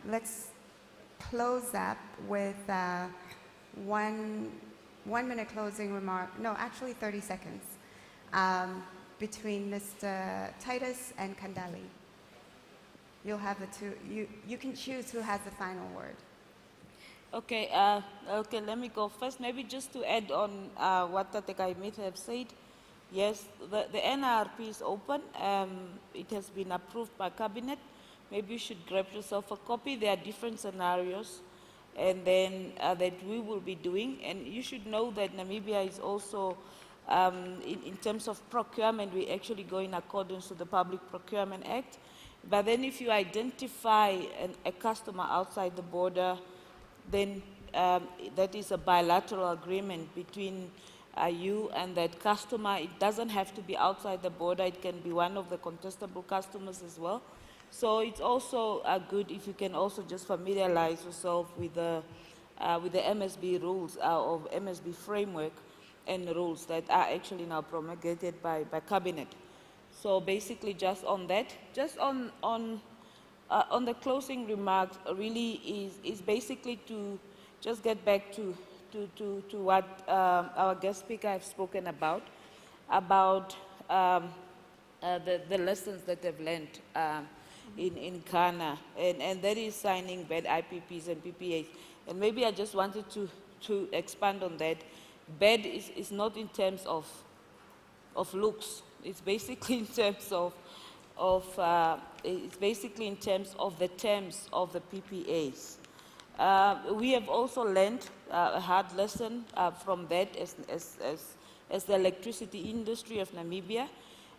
let's close up with 1 minute closing remark. No, actually 30 seconds between Mr. Titus and Kandali. You'll have the two. You can choose who has the final word. Okay, okay, let me go first. Maybe just to add on what Tate Kayamisa have said. Yes, the NIRP is open. It has been approved by Cabinet. Maybe you should grab yourself a copy. There are different scenarios and then that we will be doing. And you should know that Namibia is also, in terms of procurement, we actually go in accordance to the Public Procurement Act. But then if you identify a customer outside the border, then that is a bilateral agreement between you and that customer. It doesn't have to be outside the border. It can be one of the contestable customers as well. So it's also good if you can also just familiarize yourself with the MSB rules or MSB framework and rules that are actually now promulgated by Cabinet. So basically just on that, just on the closing remarks really is basically to just get back to what our guest speaker have spoken about the lessons that they've learned in Ghana, and that is signing bad IPPs and PPAs. And maybe I just wanted to expand on that. Bad is not in terms of looks. It's basically in terms it's basically in terms of the terms of the PPAs. We have also learned a hard lesson from that as the electricity industry of Namibia.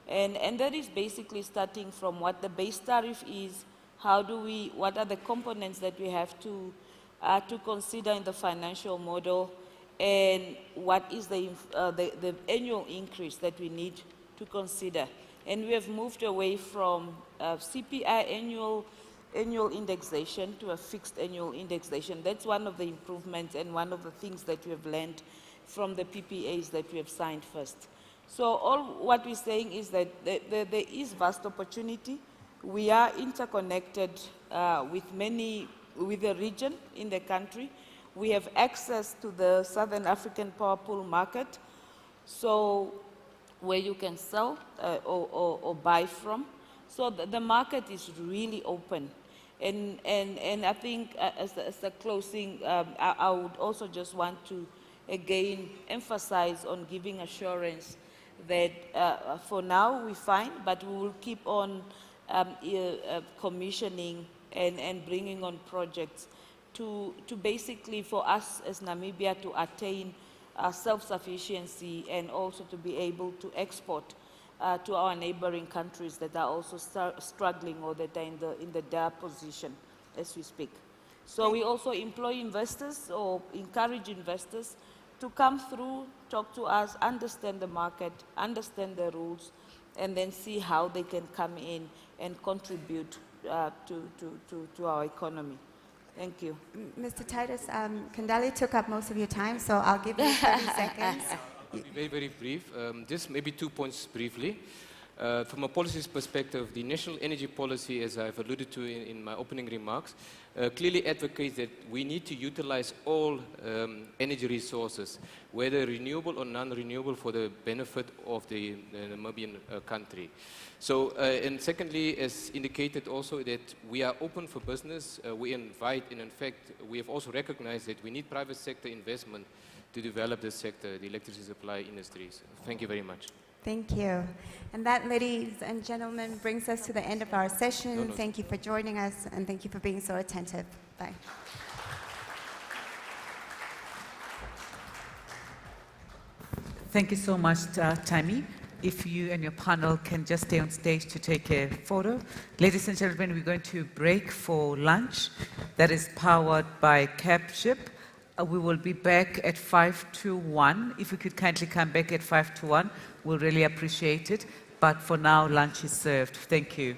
And that is basically starting from what the base tariff is, what are the components that we have to consider in the financial model, and what is the annual increase that we need to consider. And we have moved away from CPI annual indexation to a fixed annual indexation. That's one of the improvements and one of the things that we have learned from the PPAs that we have signed first. So all what we're saying is that there is vast opportunity. We are interconnected with the region in the country. We have access to the Southern African power pool market, so where you can sell or buy from. So the market is really open. And I think as the closing, I would also just want to again emphasize on giving assurance that for now we're fine, but we will keep on commissioning and bringing on projects to basically for us as Namibia to attain self-sufficiency and also to be able to export to our neighboring countries that are also struggling or that are in the dire position as we speak. So we also employ investors or encourage investors to come through, talk to us, understand the market, understand the rules, and then see how they can come in and contribute to our economy. Thank you. Mr. Titus, Kandali took up most of your time, so I'll give you 30 seconds. I'll be very, very brief. Just maybe 2 points briefly. From a policies perspective, the national energy policy, as I've alluded to in my opening remarks, clearly advocates that we need to utilize all energy resources, whether renewable or non-renewable, for the benefit of the Namibian country. So, and secondly, as indicated also, that we are open for business. We invite, and in fact, we have also recognized that we need private sector investment to develop this sector, the electricity supply industries. Thank you very much. Thank you. And that, ladies and gentlemen, brings us to the end of our session. Thank you for joining us, and thank you for being so attentive. Bye. Thank you so much, Tammy. If you and your panel can just stay on stage to take a photo. Ladies and gentlemen, we're going to break for lunch. That is powered by CabShip. We will be back at 5 to 1. If we could kindly come back at 5 to 1, we'll really appreciate it. But for now, lunch is served. Thank you.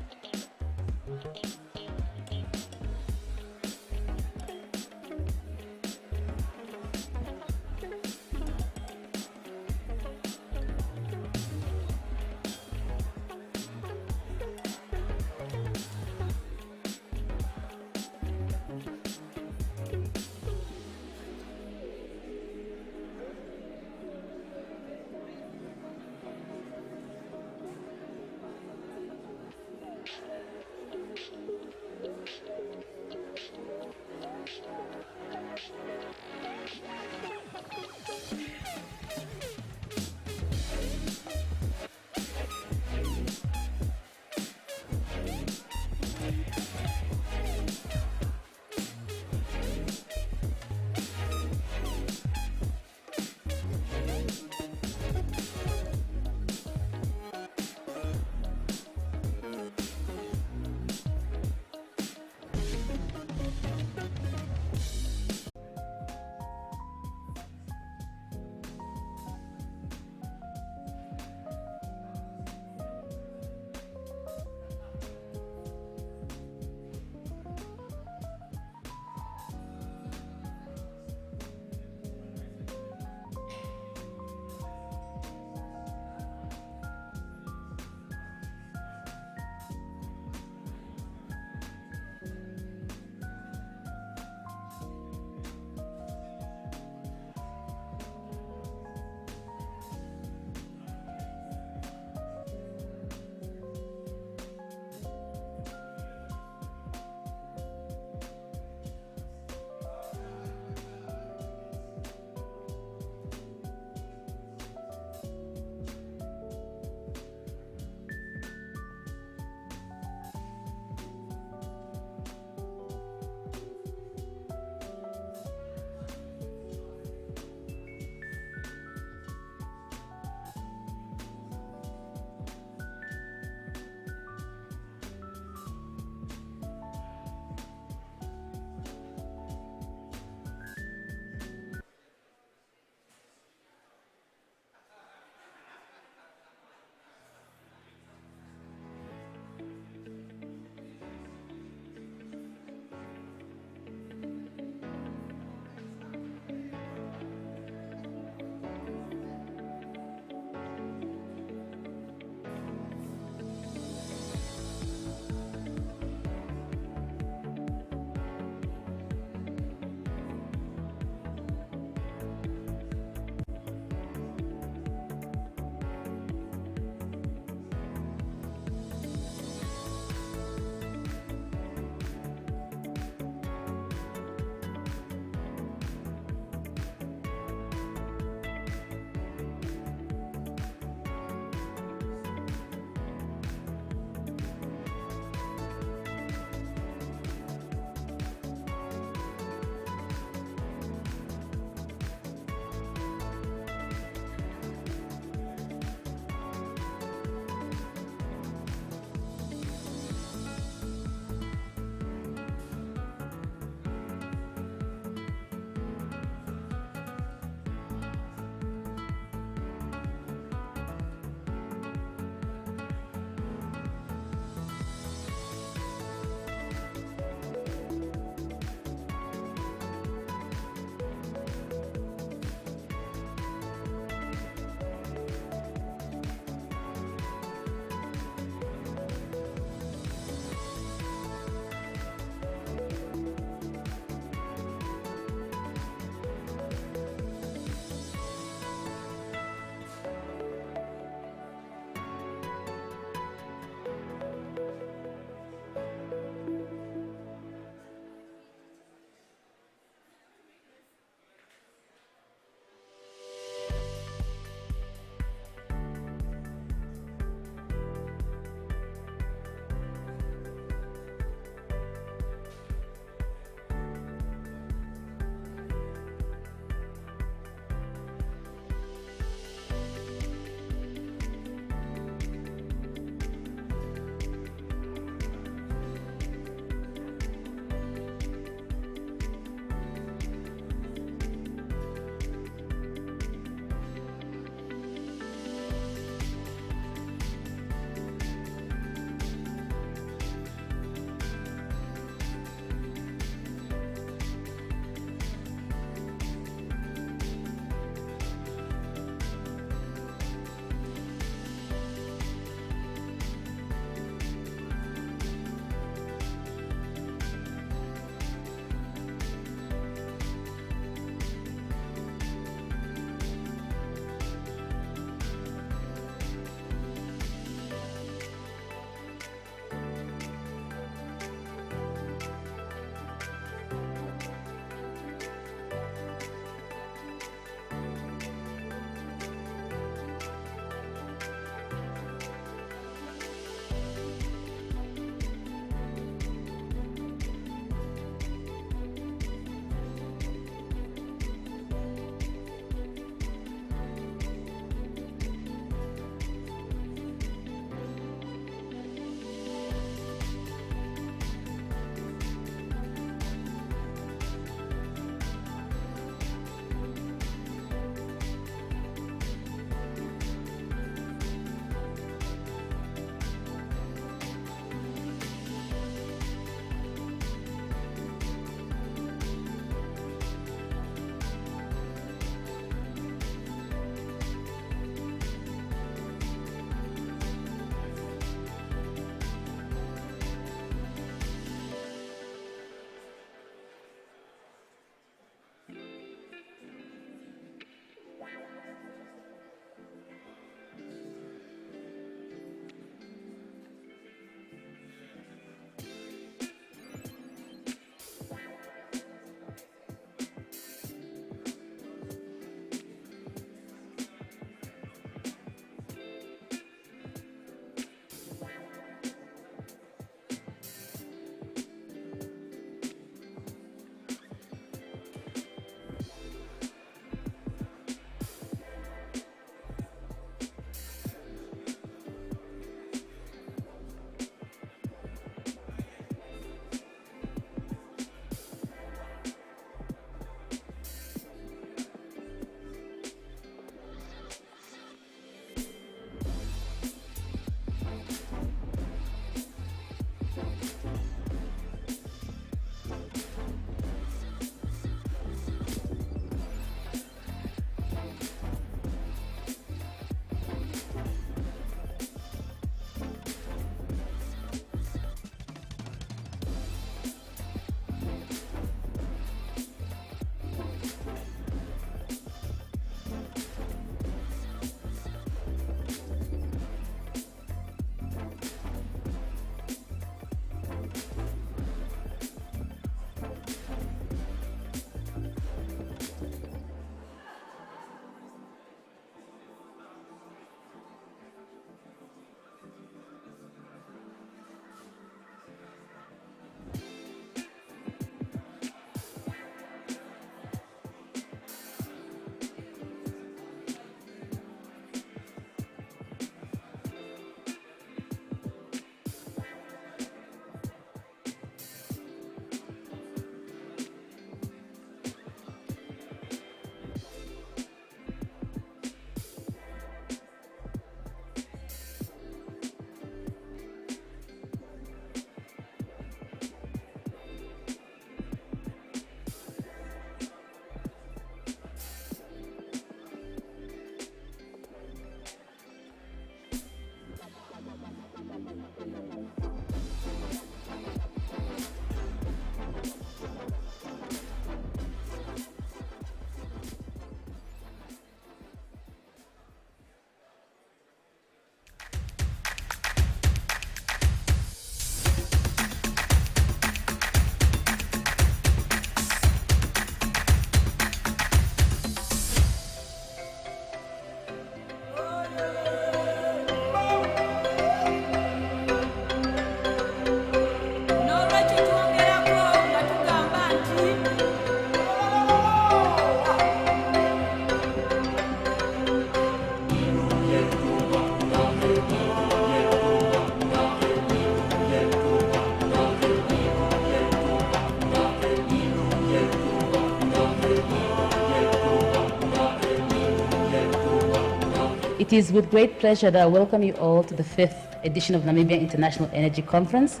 It is with great pleasure that I welcome you all to the 5th edition of Namibia International Energy Conference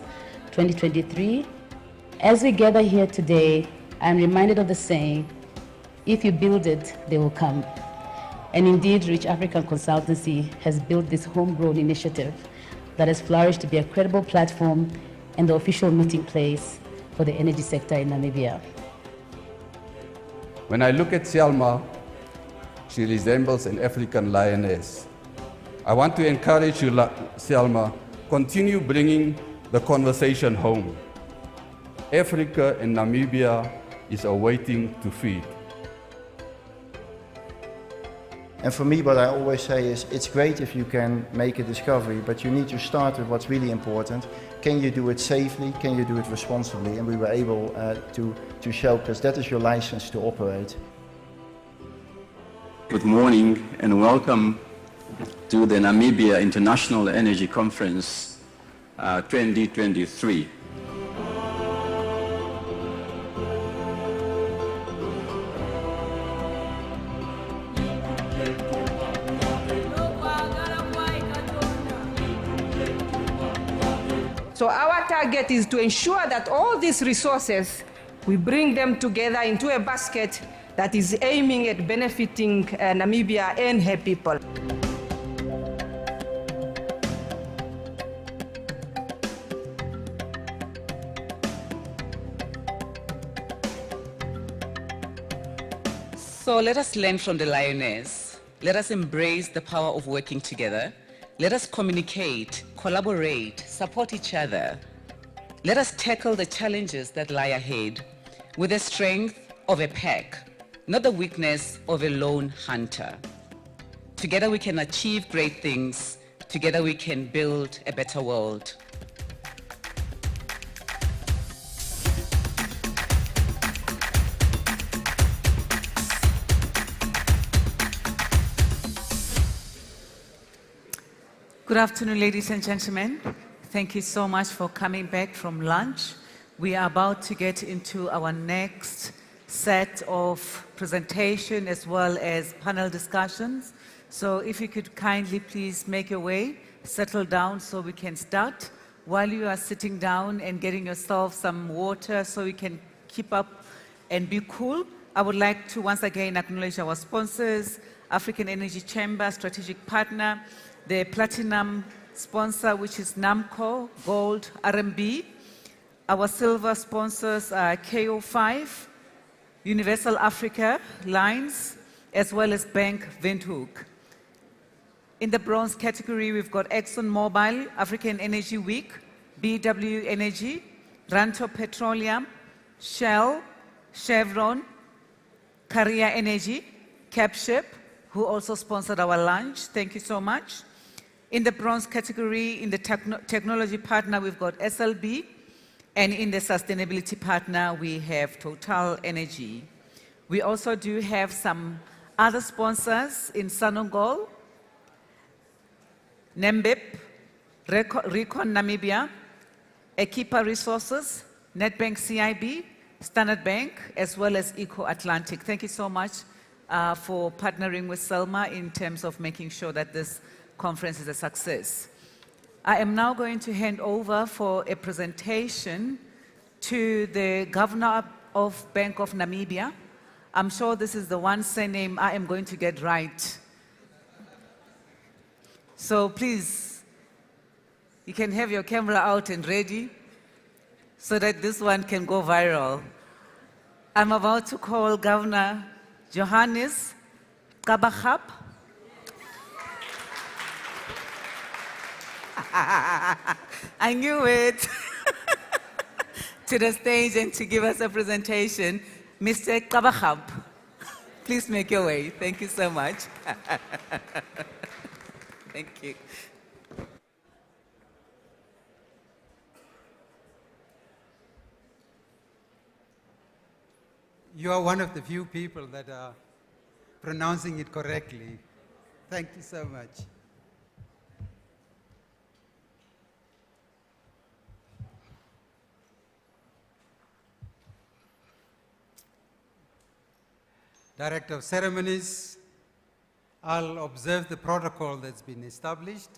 2023. As we gather here today, I'm reminded of the saying, if you build it, they will come. And indeed, Rich African Consultancy has built this homegrown initiative that has flourished to be a credible platform and the official meeting place for the energy sector in Namibia. When I look at Selma, she resembles an African lioness. I want to encourage you, Selma, continue bringing the conversation home. Africa and Namibia is awaiting to feed. And for me, what I always say is, it's great if you can make a discovery, but you need to start with what's really important. Can you do it safely? Can you do it responsibly? And we were able to show, because that is your license to operate. Good morning and welcome to the Namibia International Energy Conference 2023. So our target is to ensure that all these resources, we bring them together into a basket that is aiming at benefiting Namibia and her people. So let us learn from the lioness. Let us embrace the power of working together. Let us communicate, collaborate, support each other. Let us tackle the challenges that lie ahead with the strength of a pack, not the weakness of a lone hunter. Together we can achieve great things. Together we can build a better world. Good afternoon, ladies and gentlemen. Thank you so much for coming back from lunch. We are about to get into our next set of presentation as well as panel discussions. So if you could kindly please make your way, settle down so we can start. While you are sitting down and getting yourself some water so you can keep up and be cool, I would like to once again acknowledge our sponsors, African Energy Chamber, strategic partner, the platinum sponsor, which is NAMCO, Gold, RMB. Our silver sponsors are KO5, Universal Africa Lines, as well as Bank Windhoek. In the bronze category, we've got ExxonMobil, African Energy Week, BW Energy, Ranto Petroleum, Shell, Chevron, Korea Energy, Capship, who also sponsored our lunch. Thank you so much. In the bronze category, in the technology partner, we've got SLB, and in the sustainability partner, we have TotalEnergies. We also do have some other sponsors in Senegal, NEMBIP, Recon Namibia, Equipa Resources, Netbank CIB, Standard Bank, as well as Eco Atlantic. Thank you so much for partnering with Selma in terms of making sure that this conference is a success. I am now going to hand over for a presentation to the Governor of Bank of Namibia. I'm sure this is the one surname I am going to get right. So please, you can have your camera out and ready so that this one can go viral. I'm about to call Governor Johannes Kabachap. I knew it. To the stage and to give us a presentation, Mr. Kabachap. Please make your way. Thank you so much. Thank you. You are one of the few people that are pronouncing it correctly. Thank you so much. Director of Ceremonies, I'll observe the protocol that's been established.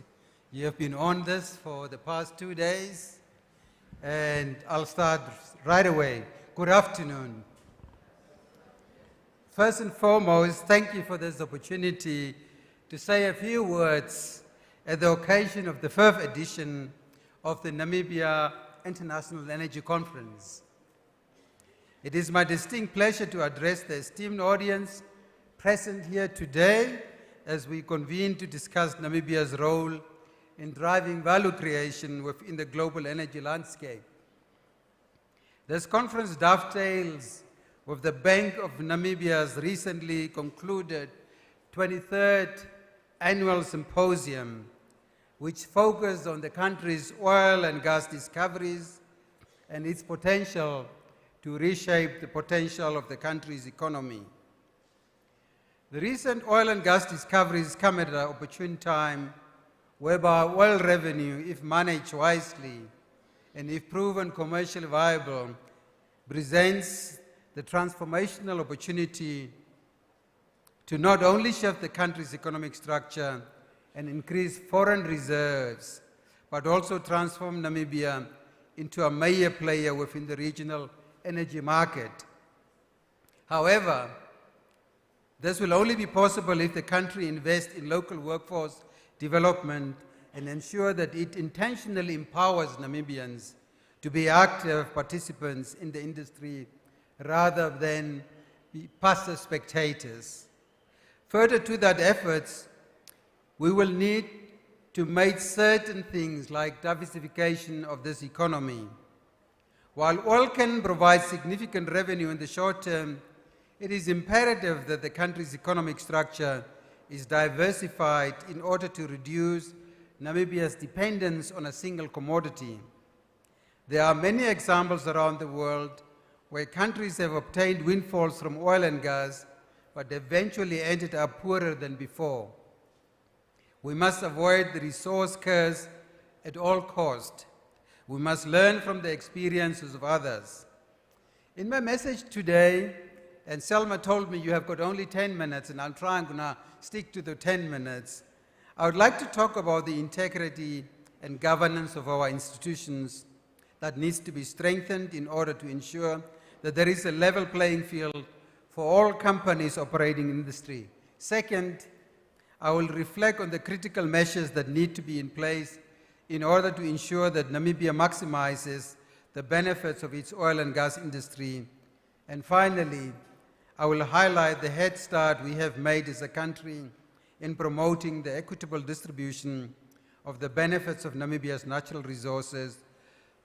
You have been on this for the past 2 days, and I'll start right away. Good afternoon. First and foremost, thank you for this opportunity to say a few words at the occasion of the 5th edition of the Namibia International Energy Conference. It is my distinct pleasure to address the esteemed audience present here today as we convene to discuss Namibia's role in driving value creation within the global energy landscape. This conference dovetails with the Bank of Namibia's recently concluded 23rd annual symposium, which focused on the country's oil and gas discoveries and its potential to reshape the potential of the country's economy. The recent oil and gas discoveries come at an opportune time whereby oil revenue, if managed wisely and if proven commercially viable, presents the transformational opportunity to not only shift the country's economic structure and increase foreign reserves, but also transform Namibia into a major player within the regional energy market. However, this will only be possible if the country invests in local workforce development and ensure that it intentionally empowers Namibians to be active participants in the industry rather than be passive spectators. Further to that efforts, we will need to make certain things like diversification of this economy. While oil can provide significant revenue in the short term, it is imperative that the country's economic structure is diversified in order to reduce Namibia's dependence on a single commodity. There are many examples around the world where countries have obtained windfalls from oil and gas, but eventually ended up poorer than before. We must avoid the resource curse at all costs. We must learn from the experiences of others. In my message today, and Selma told me you have got only 10 minutes, and I'm trying to stick to the 10 minutes. I would like to talk about the integrity and governance of our institutions that needs to be strengthened in order to ensure that there is a level playing field for all companies operating in industry. Second, I will reflect on the critical measures that need to be in place in order to ensure that Namibia maximizes the benefits of its oil and gas industry. And finally, I will highlight the head start we have made as a country in promoting the equitable distribution of the benefits of Namibia's natural resources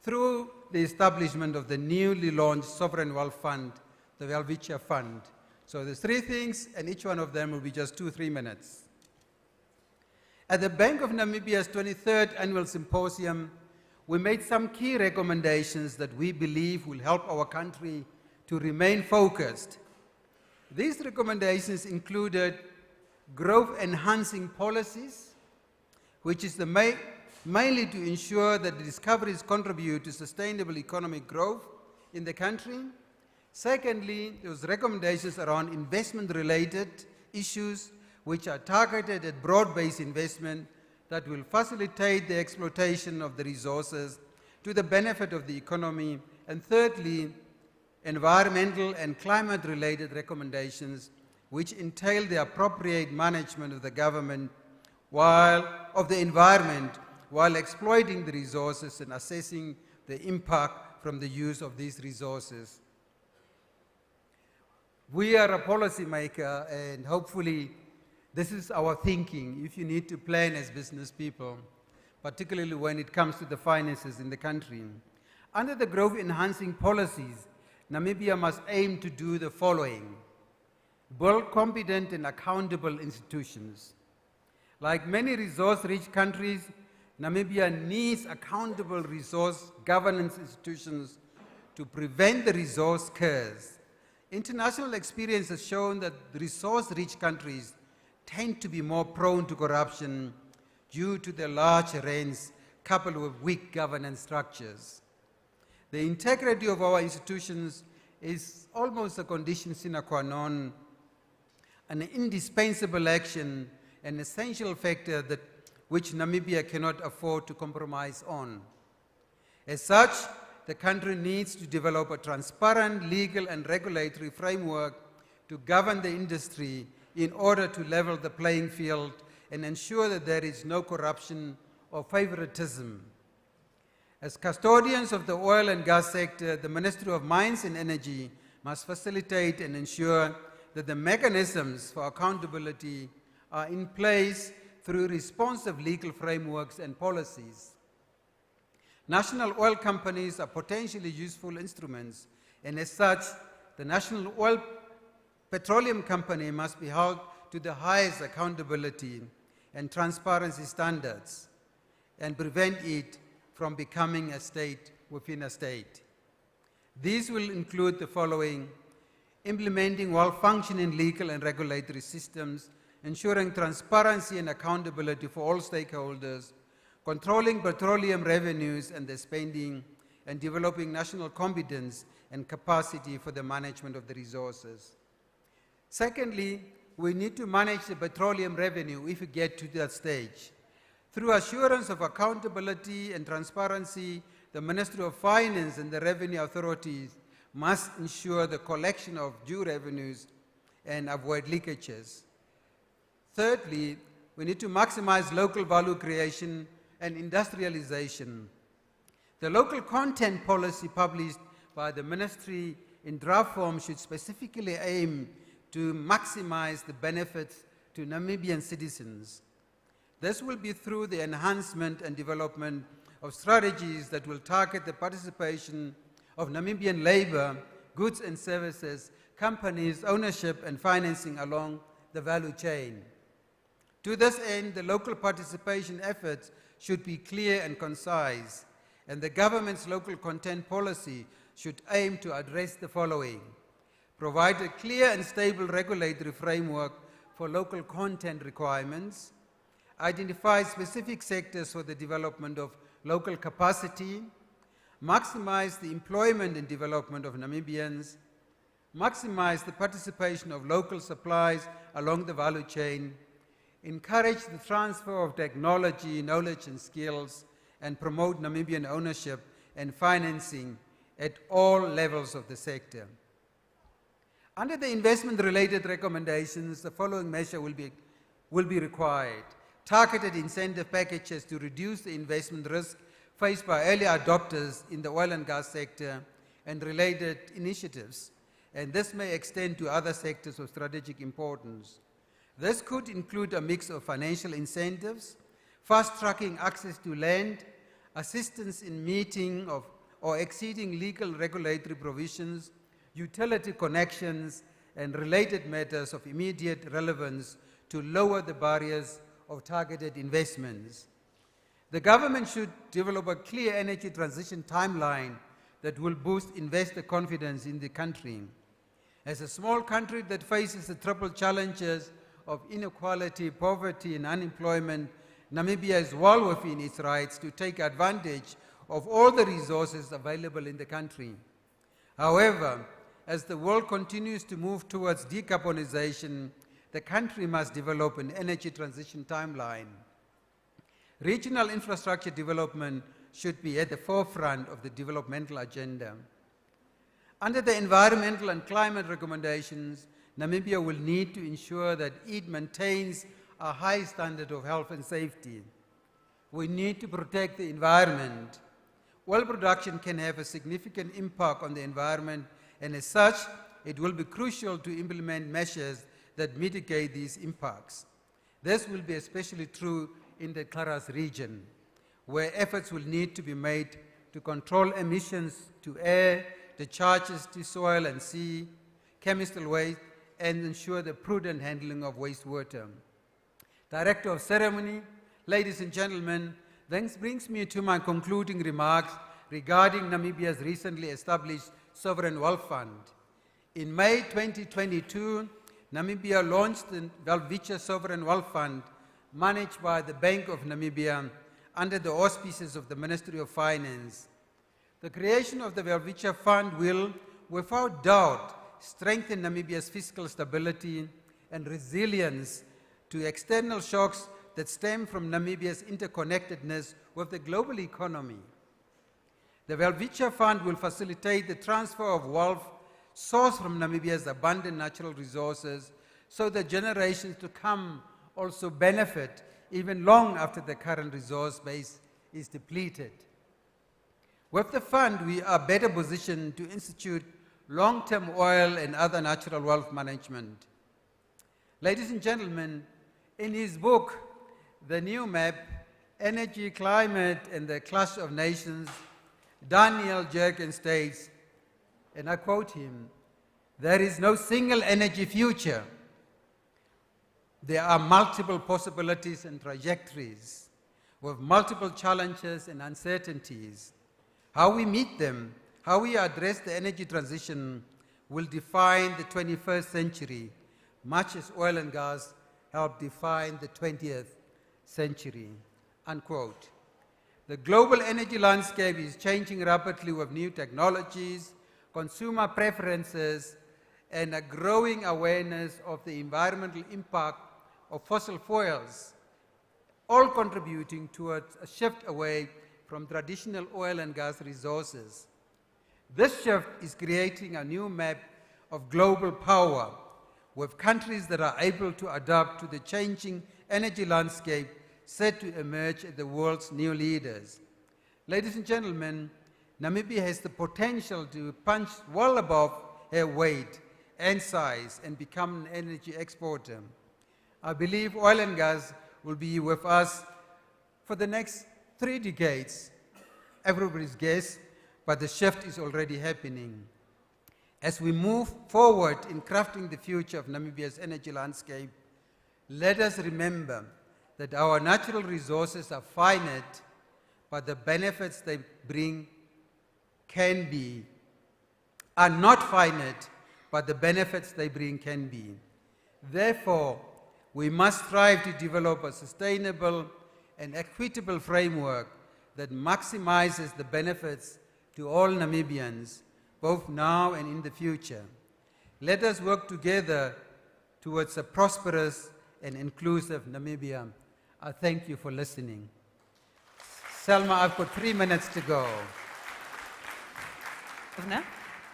through the establishment of the newly launched Sovereign Wealth Fund, the Welwitschia Fund. So there's 3 things, and each one of them will be just 2-3 minutes. At the Bank of Namibia's 23rd annual symposium, we made some key recommendations that we believe will help our country to remain focused. These recommendations included growth-enhancing policies, which is mainly to ensure that the discoveries contribute to sustainable economic growth in the country. Secondly, there was recommendations around investment-related issues, which are targeted at broad-based investment that will facilitate the exploitation of the resources to the benefit of the economy. And thirdly, environmental and climate-related recommendations, which entail the appropriate management of the government of the environment while exploiting the resources and assessing the impact from the use of these resources. We are a policymaker, and hopefully this is our thinking if you need to plan as business people, particularly when it comes to the finances in the country. Under the growth-enhancing policies, Namibia must aim to do the following: build competent and accountable institutions. Like many resource-rich countries, Namibia needs accountable resource governance institutions to prevent the resource curse. International experience has shown that resource-rich countries tend to be more prone to corruption due to their large rents coupled with weak governance structures. The integrity of our institutions is almost a condition sine qua non an indispensable action, an essential factor that which Namibia cannot afford to compromise on. As such, the country needs to develop a transparent legal and regulatory framework to govern the industry in order to level the playing field and ensure that there is no corruption or favoritism. As custodians of the oil and gas sector, the Ministry of Mines and Energy must facilitate and ensure that the mechanisms for accountability are in place through responsive legal frameworks and policies. National oil companies are potentially useful instruments, and as such, the National Oil Petroleum Company must be held to the highest accountability and transparency standards and prevent it from becoming a state within a state. These will include the following: implementing well-functioning legal and regulatory systems, ensuring transparency and accountability for all stakeholders, controlling petroleum revenues and their spending, and developing national competence and capacity for the management of the resources. Secondly, we need to manage the petroleum revenue if we get to that stage. Through assurance of accountability and transparency, the Ministry of Finance and the revenue authorities must ensure the collection of due revenues and avoid leakages. Thirdly, we need to maximize local value creation and industrialization. The local content policy published by the ministry in draft form should specifically aim to maximize the benefits to Namibian citizens. This will be through the enhancement and development of strategies that will target the participation of Namibian labor, goods and services, companies, ownership and financing along the value chain. To this end, the local participation efforts should be clear and concise, and the government's local content policy should aim to address the following: provide a clear and stable regulatory framework for local content requirements, identify specific sectors for the development of local capacity, maximize the employment and development of Namibians, maximize the participation of local supplies along the value chain, encourage the transfer of technology, knowledge and skills, and promote Namibian ownership and financing at all levels of the sector. Under the investment-related recommendations, the following measure will be required: targeted incentive packages to reduce the investment risk faced by early adopters in the oil and gas sector and related initiatives, and this may extend to other sectors of strategic importance. This could include a mix of financial incentives, fast-tracking access to land, assistance in meeting or exceeding legal regulatory provisions, utility connections, and related matters of immediate relevance to lower the barriers of targeted investments. The government should develop a clear energy transition timeline that will boost investor confidence in the country. As a small country that faces the triple challenges of inequality, poverty, and unemployment, Namibia is well within its rights to take advantage of all the resources available in the country. However, as the world continues to move towards decarbonization, the country must develop an energy transition timeline. Regional infrastructure development should be at the forefront of the developmental agenda. Under the environmental and climate recommendations, Namibia will need to ensure that it maintains a high standard of health and safety. We need to protect the environment. Oil production can have a significant impact on the environment, and as such, it will be crucial to implement measures that mitigate these impacts. This will be especially true in the Klaras region, where efforts will need to be made to control emissions to air, discharges to soil and sea, chemical waste, and ensure the prudent handling of wastewater. Director of Ceremony, ladies and gentlemen, this brings me to my concluding remarks regarding Namibia's recently established Sovereign Wealth Fund. In May 2022, Namibia launched the Welwitschia Sovereign Wealth Fund, managed by the Bank of Namibia under the auspices of the Ministry of Finance. The creation of the Welwitschia Fund will, without doubt, strengthen Namibia's fiscal stability and resilience to external shocks that stem from Namibia's interconnectedness with the global economy. The Welwitschia Fund will facilitate the transfer of wealth sourced from Namibia's abundant natural resources so that generations to come also benefit even long after the current resource base is depleted. With the fund, we are better positioned to institute long-term oil and other natural wealth management. Ladies and gentlemen, in his book, The New Map, Energy, Climate, and the Clash of Nations, Daniel Jerkin states, and I quote him, "There is no single energy future. There are multiple possibilities and trajectories with multiple challenges and uncertainties. How we meet them, how we address the energy transition will define the 21st century, much as oil and gas helped define the 20th century," unquote. The global energy landscape is changing rapidly with new technologies, consumer preferences, and a growing awareness of the environmental impact of fossil fuels, all contributing towards a shift away from traditional oil and gas resources. This shift is creating a new map of global power, with countries that are able to adapt to the changing energy landscape set to emerge as the world's new leaders. Ladies and gentlemen, Namibia has the potential to punch well above her weight and size and become an energy exporter. I believe oil and gas will be with us for the next 3 decades. Everybody's guess, but the shift is already happening. As we move forward in crafting the future of Namibia's energy landscape, let us remember that our natural resources are finite, but the benefits they bring are not finite, but the benefits they bring can be. Therefore, we must strive to develop a sustainable and equitable framework that maximizes the benefits to all Namibians, both now and in the future. Let us work together towards a prosperous and inclusive Namibia. I thank you for listening. Selma, I've got 3 minutes to go. Governor,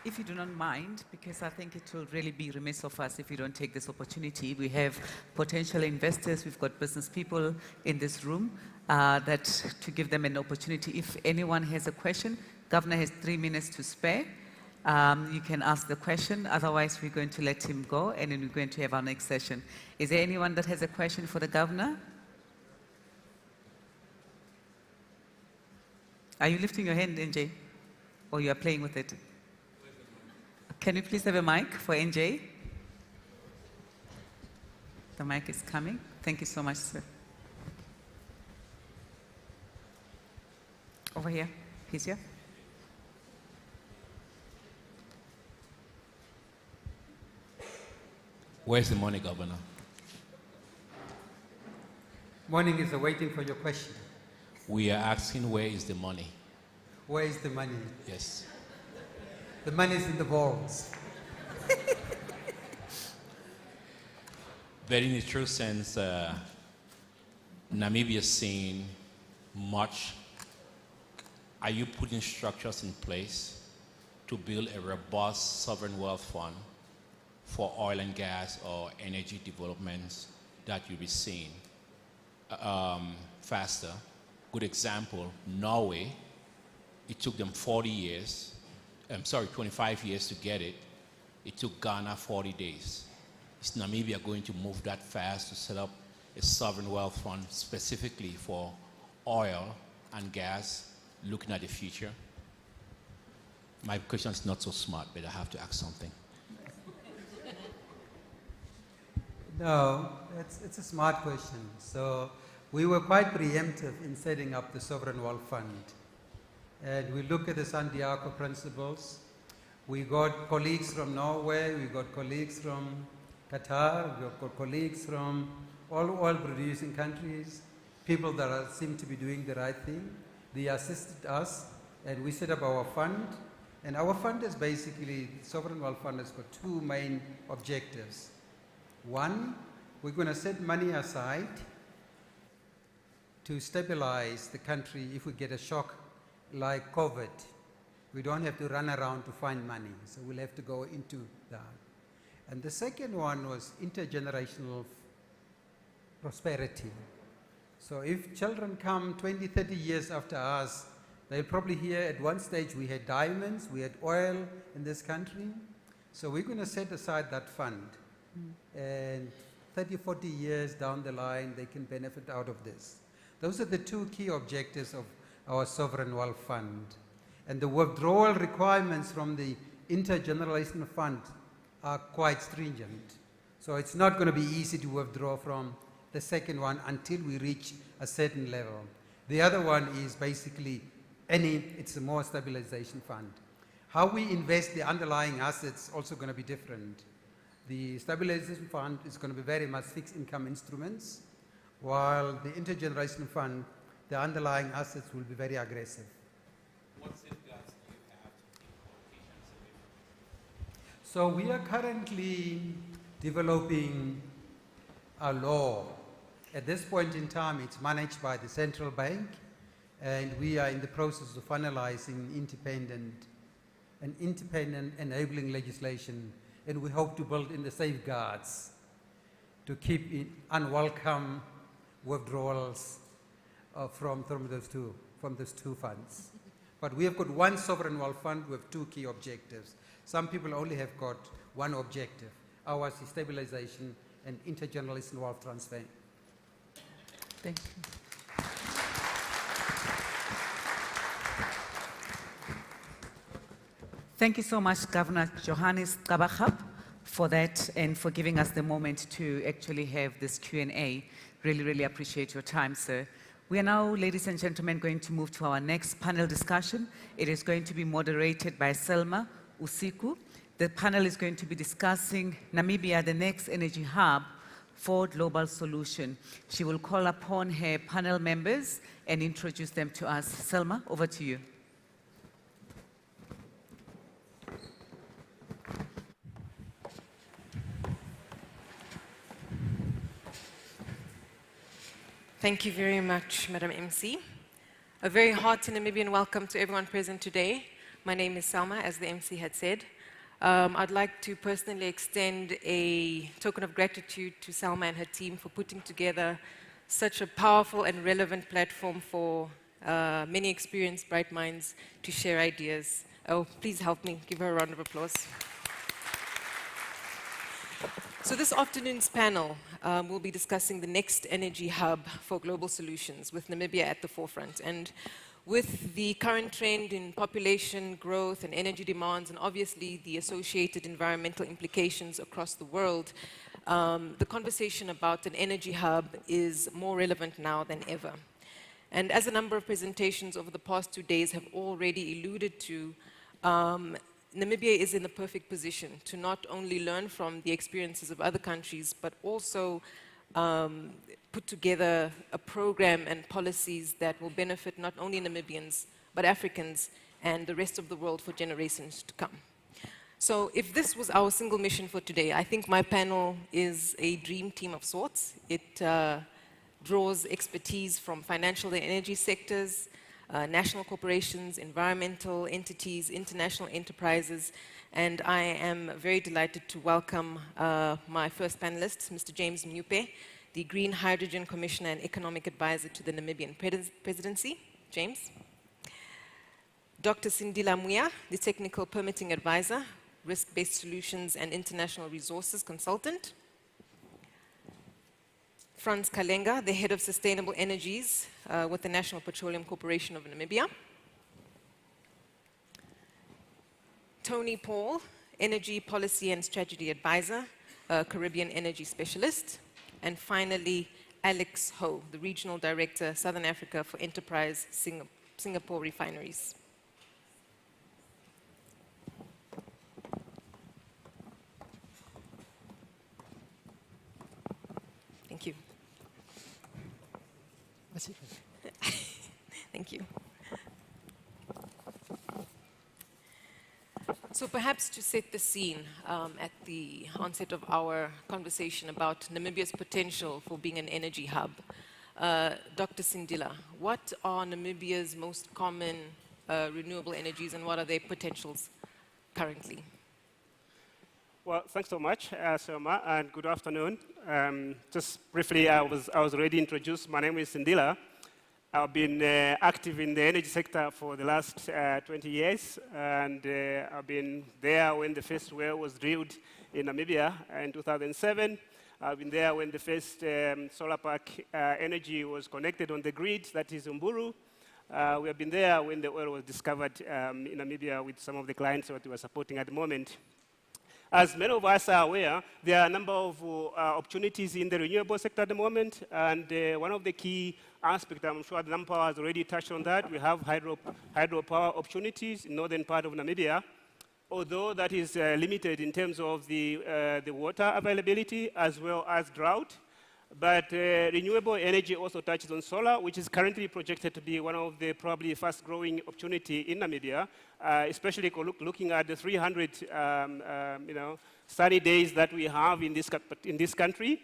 if you do not mind, because I think it will really be remiss of us if we don't take this opportunity. We have potential investors, we've got business people in this room, to give them an opportunity. If anyone has a question, Governor has 3 minutes to spare. You can ask the question, otherwise we're going to let him go and then we're going to have our next session. Is there anyone that has a question for the Governor? Are you lifting your hand, NJ? Or you are playing with it? Can you please have a mic for NJ? The mic is coming. Thank you so much, sir. Over here. He's here. Where's the money, Governor? Morning is waiting for your question. We are asking where is the money? Where is the money? Yes. The money is in the vaults. But in a true sense, Namibia is seeing much. Are you putting structures in place to build a robust sovereign wealth fund for oil and gas or energy developments that you'll be seeing faster? Good example, Norway, it took them 25 years to get it. It took Ghana 40 days. Is Namibia going to move that fast to set up a sovereign wealth fund specifically for oil and gas, looking at the future? My question is not so smart, but I have to ask something. No, it's a smart question. So we were quite preemptive in setting up the Sovereign Wealth Fund. And we look at the Santiago principles. We got colleagues from Norway, we got colleagues from Qatar, we got colleagues from all oil-producing countries, people that seem to be doing the right thing. They assisted us, and we set up our fund. And our fund is basically, the Sovereign Wealth Fund has got 2 main objectives. One, we're going to set money aside to stabilize the country if we get a shock like COVID. We don't have to run around to find money, so we'll have to go into that. And the second one was intergenerational prosperity. So if children come 20, 30 years after us, they'll probably hear at one stage we had diamonds, we had oil in this country. So we're going to set aside that fund. And 30, 40 years down the line, they can benefit out of this. Those are the two key objectives of our sovereign wealth fund. And the withdrawal requirements from the intergenerational fund are quite stringent. So it's not going to be easy to withdraw from the second one until we reach a certain level. The other one is basically it's a more stabilization fund. How we invest the underlying assets also going to be different. The stabilization fund is going to be very much fixed income instruments, while the intergenerational fund, the underlying assets will be very aggressive. What safeguards do you have to keep politicians away? So we are currently developing a law. At this point in time, it's managed by the central bank, and we are in the process of finalizing independent enabling legislation, and we hope to build in the safeguards to keep in unwelcome withdrawals from those two funds. But we have got one sovereign wealth fund with two key objectives. Some people only have got one objective. Ours is stabilization and intergenerational wealth transfer. Thank you. Thank you so much, Governor Johannes Kabachab, for that and for giving us the moment to actually have this Q&A. Really, really appreciate your time, sir. We are now, ladies and gentlemen, going to move to our next panel discussion. It is going to be moderated by Selma Usiku. The panel is going to be discussing Namibia, the next energy hub for global solution. She will call upon her panel members and introduce them to us. Selma, over to you. Thank you very much, Madam MC. A very hearty Namibian welcome to everyone present today. My name is Selma, as the MC had said. I'd like to personally extend a token of gratitude to Selma and her team for putting together such a powerful and relevant platform for many experienced bright minds to share ideas. Oh, please help me. Give her a round of applause. So this afternoon's panel will be discussing the next energy hub for global solutions with Namibia at the forefront. And with the current trend in population growth and energy demands, and obviously the associated environmental implications across the world, the conversation about an energy hub is more relevant now than ever. And as a number of presentations over the past 2 days have already alluded to, Namibia is in the perfect position to not only learn from the experiences of other countries, but also put together a program and policies that will benefit not only Namibians, but Africans and the rest of the world for generations to come. So if this was our single mission for today, I think my panel is a dream team of sorts. It draws expertise from financial and energy sectors, national corporations, environmental entities, international enterprises, and I am very delighted to welcome my first panelist, Mr. James Mnyupe, the Green Hydrogen Commissioner and Economic Advisor to the Namibian Presidency. James. Dr. Sindila Muya, the Technical Permitting Advisor, Risk-Based Solutions and International Resources Consultant. Franz Kalenga, the Head of Sustainable Energies with the National Petroleum Corporation of Namibia. Tony Paul, Energy Policy and Strategy Advisor, Caribbean Energy Specialist. And finally, Alex Ho, the Regional Director, Southern Africa for Enterprise Singapore Refineries. Thank you. Thank you. So perhaps to set the scene at the onset of our conversation about Namibia's potential for being an energy hub, Dr. Sindila, what are Namibia's most common renewable energies and what are their potentials currently? Well, thanks so much, Selma, and good afternoon. Just briefly, I was already introduced. My name is Sindila. I've been active in the energy sector for the last 20 years, and I've been there when the first well was drilled in Namibia in 2007. I've been there when the first solar park energy was connected on the grid, that is Umburu. We have been there when the oil was discovered in Namibia with some of the clients that we are supporting at the moment. As many of us are aware, there are a number of opportunities in the renewable sector at the moment, and one of the key aspects, I'm sure the Nampower has already touched on that, we have hydropower opportunities in northern part of Namibia, although that is limited in terms of the water availability as well as drought. But renewable energy also touches on solar, which is currently projected to be one of the probably fast-growing opportunity in Namibia, especially looking at the 300 sunny days that we have in this country.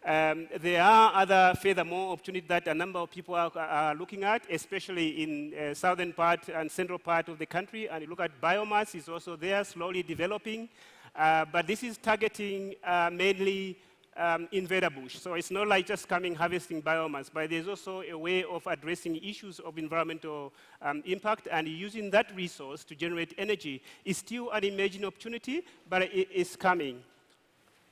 There are other furthermore opportunities that a number of people are looking at, especially in southern part and central part of the country. And you look at biomass is also there, slowly developing. But this is targeting mainly invader bush. So it's not like just coming harvesting biomass, but there's also a way of addressing issues of environmental impact, and using that resource to generate energy is still an emerging opportunity, but it is coming.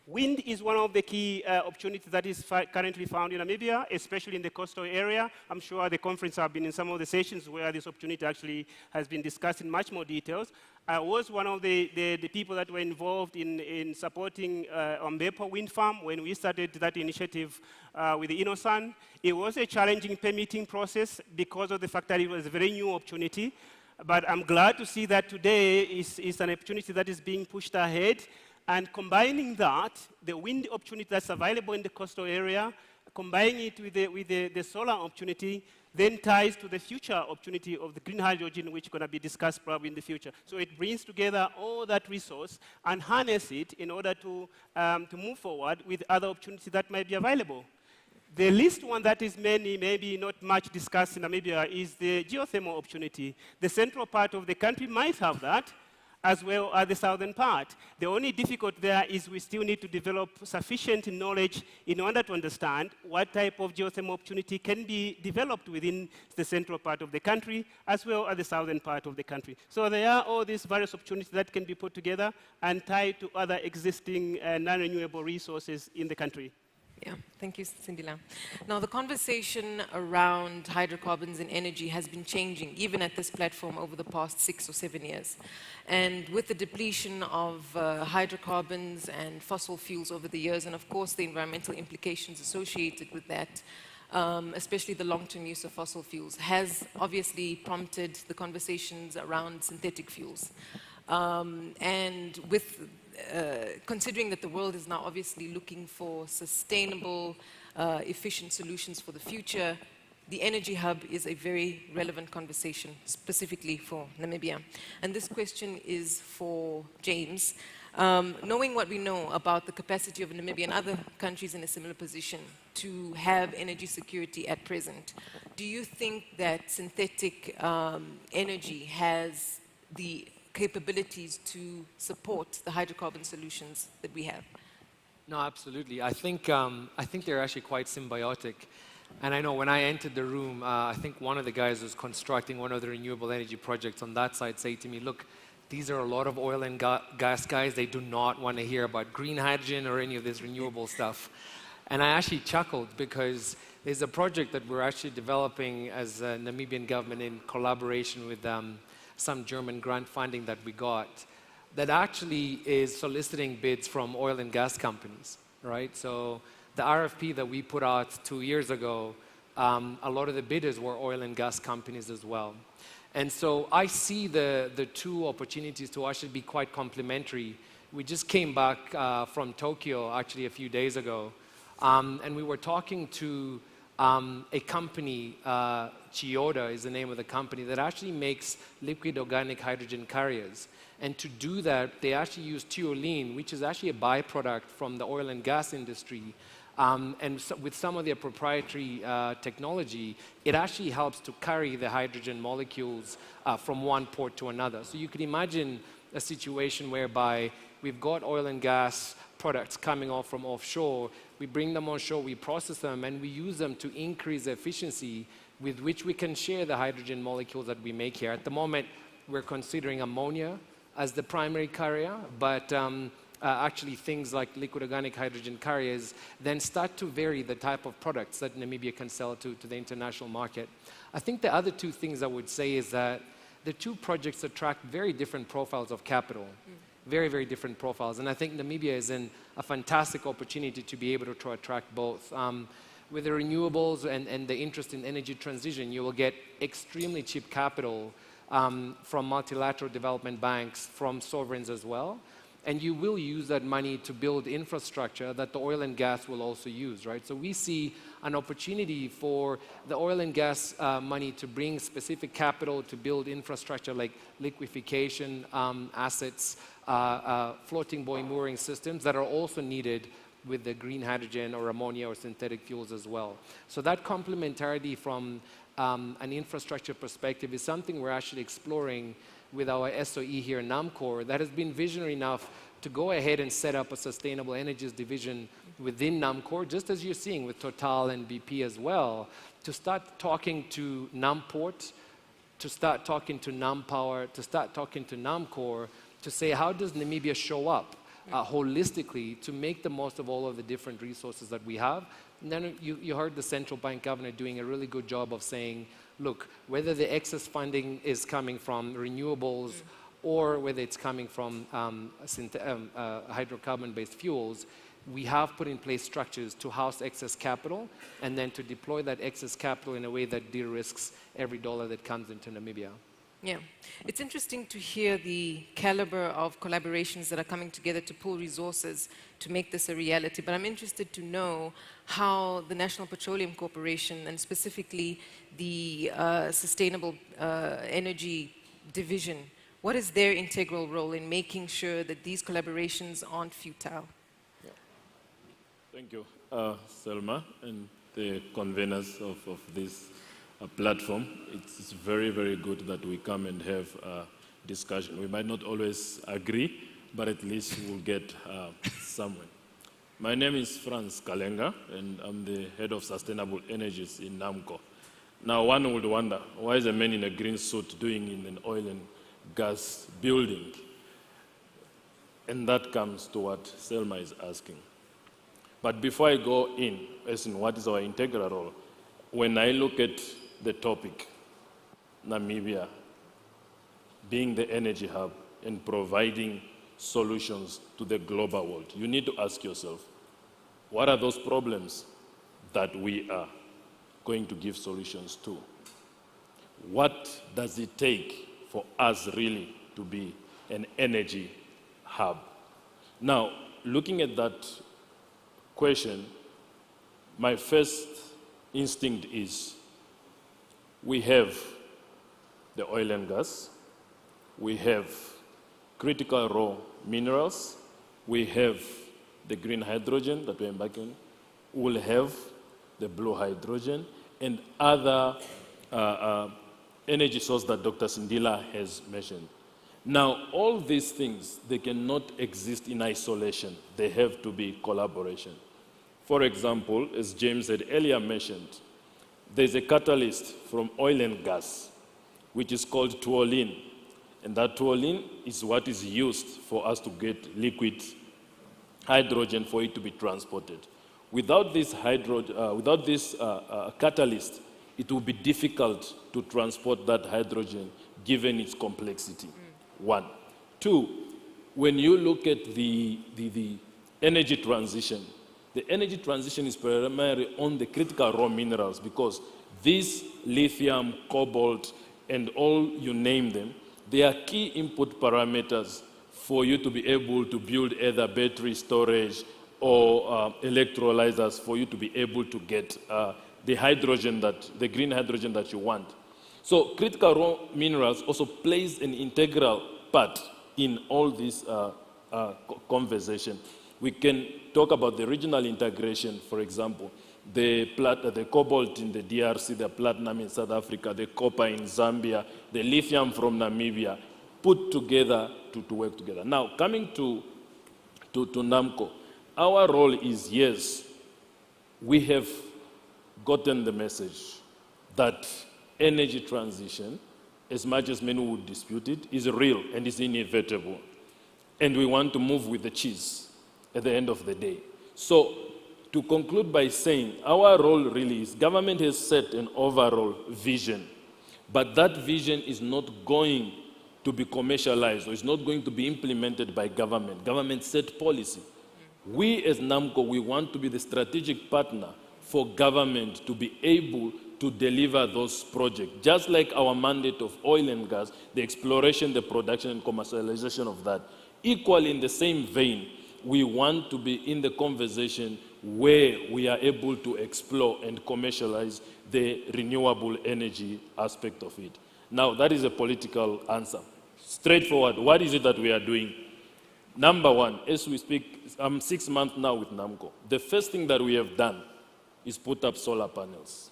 Wind is one of the key opportunities that is currently found in Namibia, especially in the coastal area. I'm sure the conference have been in some of the sessions where this opportunity actually has been discussed in much more details. I was one of the people that were involved in supporting Ombepo wind farm when we started that initiative with the Inosan. It was a challenging permitting process because of the fact that it was a very new opportunity. But I'm glad to see that today is an opportunity that is being pushed ahead. And combining that, the wind opportunity that's available in the coastal area, combining it with the solar opportunity, then ties to the future opportunity of the green hydrogen, which is going to be discussed probably in the future. So it brings together all that resource and harness it in order to move forward with other opportunities that might be available. The least one that is maybe not much discussed in Namibia is the geothermal opportunity. The central part of the country might have that, as well as the southern part. The only difficulty there is we still need to develop sufficient knowledge in order to understand what type of geothermal opportunity can be developed within the central part of the country, as well as the southern part of the country. So there are all these various opportunities that can be put together and tied to other existing non-renewable resources in the country. Yeah, thank you, Sindila. Now, the conversation around hydrocarbons and energy has been changing, even at this platform, over the past 6 or 7 years. And with the depletion of hydrocarbons and fossil fuels over the years, and of course the environmental implications associated with that, especially the long-term use of fossil fuels, has obviously prompted the conversations around synthetic fuels. And with considering that the world is now obviously looking for sustainable, efficient solutions for the future, the Energy Hub is a very relevant conversation, specifically for Namibia. And this question is for James. Knowing what we know about the capacity of Namibia and other countries in a similar position to have energy security at present, do you think that synthetic energy has the capabilities to support the hydrocarbon solutions that we have? No, absolutely. I think they're actually quite symbiotic. And I know when I entered the room, I think one of the guys who was constructing one of the renewable energy projects on that side said to me, look, these are a lot of oil and gas guys. They do not want to hear about green hydrogen or any of this renewable stuff. And I actually chuckled because there's a project that we're actually developing as a Namibian government in collaboration with some German grant funding that we got, that actually is soliciting bids from oil and gas companies, right? So the RFP that we put out 2 years ago, a lot of the bidders were oil and gas companies as well. And so I see the two opportunities to actually be quite complementary. We just came back from Tokyo actually a few days ago, and we were talking to a company, Chiyoda is the name of the company, that actually makes liquid organic hydrogen carriers. And to do that, they actually use toluene, which is actually a byproduct from the oil and gas industry. And so with some of their proprietary technology, it actually helps to carry the hydrogen molecules from one port to another. So you could imagine a situation whereby we've got oil and gas products coming off from offshore, we bring them onshore, we process them, and we use them to increase the efficiency with which we can share the hydrogen molecules that we make here. At the moment, we're considering ammonia as the primary carrier, but actually things like liquid organic hydrogen carriers then start to vary the type of products that Namibia can sell to the international market. I think the other two things I would say is that the two projects attract very different profiles of capital. Very, very different profiles. And I think Namibia is in a fantastic opportunity to be able to attract both. With the renewables and the interest in energy transition, you will get extremely cheap capital from multilateral development banks, from sovereigns as well. And you will use that money to build infrastructure that the oil and gas will also use, right? So we see an opportunity for the oil and gas money to bring specific capital to build infrastructure like liquefaction assets, floating buoy mooring systems that are also needed with the green hydrogen or ammonia or synthetic fuels as well. So that complementarity from an infrastructure perspective is something we're actually exploring with our SOE here in NAMCOR that has been visionary enough to go ahead and set up a sustainable energies division within NAMCOR, just as you're seeing with Total and BP as well, to start talking to NAMPort, to start talking to NAMPower, to start talking to NAMCOR, to say how does Namibia show up holistically to make the most of all of the different resources that we have. And then you heard the central bank governor doing a really good job of saying, look, whether the excess funding is coming from renewables or whether it's coming from hydrocarbon-based fuels, we have put in place structures to house excess capital and then to deploy that excess capital in a way that de-risks every dollar that comes into Namibia. Yeah, it's interesting to hear the caliber of collaborations that are coming together to pool resources to make this a reality, but I'm interested to know how the National Petroleum Corporation and specifically the Sustainable Energy Division, what is their integral role in making sure that these collaborations aren't futile? Yeah. Thank you, Selma, and the conveners of this platform. It's very, very good that we come and have a discussion. We might not always agree, but at least we'll get somewhere. My name is Franz Kalenga, and I'm the head of Sustainable Energies in NAMCO. Now, one would wonder, why is a man in a green suit doing in an oil and gas building? And that comes to what Selma is asking. But before I go in, as in what is our integral role, when I look at the topic, Namibia being the energy hub and providing solutions to the global world, you need to ask yourself, what are those problems that we are going to give solutions to? What does it take for us really to be an energy hub? Now, looking at that question, my first instinct is we have the oil and gas, we have critical raw minerals, we have the green hydrogen that we're embarking on, we'll have the blue hydrogen, and other energy sources that Dr. Sindila has mentioned. Now, all these things, they cannot exist in isolation. They have to be collaboration. For example, as James had earlier mentioned, there's a catalyst from oil and gas, which is called toluene. And that toluene is what is used for us to get liquid hydrogen for it to be transported. Without this catalyst, it will be difficult to transport that hydrogen given its complexity. One. Two, when you look at the energy transition, the energy transition is primarily on the critical raw minerals because this lithium, cobalt, and all you name them, they are key input parameters for you to be able to build either battery storage or electrolyzers for you to be able to get the hydrogen the green hydrogen that you want. So critical raw minerals also plays an integral part in all this conversation. We can talk about the regional integration, for example, the cobalt in the DRC, the platinum in South Africa, the copper in Zambia, the lithium from Namibia, put together to work together. Now, coming to NAMCO, our role is, yes, we have gotten the message that energy transition, as much as many would dispute it, is real and is inevitable. And we want to move with the cheese at the end of the day. So, to conclude by saying, our role really is, government has set an overall vision, but that vision is not going to be commercialized or is not going to be implemented by government. Government set policy. We as NAMCO, we want to be the strategic partner for government to be able to deliver those projects. Just like our mandate of oil and gas, the exploration, the production and commercialization of that. Equally in the same vein, we want to be in the conversation where we are able to explore and commercialize the renewable energy aspect of it. Now, that is a political answer. Straightforward, what is it that we are doing? Number one, as we speak, I'm 6 months now with NAMCO. The first thing that we have done is put up solar panels.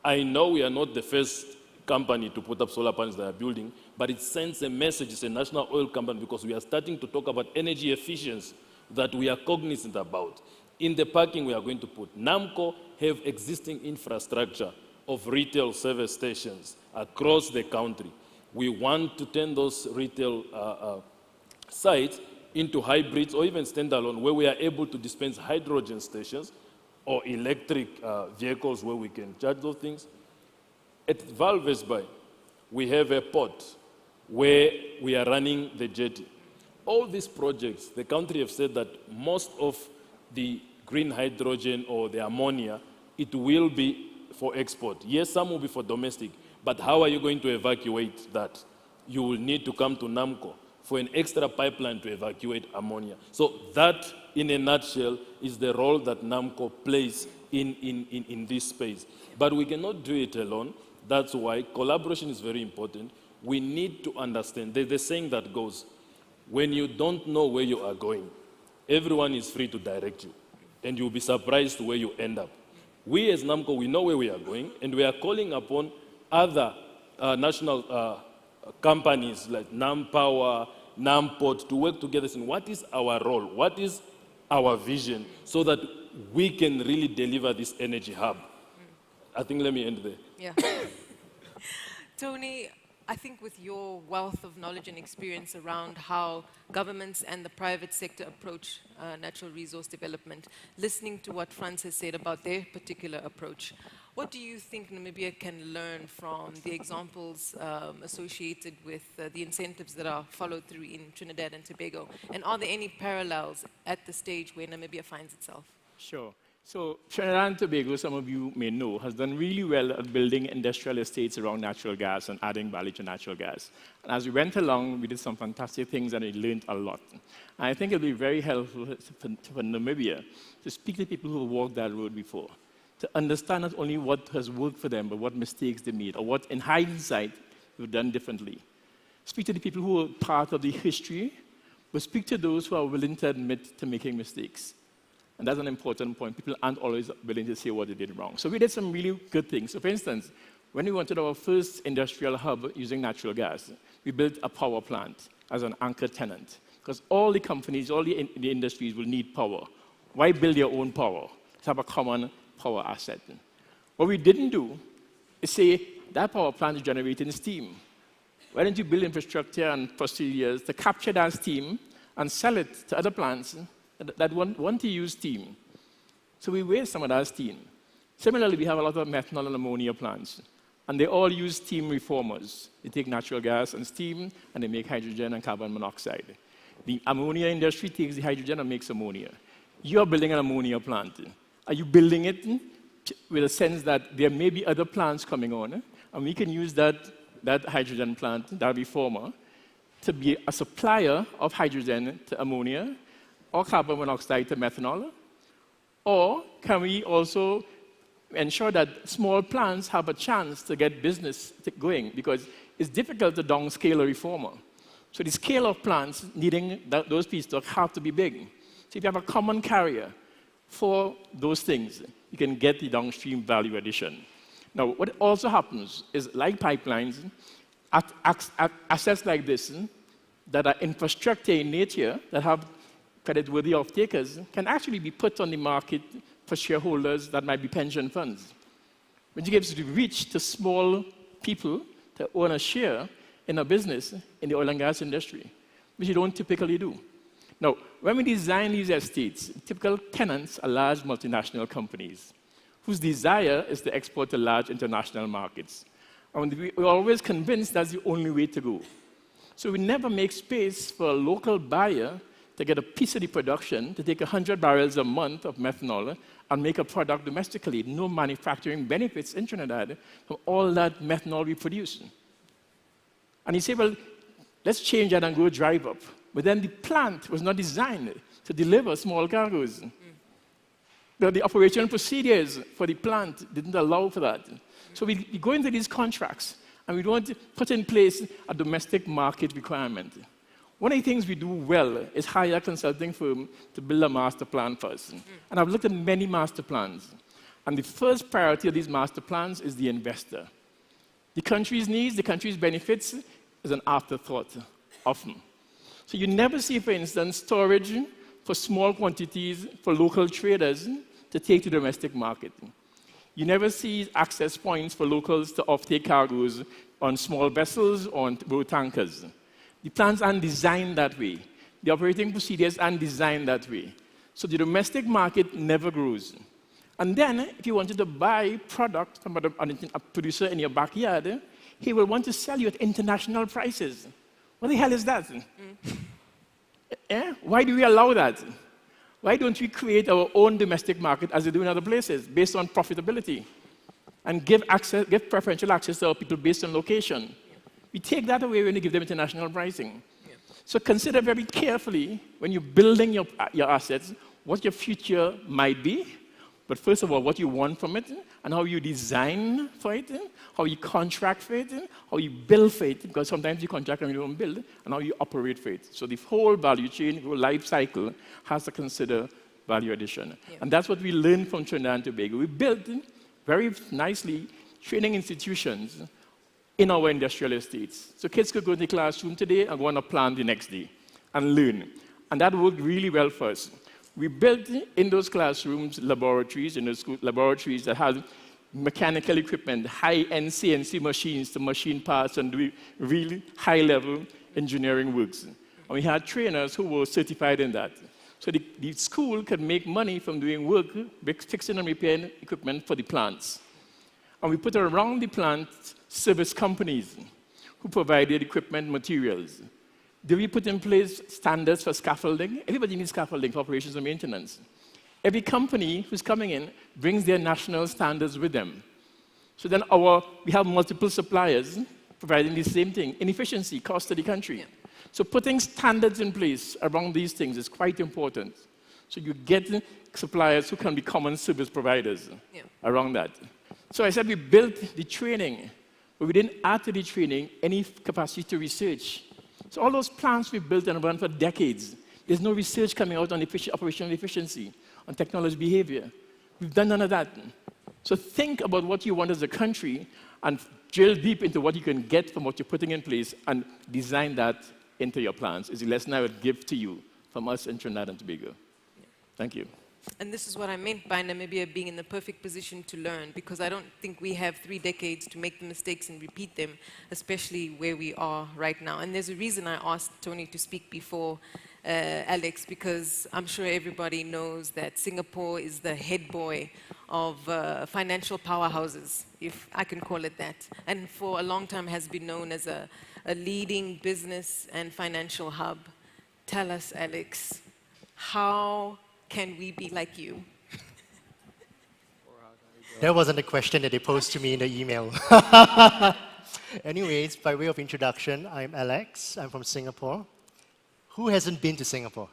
I know we are not the first company to put up solar panels that are building, but it sends a message, it's a national oil company, because we are starting to talk about energy efficiency that we are cognizant about. In the parking we are going to put, NAMCO have existing infrastructure of retail service stations across the country. We want to turn those retail sites into hybrids or even standalone, where we are able to dispense hydrogen stations or electric vehicles where we can charge those things. At Valves Bay, we have a port where we are running the jetty. All these projects, the country have said that most of the green hydrogen or the ammonia, it will be for export. Yes, some will be for domestic, but how are you going to evacuate that? You will need to come to NAMCO for an extra pipeline to evacuate ammonia. So that, in a nutshell, is the role that NAMCO plays in this space. But we cannot do it alone. That's why collaboration is very important. We need to understand. There's the saying that goes, when you don't know where you are going, everyone is free to direct you, and you'll be surprised where you end up. We as NAMCO, we know where we are going, and we are calling upon other national companies like NamPower, NAMPort to work together in what is our role, what is our vision, so that we can really deliver this energy hub. I think let me end there. Yeah. Tony, I think with your wealth of knowledge and experience around how governments and the private sector approach natural resource development, listening to what Frans has said about their particular approach, what do you think Namibia can learn from the examples associated with the incentives that are followed through in Trinidad and Tobago? And are there any parallels at the stage where Namibia finds itself? Sure. So Trinidad and Tobago, some of you may know, has done really well at building industrial estates around natural gas and adding value to natural gas. And as we went along, we did some fantastic things and we learned a lot. And I think it'll be very helpful for Namibia to speak to people who have walked that road before, to understand not only what has worked for them, but what mistakes they made, or what, in hindsight, we've done differently. Speak to the people who are part of the history, but speak to those who are willing to admit to making mistakes. And that's an important point. People aren't always willing to say what they did wrong. So we did some really good things. So for instance, when we wanted our first industrial hub using natural gas, we built a power plant as an anchor tenant. Because all the companies, all the industries will need power. Why build your own power? Let's have a common power asset. What we didn't do is say, that power plant is generating steam. Why don't you build infrastructure and procedures to capture that steam and sell it to other plants that want to use steam? So we waste some of that steam. Similarly, we have a lot of methanol and ammonia plants, and they all use steam reformers. They take natural gas and steam, and they make hydrogen and carbon monoxide. The ammonia industry takes the hydrogen and makes ammonia. You are building an ammonia plant. Are you building it with a sense that there may be other plants coming on, and we can use that hydrogen plant, that reformer, to be a supplier of hydrogen to ammonia, or carbon monoxide to methanol? Or can we also ensure that small plants have a chance to get business going, because it's difficult to downscale a reformer. So the scale of plants needing those feedstocks have to be big. So if you have a common carrier for those things, you can get the downstream value addition. Now, what also happens is, like pipelines, assets like this that are infrastructure in nature, that have creditworthy off-takers, can actually be put on the market for shareholders that might be pension funds, which gives the reach to small people to own a share in a business in the oil and gas industry, which you don't typically do. Now, when we design these estates, typical tenants are large multinational companies whose desire is to export to large international markets. And we're always convinced that's the only way to go. So we never make space for a local buyer to get a piece of the production, to take 100 barrels a month of methanol and make a product domestically. No manufacturing benefits in Trinidad from all that methanol we produce. And you say, well, let's change that and go drive up. But then the plant was not designed to deliver small cargoes. The operational procedures for the plant didn't allow for that. So we go into these contracts, and we don't put in place a domestic market requirement. One of the things we do well is hire a consulting firm to build a master plan for us. And I've looked at many master plans. And the first priority of these master plans is the investor. The country's needs, the country's benefits is an afterthought, often. So you never see, for instance, storage for small quantities for local traders to take to the domestic market. You never see access points for locals to offtake cargoes on small vessels or on road tankers. The plants aren't designed that way. The operating procedures aren't designed that way. So the domestic market never grows. And then, if you wanted to buy product from a producer in your backyard, he will want to sell you at international prices. What the hell is that? Why do we allow that? Why don't we create our own domestic market as they do in other places, based on profitability, and give preferential access to our people based on location? We take that away when we give them international pricing. So consider very carefully, when you're building your assets, what your future might be, but first of all, what you want from it, and how you design for it, how you contract for it, how you build for it, because sometimes you contract and you don't build, and how you operate for it. So the whole value chain, the whole life cycle, has to consider value addition. And that's what we learned from Trinidad and Tobago. We built very nicely training institutions in our industrial estates. So kids could go to the classroom today and go on a plant the next day and learn. And that worked really well for us. We built in those classrooms laboratories, in those laboratories that had mechanical equipment, high-end CNC machines to machine parts and do really high-level engineering works. And we had trainers who were certified in that. So the school could make money from doing work, fixing and repairing equipment for the plants. And we put around the plant service companies who provided equipment materials. Did we put in place standards for scaffolding? Everybody needs scaffolding for operations and maintenance. Every company who's coming in brings their national standards with them. So then we have multiple suppliers providing the same thing, inefficiency, cost to the country. So putting standards in place around these things is quite important. So you get suppliers who can be common service providers around that. So I said we built the training, but we didn't add to the training any capacity to research. So all those plants we built and run for decades, there's no research coming out on operational efficiency, on technology behavior. We've done none of that. So think about what you want as a country and drill deep into what you can get from what you're putting in place and design that into your plans. Is the lesson I would give to you from us in Trinidad and Tobago. Thank you. And this is what I meant by Namibia being in the perfect position to learn, because I don't think we have 3 decades to make the mistakes and repeat them, especially where we are right now. And there's a reason I asked Tony to speak before Alex, because I'm sure everybody knows that Singapore is the head boy of financial powerhouses, if I can call it that, and for a long time has been known as a leading business and financial hub. Tell us, Alex, how can we be like you? That wasn't a question that they posed to me in the email. Anyways, by way of introduction, I'm Alex. I'm from Singapore. Who hasn't been to Singapore?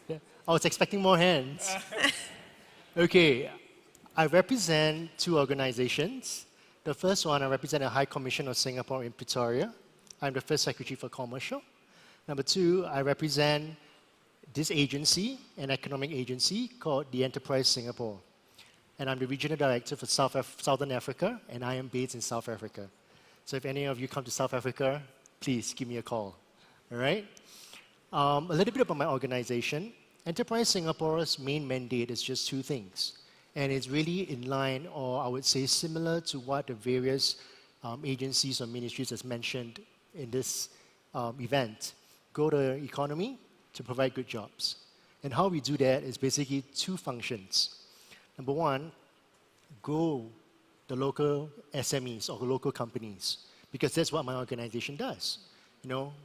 Yeah. I was expecting more hands. Okay, I represent two organizations. The first one, I represent the High Commission of Singapore in Pretoria. I'm the first secretary for commercial. Number two, I represent this agency, an economic agency called the Enterprise Singapore. And I'm the regional director for Southern Africa, and I am based in South Africa. So if any of you come to South Africa, please give me a call. All right? A little bit about my organization. Enterprise Singapore's main mandate is just two things. And it's really in line, or I would say similar to what the various agencies or ministries has mentioned in this event. Grow the economy to provide good jobs. And how we do that is basically two functions. Number one, grow the local SMEs or local companies, because that's what my organization does,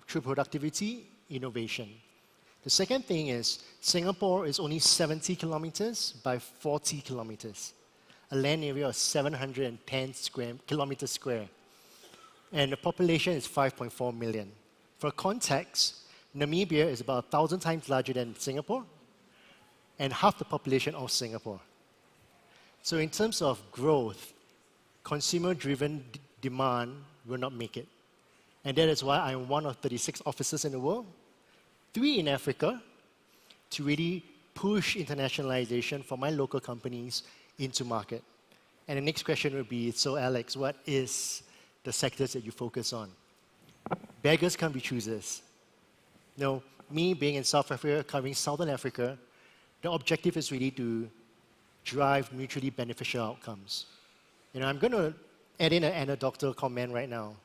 through productivity, innovation. The second thing is Singapore is only 70 kilometers by 40 kilometers, a land area of 710 kilometers square, and the population is 5.4 million. For context, Namibia is about 1,000 times larger than Singapore and half the population of Singapore. So in terms of growth, consumer-driven demand will not make it. And that is why I'm one of 36 officers in the world, 3 in Africa, to really push internationalization for my local companies into market. And the next question would be, so Alex, what is the sectors that you focus on? Beggars can't be choosers. Me being in South Africa, covering Southern Africa, the objective is really to drive mutually beneficial outcomes. I'm going to add in an anecdotal comment right now.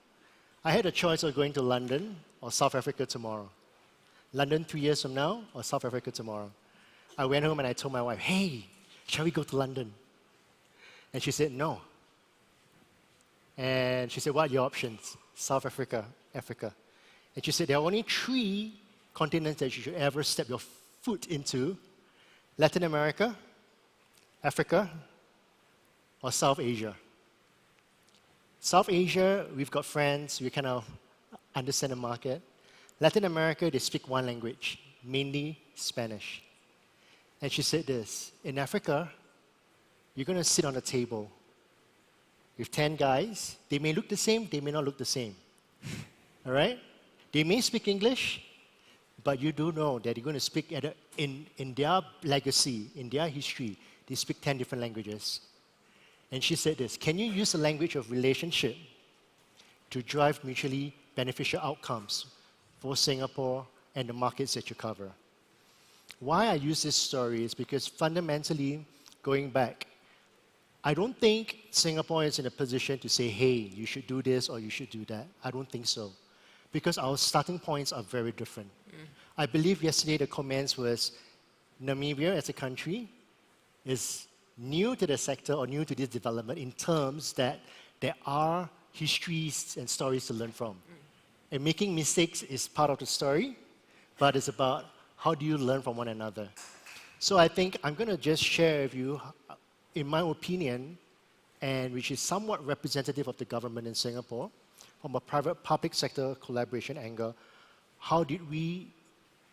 I had a choice of going to London or South Africa tomorrow. London 3 years from now or South Africa tomorrow. I went home and I told my wife, hey, shall we go to London? And she said, no. And she said, what are your options? South Africa, Africa. And she said, there are only 3 continents that you should ever step your foot into: Latin America, Africa, or South Asia. South Asia, we've got friends, we kind of understand the market. Latin America, they speak one language, mainly Spanish. And she said this, in Africa, you're going to sit on a table with 10 guys. They may look the same, they may not look the same. All right? They may speak English, but you do know that you're going to speak in their legacy, in their history, they speak 10 different languages. And she said this, can you use the language of relationship to drive mutually beneficial outcomes for Singapore and the markets that you cover? Why I use this story is because fundamentally, going back, I don't think Singapore is in a position to say, hey, you should do this or you should do that. I don't think so. Because our starting points are very different. I believe yesterday the comments was Namibia as a country is new to the sector or new to this development in terms that there are histories and stories to learn from. And making mistakes is part of the story, but it's about how do you learn from one another. So I think I'm going to just share with you, in my opinion, and which is somewhat representative of the government in Singapore, from a private-public sector collaboration angle, how did we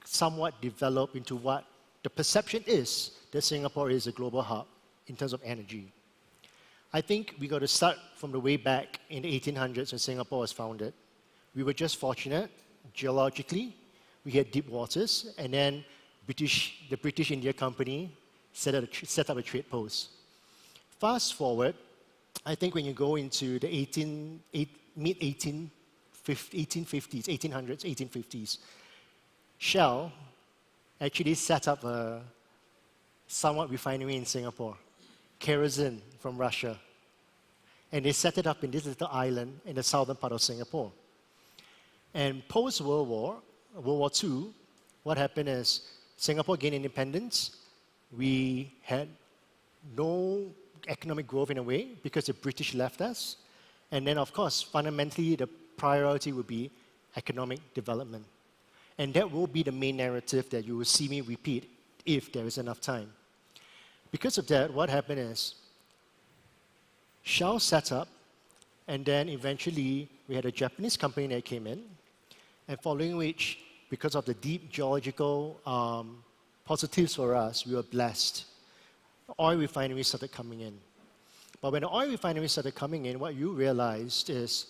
somewhat develop into what the perception is that Singapore is a global hub in terms of energy. I think we got to start from the way back in the 1800s when Singapore was founded. We were just fortunate, geologically, we had deep waters, and then the British India Company set up a trade post. Fast forward, I think when you go into the mid-1850s, 1800s, 1850s, Shell actually set up a somewhat refinery in Singapore, kerosene from Russia. And they set it up in this little island in the southern part of Singapore. And post-World War, World War II, what happened is Singapore gained independence. We had no economic growth in a way because the British left us. And then, of course, fundamentally, the priority would be economic development. And that will be the main narrative that you will see me repeat if there is enough time. Because of that, what happened is Shell set up, and then eventually we had a Japanese company that came in, and following which, because of the deep geological positives for us, we were blessed. oil refineries started coming in. But when the oil refineries started coming in, what you realized is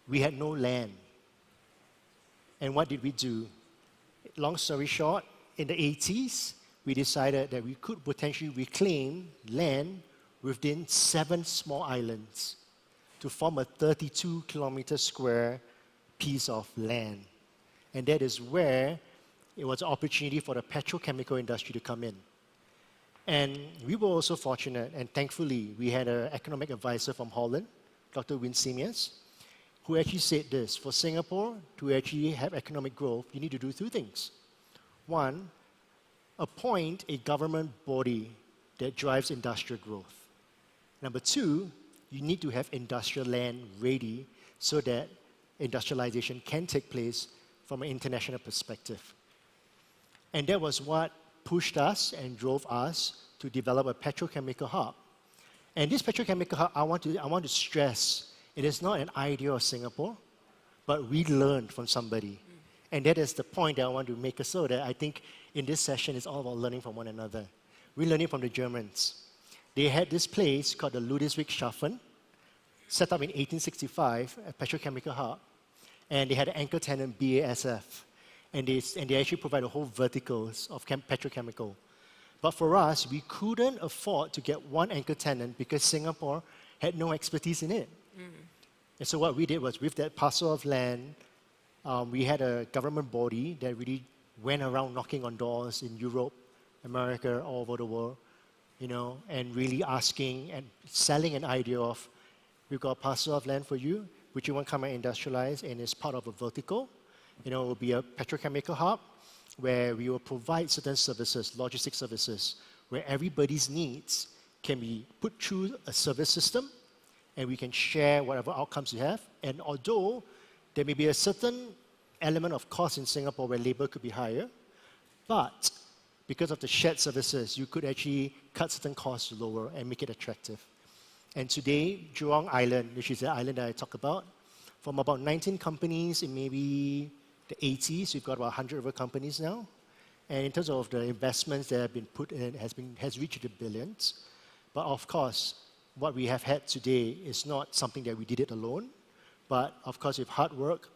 we had no land. And what did we do? Long story short, in the 80s, we decided that we could potentially reclaim land within 7 small islands to form a 32-kilometer square piece of land. And that is where it was an opportunity for the petrochemical industry to come in. And we were also fortunate, and thankfully, we had an economic advisor from Holland, Dr. Windhoek, who actually said this: for Singapore to actually have economic growth, you need to do 2 things. One, appoint a government body that drives industrial growth. Number 2, you need to have industrial land ready so that industrialization can take place from an international perspective. And that was what pushed us and drove us to develop a petrochemical hub. And this petrochemical hub, I want to stress, it is not an idea of Singapore, but we learned from somebody. And that is the point that I want to make, so that I think in this session it's all about learning from one another. We're learning from the Germans. They had this place called the Ludwigshafen, set up in 1865, a petrochemical hub. And they had an anchor tenant, BASF. And they actually provide the whole verticals of petrochemical. But for us, we couldn't afford to get one anchor tenant because Singapore had no expertise in it. And so what we did was, with that parcel of land, we had a government body that really went around knocking on doors in Europe, America, all over the world, and really asking and selling an idea of, we've got a parcel of land for you, which you want to come and industrialize, and it's part of a vertical. It will be a petrochemical hub where we will provide certain services, logistics services, where everybody's needs can be put through a service system, and we can share whatever outcomes you have. And although there may be a certain element of cost in Singapore where labor could be higher, but because of the shared services, you could actually cut certain costs lower and make it attractive. And today, Jurong Island, which is the island that I talk about, from about 19 companies in maybe the 80s, we've got about 100 other companies now. And in terms of the investments that have been put in, has reached the billions. But of course, what we have had today is not something that we did it alone, but of course, with hard work,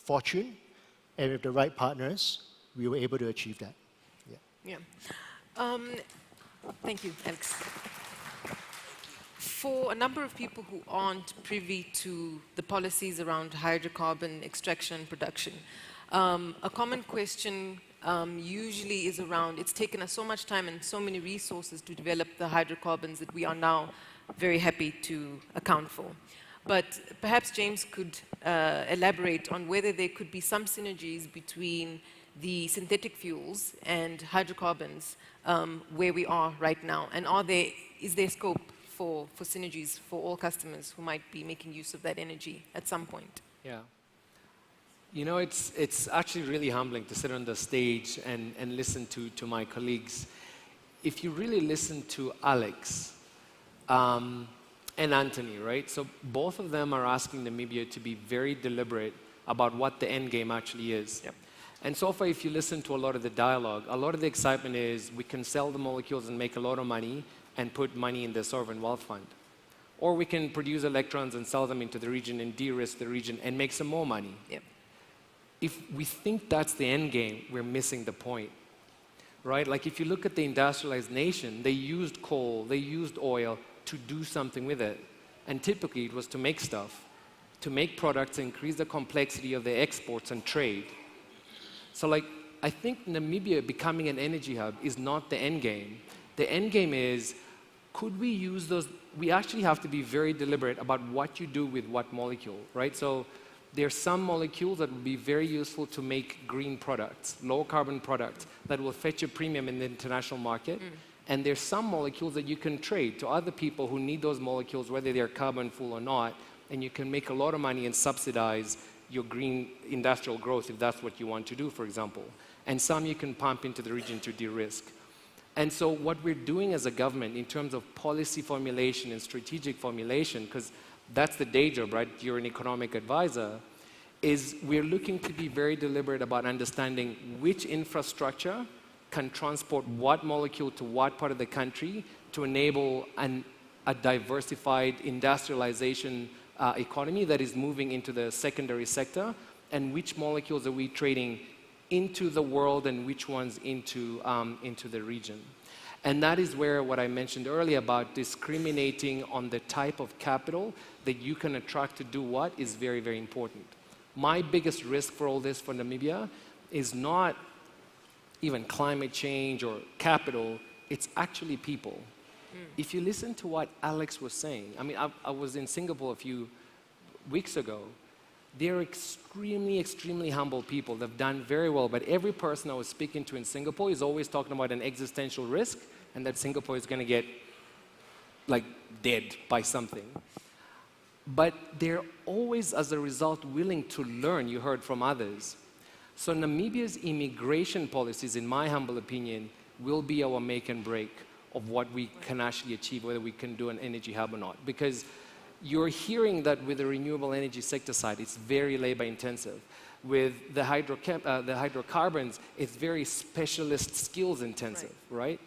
fortune, and with the right partners, we were able to achieve that. Thank you, Alex. For a number of people who aren't privy to the policies around hydrocarbon extraction and production, a common question usually is around, it's taken us so much time and so many resources to develop the hydrocarbons that we are now very happy to account for. But perhaps James could elaborate on whether there could be some synergies between the synthetic fuels and hydrocarbons where we are right now, and is there scope for synergies for all customers who might be making use of that energy at some point? Yeah. It's actually really humbling to sit on the stage and listen to my colleagues. If you really listen to Alex and Anthony, right? So both of them are asking Namibia to be very deliberate about what the end game actually is. Yep. And so far, if you listen to a lot of the dialogue, a lot of the excitement is we can sell the molecules and make a lot of money and put money in the sovereign wealth fund. Or we can produce electrons and sell them into the region and de-risk the region and make some more money. Yep. If we think that's the end game, we're missing the point, right? Like if you look at the industrialized nation, they used coal, they used oil to do something with it. And typically it was to make stuff, to make products, increase the complexity of their exports and trade. So I think Namibia becoming an energy hub is not the end game. The end game is, could we use those? We actually have to be very deliberate about what you do with what molecule, right? So there are some molecules that would be very useful to make green products, low carbon products that will fetch a premium in the international market. And there's some molecules that you can trade to other people who need those molecules, whether they're carbon full or not, and you can make a lot of money and subsidize your green industrial growth if that's what you want to do, for example. And some you can pump into the region to de-risk. And so what we're doing as a government in terms of policy formulation and strategic formulation, because that's the day job, right? You're an economic advisor, is we're looking to be very deliberate about understanding which infrastructure can transport what molecule to what part of the country to enable a diversified industrialization economy that is moving into the secondary sector, and which molecules are we trading into the world and which ones into the region. And that is where what I mentioned earlier about discriminating on the type of capital that you can attract to do what is very, very important. My biggest risk for all this for Namibia is not even climate change or capital, it's actually people. If you listen to what Alex was saying, I mean, I was in Singapore a few weeks ago. They're extremely, extremely humble people. They've done very well, but every person I was speaking to in Singapore is always talking about an existential risk and that Singapore is going to get, like, dead by something. But they're always, as a result, willing to learn, you heard from others. So Namibia's immigration policies, in my humble opinion, will be our make and break of what we can actually achieve, whether we can do an energy hub or not. Because you're hearing that with the renewable energy sector side, it's very labor intensive. With the hydrocarbons, it's very specialist skills intensive, right?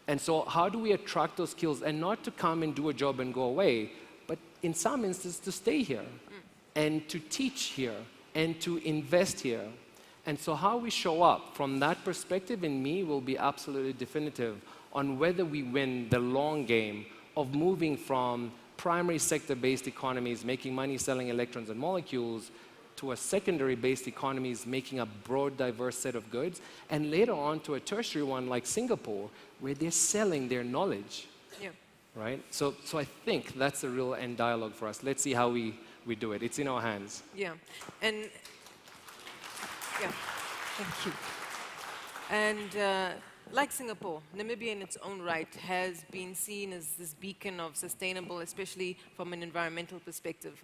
And so how do we attract those skills, and not to come and do a job and go away, but in some instances to stay here and to teach here and to invest here. And so how we show up from that perspective, in me, will be absolutely definitive on whether we win the long game of moving from primary sector-based economies making money selling electrons and molecules to a secondary-based economies making a broad, diverse set of goods, and later on to a tertiary one like Singapore, where they're selling their knowledge. Yeah. Right? So I think that's the real end dialogue for us. Let's see how we do it. It's in our hands. Yeah. And yeah, thank you. And like Singapore, Namibia in its own right has been seen as this beacon of sustainable, especially from an environmental perspective,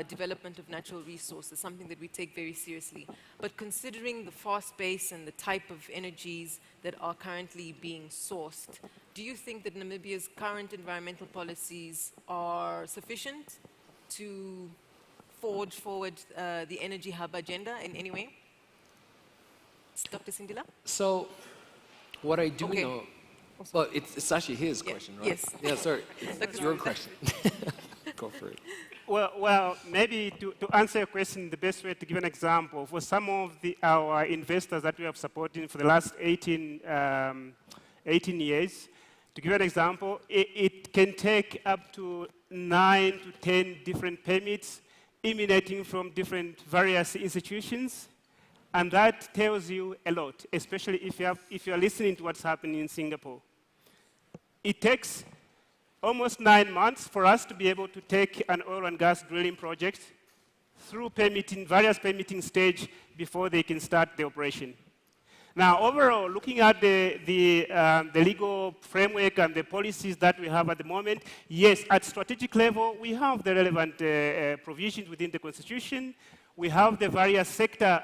development of natural resources, something that we take very seriously. But considering the fast pace and the type of energies that are currently being sourced, do you think that Namibia's current environmental policies are sufficient to forge forward the energy hub agenda in any way? Dr. Sindila? So, what I do know, well, it's actually his question, right? Yes. Yeah, sorry. It's your question. Go for it. Well, maybe to answer your question, the best way to give an example, for some of our investors that we have supported for the last 18 years, to give an example, it can take up to 9 to 10 different permits emanating from different various institutions. And that tells you a lot, especially if you're listening to what's happening in Singapore. It takes almost 9 months for us to be able to take an oil and gas drilling project through various permitting stage before they can start the operation. Now, overall, looking at the legal framework and the policies that we have at the moment, yes, at strategic level, we have the relevant provisions within the Constitution. We have the various sector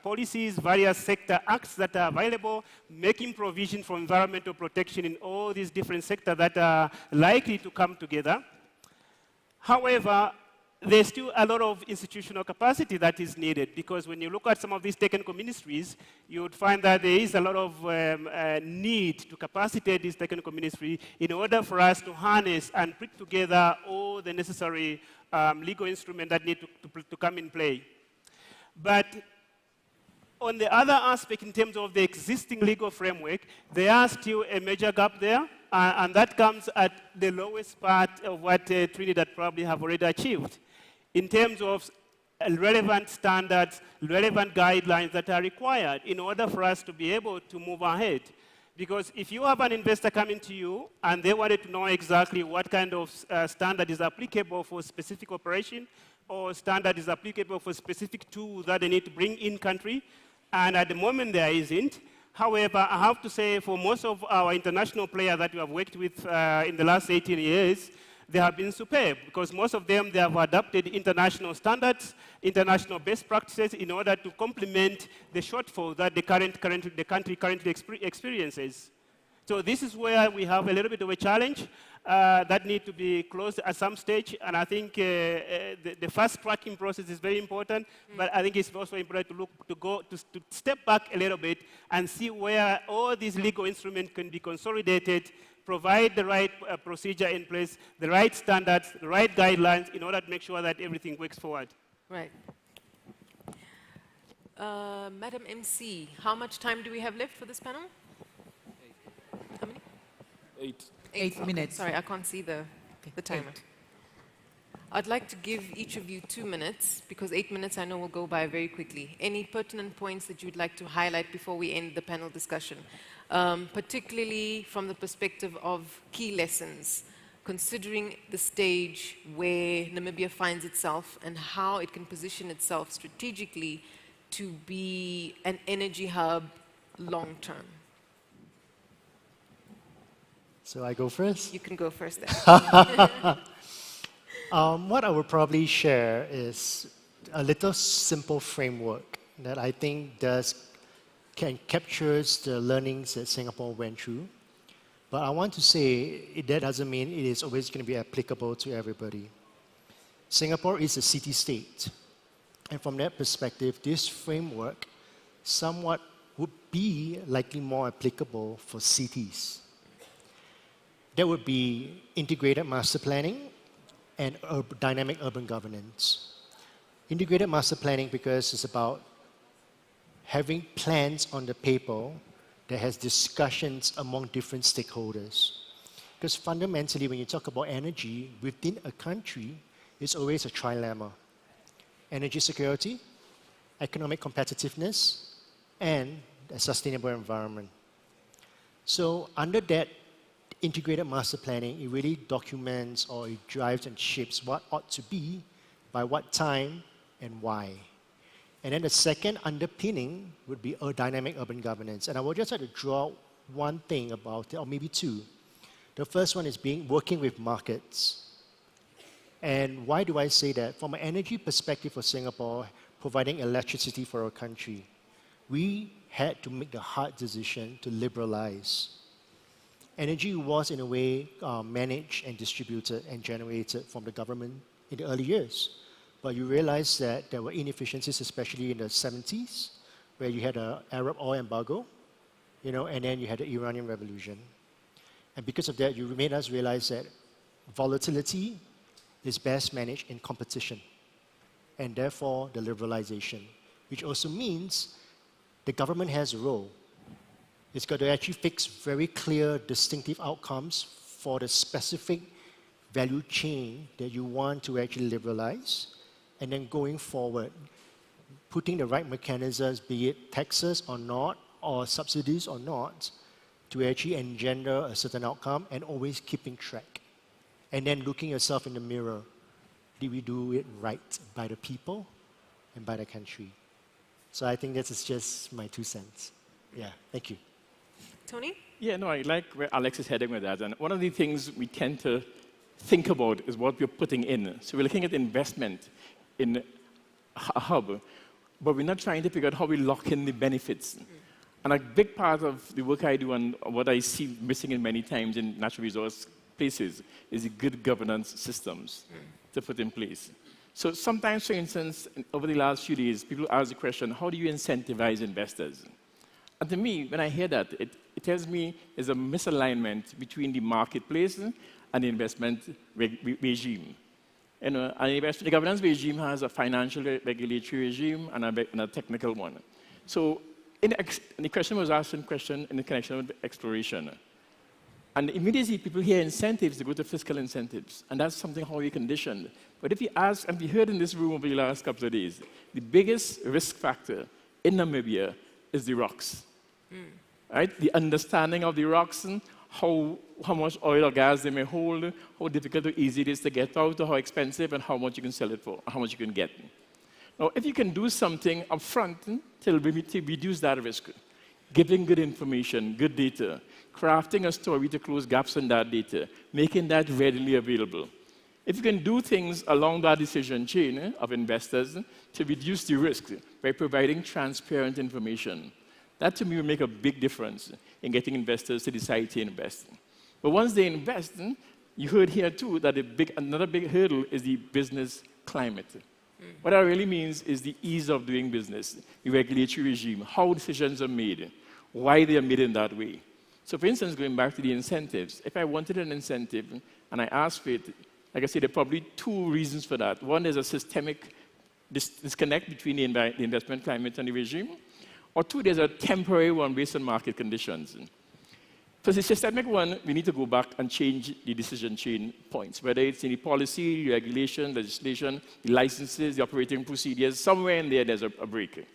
policies, various sector acts that are available, making provision for environmental protection in all these different sectors that are likely to come together. However, there's still a lot of institutional capacity that is needed, because when you look at some of these technical ministries, you would find that there is a lot of need to capacitate these technical ministries in order for us to harness and put together all the necessary legal instruments that need to come in play. But on the other aspect, in terms of the existing legal framework, there are still a major gap there, and that comes at the lowest part of what Trinidad probably have already achieved, in terms of relevant standards, relevant guidelines that are required in order for us to be able to move ahead. Because if you have an investor coming to you and they wanted to know exactly what kind of standard is applicable for specific operation, or standard is applicable for specific tools that they need to bring in country, and at the moment there isn't. However, I have to say for most of our international players that we have worked with in the last 18 years, they have been superb, because most of them, they have adopted international standards, international best practices in order to complement the shortfall that the country currently experiences. So this is where we have a little bit of a challenge that need to be closed at some stage. And I think the fast tracking process is very important, but I think it's also important to step back a little bit and see where all these legal instruments can be consolidated, provide the right procedure in place, the right standards, the right guidelines in order to make sure that everything works forward. Right. Madam MC, how much time do we have left for this panel? How many? 8 minutes. Sorry, I can't see the timer. I'd like to give each of you 2 minutes, because 8 minutes I know will go by very quickly. Any pertinent points that you'd like to highlight before we end the panel discussion? Particularly from the perspective of key lessons, considering the stage where Namibia finds itself and how it can position itself strategically to be an energy hub long term. So I go first? You can go first then. What I would probably share is a little simple framework that I think captures the learnings that Singapore went through. But I want to say that doesn't mean it is always going to be applicable to everybody. Singapore is a city-state. And from that perspective, this framework somewhat would be likely more applicable for cities. There would be integrated master planning and dynamic urban governance. Integrated master planning because it's about having plans on the paper that has discussions among different stakeholders. Because fundamentally, when you talk about energy within a country, it's always a trilemma. Energy security, economic competitiveness, and a sustainable environment. So under that integrated master planning, it really documents or it drives and shapes what ought to be, by what time, and why. And then the second underpinning would be a dynamic urban governance. And I will just like to draw one thing about it, or maybe two. The first one is working with markets. And why do I say that? From an energy perspective for Singapore, providing electricity for our country, we had to make the hard decision to liberalize. Energy was, in a way, managed and distributed and generated from the government in the early years. But you realize that there were inefficiencies, especially in the 70s, where you had an Arab oil embargo, and then you had the Iranian Revolution. And because of that, you made us realize that volatility is best managed in competition, and therefore the liberalization, which also means the government has a role. It's got to actually fix very clear, distinctive outcomes for the specific value chain that you want to actually liberalize, and then going forward, putting the right mechanisms, be it taxes or not, or subsidies or not, to actually engender a certain outcome and always keeping track. And then looking yourself in the mirror, did we do it right by the people and by the country? So I think this is just my 2 cents. Yeah, thank you. Tony? Yeah, no, I like where Alex is heading with that. And one of the things we tend to think about is what we're putting in. So we're looking at investment in a hub, but we're not trying to figure out how we lock in the benefits. And a big part of the work I do and what I see missing in many times in natural resource places is the good governance systems to put in place. So sometimes, for instance, over the last few days, people ask the question, how do you incentivize investors? And to me, when I hear that, it tells me there's a misalignment between the marketplace and the investment regime. The governance regime has a financial regulatory regime and a technical one. So the question was asked in the connection with exploration. And immediately people hear incentives, they go to fiscal incentives. And that's something how we conditioned. But if you ask, and we heard in this room over the last couple of days, the biggest risk factor in Namibia is the rocks. Right? The understanding of the rocks and how much oil or gas they may hold, how difficult or easy it is to get out, or how expensive and how much you can sell it for, how much you can get. Now, if you can do something up front to reduce that risk, giving good information, good data, crafting a story to close gaps in that data, making that readily available. If you can do things along that decision chain of investors to reduce the risk by providing transparent information, that to me will make a big difference. in getting investors to decide to invest. But once they invest, you heard here too that another big hurdle is the business climate. What that really means is the ease of doing business, the regulatory regime, how decisions are made, why they are made in that way. So for instance, going back to the incentives, if I wanted an incentive and I asked for it, like I said, there are probably two reasons for that. One is a systemic disconnect between the investment climate and the regime, or two, there's a temporary one based on market conditions. For the systemic one, we need to go back and change the decision chain points, whether it's in the policy, regulation, legislation, the licenses, the operating procedures, somewhere in there's a break.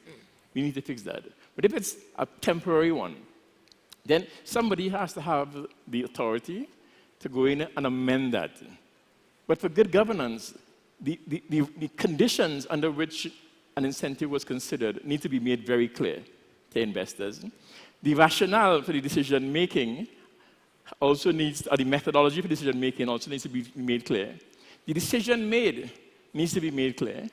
We need to fix that. But if it's a temporary one, then somebody has to have the authority to go in and amend that. But for good governance, the conditions under which an incentive was considered need to be made very clear to investors. The rationale for the decision-making also needs, or the methodology for decision-making also needs to be made clear. The decision made needs to be made clear,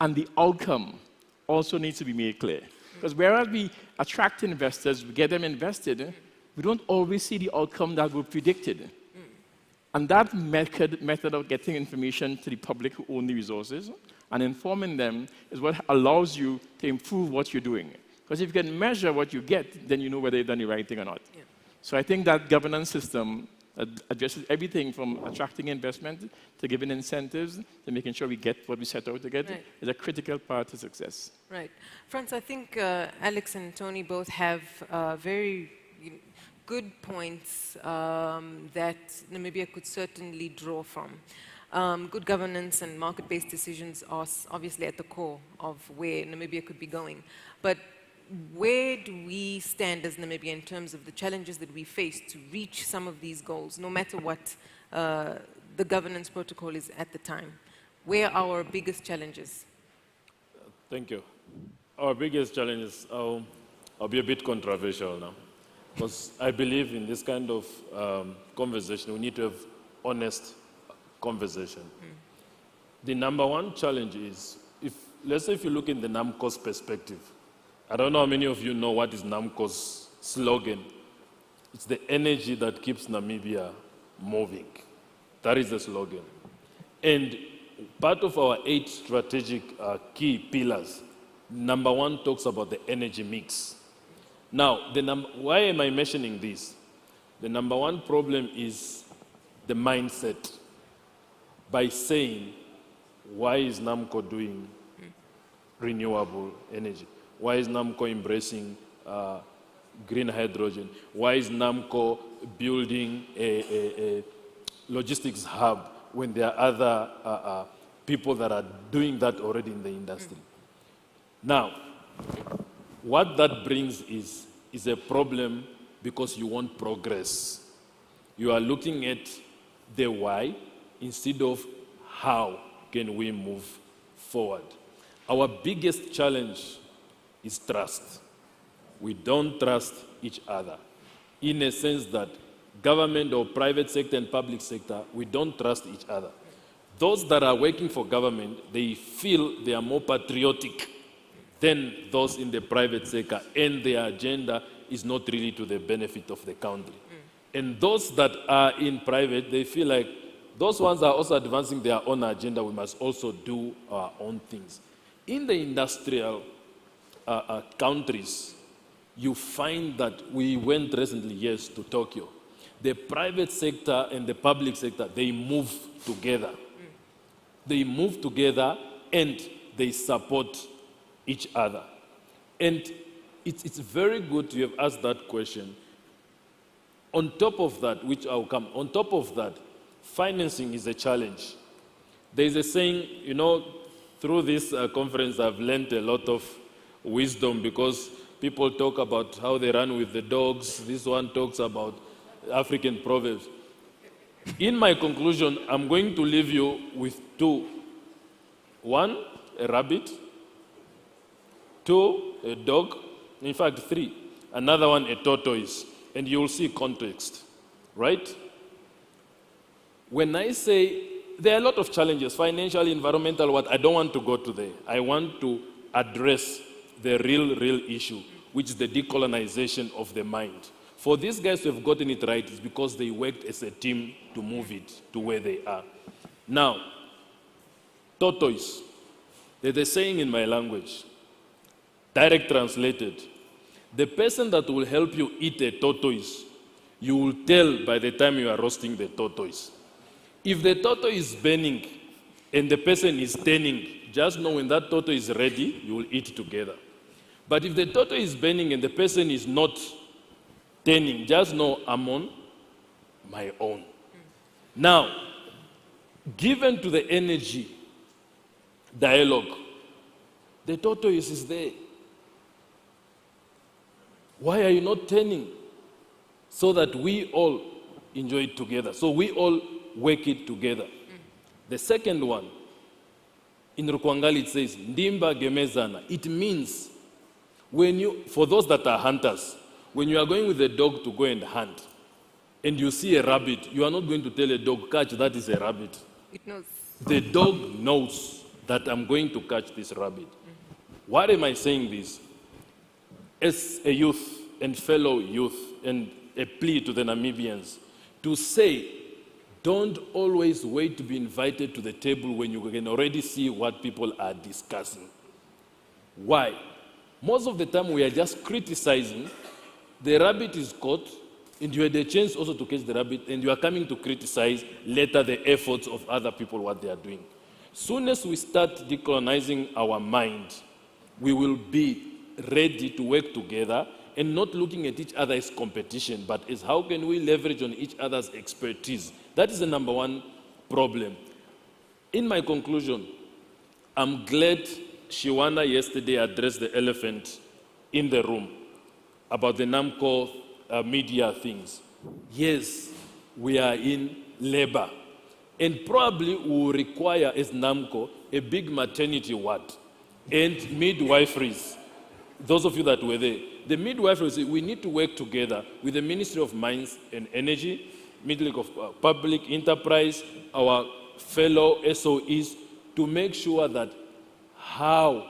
and the outcome also needs to be made clear. Because whereas we attract investors, we get them invested, we don't always see the outcome that we predicted. And that method of getting information to the public who own the resources and informing them is what allows you to improve what you're doing. Because if you can measure what you get, then you know whether you've done the right thing or not. Yeah. So I think that governance system addresses everything from attracting investment to giving incentives to making sure we get what we set out to get is a critical part to success. Right. Franz, I think Alex and Tony both have very good points that Namibia could certainly draw from. Good governance and market-based decisions are obviously at the core of where Namibia could be going. But where do we stand as Namibia in terms of the challenges that we face to reach some of these goals, no matter what the governance protocol is at the time? Where are our biggest challenges? Thank you. Our biggest challenges, I'll be a bit controversial now, because I believe in this kind of conversation, we need to have honest conversation. The number one challenge is, let's say if you look in the NAMCO's perspective, I don't know how many of you know what is NAMCO's slogan. It's the energy that keeps Namibia moving. That is the slogan. And part of our 8 strategic key pillars, number 1 talks about the energy mix. Now, why am I mentioning this? The number 1 problem is the mindset. By saying, why is NAMCO doing renewable energy? Why is NAMCO embracing green hydrogen? Why is NAMCO building a logistics hub when there are other people that are doing that already in the industry? Now, what that brings is a problem because you want progress. You are looking at the why instead of how can we move forward. Our biggest challenge is trust. We don't trust each other. In a sense that government or private sector and public sector, we don't trust each other. Those that are working for government, they feel they are more patriotic than those in the private sector, and their agenda is not really to the benefit of the country. And those that are in private, they feel like those ones are also advancing their own agenda, we must also do our own things. In the industrial countries, you find that we went recently, yes, to Tokyo. The private sector and the public sector, they move together. They move together and they support each other. And it's very good to have asked that question. On top of that, which I'll come, on top of that, financing is a challenge. There is a saying, you know, through this conference, I've learned a lot of wisdom because people talk about how they run with the dogs. This one talks about African proverbs. In my conclusion, I'm going to leave you with 2. 1, a rabbit. 2, a dog. In fact, 3. Another one, a tortoise. And you'll see context, right? When I say there are a lot of challenges, financial, environmental, what, I don't want to go to there. I want to address the real issue, which is the decolonization of the mind. For these guys to have gotten it right, it's because they worked as a team to move it to where they are. Now, tortoise. There's a saying in my language, direct translated. The person that will help you eat a tortoise, you will tell by the time you are roasting the tortoise. If the tortoise is burning and the person is turning, just know when that tortoise is ready, you will eat together. But if the tortoise is burning and the person is not turning, just know I'm on my own. Now, given to the energy dialogue, the tortoise is there. Why are you not turning? So that we all enjoy it together. So we all work it together. The second one, in Rukwangali it says, Ndimba gemezana. It means, when you, for those that are hunters, when you are going with a dog to go and hunt, and you see a rabbit, you are not going to tell a dog, catch, that is a rabbit. It knows. The dog knows that I'm going to catch this rabbit. Why am I saying this? As a youth and fellow youth, and a plea to the Namibians, to say, don't always wait to be invited to the table when you can already see what people are discussing. Why? Most of the time we are just criticizing, the rabbit is caught, and you had a chance also to catch the rabbit, and you are coming to criticize later the efforts of other people, what they are doing. Soon as we start decolonizing our mind, we will be ready to work together and not looking at each other as competition, but as how can we leverage on each other's expertise. That is the number one problem. In my conclusion, I'm glad Shiwana yesterday addressed the elephant in the room about the NAMCO media things. Yes, we are in labor. And probably we will require, as NAMCO, a big maternity ward and midwiferys. Those of you that were there, the midwiferys, we need to work together with the Ministry of Mines and Energy, Ministry of Public Enterprise, our fellow SOEs, to make sure that how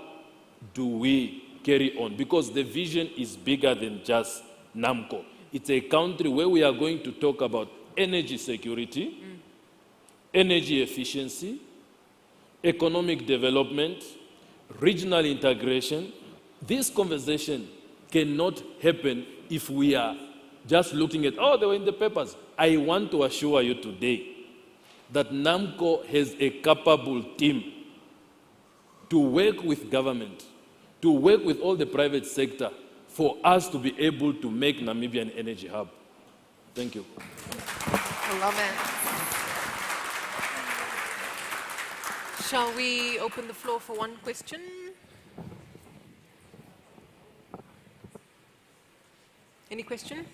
do we carry on? Because the vision is bigger than just NAMCO. It's a country where we are going to talk about energy security, energy efficiency, economic development, regional integration. This conversation cannot happen if we are just looking at, oh, they were in the papers. I want to assure you today that NAMCO has a capable team to work with government, to work with all the private sector for us to be able to make Namibia an energy hub. Thank you. I love it. Shall we open the floor for one question? Any question?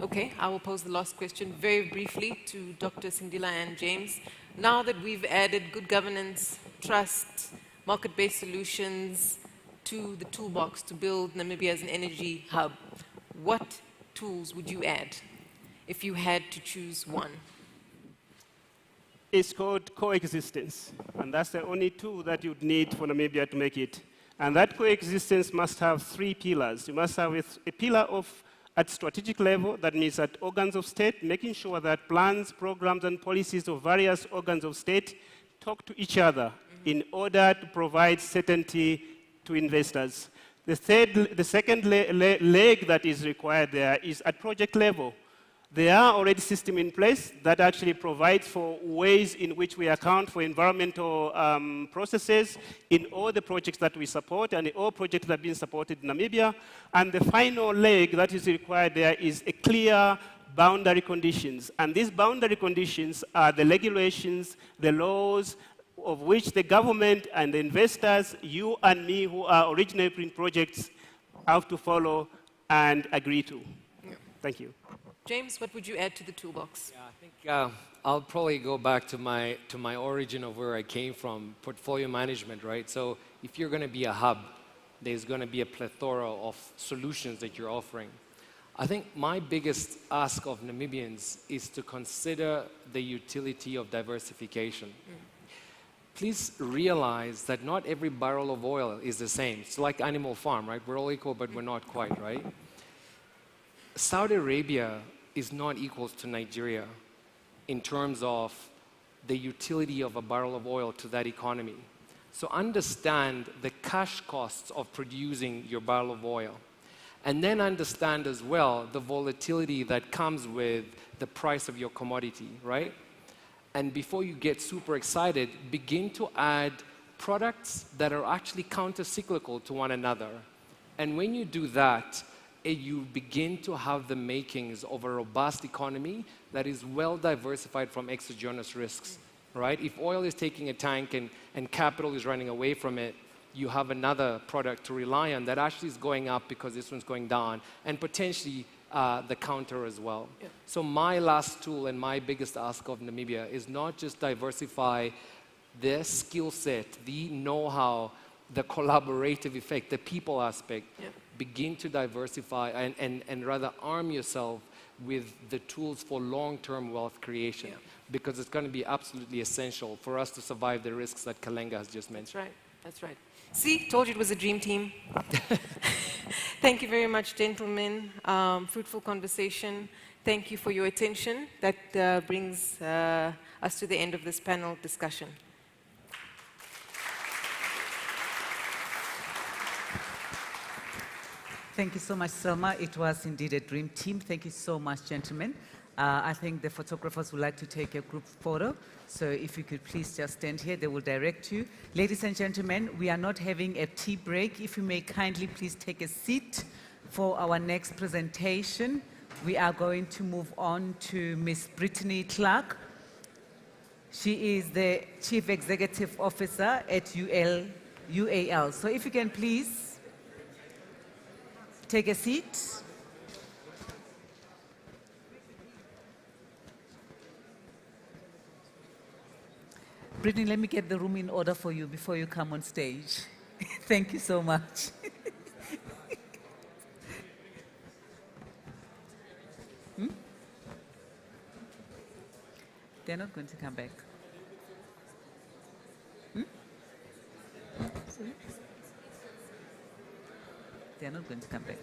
Okay, I will pose the last question very briefly to Dr. Sindila and James. Now that we've added good governance, trust, market-based solutions to the toolbox to build Namibia as an energy hub, what tools would you add if you had to choose one? It's called coexistence, and that's the only tool that you'd need for Namibia to make it. And that coexistence must have three pillars. You must have a pillar at strategic level, that means at organs of state, making sure that plans, programs, and policies of various organs of state talk to each other in order to provide certainty to investors. The second leg that is required there is at project level. There are already systems in place that actually provides for ways in which we account for environmental processes in all the projects that we support and all projects that have been supported in Namibia. And the final leg that is required there is a clear boundary conditions. And these boundary conditions are the regulations, the laws, of which the government and the investors, you and me who are originating projects, have to follow and agree to. Yeah. Thank you. James, what would you add to the toolbox? Yeah, I think I'll probably go back to my origin of where I came from, portfolio management, right? So if you're going to be a hub, there's going to be a plethora of solutions that you're offering. I think my biggest ask of Namibians is to consider the utility of diversification. Please realize that not every barrel of oil is the same. It's like Animal Farm, right? We're all equal, but we're not quite, right? Saudi Arabia is not equal to Nigeria in terms of the utility of a barrel of oil to that economy. So understand the cash costs of producing your barrel of oil. And then understand as well the volatility that comes with the price of your commodity, right? And before you get super excited, begin to add products that are actually counter-cyclical to one another. And when you do that, you begin to have the makings of a robust economy that is well diversified from exogenous risks, right? If oil is taking a tank and capital is running away from it, you have another product to rely on that actually is going up because this one's going down, and potentially the counter as well. Yeah. So my last tool and my biggest ask of Namibia is not just diversify the skill set, the know-how, the collaborative effect, the people aspect. Yeah. Begin to diversify and rather arm yourself with the tools for long-term wealth creation. Yeah. Because it's going to be absolutely essential for us to survive the risks that Kalenga has just mentioned. That's right. That's right. See, told you it was a dream team. Thank you very much, gentlemen. Fruitful conversation. Thank you for your attention. That brings us to the end of this panel discussion. Thank you so much, Selma. It was indeed a dream team. Thank you so much, gentlemen. I think the photographers would like to take a group photo. So if you could please just stand here, they will direct you. Ladies and gentlemen, we are not having a tea break. If you may kindly please take a seat for our next presentation. We are going to move on to Ms. Brittany Clark. She is the Chief Executive Officer at UAL. So if you can please take a seat. Brittany, let me get the room in order for you before you come on stage. Thank you so much. They're not going to come back. Sorry? They're not going to come back.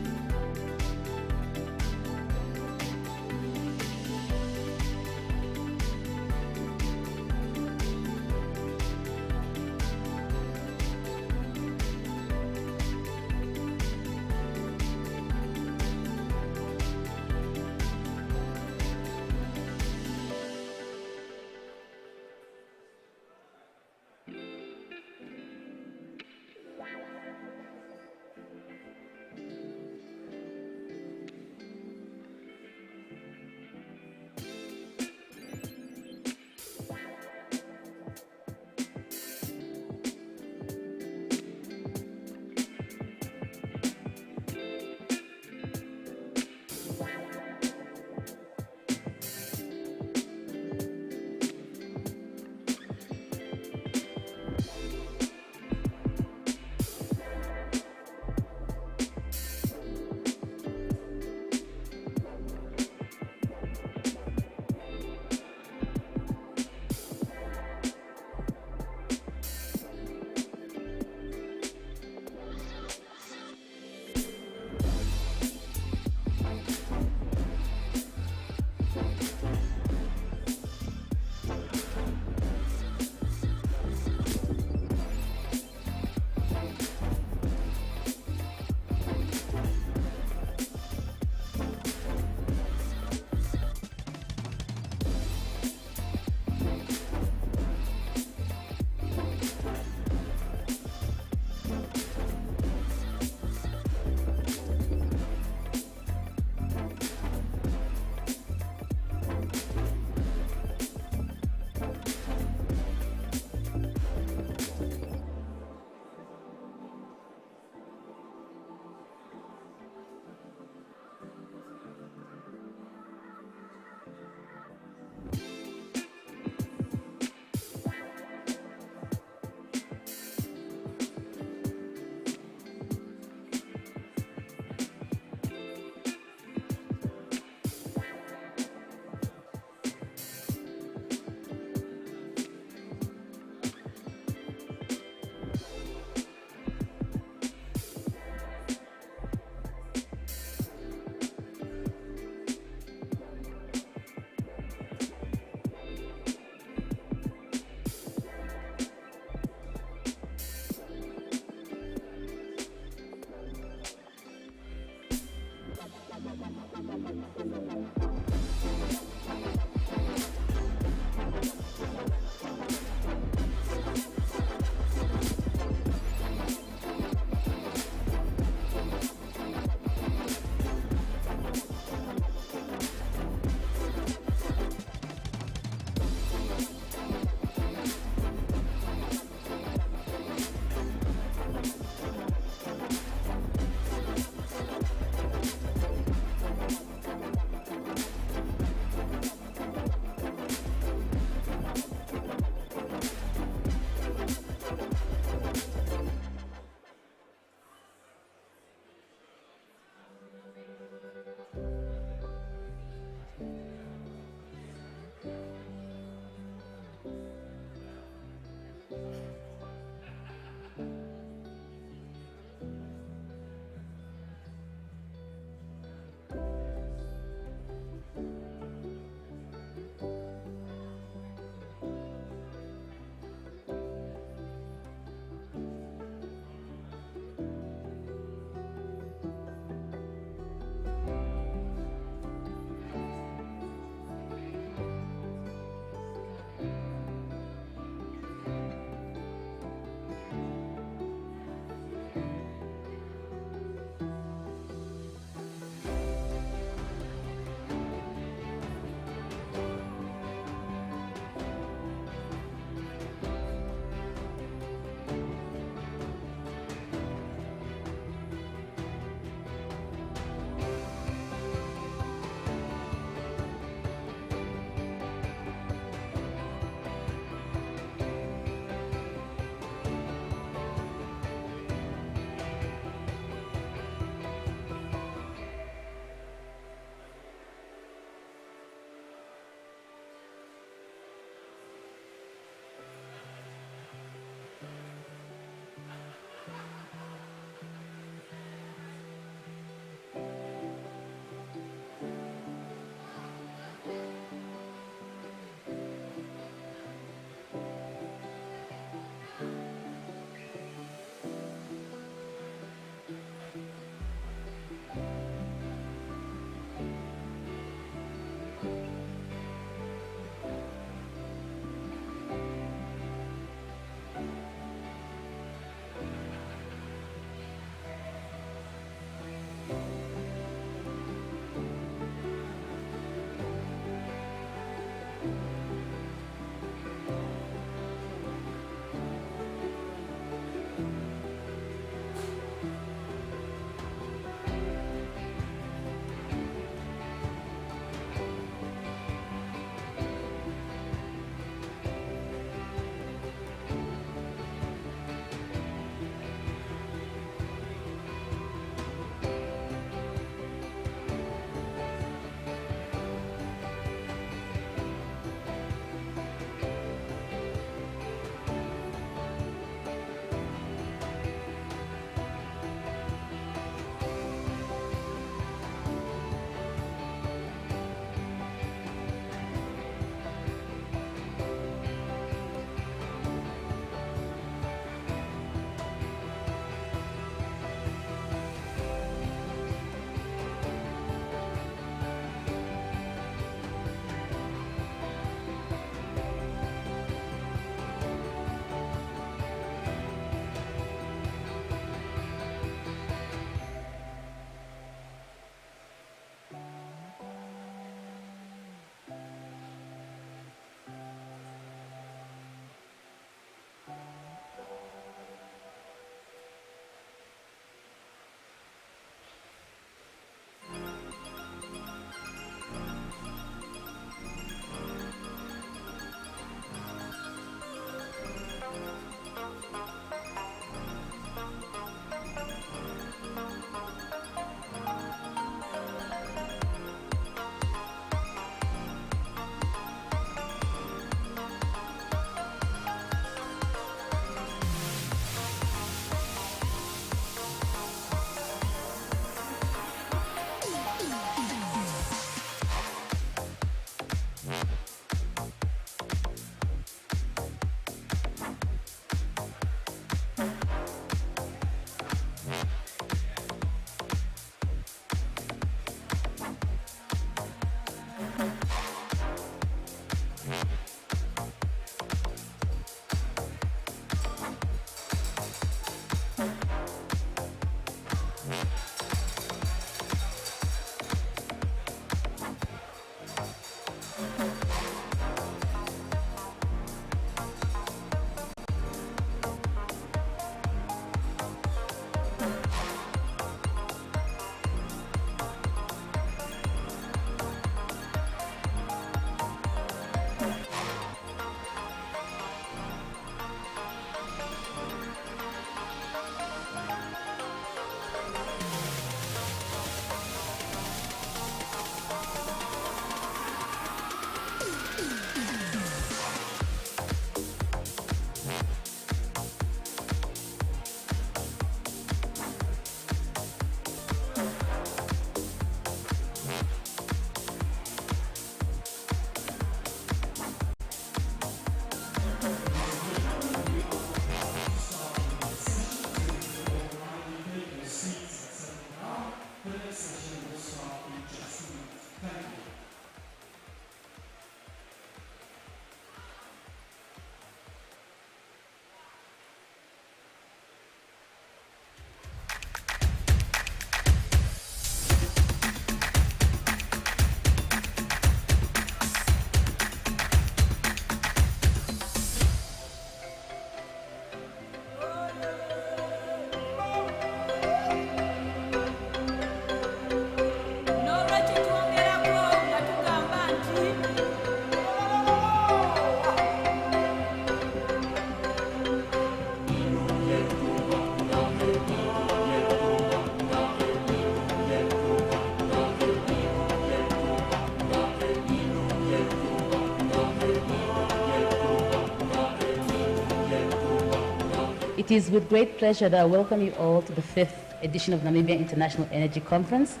It is with great pleasure that I welcome you all to the 5th edition of Namibia International Energy Conference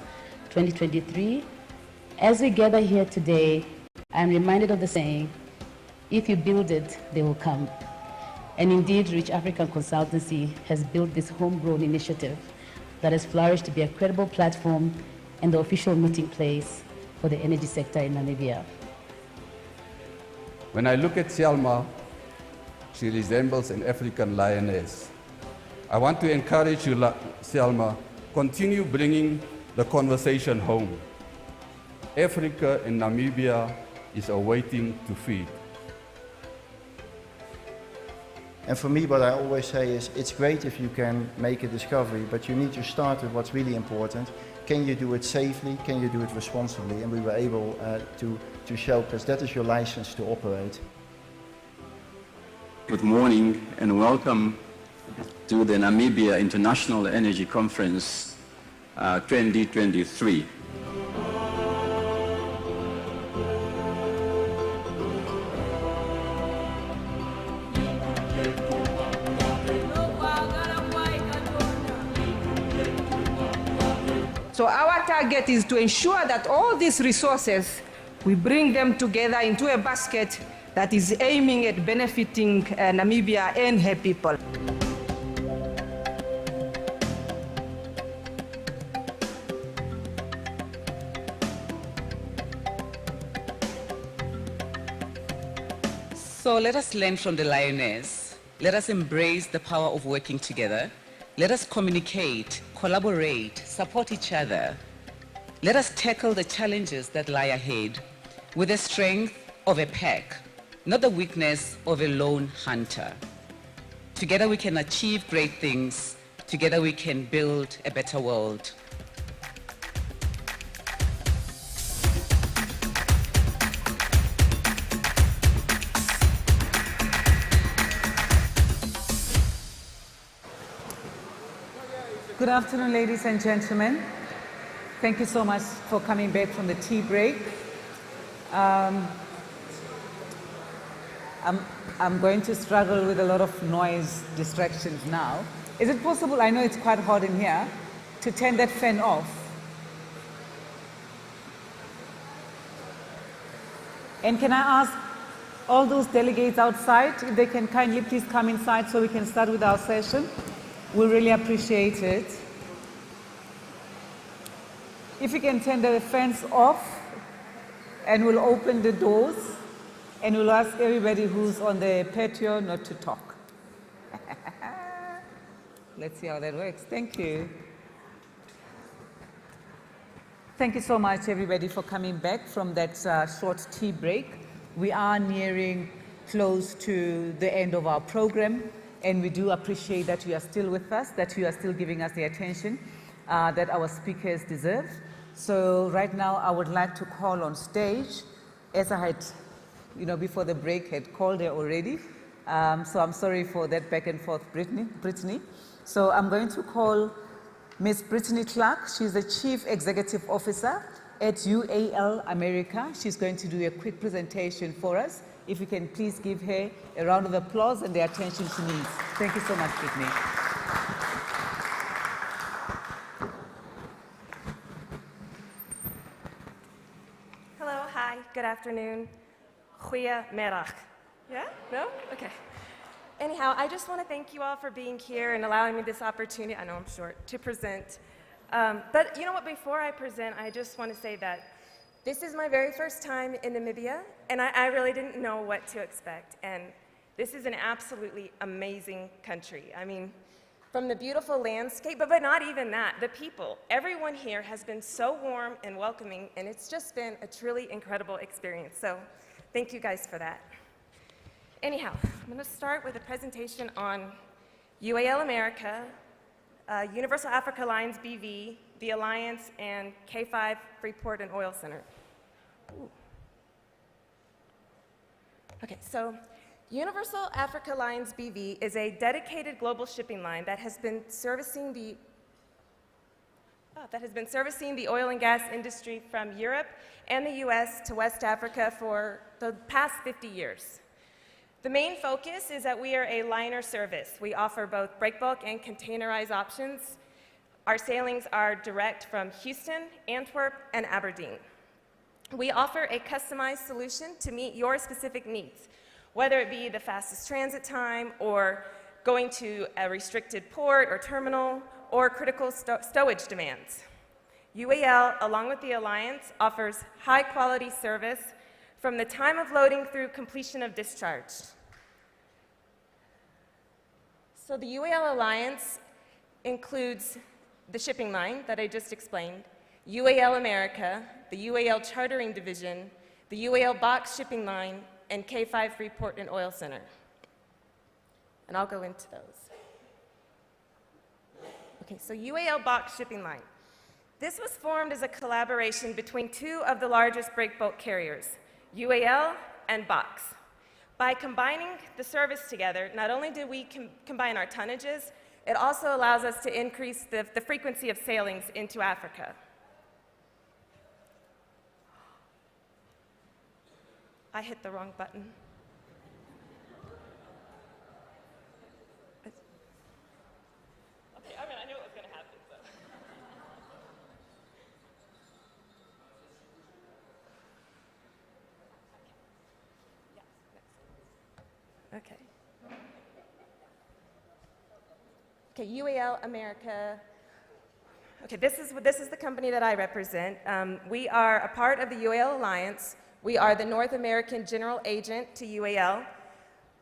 2023. As we gather here today, I'm reminded of the saying, if you build it, they will come. And indeed, Rich African Consultancy has built this homegrown initiative that has flourished to be a credible platform and the official meeting place for the energy sector in Namibia. When I look at Selma, she resembles an African lioness. I want to encourage you, Selma, continue bringing the conversation home. Africa and Namibia is awaiting to feed. And for me, what I always say is, it's great if you can make a discovery, but you need to start with what's really important. Can you do it safely? Can you do it responsibly? And we were able to show, because that is your license to operate. Good morning and welcome to the Namibia International Energy Conference 2023. So our target is to ensure that all these resources, we bring them together into a basket that is aiming at benefiting Namibia and her people. So let us learn from the lioness. Let us embrace the power of working together. Let us communicate, collaborate, support each other. Let us tackle the challenges that lie ahead with the strength of a pack, not the weakness of a lone hunter. Together we can achieve great things. Together we can build a better world. Good afternoon, ladies and gentlemen. Thank you so much for coming back from the tea break. I'm going to struggle with a lot of noise distractions now. Is it possible, I know it's quite hot in here, to turn that fan off? And can I ask all those delegates outside if they can kindly please come inside so we can start with our session? We really appreciate it. If you can turn the fans off, and we'll open the doors, and we'll ask everybody who's on the patio not to talk. Let's see how that works. Thank you. Thank you so much, everybody, for coming back from that short tea break. We are nearing close to the end of our program. And we do appreciate that you are still with us, that you are still giving us the attention that our speakers deserve. So right now, I would like to call on stage, as I had, before the break, had called her already. So I'm sorry for that back and forth, Brittany. So I'm going to call Ms. Brittany Clark. She's the Chief Executive Officer at UAL America. She's going to do a quick presentation for us. If you can please give her a round of applause and the attention she needs. Thank you so much, Brittany. Hello, hi, good afternoon. Goeiemiddag. Yeah? No? Okay. Anyhow, I just want to thank you all for being here and allowing me this opportunity, I know I'm short, to present. But you know what, before I present, I just want to say that this is my very first time in Namibia, and I really didn't know what to expect. And this is an absolutely amazing country. I mean, from the beautiful landscape, but not even that, the people. Everyone here has been so warm and welcoming, and it's just been a truly incredible experience. So thank you guys for that. Anyhow, I'm going to start with a presentation on UAL America, Universal Africa Alliance BV, the Alliance, and K5 Freeport and Oil Center. Ooh. Okay, so Universal Africa Alliance BV is a dedicated global shipping line that has been servicing the oil and gas industry from Europe and the US to West Africa for the past 50 years. The main focus is that we are a liner service. We offer both breakbulk and containerized options. Our sailings are direct from Houston, Antwerp, and Aberdeen. We offer a customized solution to meet your specific needs, whether it be the fastest transit time or going to a restricted port or terminal or critical stowage demands. UAL, along with the Alliance, offers high-quality service from the time of loading through completion of discharge. So the UAL Alliance includes the shipping line that I just explained, UAL America, the UAL Chartering Division, the UAL Box Shipping Line, and K5 Freeport and Oil Center. And I'll go into those. Okay, so UAL Box Shipping Line. This was formed as a collaboration between two of the largest breakbulk carriers, UAL and Box. By combining the service together, not only did we combine our tonnages, it also allows us to increase the frequency of sailings into Africa. I hit the wrong button. Okay, I knew it was going to happen, so. Okay. Okay, UAL America. Okay, this is the company that I represent. We are a part of the UAL Alliance. We are the North American General Agent to UAL.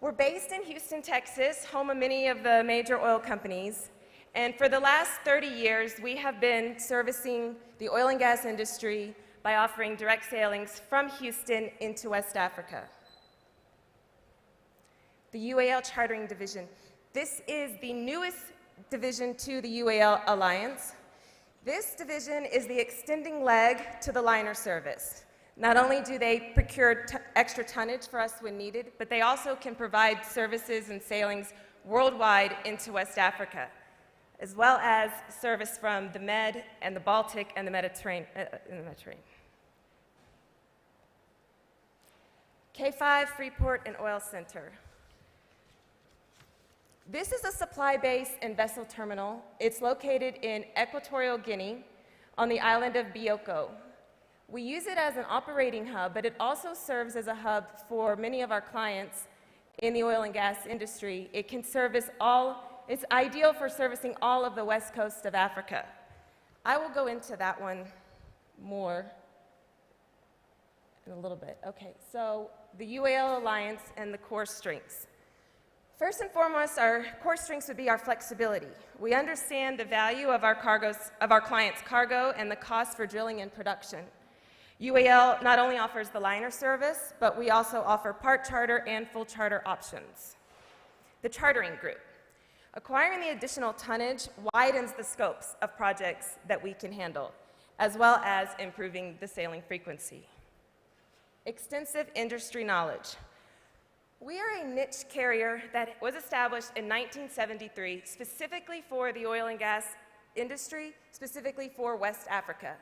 We're based in Houston, Texas, home of many of the major oil companies. And for the last 30 years, we have been servicing the oil and gas industry by offering direct sailings from Houston into West Africa. The UAL Chartering Division. This is the newest division to the UAL Alliance. This division is the extending leg to the liner service. Not only do they procure extra tonnage for us when needed, but they also can provide services and sailings worldwide into West Africa, as well as service from the Med and the Baltic and the Mediterranean. K5 Freeport and Oil Center. This is a supply base and vessel terminal. It's located in Equatorial Guinea on the island of Bioko. We use it as an operating hub, but it also serves as a hub for many of our clients in the oil and gas industry. It can service it's ideal for servicing all of the west coast of Africa. I will go into that one more in a little bit. Okay, so the UAL Alliance and the core strengths. First and foremost, our core strengths would be our flexibility. We understand the value of our clients' cargo and the cost for drilling and production. UAL not only offers the liner service, but we also offer part charter and full charter options. The chartering group. Acquiring the additional tonnage widens the scopes of projects that we can handle, as well as improving the sailing frequency. Extensive industry knowledge. We are a niche carrier that was established in 1973 specifically for the oil and gas industry, specifically for West Africa.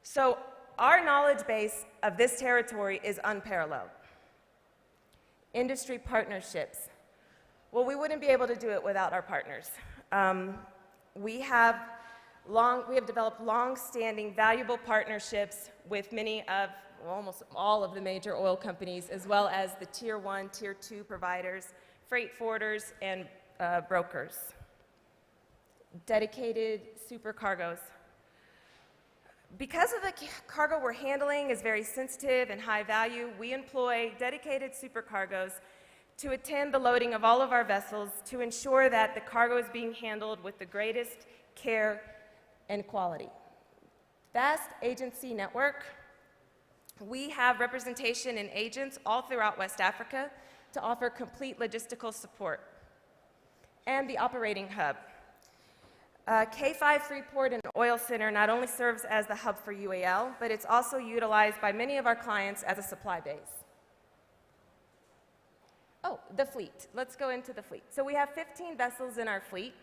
So our knowledge base of this territory is unparalleled. Industry partnerships. Well, we wouldn't be able to do it without our partners. We have developed long-standing, valuable partnerships with almost all of the major oil companies, as well as the Tier 1, Tier 2 providers, freight forwarders, and brokers. Dedicated supercargoes. Because of the cargo we're handling is very sensitive and high value, we employ dedicated supercargoes to attend the loading of all of our vessels to ensure that the cargo is being handled with the greatest care and quality. Vast agency network. We have representation in agents all throughout West Africa to offer complete logistical support. And the operating hub. K5 Freeport and Oil Center not only serves as the hub for UAL, but it's also utilized by many of our clients as a supply base. Oh, the fleet. Let's go into the fleet. So we have 15 vessels in our fleet.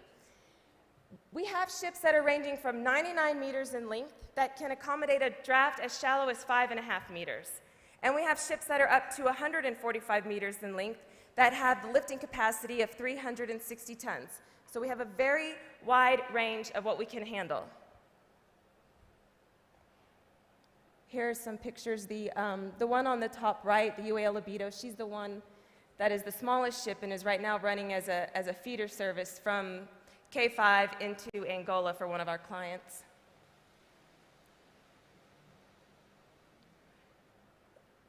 We have ships that are ranging from 99 meters in length that can accommodate a draft as shallow as 5.5 meters. And we have ships that are up to 145 meters in length that have the lifting capacity of 360 tons. So we have a very wide range of what we can handle. Here are some pictures. The one on the top right, the UAL Libido, she's the one that is the smallest ship and is right now running as a feeder service from K5 into Angola for one of our clients.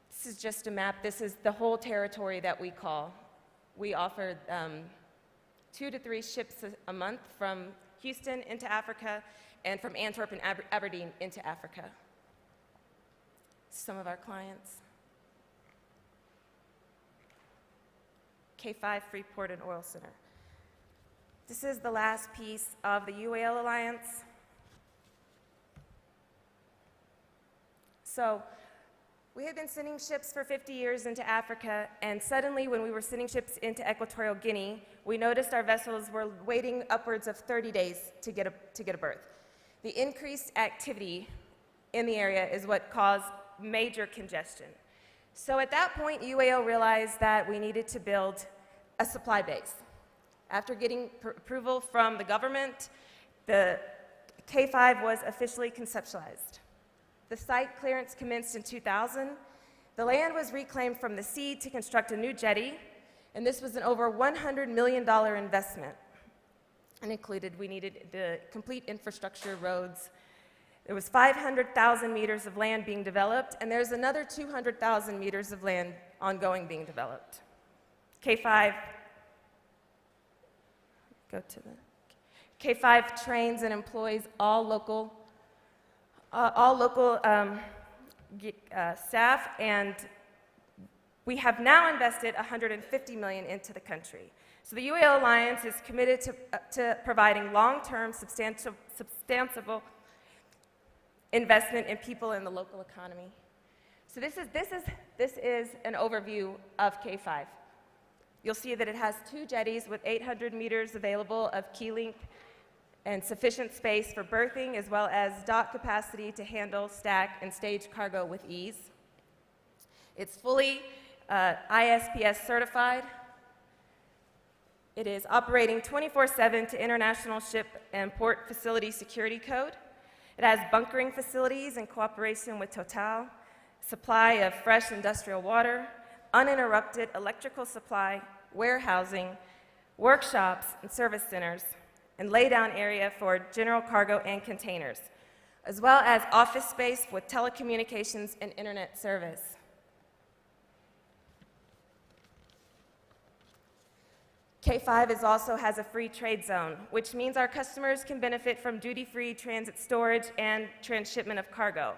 This is just a map. This is the whole territory that we call. We offer 2 to 3 ships a month from Houston into Africa and from Antwerp and Aberdeen into Africa. Some of our clients. K5 Freeport and Oil Center. This is the last piece of the UAL Alliance. So we had been sending ships for 50 years into Africa, and suddenly when we were sending ships into Equatorial Guinea, we noticed our vessels were waiting upwards of 30 days to get a berth. The increased activity in the area is what caused major congestion. So at that point, UAL realized that we needed to build a supply base. After getting approval from the government, the K5 was officially conceptualized. The site clearance commenced in 2000. The land was reclaimed from the sea to construct a new jetty, and this was an over $100 million investment. And included, we needed the complete infrastructure, roads. There was 500,000 meters of land being developed, and there's another 200,000 meters of land ongoing being developed. K5, go to the, K5 trains and employs all local staff, and we have now invested $150 million into the country. So the UAL Alliance is committed to providing long-term, substantial investment in people in the local economy. So this is an overview of K5. You'll see that it has 2 jetties with 800 meters available of key length and sufficient space for berthing, as well as dock capacity to handle, stack, and stage cargo with ease. It's fully ISPS certified. It is operating 24/7 to International Ship and Port Facility Security Code. It has bunkering facilities in cooperation with Total, supply of fresh industrial water, uninterrupted electrical supply, warehousing, workshops, and service centers, and laydown area for general cargo and containers, as well as office space with telecommunications and internet service. K5 also has a free trade zone, which means our customers can benefit from duty-free transit storage and transshipment of cargo.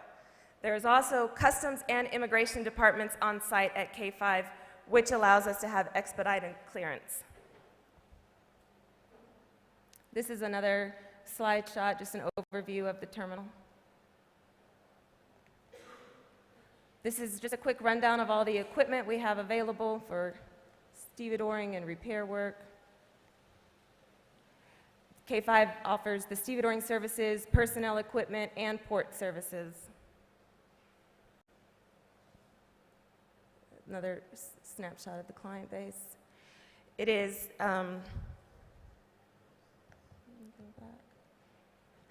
There is also customs and immigration departments on site at K5, which allows us to have expedited clearance. This is another slide shot, just an overview of the terminal. This is just a quick rundown of all the equipment we have available for stevedoring and repair work. K5 offers the stevedoring services, personnel equipment, and port services. Another snapshot of the client base. It is,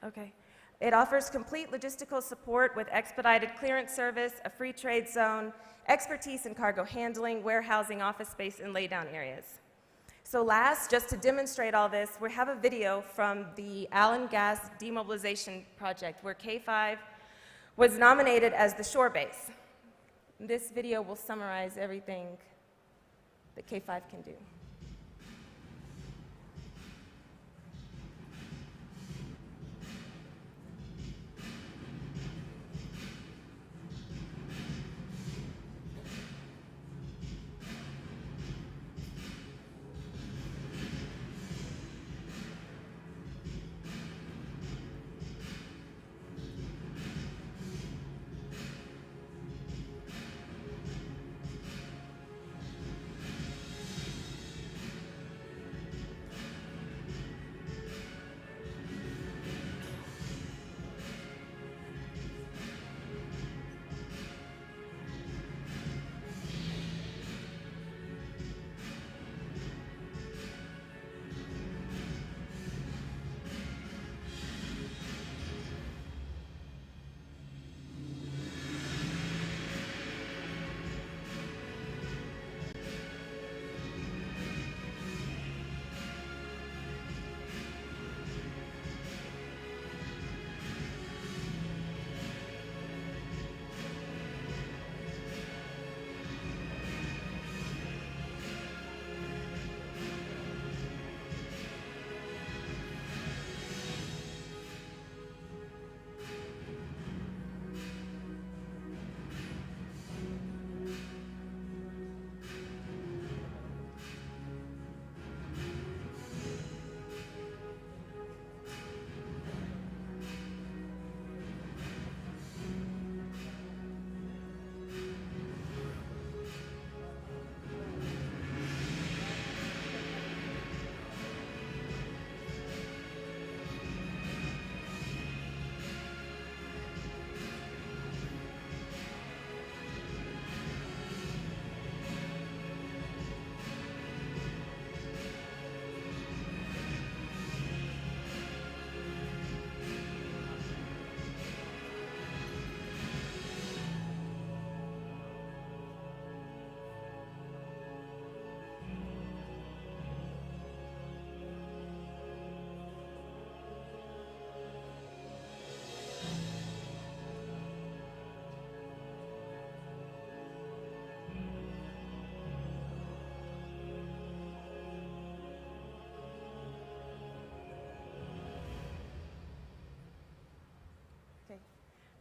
okay. It offers complete logistical support with expedited clearance service, a free trade zone, expertise in cargo handling, warehousing, office space, and laydown areas. So last, just to demonstrate all this, we have a video from the Allen Gas Demobilization Project, where K5 was nominated as the shore base. This video will summarize everything that K5 can do.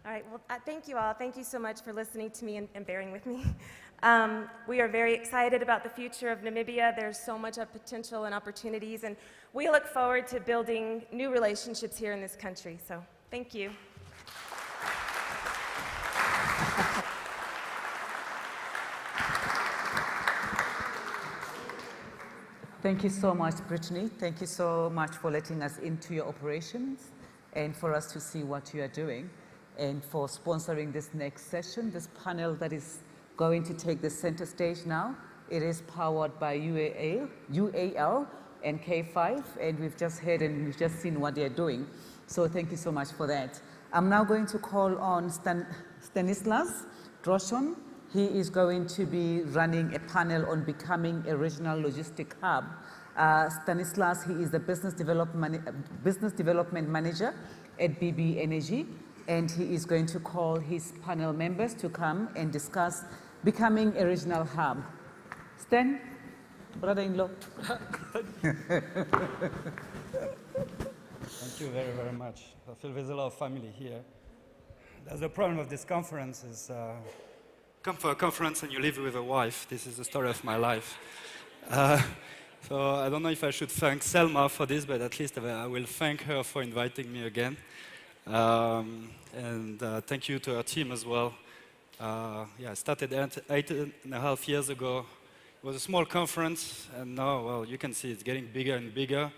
All right, well, thank you all. Thank you so much for listening to me and bearing with me. We are very excited about the future of Namibia. There's so much of potential and opportunities, and we look forward to building new relationships here in this country. So, thank you. Thank you so much, Brittany. Thank you so much for letting us into your operations and for us to see what you are doing, and for sponsoring this next session, this panel that is going to take the center stage now. It is powered by UAL and K5, and we've just heard and we've just seen what they're doing. So thank you so much for that. I'm now going to call on Stanislas Droshon. He is going to be running a panel on becoming a regional logistic hub. Stanislas, he is the business development manager at BB Energy, and he is going to call his panel members to come and discuss becoming a regional hub. Stan, brother-in-law. Thank you very, very much. I feel there's a lot of family here. There's a problem of this conference is come for a conference and you live with a wife. This is the story of my life. So I don't know if I should thank Selma for this, but at least I will thank her for inviting me again. And thank you to our team as well. Yeah, I started 8.5 years ago. It was a small conference, and now, well, you can see it's getting bigger and bigger,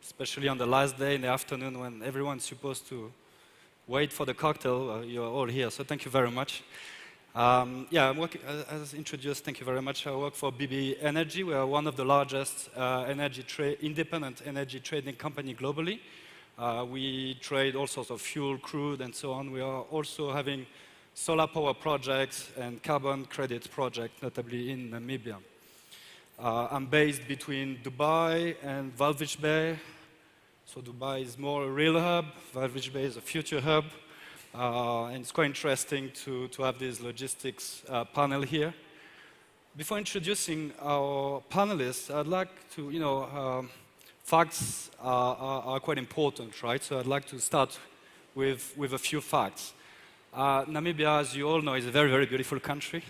especially on the last day in the afternoon when everyone's supposed to wait for the cocktail. You're all here, so thank you very much. Yeah, I'm working, as introduced, thank you very much. I work for BB Energy. We are one of the largest independent energy trading company globally. We trade all sorts of fuel, crude, and so on. We are also having solar power projects and carbon credit projects, notably in Namibia. I'm based between Dubai and Walvis Bay. So Dubai is more a real hub. Walvis Bay is a future hub. And it's quite interesting to have this logistics panel here. Before introducing our panelists, I'd like to, facts are quite important, right? So I'd like to start with a few facts. Namibia, as you all know, is a very, very beautiful country,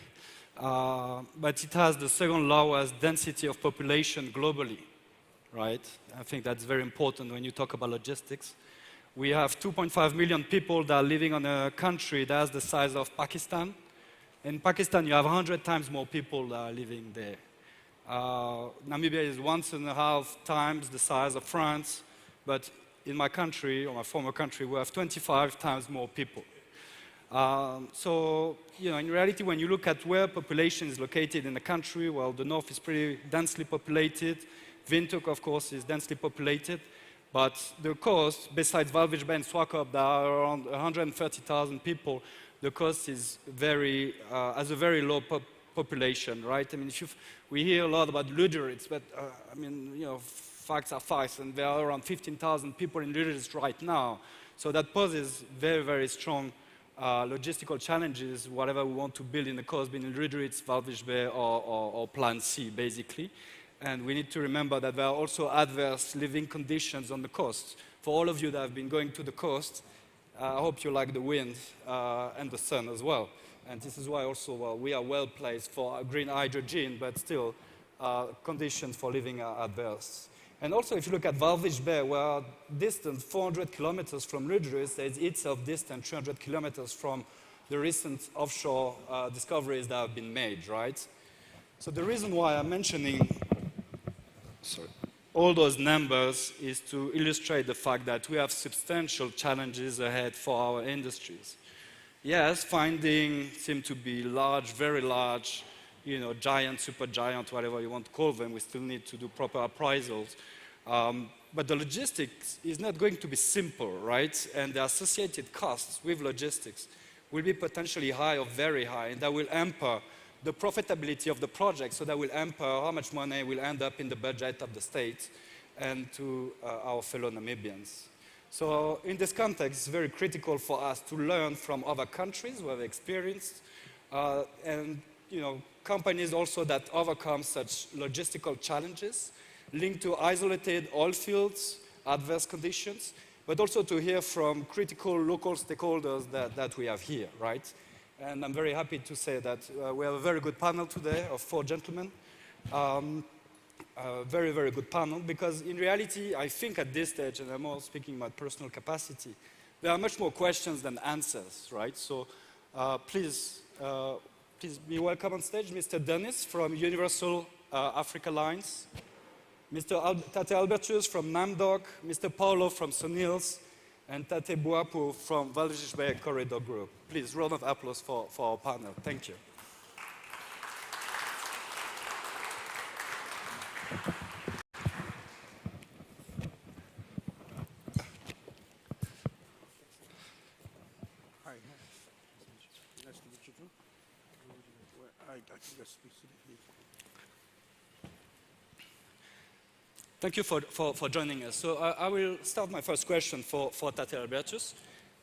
but it has the second lowest density of population globally, right? I think that's very important when you talk about logistics. We have 2.5 million people that are living on a country that has the size of Pakistan. In Pakistan, you have 100 times more people that are living there. Namibia is 1.5 times the size of France, but in my country, or my former country, we have 25 times more people. So, in reality, when you look at where population is located in the country, well, the north is pretty densely populated. Windhoek, of course, is densely populated. But the coast, besides Walvis Bay and Swakop, that are around 130,000 people, the coast is has a very low population, right? I mean, we hear a lot about Lüderitz, but facts are facts, and there are around 15,000 people in Lüderitz right now. So that poses very, very strong logistical challenges, whatever we want to build in the coast, being in Lüderitz, Walvis Bay, or Plan C, basically. And we need to remember that there are also adverse living conditions on the coast. For all of you that have been going to the coast, I hope you like the wind and the sun as well. And this is why also we are well placed for green hydrogen, but still conditions for living are adverse. And also if you look at Walvis Bay, we are distant 400 kilometers from Lüderitz, it's itself distant 300 kilometers from the recent offshore discoveries that have been made, right? So the reason why I'm mentioning all those numbers is to illustrate the fact that we have substantial challenges ahead for our industries. Yes, findings seem to be large, very large, giant, super giant, whatever you want to call them. We still need to do proper appraisals. But the logistics is not going to be simple, right? And the associated costs with logistics will be potentially high or very high, and that will hamper the profitability of the project, so that will hamper how much money will end up in the budget of the state and to our fellow Namibians. So in this context, it's very critical for us to learn from other countries who have experienced and companies also that overcome such logistical challenges linked to isolated oil fields, adverse conditions, but also to hear from critical local stakeholders that we have here, right? And I'm very happy to say that we have a very good panel today of 4 gentlemen. A very, very good panel, because in reality, I think at this stage, and I'm all speaking about personal capacity, there are much more questions than answers, right? So please be welcome on stage, Mr. Dennis from Universal Africa Lines, Mr. Tate Albertus from NAMDOC, Mr. Paulo from Sonils, and Tate Buapu from Walvis Bay Corridor Group. Please, round of applause for our panel. Thank you. Thank you for joining us. So I will start my first question for Tate Albertus.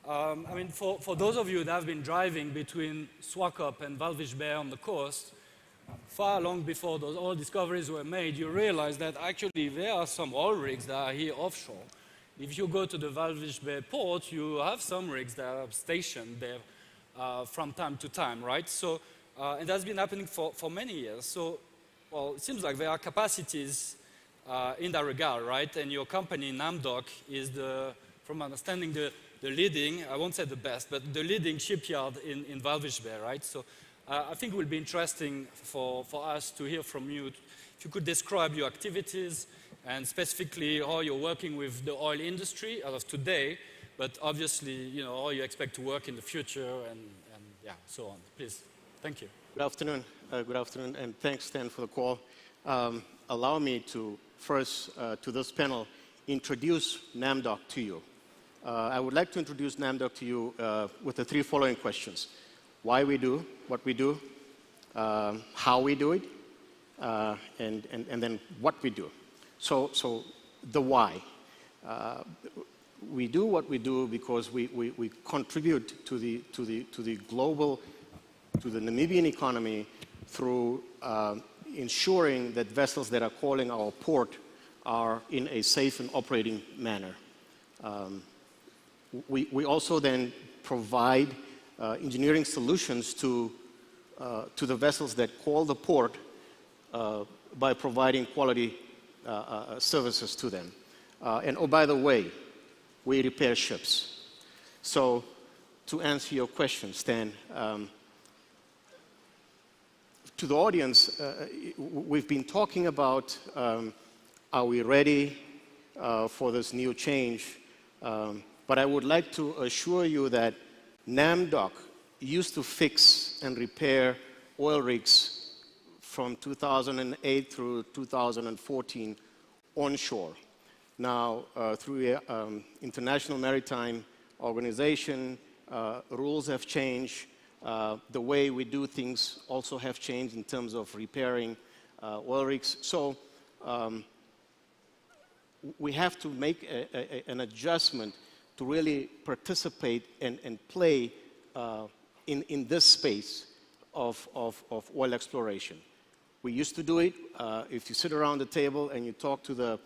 I mean, for those of you that have been driving between Swakop and Walvis Bay on the coast, far long before those oil discoveries were made, you realize that actually there are some oil rigs that are here offshore. If you go to the Walvis Bay port, you have some rigs that are stationed there from time to time, right? So, and that's been happening for many years. So, well, it seems like there are capacities in that regard, right? And your company, NAMDOC, is from understanding, the leading, I won't say the best, but the leading shipyard in Walvis Bay, right? So I think it will be interesting for us to hear from you. If you could describe your activities and specifically how you're working with the oil industry as of today, but obviously, you know, how you expect to work in the future and yeah, so on. Please, thank you. Good afternoon, and thanks, Stan, for the call. Allow me to first, to this panel, introduce NAMDOC to you. I would like to introduce NAMDOC to you with the 3 following questions. Why we do what we do, how we do it, and then what we do. So the why. We do what we do because we contribute to the global, to the Namibian economy through ensuring that vessels that are calling our port are in a safe and operating manner. We also then provide engineering solutions to the vessels that call the port by providing quality services to them. And oh, by the way, we repair ships. So to answer your question, Stan, to the audience, we've been talking about are we ready for this new change? But I would like to assure you that NAMDOC used to fix and repair oil rigs from 2008 through 2014 onshore. Now, through International Maritime Organization, rules have changed. The way we do things also have changed in terms of repairing oil rigs. So we have to make an adjustment to really participate and play in this space of oil exploration. We used to do it. If you sit around the table and you talk to the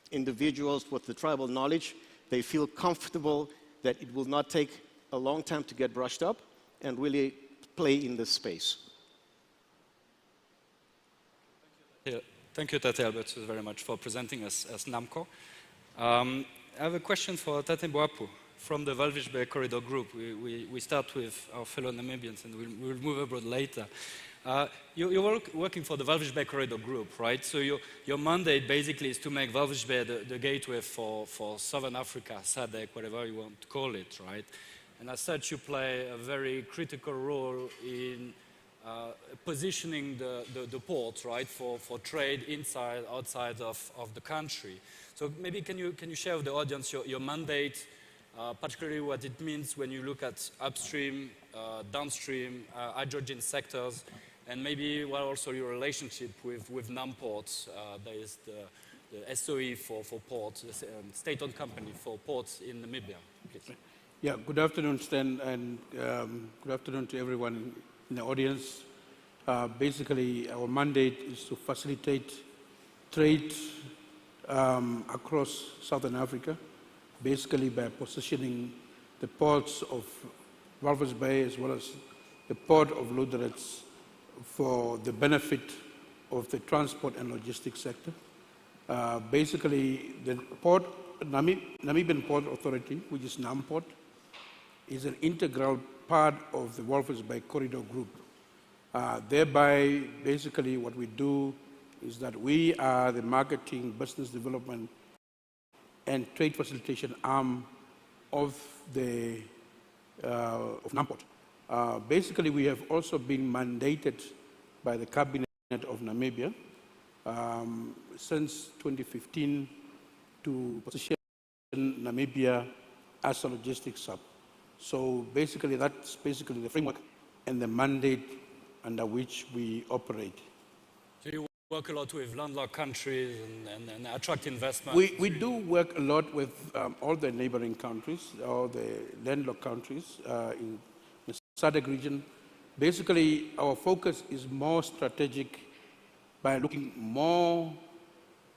individuals with the tribal knowledge, they feel comfortable that it will not take a long time to get brushed up and really play in this space. Thank you, Tate Albertus, very much for presenting us as NAMCO. I have a question for Tate Buapu from the Walvis Bay Corridor Group. We start with our fellow Namibians and we'll move abroad later. You're working for the Walvis Bay Corridor Group, right? So your mandate basically is to make Walvis Bay the gateway for Southern Africa, SADC, whatever you want to call it, right? And as such, you play a very critical role in positioning the ports, right, for trade inside, outside of the country. So maybe can you share with the audience your mandate, particularly what it means when you look at upstream, downstream, hydrogen sectors, and maybe what also your relationship with NAMPorts, that is the SOE for ports, state-owned company for ports in Namibia. Please. Yeah, good afternoon, Stan, and good afternoon to everyone in the audience. Basically, our mandate is to facilitate trade across Southern Africa, basically by positioning the ports of Walvis Bay as well as the port of Lüderitz for the benefit of the transport and logistics sector. Basically, the Namibian Port Authority, which is NAMPORT, is an integral part of the Walvis Bay Corridor Group. Thereby, basically what we do is that we are the marketing, business development, and trade facilitation arm of the of NAMPORT. Basically, we have also been mandated by the Cabinet of Namibia since 2015 to position Namibia as a logistics hub. So basically, that's basically the framework and the mandate under which we operate. So you work a lot with landlocked countries and attract investment? We do work a lot with all the neighboring countries, all the landlocked countries in the SADC region. Basically, our focus is more strategic by looking more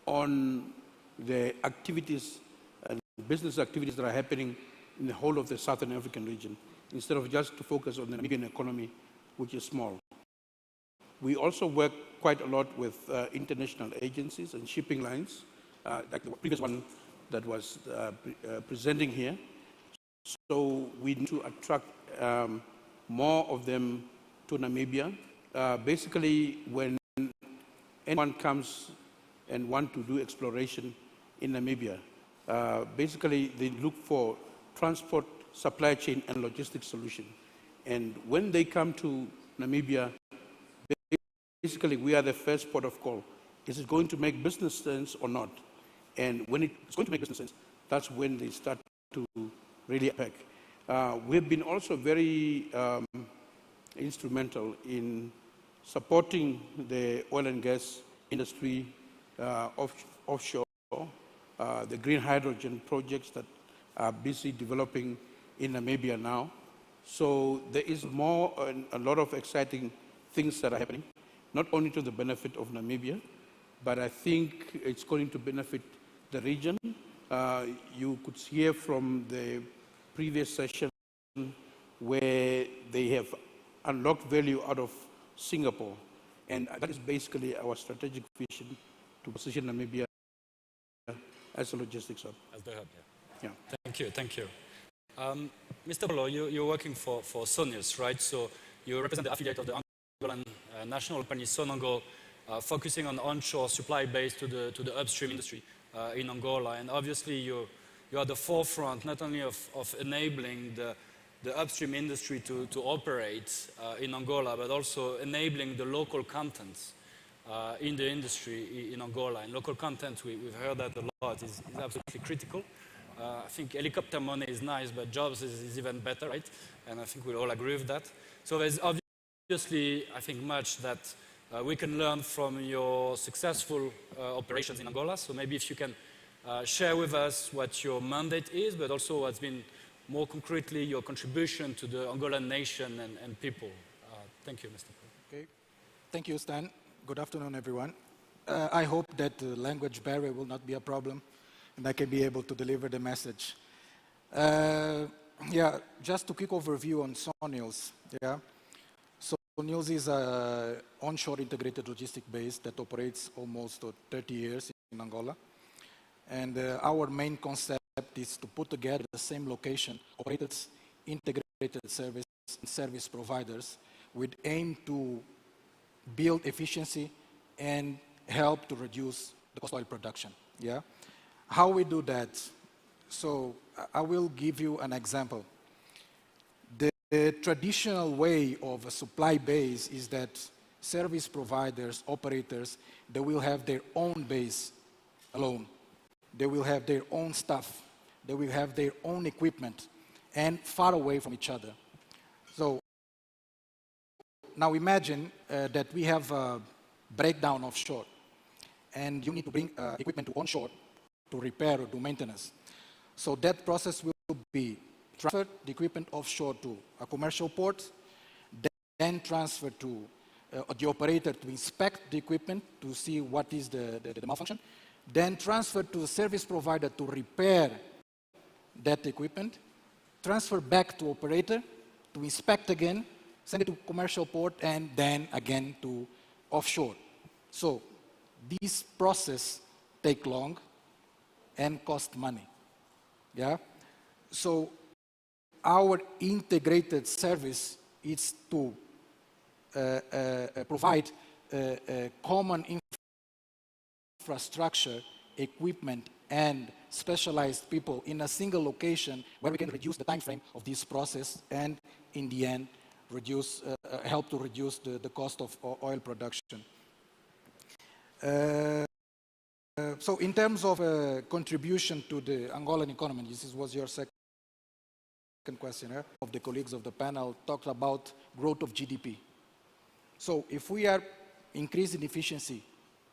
on the activities and business activities that are happening in the whole of the Southern African region, instead of just to focus on the Namibian economy, which is small. We also work quite a lot with international agencies and shipping lines, like the previous one that was presenting here. So we need to attract more of them to Namibia. Basically, when anyone comes and want to do exploration in Namibia, basically they look for transport, supply chain, and logistics solution. And when they come to Namibia, basically we are the first port of call. Is it going to make business sense or not? And when it's going to make business sense, that's when they start to really attack. We've been also very instrumental in supporting the oil and gas industry offshore, the green hydrogen projects that are busy developing in Namibia now. So there is more, a lot of exciting things that are happening, not only to the benefit of Namibia, but I think it's going to benefit the region. You could hear from the previous session where they have unlocked value out of Singapore. And that is basically our strategic vision to position Namibia as a logistics hub. As the hub, yeah. Thank you, thank you. Mr. Polo, you're working for Sonius, right? So you represent the affiliate of the Angolan national company Senegal, focusing on onshore supply base to the upstream industry in Angola. And obviously you are the forefront not only of enabling the upstream industry to operate in Angola, but also enabling the local contents in the industry in Angola. And local content, we've heard that a lot, is absolutely critical. I think helicopter money is nice, but jobs is even better, right? And I think we'll all agree with that. So there's obviously, I think, much that we can learn from your successful operations in Angola. So maybe if you can share with us what your mandate is, but also what's been more concretely your contribution to the Angolan nation and people. Thank you, Mr. Polo. Okay. Thank you, Stan. Good afternoon, everyone. I hope that the language barrier will not be a problem and I can be able to deliver the message. Yeah, just a quick overview on Sonius. Yeah. So Sonius is an onshore integrated logistic base that operates almost 30 years in Angola. And our main concept is to put together the same location operators, integrated service providers with aim to build efficiency and help to reduce the cost of oil production. Yeah. How we do that? So I will give you an example. The traditional way of a supply base is that service providers, operators, they will have their own base alone. They will have their own staff. They will have their own equipment and far away from each other. So now imagine that we have a breakdown offshore and you need to bring equipment to onshore to repair or do maintenance. So that process will be transfer the equipment offshore to a commercial port, then transfer to the operator to inspect the equipment to see what is the malfunction. then transfer to the service provider to repair that equipment, transfer back to operator to inspect again, send it to commercial port, and then again to offshore. So this process take long and cost money. Yeah? So our integrated service is to provide common infrastructure, equipment, and specialized people in a single location where we can reduce the time frame of this process and, in the end, reduce, help to reduce the cost of oil production. So in terms of contribution to the Angolan economy, this was your second question, of the colleagues of the panel talked about growth of GDP. So if we are increasing efficiency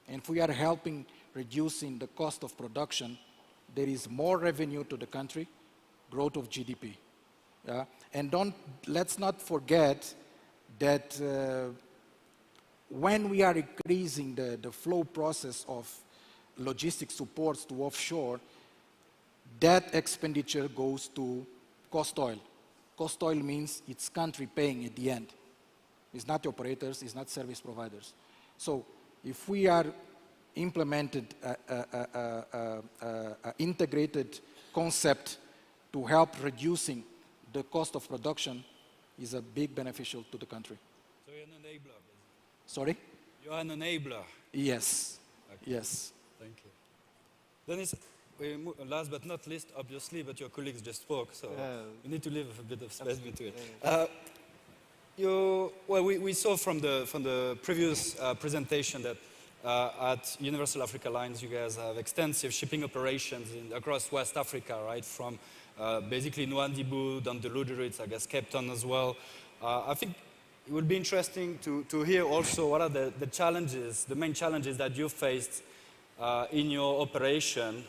and if we are helping reducing the cost of production, there is more revenue to the country, growth of GDP. Yeah? And let's not forget that when we are increasing the flow process of logistic supports to offshore, that expenditure goes to cost oil. Cost oil means it's country paying at the end. It's not the operators, it's not service providers. So if we are implemented an integrated concept to help reducing the cost of production, is a big beneficial to the country. So you're an enabler, basically. Sorry? You're an enabler. Yes. Okay. Yes. Thank you. Then last but not least, obviously, but your colleagues just spoke, so you need to leave a bit of space between. Well, we saw from the previous presentation that at Universal Africa Lines, you guys have extensive shipping operations across West Africa, right? From basically Nouadhibou down to Lutjeritz, I guess Cape Town as well. I think it would be interesting to hear also what are the challenges, the main challenges that you faced in your operation,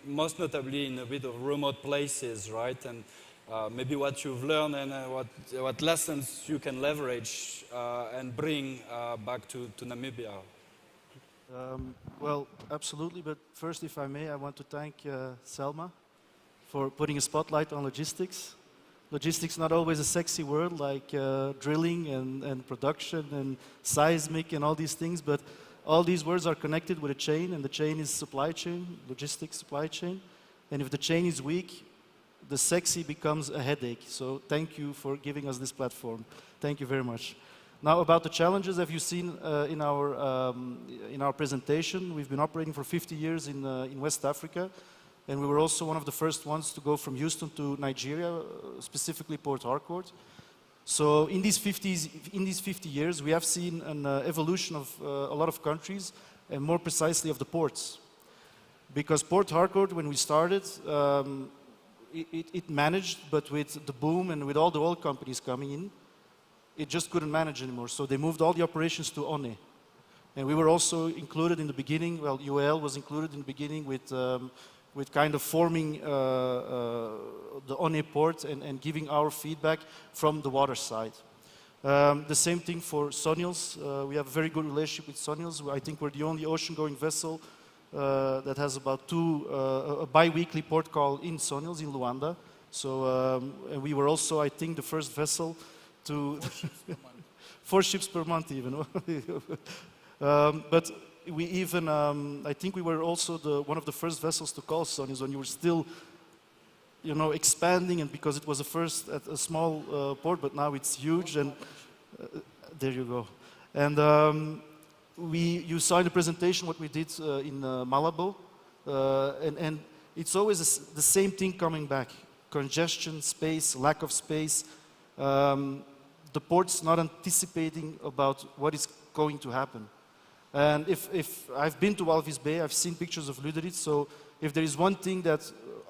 most notably in a bit of remote places, right? And maybe what you've learned and what lessons you can leverage and bring back to Namibia. Well, absolutely, but first, if I may, I want to thank Selma for putting a spotlight on logistics. Logistics not always a sexy word like drilling and production and seismic and all these things, but all these words are connected with a chain, and the chain is supply chain, logistics supply chain. And if the chain is weak, the sexy becomes a headache. So thank you for giving us this platform. Thank you very much. Now about the challenges, have you seen in our presentation? We've been operating for 50 years in West Africa, and we were also one of the first ones to go from Houston to Nigeria, specifically Port Harcourt. So in these 50 years, we have seen an evolution of a lot of countries, and more precisely of the ports. Because Port Harcourt, when we started, it managed, but with the boom and with all the oil companies coming in, it just couldn't manage anymore. So they moved all the operations to One. And we were also included in the beginning, well, UAL was included in the beginning with kind of forming the One port and giving our feedback from the water side. The same thing for Sonios. We have a very good relationship with Sonios. I think we're the only ocean-going vessel that has about a bi-weekly port call in Sonios, in Luanda. So and we were also, I think, the first vessel to 4 ships per month even. But we even, I think we were also one of the first vessels to call Sonios when you were still, you know, expanding, and because it was first at a small port, but now it's huge, and there you go. And you saw in the presentation what we did in Malabo, and it's always the same thing coming back: congestion, space, lack of space. The port's not anticipating about what is going to happen. And if I've been to Walvis Bay, I've seen pictures of Lutjeritz, so if there is one thing that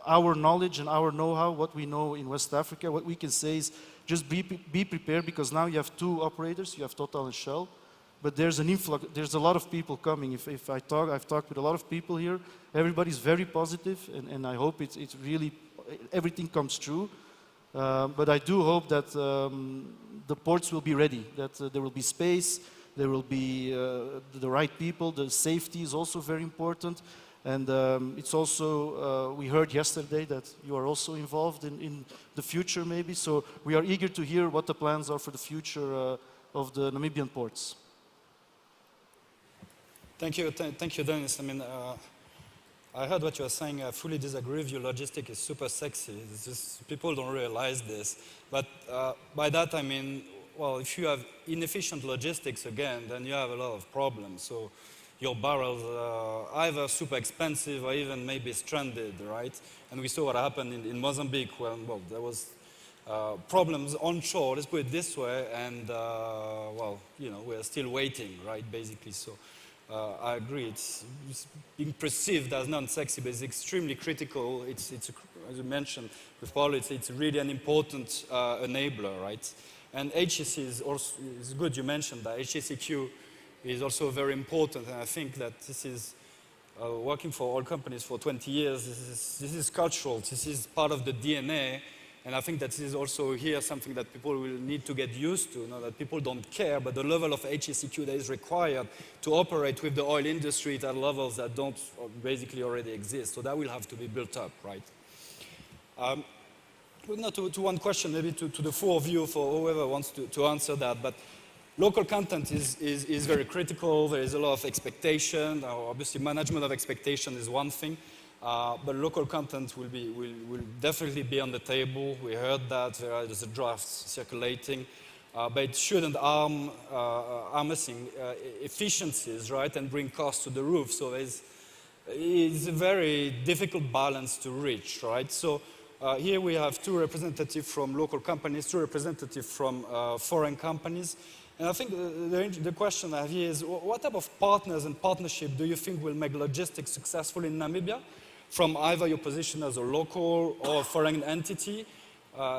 our knowledge and our know-how, what we know in West Africa, what we can say is just be prepared, because now you have 2 operators, you have Total and Shell, but there's an influx, there's a lot of people coming. I've talked with a lot of people here, everybody's very positive, and I hope it's really, everything comes true. But I do hope that the ports will be ready, that there will be space, there will be the right people, the safety is also very important. And it's also, we heard yesterday that you are also involved in the future maybe, so we are eager to hear what the plans are for the future of the Namibian ports. Thank you, Dennis. I mean, I heard what you were saying. I fully disagree with you. Logistics is super sexy. It's just, people don't realize this. But by that I mean, well, if you have inefficient logistics again, then you have a lot of problems. So your barrels are either super expensive or even maybe stranded, right? And we saw what happened in Mozambique when, well, there was problems onshore, let's put it this way, and, well, you know, we're still waiting, right, basically. So I agree, it's being perceived as non-sexy, but it's extremely critical. It's as you mentioned with Paul, it's really an important enabler, right? And HSE is also, it's good you mentioned that. HSEQ is also very important, and I think that this is working for all companies for 20 years. This is cultural. This is part of the DNA, and I think that this is also here something that people will need to get used to. Not that people don't care, but the level of HSEQ that is required to operate with the oil industry at levels that don't basically already exist. So that will have to be built up, right? Not to one question, maybe to the four of you, for whoever wants to answer that. But local content is very critical. There is a lot of expectation. Obviously, management of expectation is one thing, but local content will definitely be on the table. We heard that there is a draft circulating, but it shouldn't harnessing efficiencies, right, and bring costs to the roof. So it's a very difficult balance to reach, right? So here we have two representatives from local companies, two representatives from foreign companies. And I think the question I have here is, what type of partners and partnership do you think will make logistics successful in Namibia, from either your position as a local or foreign entity?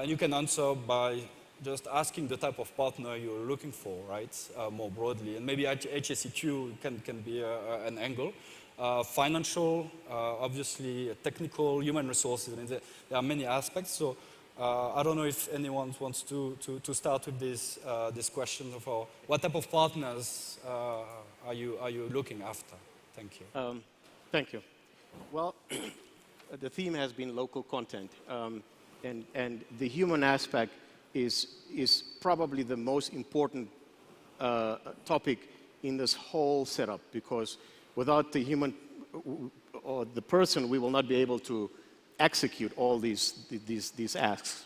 You can answer by just asking the type of partner you're looking for, right, more broadly. And maybe HSEQ can be an angle. Financial, obviously, technical, human resources. I mean, there are many aspects. So I don't know if anyone wants to start with this question of what type of partners are you looking after? Thank you. Thank you. Well, the theme has been local content, and the human aspect is probably the most important topic in this whole setup, because without the human or the person, we will not be able to execute all these asks.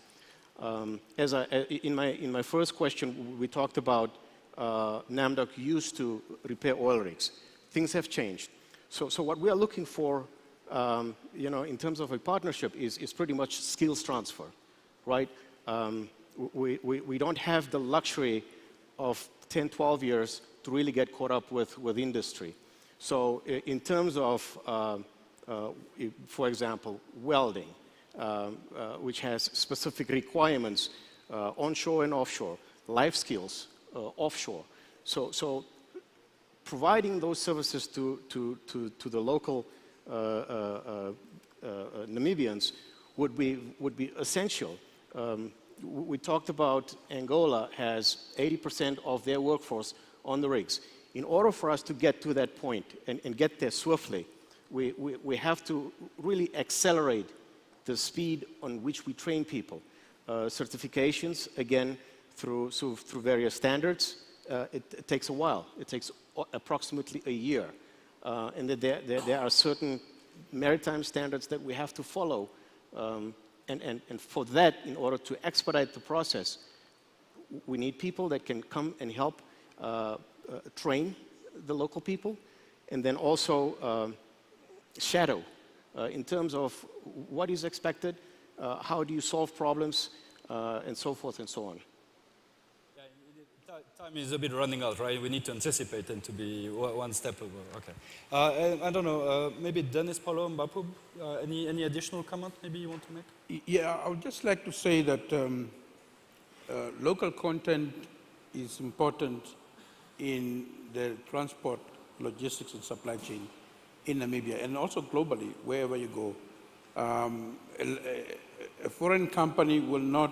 In my first question, we talked about NAMDOC used to repair oil rigs. Things have changed. So what we are looking for, you know, in terms of a partnership is pretty much skills transfer, right? We don't have the luxury of 10, 12 years to really get caught up with industry. So in terms of, for example, welding, which has specific requirements onshore and offshore, life skills offshore. So providing those services to the local Namibians would be essential. We talked about Angola has 80% of their workforce on the rigs. In order for us to get to that point and get there swiftly, we have to really accelerate the speed on which we train people. Certifications, again, through various standards, it takes a while. It takes approximately a year. And there are certain maritime standards that we have to follow. And for that, in order to expedite the process, we need people that can come and help train the local people, and then also shadow in terms of what is expected, how do you solve problems, and so forth and so on. Time is a bit running out, right? We need to anticipate and to be one step over. Okay. I don't know, maybe Dennis, Paulo, Mbapub, any additional comment maybe you want to make? Yeah, I would just like to say that local content is important in the transport, logistics, and supply chain in Namibia, and also globally, wherever you go. A foreign company will not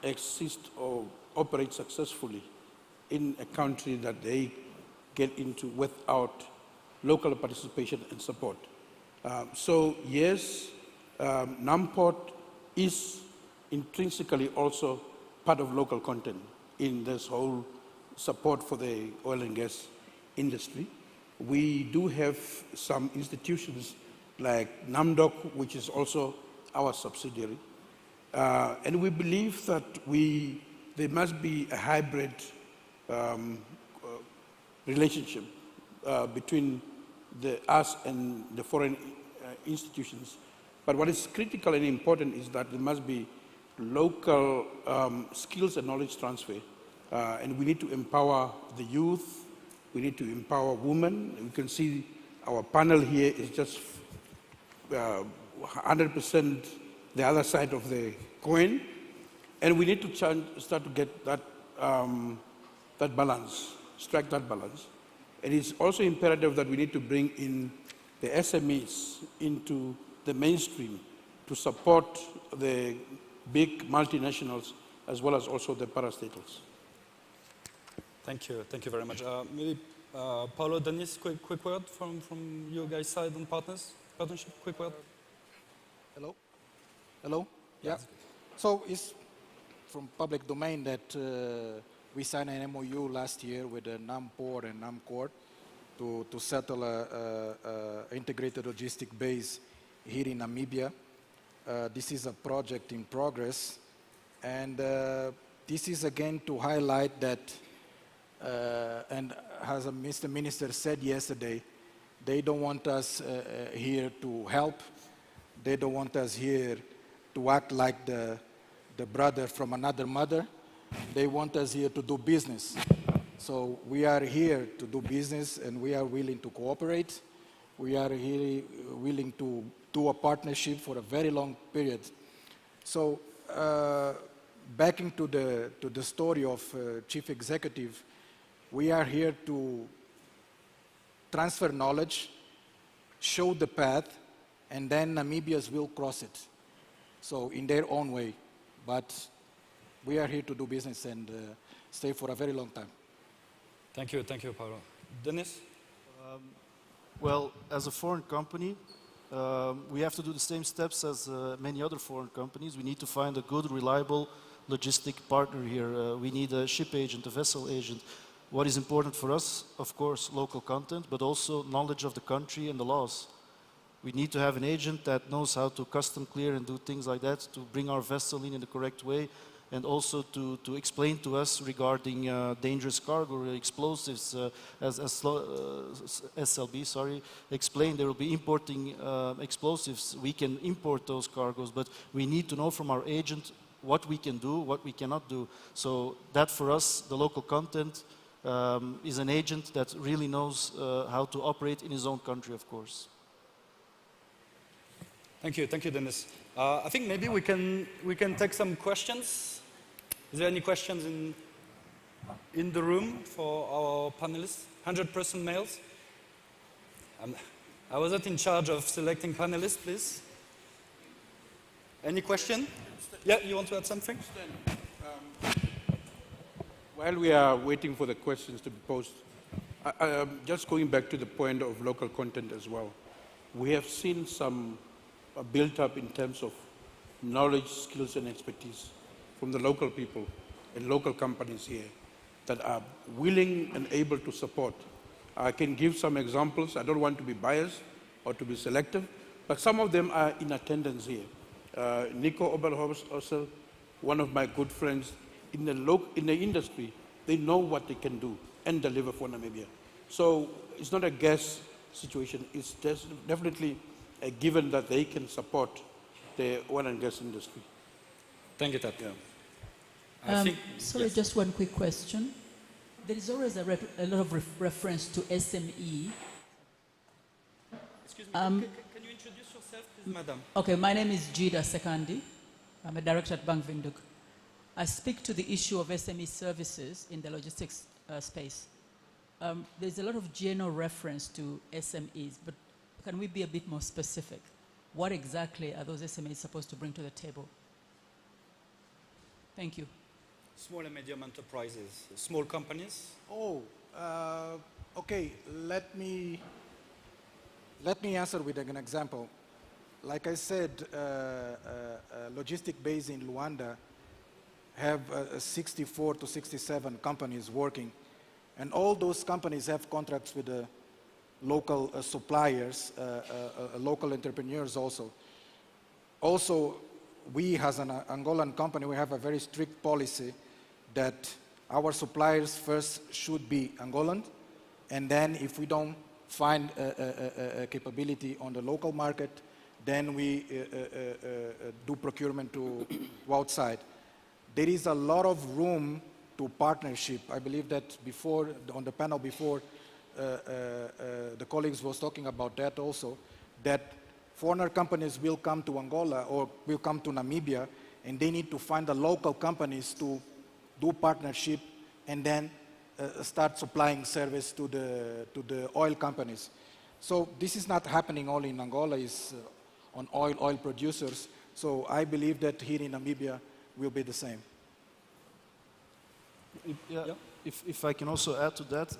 exist or operate successfully in a country that they get into without local participation and support. So yes, NAMPORT is intrinsically also part of local content in this whole support for the oil and gas industry. We do have some institutions like NAMDOC, which is also our subsidiary. And we believe that there must be a hybrid relationship between us and the foreign institutions. But what is critical and important is that there must be local skills and knowledge transfer. And we need to empower the youth. We need to empower women. You can see our panel here is just 100% the other side of the coin. And we need to start to get that, that balance, strike that balance. And it's also imperative that we need to bring in the SMEs into the mainstream to support the big multinationals as well as also the parastatals. Thank you very much. Maybe Paulo, Dennis, quick word from your guys' side on partnership, quick word. Hello? Hello? Yeah. So it's from public domain that we signed an MOU last year with NAMPORT and NAMCORT to settle an integrated logistic base here in Namibia. This is a project in progress, and this is again to highlight that, and as Mr. Minister said yesterday, they don't want us here to help. They don't want us here to act like the brother from another mother. They want us here to do business. So we are here to do business, and we are willing to cooperate. We are here willing to do a partnership for a very long period. So backing to the story of Chief Executive, we are here to transfer knowledge, show the path, and then Namibians will cross it. So in their own way. But we are here to do business and stay for a very long time. Thank you, Paulo. Dennis? Well, as a foreign company, we have to do the same steps as many other foreign companies. We need to find a good, reliable logistic partner here. We need a ship agent, a vessel agent. What is important for us, of course, local content, but also knowledge of the country and the laws. We need to have an agent that knows how to custom clear and do things like that, to bring our vessel in the correct way, and also to explain to us regarding dangerous cargo, explosives, as SLB, explained, they will be importing explosives. We can import those cargoes, but we need to know from our agent what we can do, what we cannot do. So that for us, the local content, is an agent that really knows how to operate in his own country, of course. Thank you, Dennis. I think maybe we can take some questions. Is there any questions in the room for our panelists? 100% males. I wasn't in charge of selecting panelists, please. Any question? Yeah, you want to add something? While we are waiting for the questions to be posed, just going back to the point of local content as well, we have seen some built up in terms of knowledge, skills, and expertise from the local people and local companies here that are willing and able to support. I can give some examples. I don't want to be biased or to be selective, but some of them are in attendance here. Nico Oberhauser, one of my good friends, in the industry, they know what they can do and deliver for Namibia. So it's not a guess situation. It's definitely a given that they can support the oil and gas industry. Thank you, Tat. Sorry, just one quick question. There is always a lot of reference to SME. Excuse me, can you introduce yourself, please, madam? Okay, my name is Jida Sekandi. I'm a director at Bank Windhoek. I speak to the issue of SME services in the logistics space. There's a lot of general reference to SMEs, but can we be a bit more specific? What exactly are those SMEs supposed to bring to the table? Thank you. Small and medium enterprises, small companies. Okay, let me Let me answer with an example. Like I said, logistic base in Luanda have 64 to 67 companies working, and all those companies have contracts with the local suppliers, local entrepreneurs also. Also, we as an Angolan company, we have a very strict policy that our suppliers first should be Angolan, and then if we don't find a capability on the local market, then we do procurement to outside. There is a lot of room to partnership. I believe that before, on the panel before, the colleagues was talking about that also, that foreigner companies will come to Angola or will come to Namibia, and they need to find the local companies to do partnership and then start supplying service to the oil companies. So this is not happening only in Angola, it's on oil producers. So I believe that here in Namibia will be the same. If I can also add to that,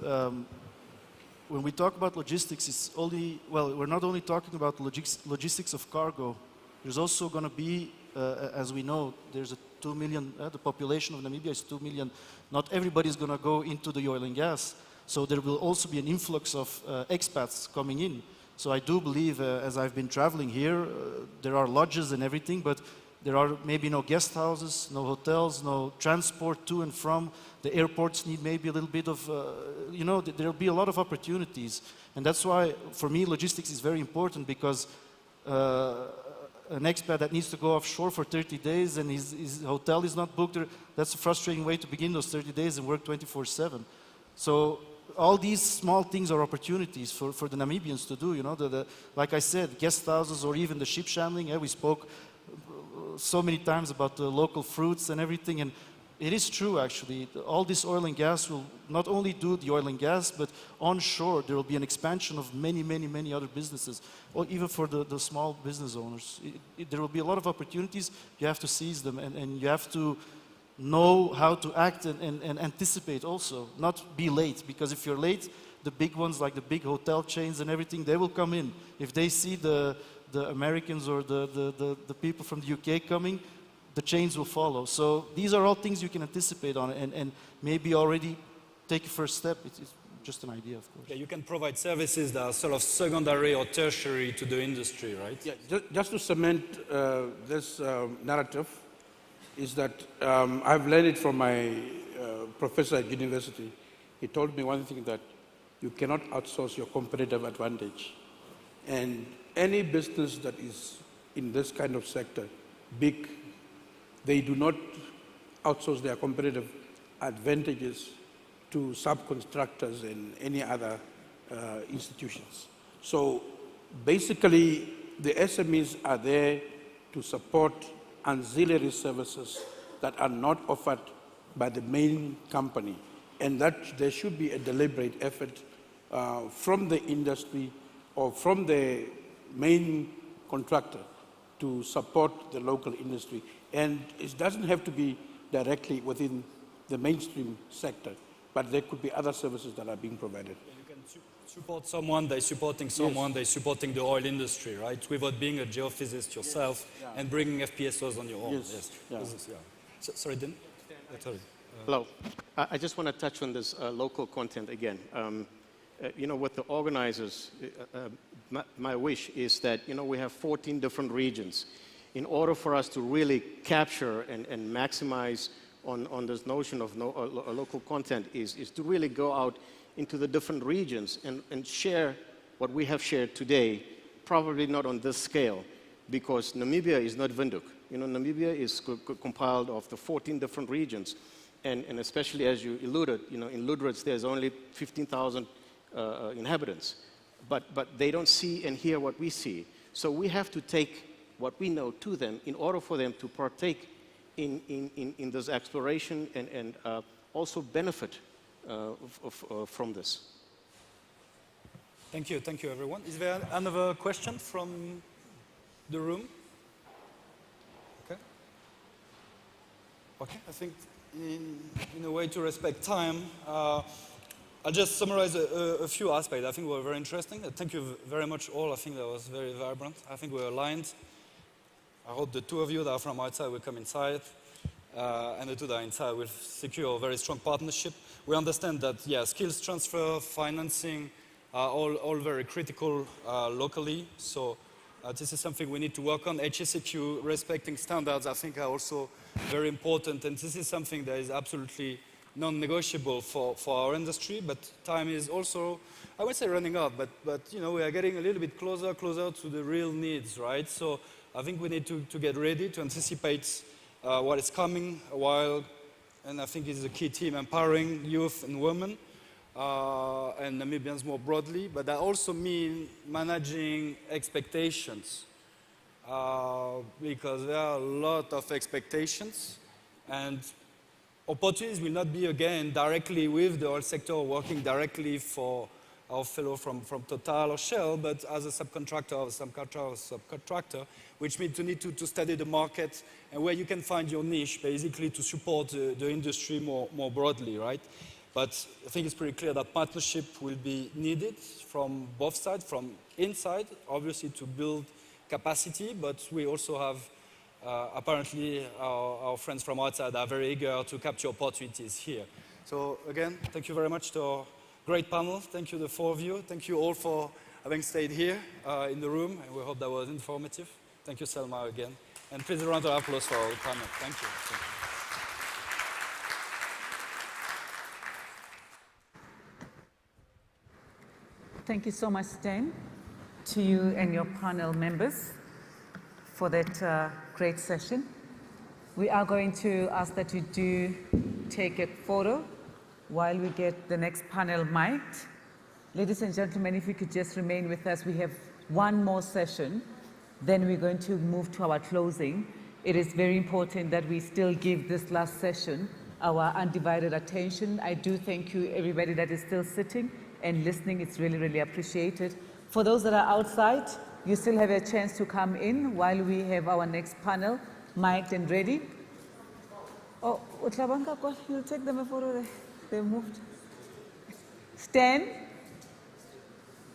when we talk about logistics, it's only, well, we're not only talking about logistics of cargo. There's also going to be, as we know, there's a 2 million, the population of Namibia is 2 million. Not everybody is going to go into the oil and gas. So there will also be an influx of expats coming in. So I do believe, as I've been traveling here, there are lodges and everything, but there are maybe no guest houses, no hotels, no transport to and from. The airports need maybe a little bit of, you know, there will be a lot of opportunities. And that's why, for me, logistics is very important, because an expat that needs to go offshore for 30 days and his hotel is not booked, that's a frustrating way to begin those 30 days and work 24/7. So all these small things are opportunities for the Namibians to do, you know, like I said, guest houses or even the ship chandling. We spoke so many times about the local fruits and everything, and it is true actually. All this oil and gas will not only do the oil and gas, but onshore there will be an expansion of many other businesses, or even for the small business owners. There will be a lot of opportunities. You have to seize them, and you have to know how to act and anticipate also, not be late, because if you're late, the big ones like the big hotel chains and everything, they will come in. If they see the Americans or the people from the UK coming, the chains will follow. So these are all things you can anticipate on and maybe already take a first step. It's just an idea, of course. Yeah, you can provide services that are sort of secondary or tertiary to the industry, right? Yeah, just to cement this narrative, is that I've learned it from my professor at university. He told me one thing, that you cannot outsource your competitive advantage. And any business that is in this kind of sector, big, they do not outsource their competitive advantages to subcontractors and any other institutions. So basically, the SMEs are there to support ancillary services that are not offered by the main company, and that there should be a deliberate effort from the industry or from the main contractor to support the local industry. And it doesn't have to be directly within the mainstream sector, but there could be other services that are being provided. You can support someone, they're supporting someone, yes. They're supporting the oil industry, right? Without being a geophysicist yourself, yes. Yeah. And bringing FPSOs on your own. Yes. Yes. Yeah. Sorry, Din? Sorry. Hello. I just want to touch on this local content again. You know, with the organizers, my wish is that, you know, we have 14 different regions. In order for us to really capture and maximize on this notion of local content is to really go out into the different regions and share what we have shared today, probably not on this scale, because Namibia is not Windhoek. You know, Namibia is compiled of the 14 different regions, and especially as you alluded, you know, in Lüderitz there's only 15,000 inhabitants, but they don't see and hear what we see. So we have to take what we know to them in order for them to partake in this exploration and also benefit from this. Thank you everyone. Is there another question from the room? Okay, I think in a way to respect time, I'll just summarize a few aspects. I think were very interesting. Thank you very much all. I think that was very vibrant. I think we're aligned. I hope the two of you that are from outside will come inside, and the two that are inside will secure a very strong partnership. We understand that, yeah, skills transfer, financing are all very critical locally. So this is something we need to work on. HSEQ, respecting standards, I think are also very important. And this is something that is absolutely non-negotiable for our industry. But time is also, I would say, running out. But you know, we are getting a little bit closer to the real needs, right? So I think we need to get ready to anticipate what is coming while, and I think it's a key theme, empowering youth and women. And Namibians more broadly, but that also means managing expectations because there are a lot of expectations and opportunities will not be again directly with the oil sector working directly for our fellow from Total or Shell, but as a subcontractor or subcontractor, which means you need to study the market and where you can find your niche basically to support the industry more broadly, right? But I think it's pretty clear that partnership will be needed from both sides, from inside, obviously to build capacity, but we also have apparently our friends from outside are very eager to capture opportunities here. So again, thank you very much to our great panel. Thank you, the four of you. Thank you all for having stayed here in the room, and we hope that was informative. Thank you, Selma, again. And please a round of applause for our panel. Thank you. Thank you. Thank you so much, Stan, to you and your panel members for that great session. We are going to ask that you do take a photo while we get the next panel mic'd. Ladies and gentlemen, if you could just remain with us, we have one more session, then we're going to move to our closing. It is very important that we still give this last session our undivided attention. I do thank you, everybody that is still sitting and listening. It's really, really appreciated. For those that are outside, you still have a chance to come in while we have our next panel mic'd and ready. Oh, Utlabanka, you'll take them a photo. They moved. Stan,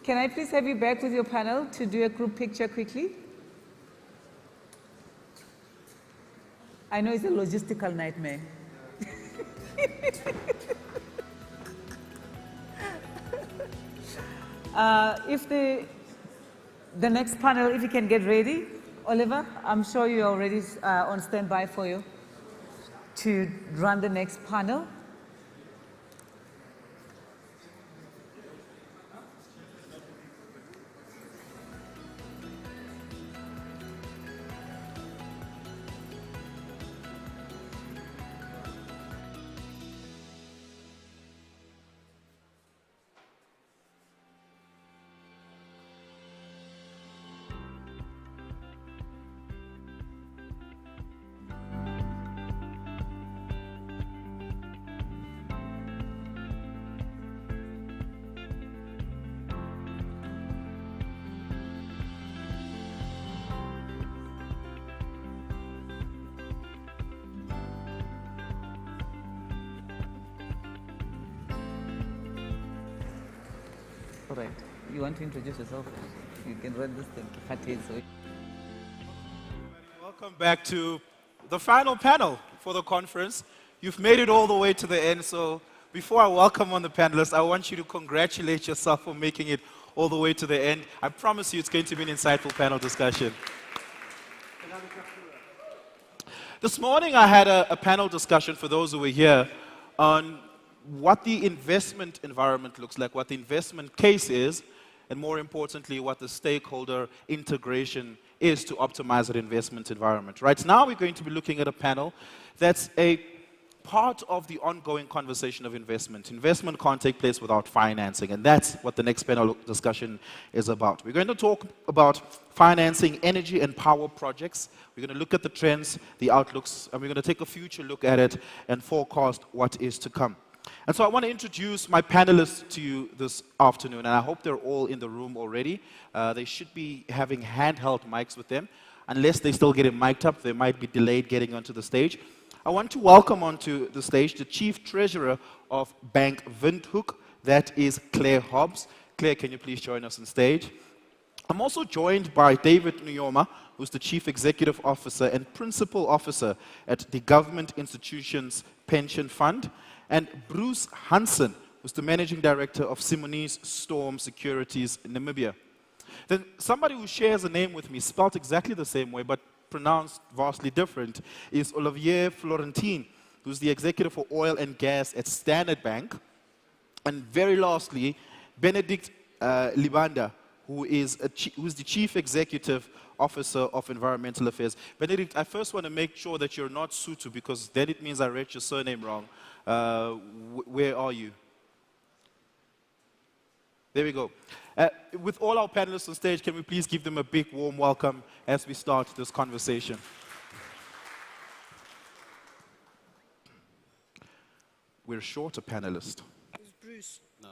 can I please have you back with your panel to do a group picture quickly? I know it's a logistical nightmare. If the next panel, if you can get ready, Oliver, I'm sure you're already on standby for you to run the next panel. All right. You want to introduce yourself? You can run this thing. Welcome back to the final panel for the conference. You've made it all the way to the end, so before I welcome on the panelists, I want you to congratulate yourself for making it all the way to the end. I promise you it's going to be an insightful panel discussion. This morning I had a panel discussion for those who were here on what the investment environment looks like, what the investment case is, and more importantly, what the stakeholder integration is to optimize that investment environment. Right now, we're going to be looking at a panel that's a part of the ongoing conversation of investment. Investment can't take place without financing, and that's what the next panel discussion is about. We're going to talk about financing energy and power projects. We're going to look at the trends, the outlooks, and we're going to take a future look at it and forecast what is to come. And so I want to introduce my panelists to you this afternoon, and I hope they're all in the room already. They should be having handheld mics with them. Unless they still get it mic'd up, they might be delayed getting onto the stage. I want to welcome onto the stage the Chief Treasurer of Bank Windhoek, That is Claire Hobbs. Claire, can you please join us on stage? I'm also joined by David Nyoma, who's the Chief Executive Officer and Principal Officer at the Government Institutions Pension Fund, and Bruce Hansen, who's the Managing Director of Simonese Storm Securities in Namibia. Then somebody who shares a name with me, spelled exactly the same way, but pronounced vastly different, is Olivier Florentin, who's the Executive for Oil and Gas at Standard Bank. And very lastly, Benedict Libanda, who's the Chief Executive Officer of Environmental Affairs. Benedict, I first want to make sure that you're not Sutu, because then it means I read your surname wrong. Where are you? There we go. With all our panelists on stage, can we please give them a big warm welcome as we start this conversation? We're short a panelist. Who's Bruce? No.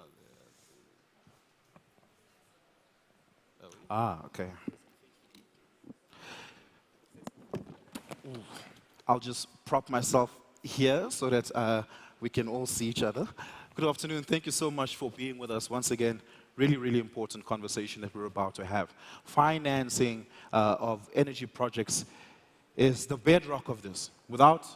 Okay. Ooh. I'll just prop myself here so that we can all see each other. Good afternoon. Thank you so much for being with us once again. Really, really important conversation that we're about to have. Financing of energy projects is the bedrock of this. Without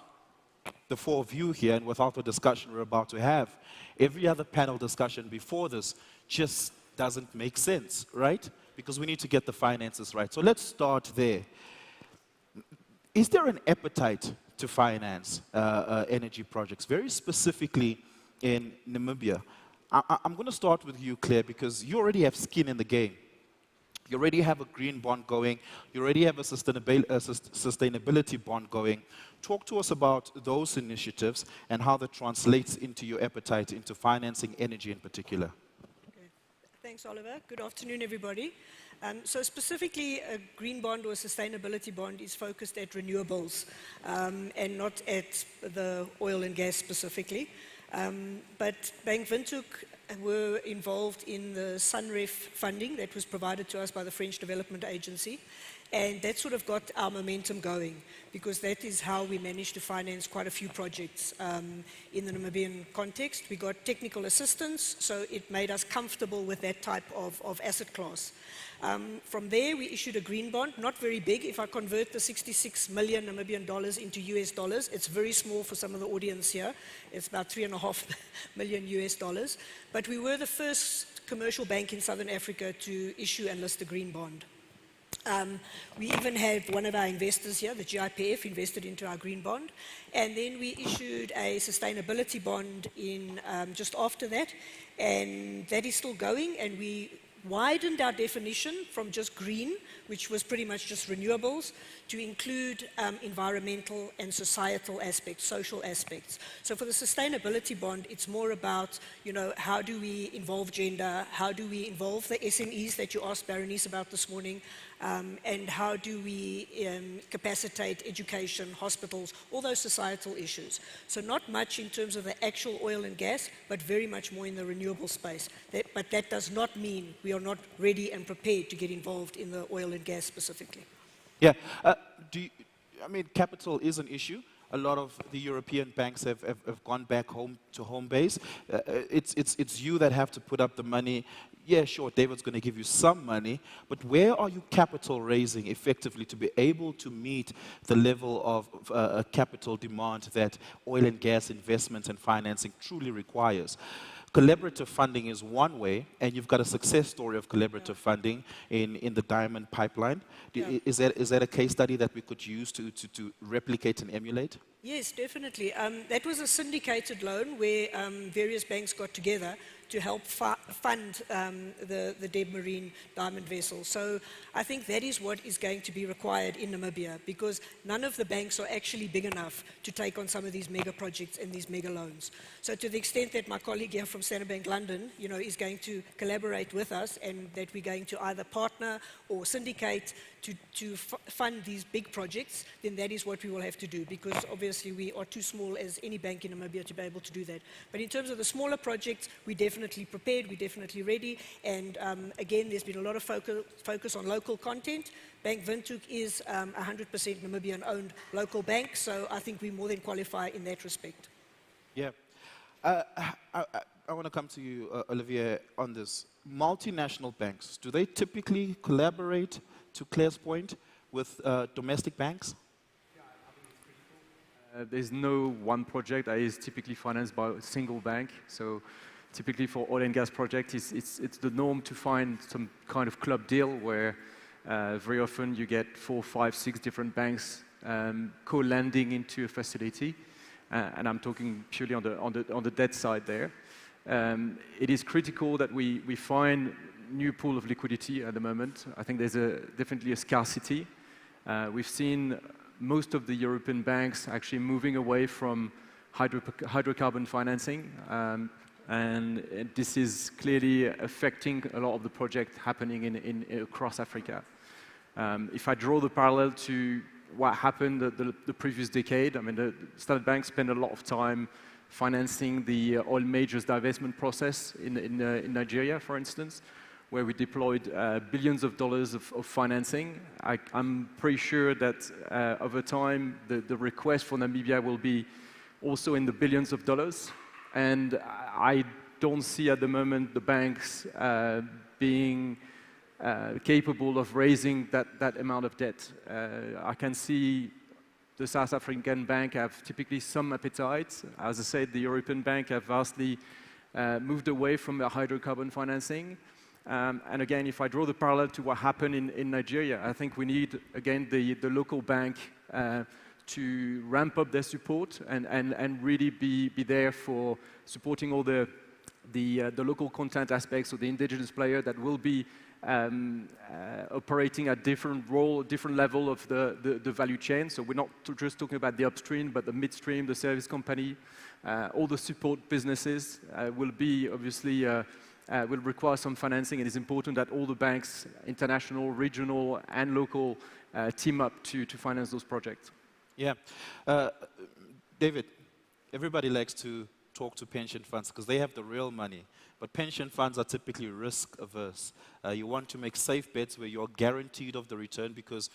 the four of you here and without the discussion we're about to have, every other panel discussion before this just doesn't make sense, right? Because we need to get the finances right. So let's start there. Is there an appetite to finance energy projects, very specifically in Namibia? I'm going to start with you, Claire, because you already have skin in the game. You already have a green bond going. You already have a sustainability bond going. Talk to us about those initiatives and how that translates into your appetite into financing energy in particular. Okay. Thanks, Oliver. Good afternoon, everybody. So specifically, a green bond or a sustainability bond is focused at renewables and not at the oil and gas specifically. But Bank Windhoek were involved in the SUNREF funding that was provided to us by the French Development Agency. And that sort of got our momentum going, because that is how we managed to finance quite a few projects in the Namibian context. We got technical assistance, so it made us comfortable with that type of asset class. From there, we issued a green bond, not very big. If I convert the 66 million Namibian dollars into US dollars, it's very small for some of the audience here. It's about $3.5 million US dollars. But we were the first commercial bank in Southern Africa to issue and list a green bond. We even had one of our investors here, the GIPF, invested into our green bond. And then we issued a sustainability bond in just after that. And that is still going. And we widened our definition from just green, which was pretty much just renewables, to include environmental and societal aspects, social aspects. So for the sustainability bond, it's more about, you know, how do we involve gender, how do we involve the SMEs that you asked Berenice about this morning, and how do we capacitate education, hospitals, all those societal issues. So not much in terms of the actual oil and gas, but very much more in the renewable space. But that does not mean we are not ready and prepared to get involved in the oil and gas specifically. Yeah, I mean, capital is an issue. A lot of the European banks have gone back home to home base. It's you that have to put up the money. Yeah, sure, David's going to give you some money, but where are you capital raising effectively to be able to meet the level of capital demand that oil and gas investment and financing truly requires? Collaborative funding is one way, and you've got a success story of collaborative funding in the Diamond Pipeline. Is that a case study that we could use to replicate and emulate? Yes, definitely. That was a syndicated loan where various banks got together to help fund the Deb Marine diamond vessel. So I think that is what is going to be required in Namibia, because none of the banks are actually big enough to take on some of these mega projects and these mega loans. So to the extent that my colleague here from Standard Bank London, you know, is going to collaborate with us, and that we're going to either partner or syndicate to fund these big projects, then that is what we will have to do, because obviously we are too small as any bank in Namibia to be able to do that. But in terms of the smaller projects, we're definitely prepared, we're definitely ready, and again, there's been a lot of focus on local content. Bank Windhoek is 100% Namibian-owned local bank, so I think we more than qualify in that respect. Yeah. I want to come to you, Olivier, on this. Multinational banks, do they typically collaborate, to Claire's point, with domestic banks? There's no one project that is typically financed by a single bank. So typically for oil and gas projects, it's the norm to find some kind of club deal where very often you get 4, 5, 6 different banks co-lending into a facility. And I'm talking purely on the debt side there. It is critical that we find new pool of liquidity at the moment. I think there's definitely a scarcity. We've seen most of the European banks actually moving away from hydrocarbon financing. And this is clearly affecting a lot of the projects happening across Africa. If I draw the parallel to what happened the previous decade, I mean, the Standard Bank spent a lot of time financing the oil majors divestment process in Nigeria, for instance, where we deployed billions of dollars of financing. I'm pretty sure that over time, the request for Namibia will be also in the billions of dollars. And I don't see at the moment the banks being capable of raising that amount of debt. I can see the South African bank have typically some appetite. As I said, the European bank have vastly moved away from the hydrocarbon financing. And again, if I draw the parallel to what happened in Nigeria, I think we need, again, the local bank to ramp up their support and really be there for supporting all the local content aspects of the indigenous player that will be operating at different level of the value chain. So we're not just talking about the upstream, but the midstream, the service company, all the support businesses will be obviously will require some financing. And it's important that all the banks, international, regional, and local, team up to finance those projects. Yeah. David, everybody likes to talk to pension funds because they have the real money. But pension funds are typically risk averse. You want to make safe bets where you're guaranteed of the return, because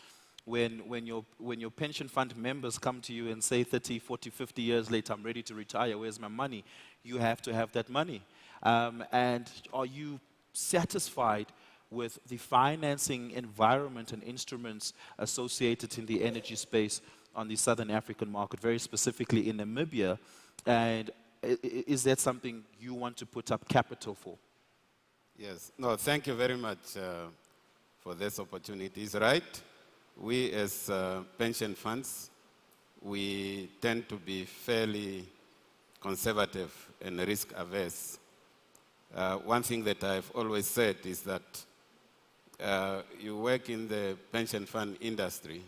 when your pension fund members come to you and say 30, 40, 50 years later, I'm ready to retire, where's my money? You have to have that money. And are you satisfied with the financing environment and instruments associated in the energy space on the Southern African market, very specifically in Namibia? And is that something you want to put up capital for? Yes. No, thank you very much for this opportunity. It's right. We as pension funds, we tend to be fairly conservative and risk averse. One thing that I've always said is that you work in the pension fund industry,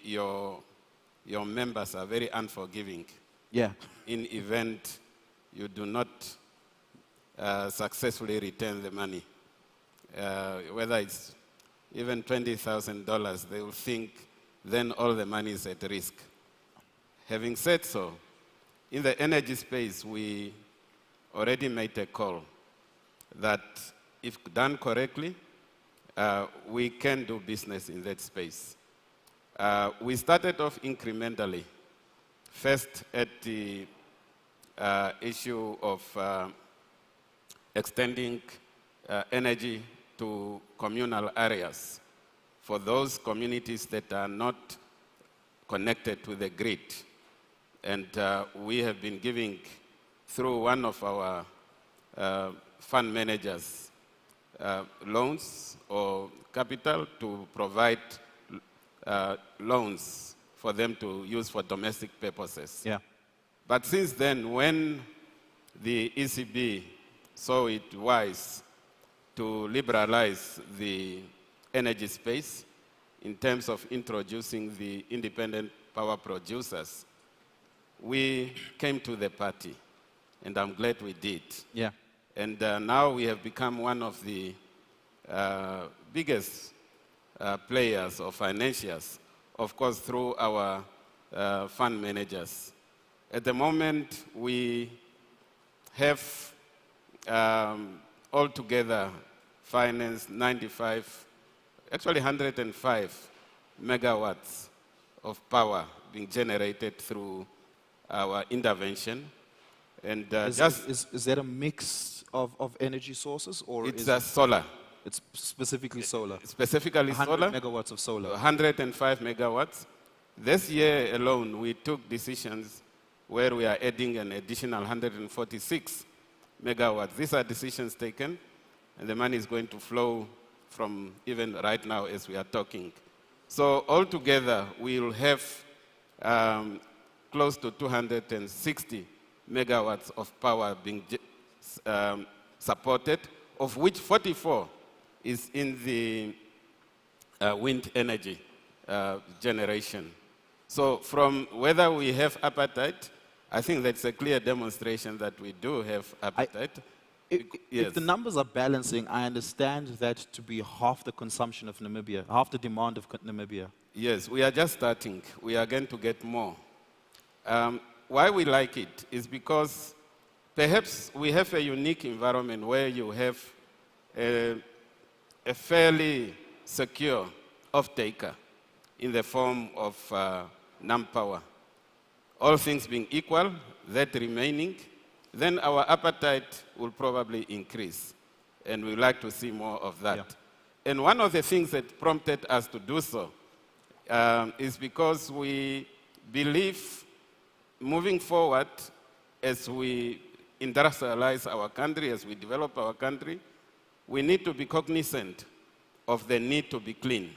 your members are very unforgiving. Yeah. In event you do not successfully return the money, whether it's even $20,000, they will think then all the money is at risk. Having said so, in the energy space, we already made a call that if done correctly, we can do business in that space. We started off incrementally. First, at the issue of extending energy to communal areas for those communities that are not connected to the grid. And we have been giving, through one of our fund managers, loans or capital to provide loans for them to use for domestic purposes. Yeah. But since then, when the ECB saw it wise to liberalize the energy space in terms of introducing the independent power producers, we came to the party, and I'm glad we did. Yeah. And now we have become one of the biggest players or financiers, of course, through our fund managers. At the moment, we have altogether financed 105 megawatts of power being generated through our intervention. And is that a mix of energy sources, or it's is solar? It's specifically solar. Specifically 100 solar. megawatts of solar. 105 megawatts. This year alone, we took decisions where we are adding an additional 146 megawatts. These are decisions taken, and the money is going to flow from even right now as we are talking. So altogether, we will have close to 260 megawatts of power being supported, of which 44 is in the wind energy generation. So from whether we have appetite, I think that's a clear demonstration that we do have appetite. If the numbers are balancing, I understand that to be half the consumption of Namibia, half the demand of Namibia. Yes, we are just starting. We are going to get more. Why we like it is because perhaps we have a unique environment where you have a fairly secure off-taker in the form of NamPower. All things being equal, that remaining, then our appetite will probably increase, and we'd like to see more of that. Yeah. And one of the things that prompted us to do so is because we believe moving forward, as we industrialize our country, as we develop our country, we need to be cognizant of the need to be clean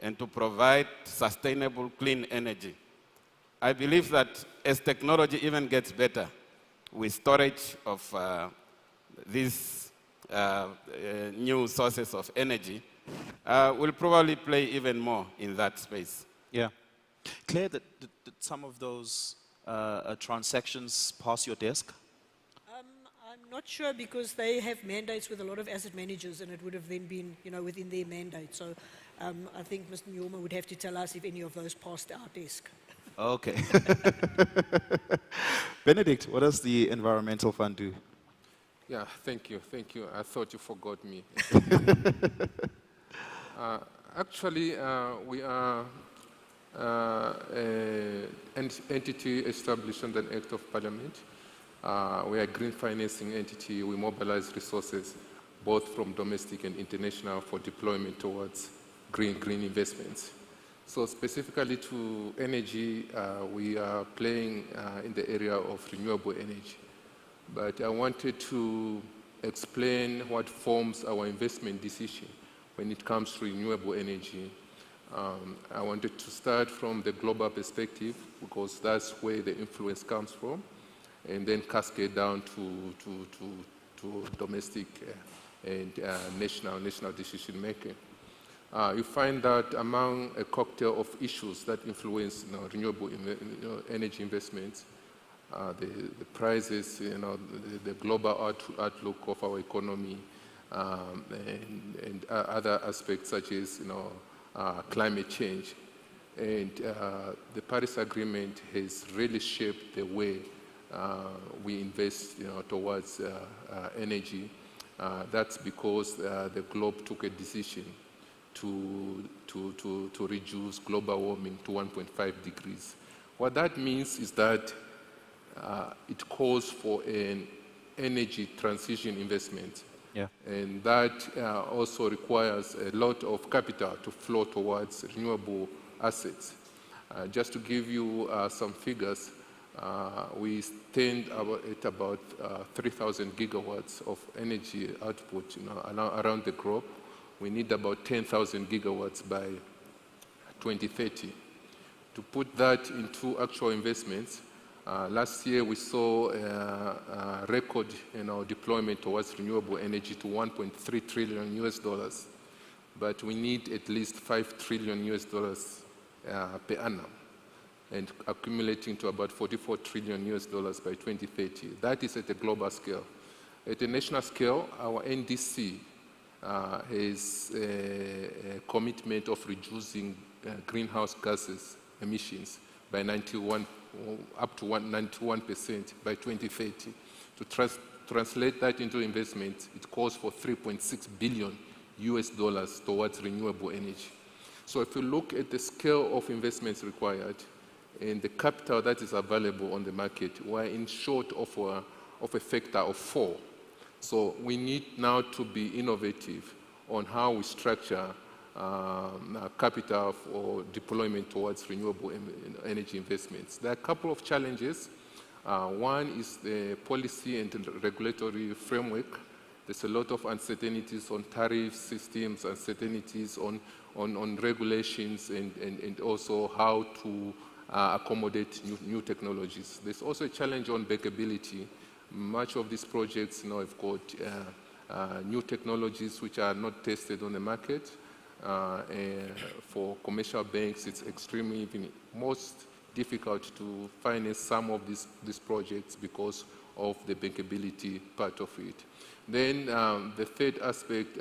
and to provide sustainable, clean energy. I believe that as technology even gets better, with storage of these new sources of energy, will probably play even more in that space. Yeah. Claire, did some of those transactions pass your desk? I'm not sure, because they have mandates with a lot of asset managers, and it would have then been, within their mandate. So I think Mr. Nyoma would have to tell us if any of those passed our desk. Okay. Benedict, what does the Environmental Fund do? Yeah, thank you. I thought you forgot me. Actually, we are an entity established under an Act of Parliament. We are a green financing entity. We mobilize resources, both from domestic and international, for deployment towards green investments. So specifically to energy, we are playing in the area of renewable energy. But I wanted to explain what forms our investment decision when it comes to renewable energy. I wanted to start from the global perspective, because that's where the influence comes from, and then cascade down to domestic and national decision making. You find that among a cocktail of issues that influence renewable energy investments, the prices, the global outlook of our economy, and other aspects such as climate change. And the Paris Agreement has really shaped the way we invest towards energy. That's because the globe took a decision to reduce global warming to 1.5 degrees. What that means is that it calls for an energy transition investment. Yeah. And that also requires a lot of capital to flow towards renewable assets. Just to give you some figures, we stand at about 3,000 gigawatts of energy output around the globe. We need about 10,000 gigawatts by 2030. To put that into actual investments, last year we saw a record deployment towards renewable energy to 1.3 trillion US dollars, but we need at least 5 trillion US dollars per annum, and accumulating to about 44 trillion US dollars by 2030. That is at a global scale. At a national scale, our NDC has a commitment of reducing greenhouse gases emissions by up to 91% by 2030. To translate that into investment, it calls for 3.6 billion US dollars towards renewable energy. So if you look at the scale of investments required, and the capital that is available on the market, we're in short of a factor of 4. So we need now to be innovative on how we structure capital for deployment towards renewable energy investments. There are a couple of challenges. One is the policy and regulatory framework. There's a lot of uncertainties on tariff systems, uncertainties on regulations, and also how to accommodate new technologies. There's also a challenge on bankability. Much of these projects have got new technologies which are not tested on the market. For commercial banks, it's extremely, even most difficult to finance some of these projects because of the bankability part of it. Then the third aspect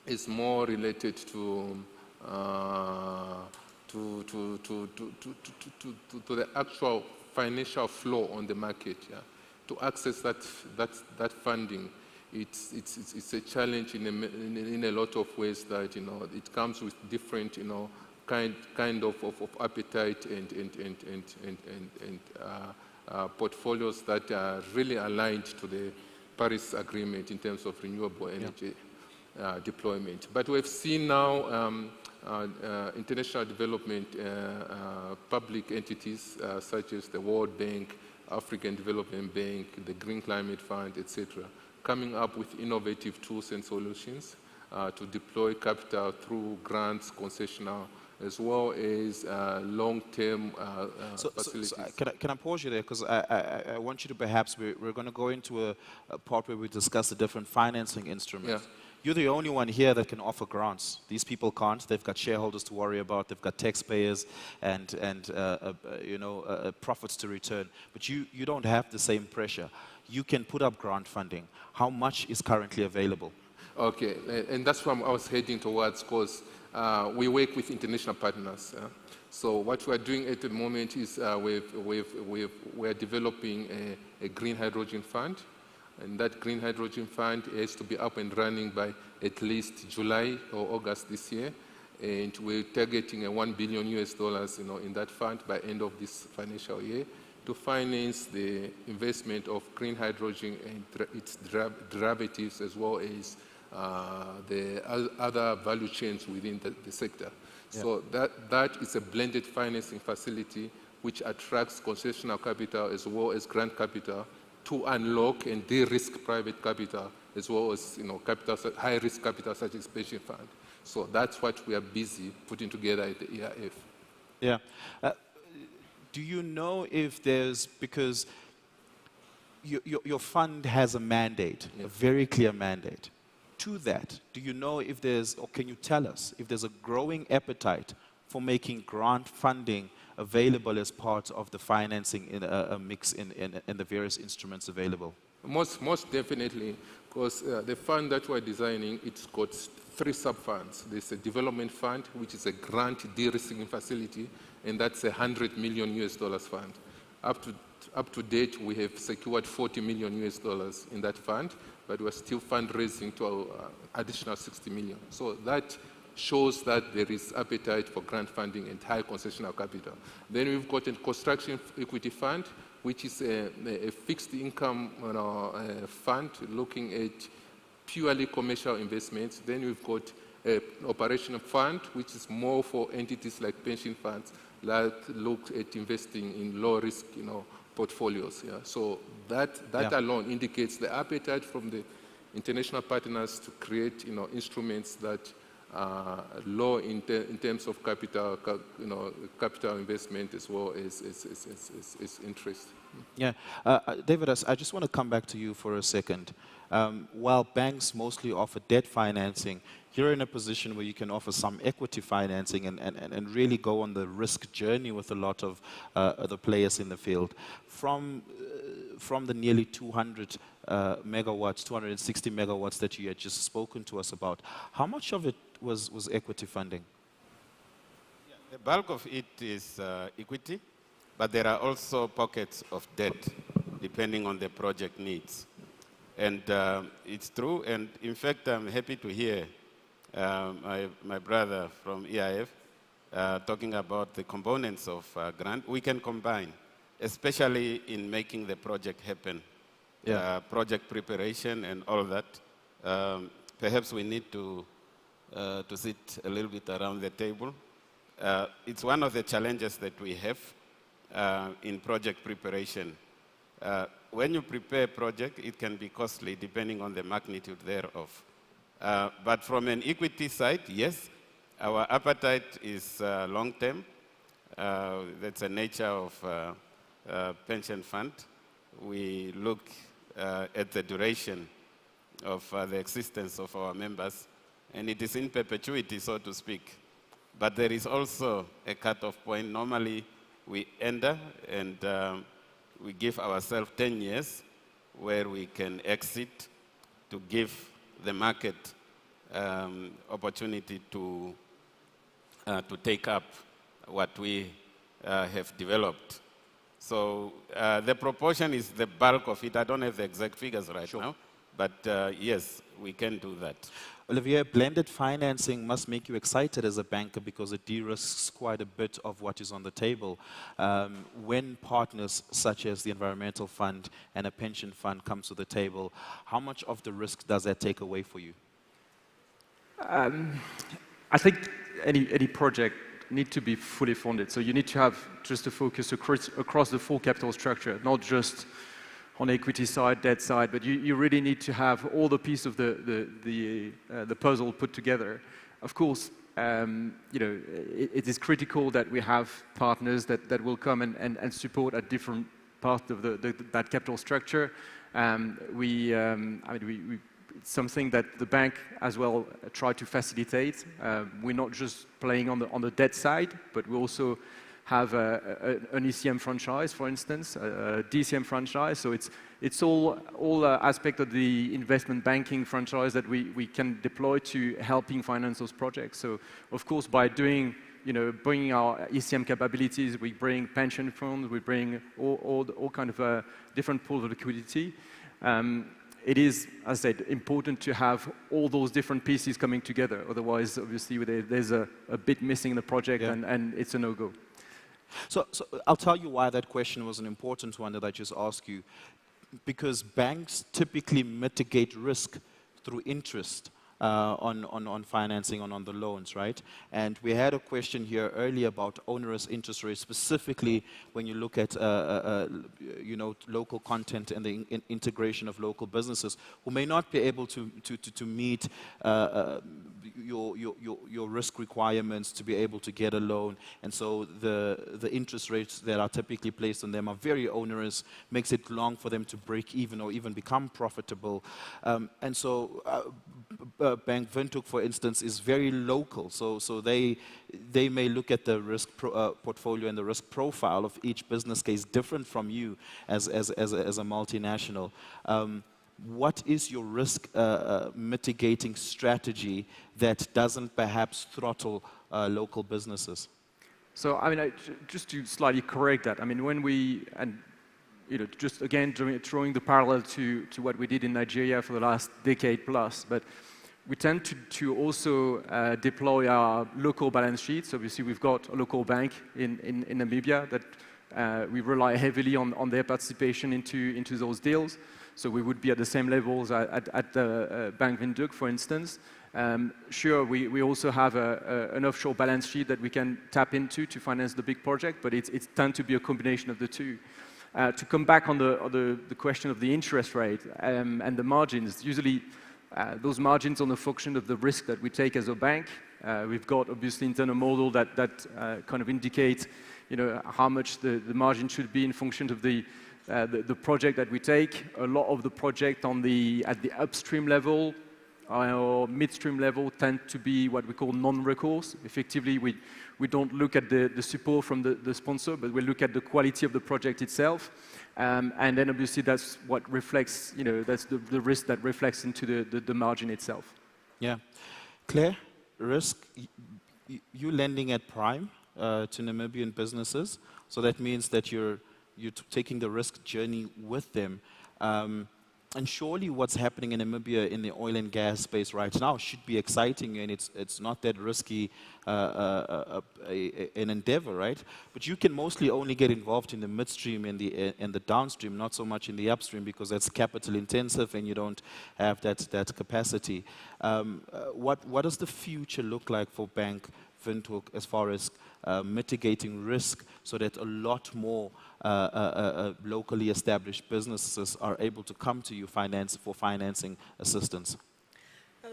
is more related to the actual financial flow on the market. Yeah. To access that funding, it's a challenge in a lot of ways that it comes with different kind of appetite and portfolios that are really aligned to the Paris Agreement in terms of renewable energy deployment. But we've seen now international development public entities such as the World Bank, African Development Bank, the Green Climate Fund, etc., coming up with innovative tools and solutions to deploy capital through grants, concessional, as well as long-term facilities. So can I pause you there? Because I want you to perhaps, we're going to go into a part where we discuss the different financing instruments. Yeah. You're the only one here that can offer grants. These people can't. They've got shareholders to worry about. They've got taxpayers and profits to return. But you don't have the same pressure. You can put up grant funding. How much is currently available? Okay, and that's what I was heading towards, because we work with international partners. So what we're doing at the moment is we're developing a green hydrogen fund. And that green hydrogen fund has to be up and running by at least July or August this year. And we're targeting a $1 billion in that fund by end of this financial year to finance the investment of green hydrogen and its derivatives, as well as the other value chains within the sector. Yeah. So that is a blended financing facility which attracts concessional capital as well as grant capital to unlock and de-risk private capital, as well as capital, high-risk capital such as pension fund. So that's what we are busy putting together at the EIF. Yeah. Do you know if there's, because your fund has a mandate, a very clear mandate. To that, do you know if there's, or can you tell us, if there's a growing appetite for making grant funding available as part of the financing in a mix in the various instruments available? Most definitely, because the fund that we're designing, it's got 3 sub-funds. There's a development fund, which is a grant de-risking facility, and that's $100 million fund. Up to date, we have secured $40 million in that fund, but we're still fundraising to additional $60 million. So that shows that there is appetite for grant funding and high concessional capital. Then we've got a construction equity fund, which is a fixed income fund looking at purely commercial investments. Then we've got an operational fund, which is more for entities like pension funds that look at investing in low-risk portfolios. Yeah. So that alone indicates the appetite from the international partners to create instruments that low in terms of capital, capital investment as well as interest. Yeah, David, I just want to come back to you for a second. While banks mostly offer debt financing, you're in a position where you can offer some equity financing and really go on the risk journey with a lot of the players in the field. From the nearly 200 megawatts, 260 megawatts that you had just spoken to us about, how much of it was equity funding? Yeah, the bulk of it is equity, but there are also pockets of debt depending on the project needs. And it's true, and in fact, I'm happy to hear my brother from EIF talking about the components of grant, we can combine, especially in making the project happen. Project preparation and all that. Perhaps we need to sit a little bit around the table. It's one of the challenges that we have in project preparation. When you prepare a project, it can be costly depending on the magnitude thereof. But from an equity side, yes, our appetite is long-term. That's the nature of pension fund. We look at the duration of the existence of our members, and it is in perpetuity, so to speak. But there is also a cut-off point. Normally, we enter and we give ourselves 10 years where we can exit to give the market opportunity to take up what we have developed. So the proportion is the bulk of it. I don't have the exact figures right now, but yes, we can do that. Olivier, blended financing must make you excited as a banker because it de-risks quite a bit of what is on the table. When partners such as the Environmental Fund and a pension fund comes to the table, how much of the risk does that take away for you? I think any project need to be fully funded. So you need to have just a focus across the full capital structure, not just on the equity side, debt side, but you really need to have all the pieces of the puzzle put together. Of course, it is critical that we have partners that will come and support at different parts of that capital structure. It's something that the bank as well try to facilitate. We're not just playing on the debt side, but we also have an ECM franchise, for instance, a DCM franchise. So it's all aspect of the investment banking franchise that we can deploy to helping finance those projects. So of course, by bringing our ECM capabilities, we bring pension funds, we bring all kind of different pools of liquidity. It is, as I said, important to have all those different pieces coming together. Otherwise, obviously, there's a bit missing in the project, and it's a no-go. So I'll tell you why that question was an important one that I just asked you. Because banks typically mitigate risk through interest on financing, on the loans, right? And we had a question here earlier about onerous interest rates, specifically when you look at local content and the integration of local businesses who may not be able to meet your risk requirements to be able to get a loan, and so the interest rates that are typically placed on them are very onerous, makes it long for them to break even or even become profitable, and so Bank Windhoek, for instance, is very local, so they may look at the risk portfolio and the risk profile of each business case different from you as a multinational. What is your risk mitigating strategy that doesn't perhaps throttle local businesses? So, just to slightly correct that, when we, just again drawing the parallel to what we did in Nigeria for the last decade plus, but we tend to also deploy our local balance sheets. Obviously, we've got a local bank in Namibia that we rely heavily on their participation into those deals. So we would be at the same levels at the Bank Windhoek, for instance. Sure, we also have an offshore balance sheet that we can tap into to finance the big project, but it's tend to be a combination of the two. To come back on the question of the interest rate and the margins, usually those margins on the function of the risk that we take as a bank. We've got obviously internal model that kind of indicate how much the margin should be in function of the project that we take. A lot of the project at the upstream level or midstream level tend to be what we call non-recourse. Effectively, we don't look at the support from the sponsor, but we look at the quality of the project itself. And then obviously that's what reflects, that's the risk that reflects into the margin itself. Yeah. Claire, risk, you lending at prime to Namibian businesses, so that means that you're taking the risk journey with them. And surely what's happening in Namibia in the oil and gas space right now should be exciting, and it's not that risky an endeavor, right? But you can mostly only get involved in the midstream and the downstream, not so much in the upstream, because that's capital intensive and you don't have that capacity. What does the future look like for Bank Windhoek as far as mitigating risk so that a lot more locally established businesses are able to come to you for financing assistance?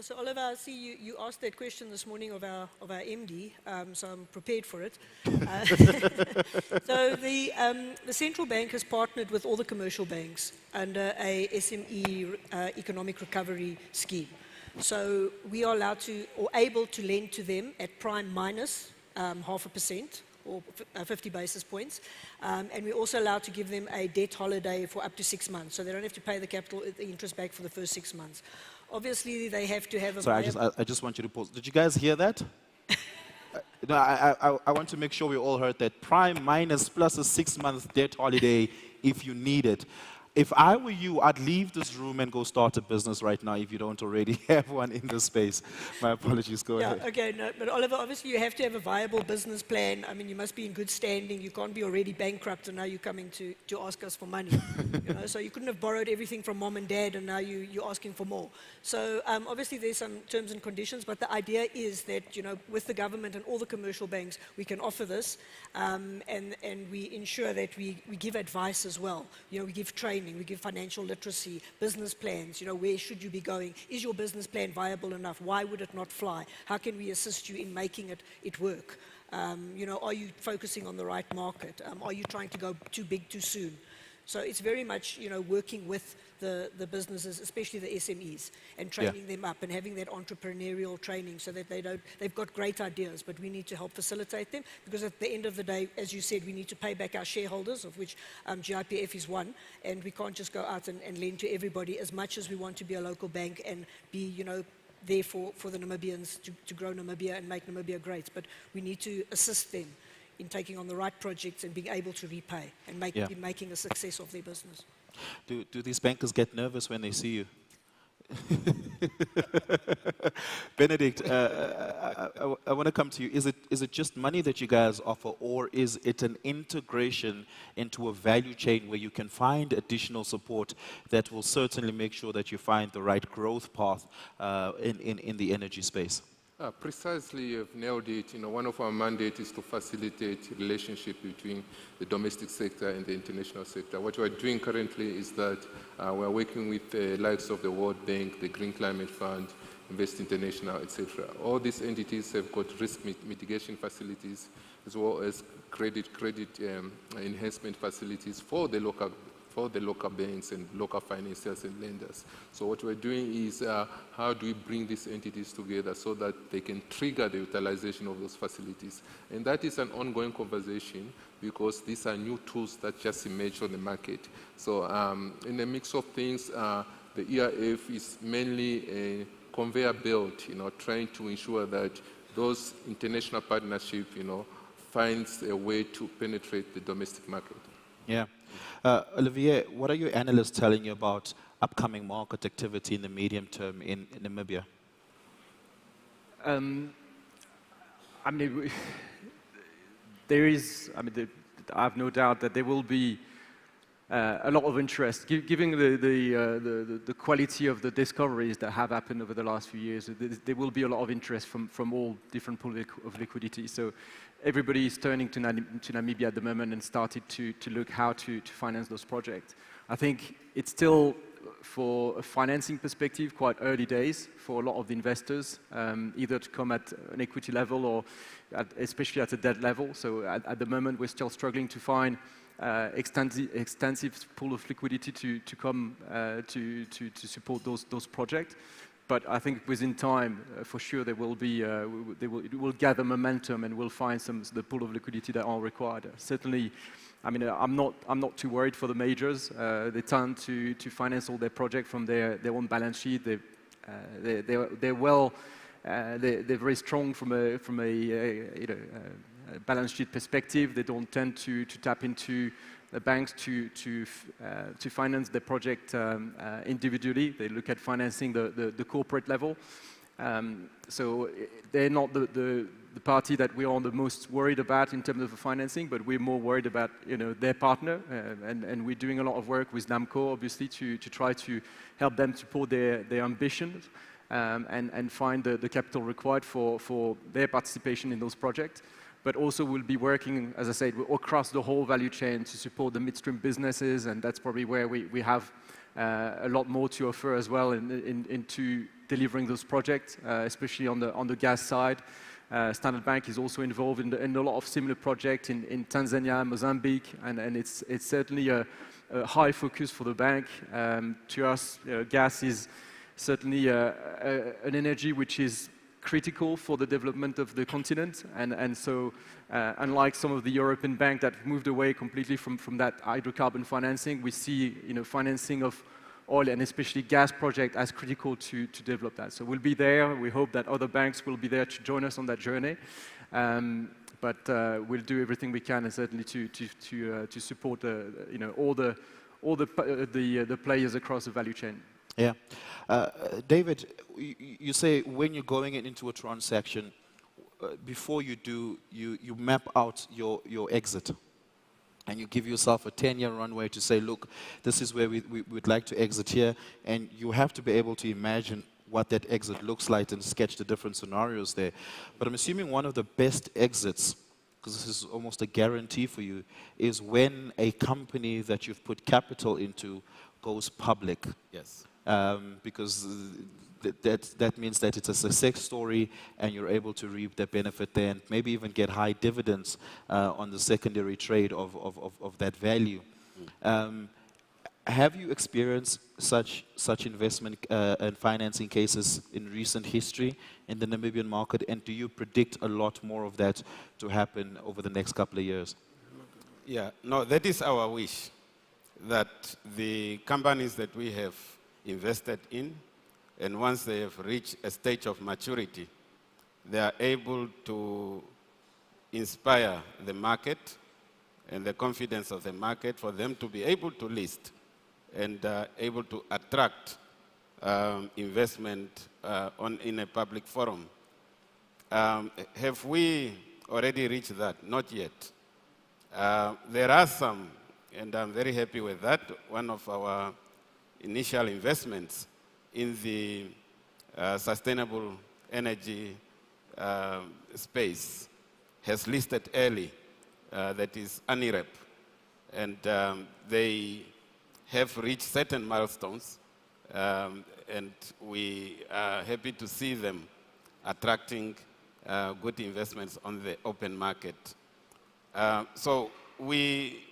So Oliver, I see you asked that question this morning of our MD, so I'm prepared for it. So the central bank has partnered with all the commercial banks under a SME economic recovery scheme. So we are allowed to, or able to lend to them at prime minus 0.5% or 50 basis points. And we're also allowed to give them a debt holiday for up to 6 months. So they don't have to pay the capital interest back for the first 6 months. Obviously, they have to have a... Sorry, I just want you to pause. Did you guys hear that? No, I want to make sure we all heard that. Prime minus plus a 6-month debt holiday if you need it. If I were you, I'd leave this room and go start a business right now if you don't already have one in this space. My apologies, go ahead. Okay, no, but Oliver, obviously you have to have a viable business plan. I mean, you must be in good standing. You can't be already bankrupt and now you're coming to ask us for money. You know? So you couldn't have borrowed everything from mom and dad and now you're asking for more. So obviously there's some terms and conditions, but the idea is that, you know, with the government and all the commercial banks, we can offer this and we ensure that we give advice as well. You know, we give training. We give financial literacy, business plans, you know, where should you be going? Is your business plan viable enough? Why would it not fly? How can we assist you in making it work? You know, are you focusing on the right market? Are you trying to go too big too soon? So it's very much, you know, working with the businesses, especially the SMEs, and training them up and having that entrepreneurial training so that they've got great ideas, but we need to help facilitate them because at the end of the day, as you said, we need to pay back our shareholders, of which GIPF is one, and we can't just go out and lend to everybody as much as we want to be a local bank and be, you know, there for the Namibians to grow Namibia and make Namibia great, but we need to assist them in taking on the right projects and being able to repay and making a success of their business. Do these bankers get nervous when they see you? Benedict, I want to come to you. Is it just money that you guys offer, or is it an integration into a value chain where you can find additional support that will certainly make sure that you find the right growth path in the energy space? Precisely, you've nailed it. You know, one of our mandates is to facilitate relationship between the domestic sector and the international sector. What we're doing currently is that we're working with the likes of the World Bank, the Green Climate Fund, Invest International, etc. All these entities have got risk mitigation facilities as well as credit enhancement facilities for the local banks and local financiers and lenders. So what we're doing is how do we bring these entities together so that they can trigger the utilization of those facilities. And that is an ongoing conversation because these are new tools that just emerged on the market. So in the mix of things, the ERF is mainly a conveyor belt, you know, trying to ensure that those international partnerships, you know, finds a way to penetrate the domestic market. Yeah. Olivier, what are your analysts telling you about upcoming market activity in the medium term in Namibia? I mean, I have no doubt that there will be a lot of interest. Given the quality of the discoveries that have happened over the last few years, there will be a lot of interest from all different pools of liquidity. So everybody is turning to Namibia at the moment and started to look how to finance those projects. I think it's still, for a financing perspective, quite early days for a lot of the investors, either to come at an equity level or especially at a debt level. So at the moment, we're still struggling to find extensive pool of liquidity to come to support those projects. But I think within time, for sure, it will gather momentum and we'll find the pool of liquidity that are required. Certainly, I mean, I'm not too worried for the majors. They tend to finance all their projects from their own balance sheet. They're very strong from a balance sheet perspective. They don't tend to tap into the banks to finance the project individually. They look at financing the corporate level. So they're not the party that we are the most worried about in terms of the financing, but we're more worried about their partner, and we're doing a lot of work with NAMCO, obviously, to try to help them support their ambitions and find the capital required for their participation in those projects. But also we'll be working, as I said, across the whole value chain to support the midstream businesses, and that's probably where we have a lot more to offer as well into delivering those projects, especially on the gas side. Standard Bank is also involved in a lot of similar projects in Tanzania, Mozambique, and it's certainly a high focus for the bank. To us, gas is certainly an energy which is critical for the development of the continent, and so unlike some of the European banks that moved away completely from that hydrocarbon financing, we see financing of oil and especially gas projects as critical to develop that. So we'll be there. We hope that other banks will be there to join us on that journey, but we'll do everything we can, and certainly to support all the players across the value chain. Yeah. David, you say when you're going into a transaction, before you do, you map out your exit. And you give yourself a 10-year runway to say, look, this is where we would like to exit here. And you have to be able to imagine what that exit looks like and sketch the different scenarios there. But I'm assuming one of the best exits, because this is almost a guarantee for you, is when a company that you've put capital into goes public. Yes. Because that means that it's a success story and you're able to reap the benefit there and maybe even get high dividends on the secondary trade of that value. Have you experienced such investment and financing cases in recent history in the Namibian market, and do you predict a lot more of that to happen over the next couple of years? Yeah, no, that is our wish, that the companies that we have invested in, and once they have reached a stage of maturity, they are able to inspire the market and the confidence of the market for them to be able to list and able to attract investment in a public forum. Have we already reached that? Not yet. There are some, and I'm very happy with that. One of our initial investments in the sustainable energy space has listed early, that is ANIREP, and they have reached certain milestones, and we are happy to see them attracting good investments on the open market. So we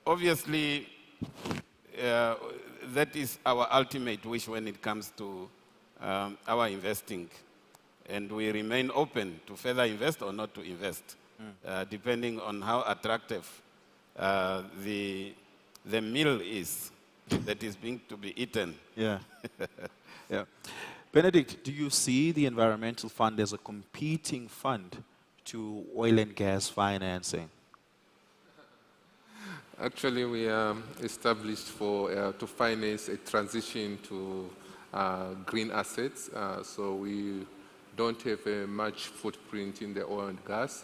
obviously, that is our ultimate wish when it comes to our investing. And we remain open to further invest or not to invest, depending on how attractive the meal is that is being to be eaten. Yeah. Yeah. Benedict, do you see the environmental fund as a competing fund to oil and gas financing? Actually, we are established to finance a transition to green assets. So we don't have much footprint in the oil and gas.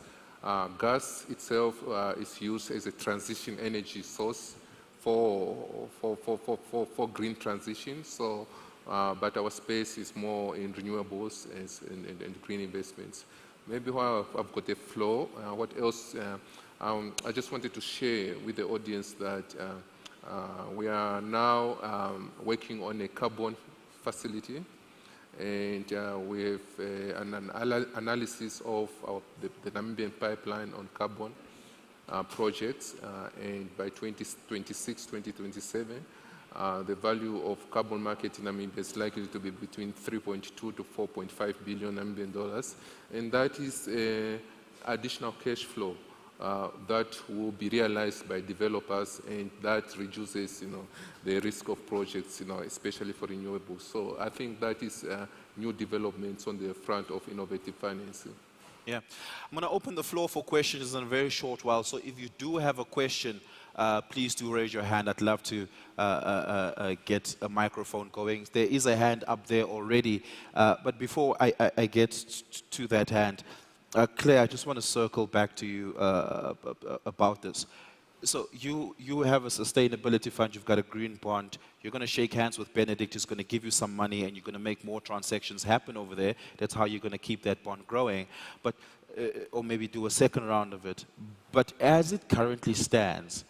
Gas itself is used as a transition energy source for green transition. So, but our space is more in renewables and green investments. Maybe while I've got the floor, what else? I just wanted to share with the audience that we are now working on a carbon facility, and we have an analysis of the Namibian pipeline on carbon projects, and by 2026, 2027, the value of carbon market in Namibia is likely to be between 3.2 to 4.5 billion Namibian dollars, and that is additional cash flow that will be realized by developers, and that reduces, the risk of projects, especially for renewables. So I think that is new developments on the front of innovative financing. Yeah. I'm going to open the floor for questions in a very short while. So if you do have a question, please do raise your hand. I'd love to get a microphone going. There is a hand up there already. But before I get to that hand, Claire, I just want to circle back to you about this. So you have a sustainability fund, you've got a green bond, you're going to shake hands with Benedict, who's going to give you some money, and you're going to make more transactions happen over there. That's how you're going to keep that bond growing, but or maybe do a second round of it. But as it currently stands,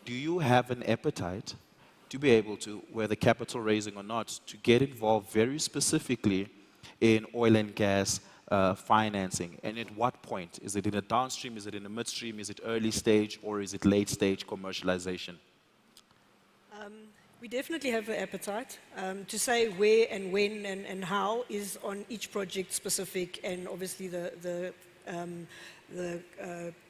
do you have an appetite to be able to, whether capital raising or not, to get involved very specifically in oil and gas financing, and at what point? Is it in a downstream, is it in a midstream, is it early stage, or is it late stage commercialization? We definitely have an appetite. To say where and when and how is on each project specific, and obviously the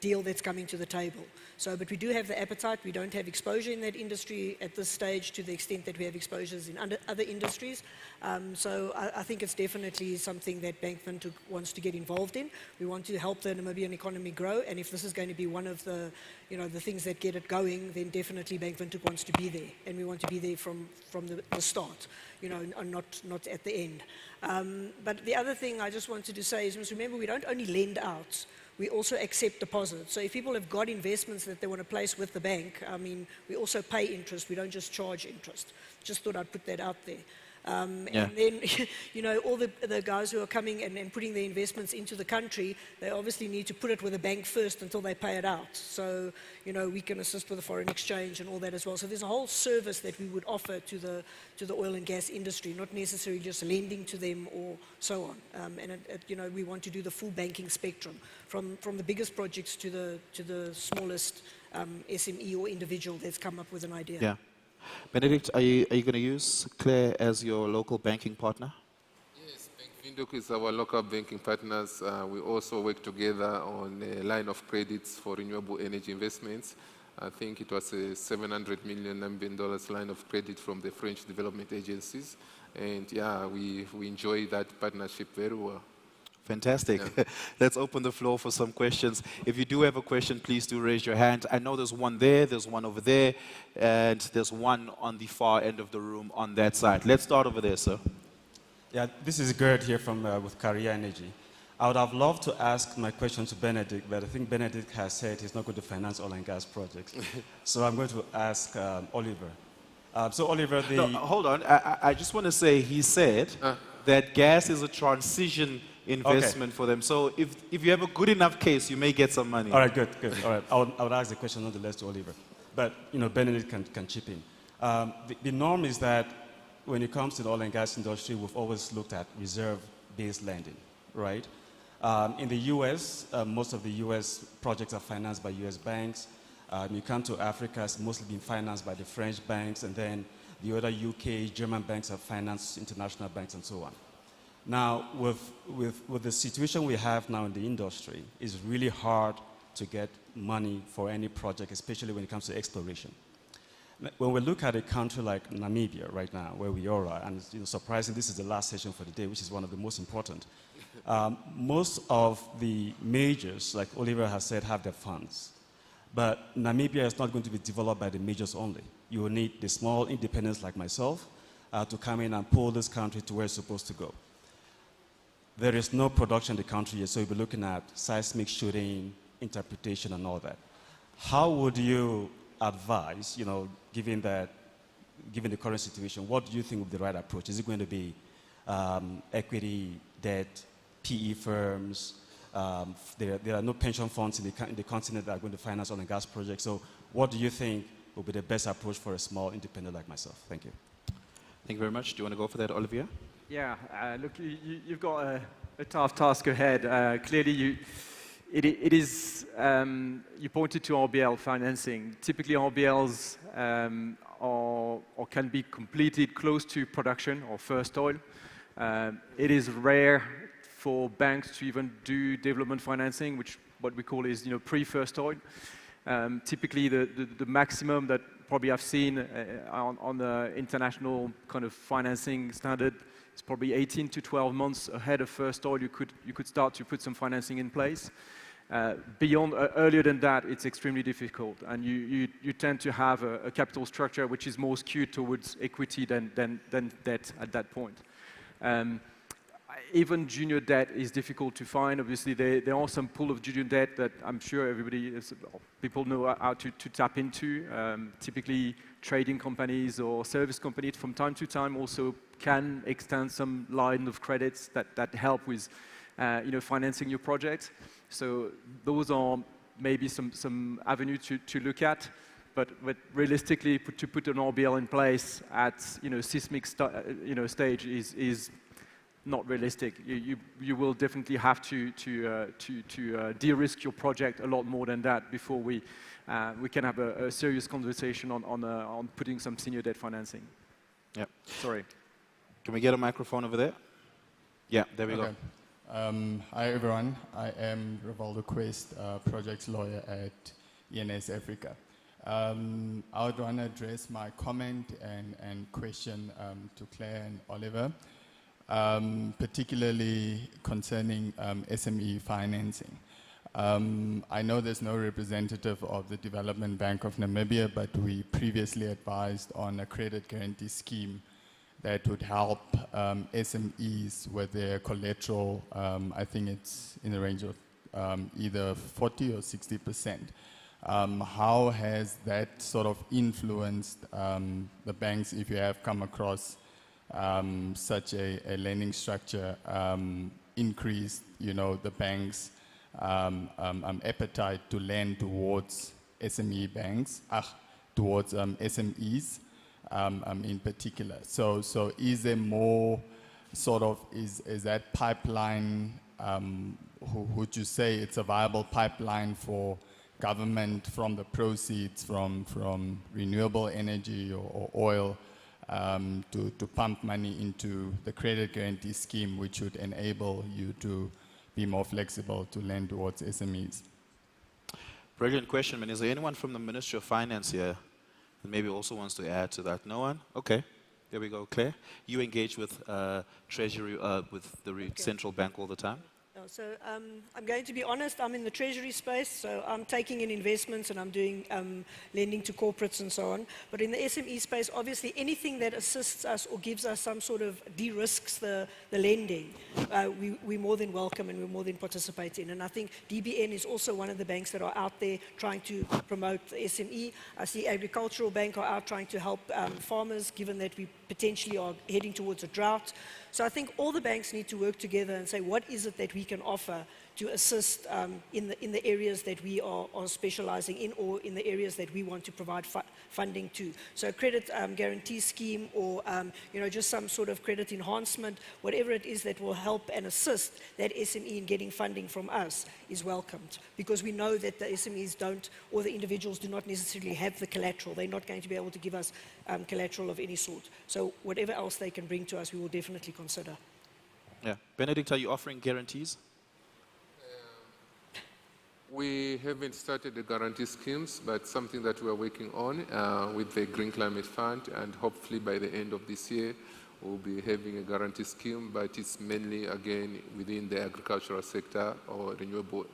deal that's coming to the table. So, but we do have the appetite. We don't have exposure in that industry at this stage to the extent that we have exposures in other industries. So I think it's definitely something that Bank Windhoek wants to get involved in. We want to help the Namibian economy grow, and if this is going to be one of the, the things that get it going, then definitely Bank Windhoek wants to be there, and we want to be there from the start, and not at the end. But the other thing I just wanted to say is, remember, we don't only lend out, we also accept deposits. So if people have got investments that they want to place with the bank, we also pay interest. We don't just charge interest. Just thought I'd put that out there. And then, all the guys who are coming and putting their investments into the country, they obviously need to put it with a bank first until they pay it out. So, we can assist with the foreign exchange and all that as well. So there's a whole service that we would offer to the oil and gas industry, not necessarily just lending to them or so on. And we want to do the full banking spectrum, from the biggest projects to the smallest SME or individual that's come up with an idea. Yeah. Benedict, are you going to use Claire as your local banking partner? Yes, Bank Windhoek is our local banking partners. We also work together on a line of credits for renewable energy investments. I think it was a 700 million Namibian line of credit from the French development agencies. And yeah, we enjoy that partnership very well. Fantastic. Yeah. Let's open the floor for some questions. If you do have a question, please do raise your hand. I know there's one there, there's one over there, and there's one on the far end of the room on that side. Let's start over there, sir. Yeah, this is Gerd here from with Career Energy. I would have loved to ask my question to Benedict, but I think Benedict has said he's not going to finance oil and gas projects. So I'm going to ask Oliver. So Oliver, No, hold on. I just want to say he said that gas is a transition investment for them. So if you have a good enough case, you may get some money. All right, good. All right, I would ask the question nonetheless to Oliver. But, Benedict can chip in. The norm is that when it comes to the oil and gas industry, we've always looked at reserve-based lending, right? In the US, most of the US projects are financed by US banks. You come to Africa, it's mostly been financed by the French banks, and then the other UK, German banks have financed international banks and so on. Now, with the situation we have now in the industry, it's really hard to get money for any project, especially when it comes to exploration. When we look at a country like Namibia right now, where we are, and surprisingly, this is the last session for the day, which is one of the most important. Most of the majors, like Oliver has said, have their funds. But Namibia is not going to be developed by the majors only. You will need the small independents like myself to come in and pull this country to where it's supposed to go. There is no production in the country yet, so you'll be looking at seismic shooting, interpretation, and all that. How would you advise, given the current situation, what do you think would be the right approach? Is it going to be equity, debt, PE firms? There are no pension funds in the continent that are going to finance oil and gas projects. So what do you think would be the best approach for a small independent like myself? Thank you. Thank you very much. Do you want to go for that, Olivier? Yeah, look, you've got a tough task ahead. Clearly, it is, you pointed to RBL financing. Typically, RBLs or can be completed close to production or first oil. It is rare for banks to even do development financing, which what we call is pre-first oil. Typically, the maximum that probably I've seen on the international kind of financing standard is probably 18 to 12 months ahead of first oil. You could start to put some financing in place. Earlier than that, it's extremely difficult, and you tend to have a capital structure which is more skewed towards equity than debt at that point. Even junior debt is difficult to find. Obviously, there are some pool of junior debt that I'm sure people know how to tap into. Typically, trading companies or service companies from time to time also can extend some line of credits that help with financing your projects. So those are maybe some avenue to look at. But realistically, to put an RBL in place at seismic stage is not realistic. You will definitely have to de-risk your project a lot more than that before we can have a serious conversation on putting some senior debt financing. Yeah. Sorry. Can we get a microphone over there? Yeah, there we go. Hi everyone, I am Rivaldo Quest, projects lawyer at ENS Africa. I would want to address my comment and question to Claire and Oliver, particularly concerning SME financing. I know there's no representative of the Development Bank of Namibia, but we previously advised on a credit guarantee scheme that would help SMEs with their collateral. I think it's in the range of either 40 or 60%. How has that sort of influenced the banks, if you have come across such a lending structure, increased the banks' appetite to lend towards SME banks, towards SMEs? In particular. So is there more sort of, is that pipeline, would you say it's a viable pipeline for government from the proceeds from renewable energy or oil to pump money into the credit guarantee scheme, which would enable you to be more flexible to lend towards SMEs? Brilliant question, man. Is there anyone from the Ministry of Finance here that maybe also wants to add to that? No one? Okay. There we go. Claire, you engage with Treasury, with the central bank all the time? No, so I'm going to be honest, I'm in the Treasury space, so I'm taking in investments and I'm doing lending to corporates and so on. But in the SME space, obviously anything that assists us or gives us some sort of de-risks the lending, we more than welcome and we more than participate in. And I think DBN is also one of the banks that are out there trying to promote the SME. I see Agricultural Bank are out trying to help farmers, given that we potentially are heading towards a drought. So I think all the banks need to work together and say, what is it that we can offer to assist in the areas that we are specializing in, or in the areas that we want to provide funding to. So a credit guarantee scheme, or just some sort of credit enhancement, whatever it is that will help and assist that SME in getting funding from us is welcomed, because we know that the SMEs don't, or the individuals do not necessarily have the collateral. They're not going to be able to give us collateral of any sort. So whatever else they can bring to us, we will definitely consider. Yeah. Benedict, are you offering guarantees? We haven't started the guarantee schemes, but something that we are working on with the Green Climate Fund, and hopefully by the end of this year, we'll be having a guarantee scheme, but it's mainly, again, within the agricultural sector, or renewable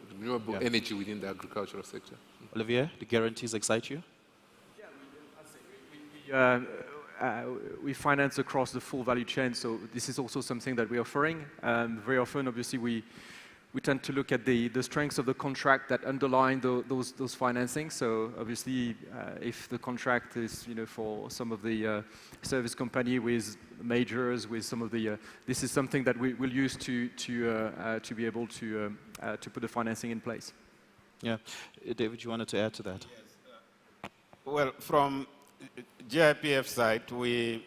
energy within the agricultural sector. Olivier, the guarantees excite you? We finance across the full value chain, so this is also something that we're offering. Very often, obviously, we tend to look at the strengths of the contract that underline those financing. So obviously, if the contract is for some of the service company with majors, with some of the, this is something that we will use to be able to put the financing in place. Yeah, David, you wanted to add to that? Yes. Well, from GIPF side, we,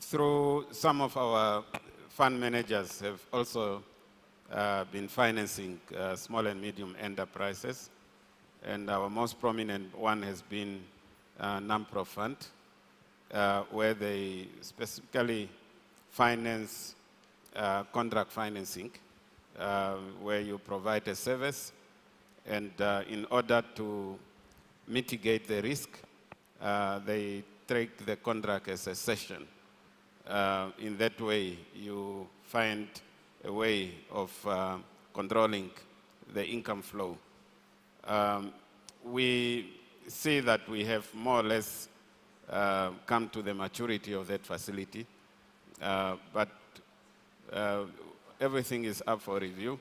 through some of our fund managers, have also been financing small and medium enterprises, and our most prominent one has been NAMPRO Fund, where they specifically finance contract financing, where you provide a service, and in order to mitigate the risk, they treat the contract as a cession. In that way, you find a way of controlling the income flow. We see that we have more or less come to the maturity of that facility, but everything is up for review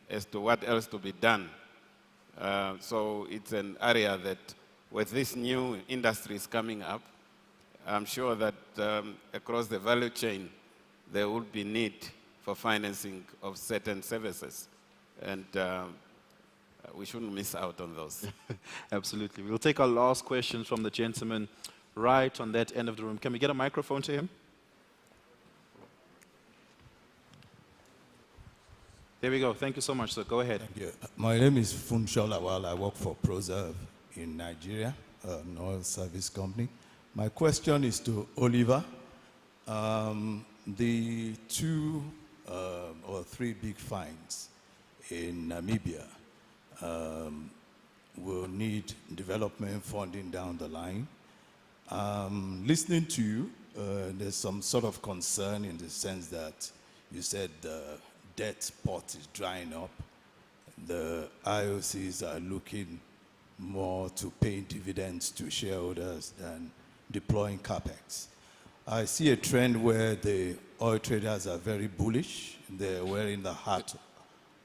as to what else to be done. So it's an area that with these new industries coming up, I'm sure that across the value chain, there will be need for financing of certain services. And we shouldn't miss out on those. Absolutely. We'll take our last question from the gentleman right on that end of the room. Can we get a microphone to him? There we go. Thank you so much, sir. Go ahead. Thank you. My name is Funsho Lawal. I work for Proserve in Nigeria, an oil service company. My question is to Oliver. The 2 or 3 big finds in Namibia will need development funding down the line. Listening to you, there's some sort of concern in the sense that you said the debt pot is drying up. The IOCs are looking more to paying dividends to shareholders than deploying capex. I see a trend where the oil traders are very bullish. They're wearing the hat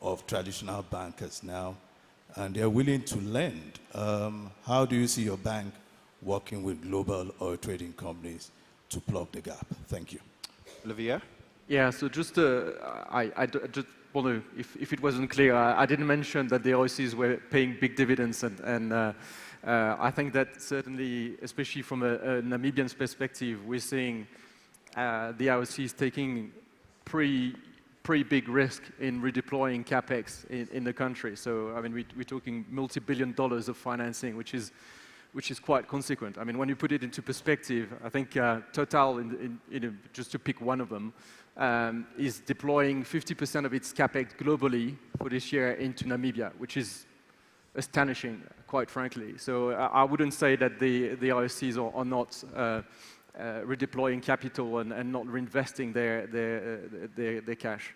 of traditional bankers now, and they're willing to lend. How do you see your bank working with global oil trading companies to plug the gap? Thank you. Olivier? Yeah, so just, I just want to, if it wasn't clear, I didn't mention that the IOCs were paying big dividends, and I think that certainly, especially from a Namibian perspective, we're seeing the IOCs taking pretty big risk in redeploying capex in the country. So, I mean, we're talking multi-billion dollars of financing, which is quite consequent. I mean, when you put it into perspective, I think Total, just to pick one of them, is deploying 50% of its capex globally for this year into Namibia, which is astonishing, quite frankly. So I wouldn't say that the IOCs are not redeploying capital and not reinvesting their cash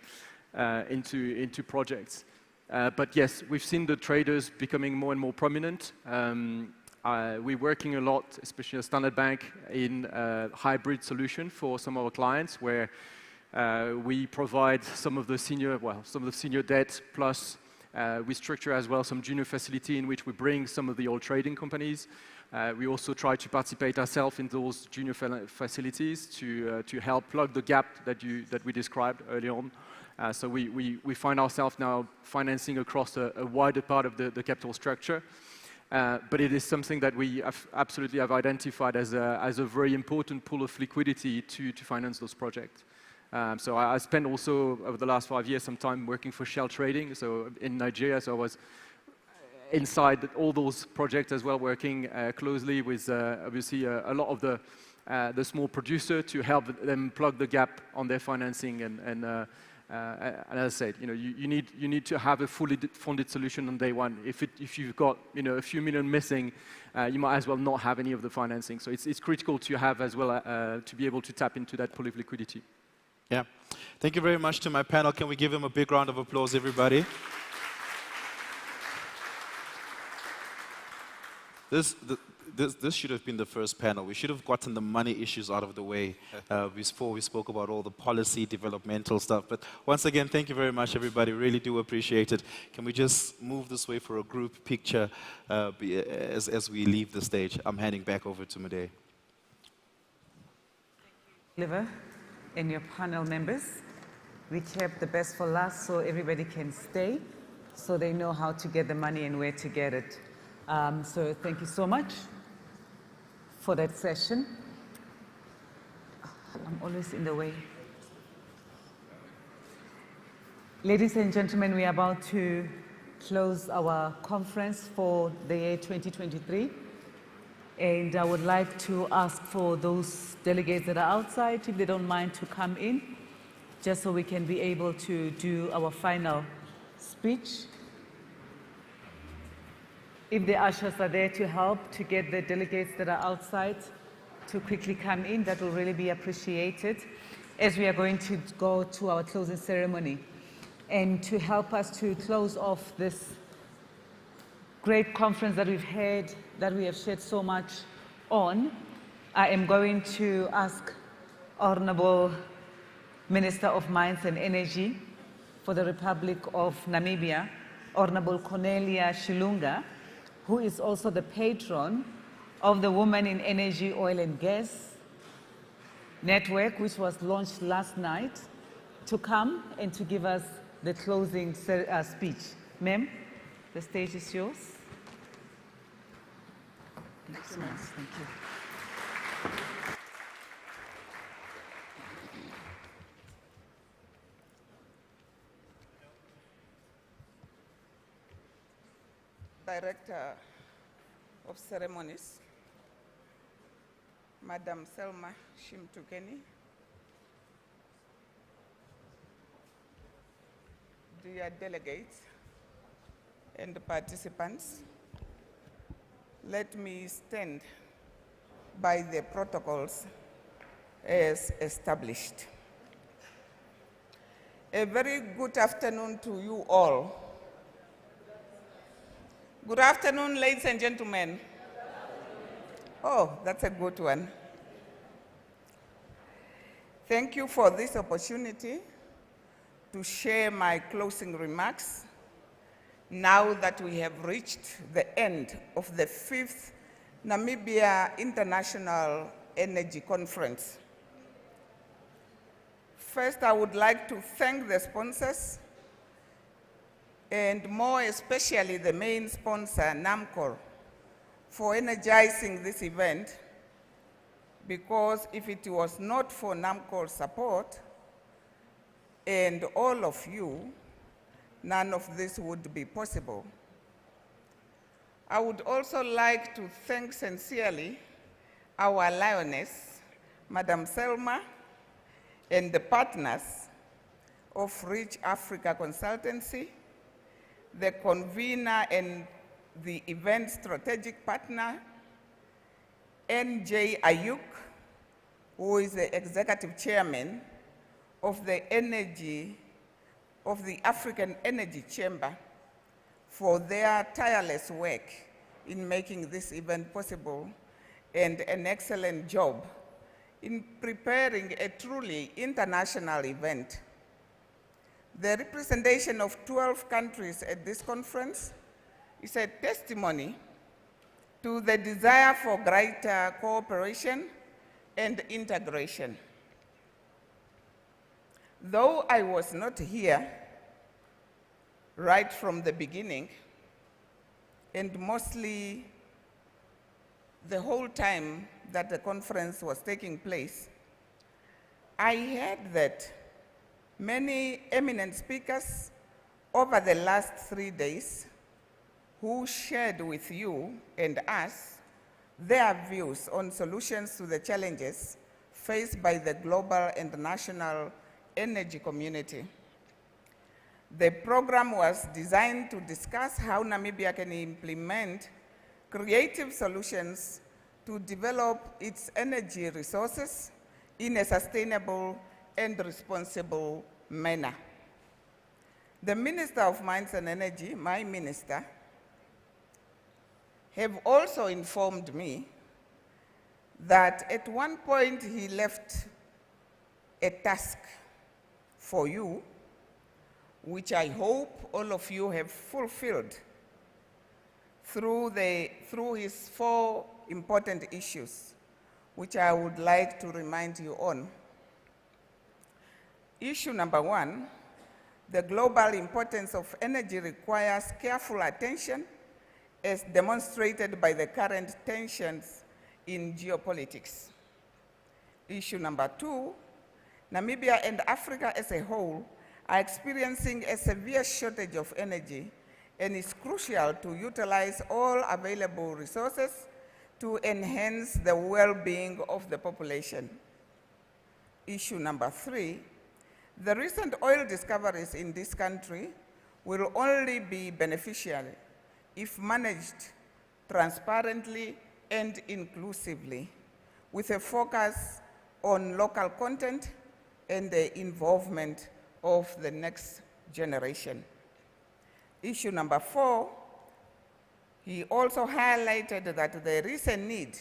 into projects. But yes, we've seen the traders becoming more and more prominent. We're working a lot, especially at Standard Bank, in a hybrid solution for some of our clients, where we provide some of the senior debt, plus we structure as well some junior facility in which we bring some of the oil trading companies. We also try to participate ourselves in those junior facilities to help plug the gap that we described early on. So we find ourselves now financing across a wider part of the capital structure. But it is something that we absolutely have identified as a very important pool of liquidity to finance those projects. So I spent also, over the last 5 years, some time working for Shell Trading, so in Nigeria. So I was inside all those projects as well, working closely with, obviously, a lot of the small producer to help them plug the gap on their financing. And as I said, you need to have a fully funded solution on day one. If you've got a few million missing, you might as well not have any of the financing. So it's critical to have as well to be able to tap into that pool of liquidity. Yeah. Thank you very much to my panel. Can we give them a big round of applause, everybody? This should have been the first panel. We should have gotten the money issues out of the way before we spoke about all the policy, developmental stuff. But once again, thank you very much, everybody. Really do appreciate it. Can we just move this way for a group picture as we leave the stage? I'm handing back over to Made. Oliver and your panel members, we kept the best for last so everybody can stay, so they know how to get the money and where to get it. So thank you so much for that session. I'm always in the way. Ladies and gentlemen, we are about to close our conference for the year 2023. And I would like to ask for those delegates that are outside, if they don't mind, to come in, just so we can be able to do our final speech. If the ushers are there to help to get the delegates that are outside to quickly come in, that will really be appreciated, as we are going to go to our closing ceremony. And to help us to close off this great conference that we've had, that we have shared so much on, I am going to ask Honorable Minister of Mines and Energy for the Republic of Namibia, Honorable Cornelia Shilunga, who is also the patron of the Women in Energy, Oil and Gas Network, which was launched last night, to come and to give us the closing speech. Ma'am, the stage is yours. Thank you. Thank you. Director of Ceremonies, Madam Selma Shimtukeni, dear delegates and participants, let me stand by the protocols as established. A very good afternoon to you all. Good afternoon, ladies and gentlemen. Oh, that's a good one. Thank you for this opportunity to share my closing remarks now that we have reached the end of the 5th Namibia International Energy Conference. First, I would like to thank the sponsors, and more especially the main sponsor, NAMCOR, for energizing this event, because if it was not for NAMCOR's support and all of you, none of this would be possible. I would also like to thank sincerely our lioness, Madam Selma, and the partners of Reach Africa Consultancy, the convener and the event strategic partner, N.J. Ayuk, who is the executive chairman of the African Energy Chamber, for their tireless work in making this event possible, and an excellent job in preparing a truly international event. The representation of 12 countries at this conference is a testimony to the desire for greater cooperation and integration. Though I was not here right from the beginning, and mostly the whole time that the conference was taking place, I heard that many eminent speakers over the last 3 days who shared with you and us their views on solutions to the challenges faced by the global and national energy community. The program was designed to discuss how Namibia can implement creative solutions to develop its energy resources in a sustainable and responsible manner. The Minister of Mines and Energy, my minister, have also informed me that at one point he left a task for you, which I hope all of you have fulfilled through his 4 important issues, which I would like to remind you on. Issue number 1, the global importance of energy requires careful attention, as demonstrated by the current tensions in geopolitics. Issue number 2, Namibia and Africa as a whole are experiencing a severe shortage of energy, and it's crucial to utilize all available resources to enhance the well-being of the population. Issue number 3, the recent oil discoveries in this country will only be beneficial if managed transparently and inclusively, with a focus on local content and the involvement of the next generation. Issue number 4, he also highlighted that there is a need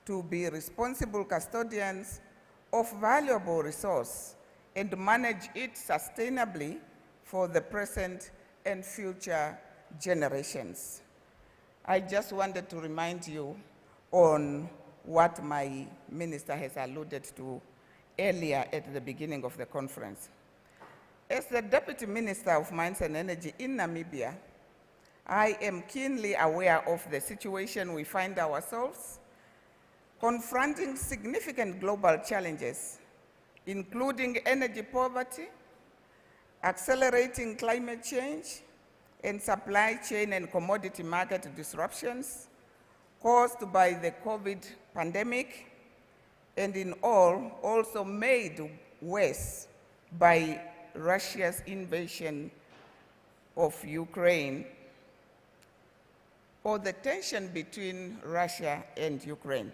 to be responsible custodians of valuable resource and manage it sustainably for the present and future generations. I just wanted to remind you on what my minister has alluded to earlier at the beginning of the conference. As the Deputy Minister of Mines and Energy in Namibia, I am keenly aware of the situation we find ourselves, confronting significant global challenges, including energy poverty, accelerating climate change, and supply chain and commodity market disruptions caused by the COVID pandemic, and in all, also made worse by Russia's invasion of Ukraine, or the tension between Russia and Ukraine.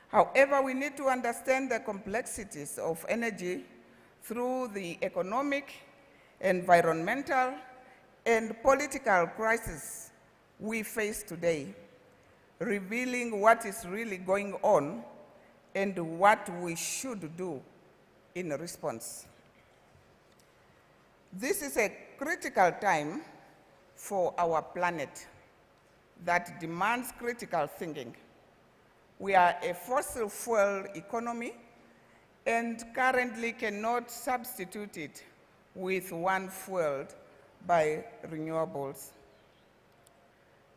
However, we need to understand the complexities of energy through the economic, environmental, and political crisis we face today, revealing what is really going on and what we should do in response. This is a critical time for our planet that demands critical thinking. We are a fossil fuel economy and currently cannot substitute it with one fueled by renewables.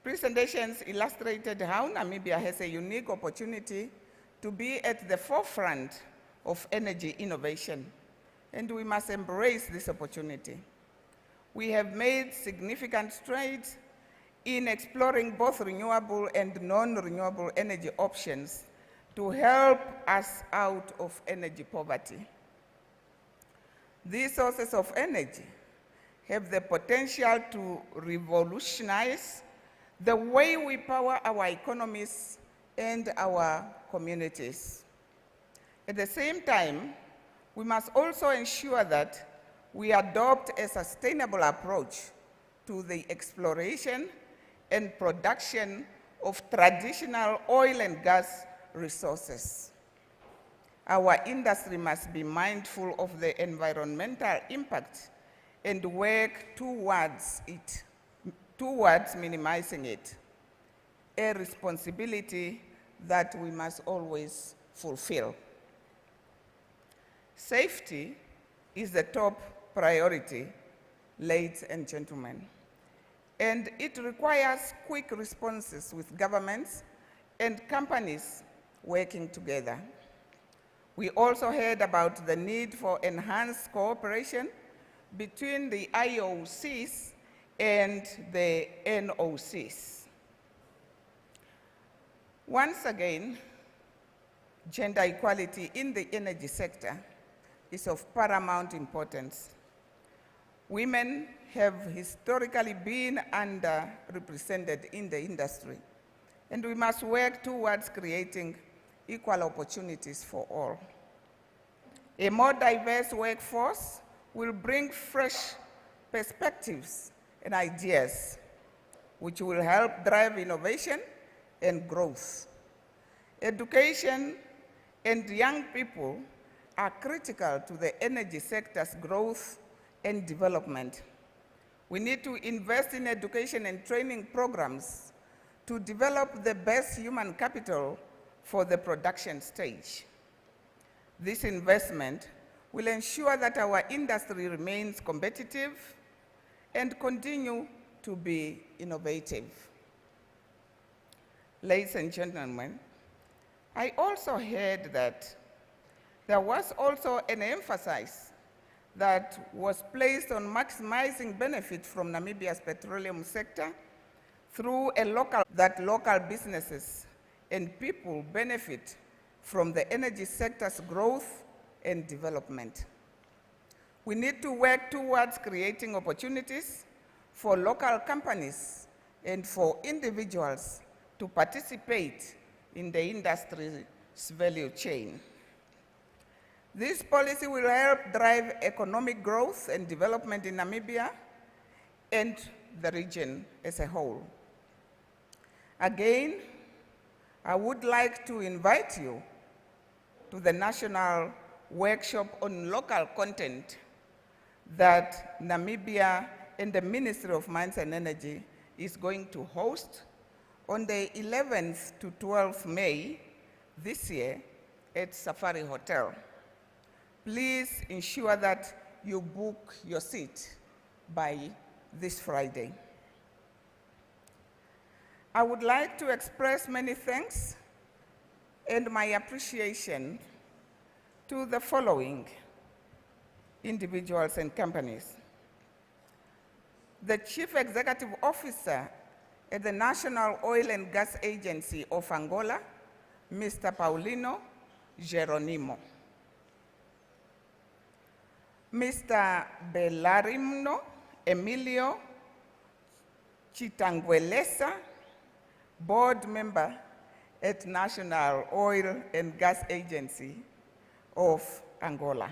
Presentations illustrated how Namibia has a unique opportunity to be at the forefront of energy innovation, and we must embrace this opportunity. We have made significant strides in exploring both renewable and non-renewable energy options to help us out of energy poverty. These sources of energy have the potential to revolutionize the way we power our economies and our communities. At the same time, we must also ensure that we adopt a sustainable approach to the exploration and production of traditional oil and gas resources. Our industry must be mindful of the environmental impact and work towards minimizing it, a responsibility that we must always fulfill. Safety is the top priority, ladies and gentlemen, and it requires quick responses with governments and companies working together. We also heard about the need for enhanced cooperation between the IOCs and the NOCs. Once again, gender equality in the energy sector is of paramount importance. Women have historically been underrepresented in the industry, and we must work towards creating equal opportunities for all. A more diverse workforce will bring fresh perspectives and ideas, which will help drive innovation and growth. Education and young people are critical to the energy sector's growth and development. We need to invest in education and training programs to develop the best human capital for the production stage. This investment will ensure that our industry remains competitive and continue to be innovative. Ladies and gentlemen, I also heard that there was also an emphasis that was placed on maximizing benefit from Namibia's petroleum sector through local businesses and people benefit from the energy sector's growth and development. We need to work towards creating opportunities for local companies and for individuals to participate in the industry's value chain. This policy will help drive economic growth and development in Namibia and the region as a whole. Again, I would like to invite you to the national workshop on local content that Namibia and the Ministry of Mines and Energy is going to host on the 11th to 12th May this year at Safari Hotel. Please ensure that you book your seat by this Friday. I would like to express many thanks and my appreciation to the following individuals and companies. The Chief Executive Officer at the National Oil and Gas Agency of Angola, Mr. Paulino Geronimo. Mr. Belarino Emilio Chitanguelesa, Board Member at National Oil and Gas Agency of Angola.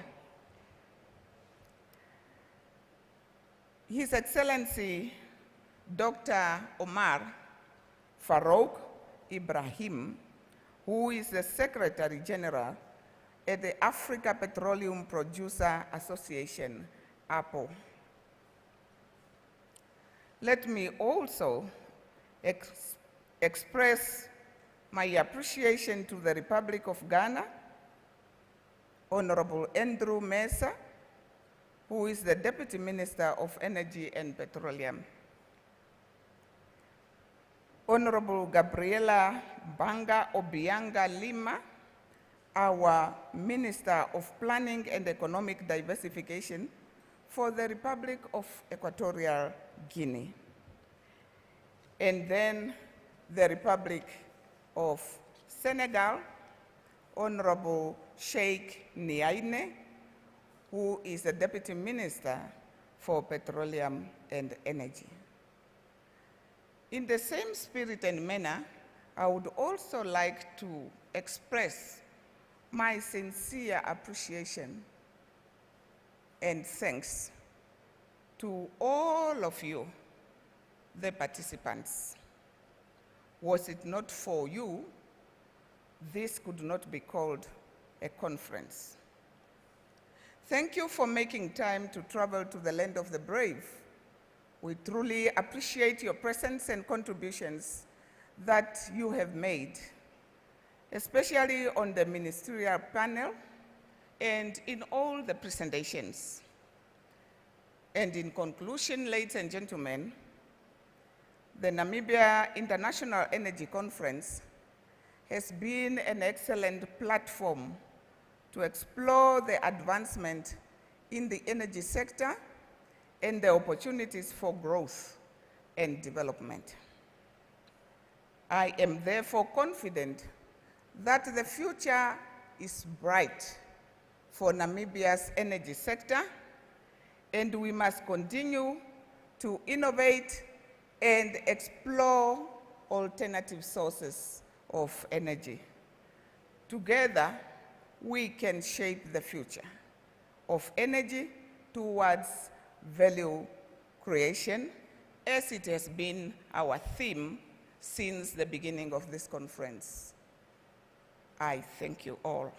His Excellency Dr. Omar Farouk Ibrahim, who is the Secretary General at the Africa Petroleum Producer Association, APO. Let me also express my appreciation to the Republic of Ghana, Honorable Andrew Mesa, who is the Deputy Minister of Energy and Petroleum. Honorable Gabriela Banga Obianga Lima, our Minister of Planning and Economic Diversification for the Republic of Equatorial Guinea. And then the Republic of Senegal, Honorable Sheikh Niaine, who is the Deputy Minister for Petroleum and Energy. In the same spirit and manner, I would also like to express my sincere appreciation and thanks to all of you, the participants. Was it not for you, this could not be called a conference. Thank you for making time to travel to the land of the brave. We truly appreciate your presence and contributions that you have made, especially on the ministerial panel and in all the presentations. And in conclusion, ladies and gentlemen, the Namibia International Energy Conference has been an excellent platform to explore the advancement in the energy sector and the opportunities for growth and development. I am therefore confident that the future is bright for Namibia's energy sector, and we must continue to innovate and explore alternative sources of energy. Together, we can shape the future of energy towards value creation, as it has been our theme since the beginning of this conference. I thank you all.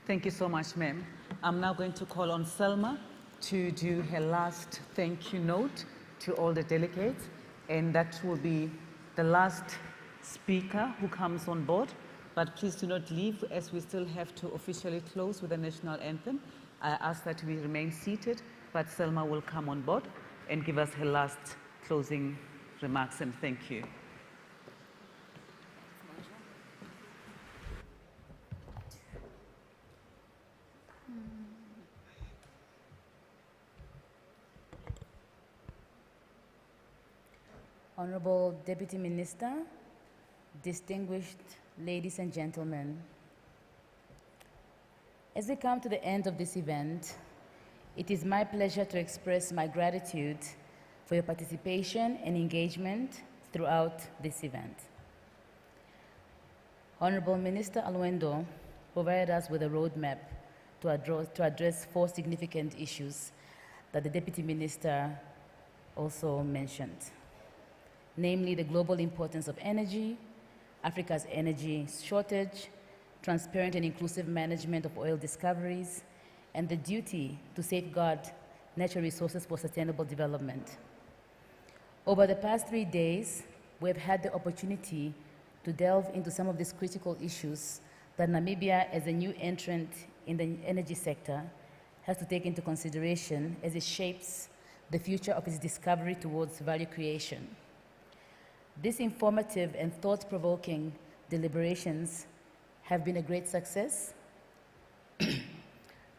Thank you so much, ma'am. I'm now going to call on Selma to do her last thank you note to all the delegates, and that will be the last speaker who comes on board. But please do not leave, as we still have to officially close with the national anthem. I ask that we remain seated, but Selma will come on board and give us her last closing remarks, and thank you. Honorable Deputy Minister, distinguished ladies and gentlemen, as we come to the end of this event, it is my pleasure to express my gratitude for for your participation and engagement throughout this event. Honorable Minister Alwendo provided us with a roadmap to address 4 significant issues that the Deputy Minister also mentioned, namely the global importance of energy, Africa's energy shortage, transparent and inclusive management of oil discoveries, and the duty to safeguard natural resources for sustainable development. Over the past 3 days, we have had the opportunity to delve into some of these critical issues that Namibia, as a new entrant in the energy sector, has to take into consideration as it shapes the future of its discovery towards value creation. These informative and thought-provoking deliberations have been a great success.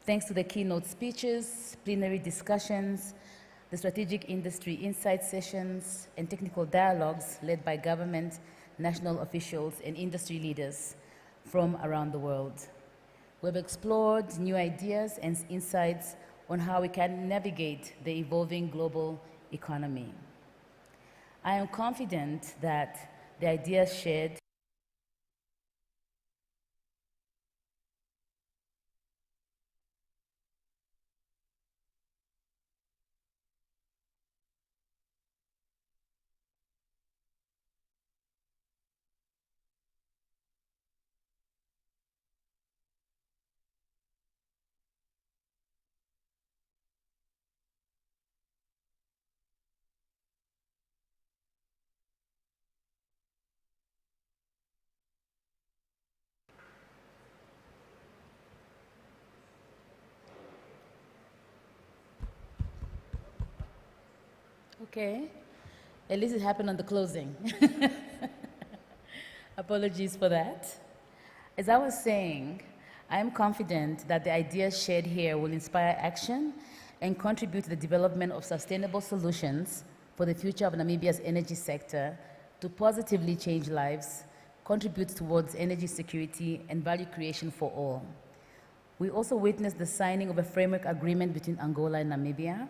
Thanks to the keynote speeches, plenary discussions, the strategic industry insight sessions, and technical dialogues led by government, national officials, and industry leaders from around the world. We've explored new ideas and insights on how we can navigate the evolving global economy. I am confident that the ideas shared Okay, at least it happened on the closing. Apologies for that. As I was saying, I am confident that the ideas shared here will inspire action and contribute to the development of sustainable solutions for the future of Namibia's energy sector to positively change lives, contribute towards energy security and value creation for all. We also witnessed the signing of a framework agreement between Angola and Namibia,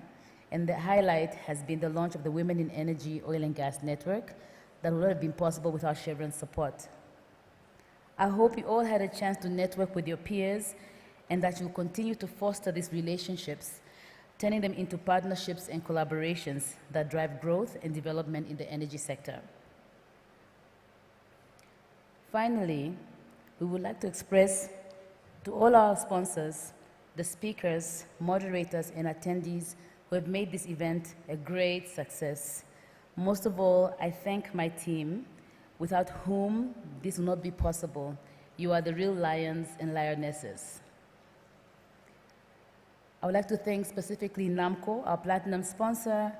and the highlight has been the launch of the Women in Energy Oil and Gas Network that would not have been possible without Chevron's support. I hope you all had a chance to network with your peers and that you'll continue to foster these relationships, turning them into partnerships and collaborations that drive growth and development in the energy sector. Finally, we would like to express to all our sponsors, the speakers, moderators, and attendees who have made this event a great success. Most of all, I thank my team, without whom this would not be possible. You are the real lions and lionesses. I would like to thank specifically NAMCO, our platinum sponsor,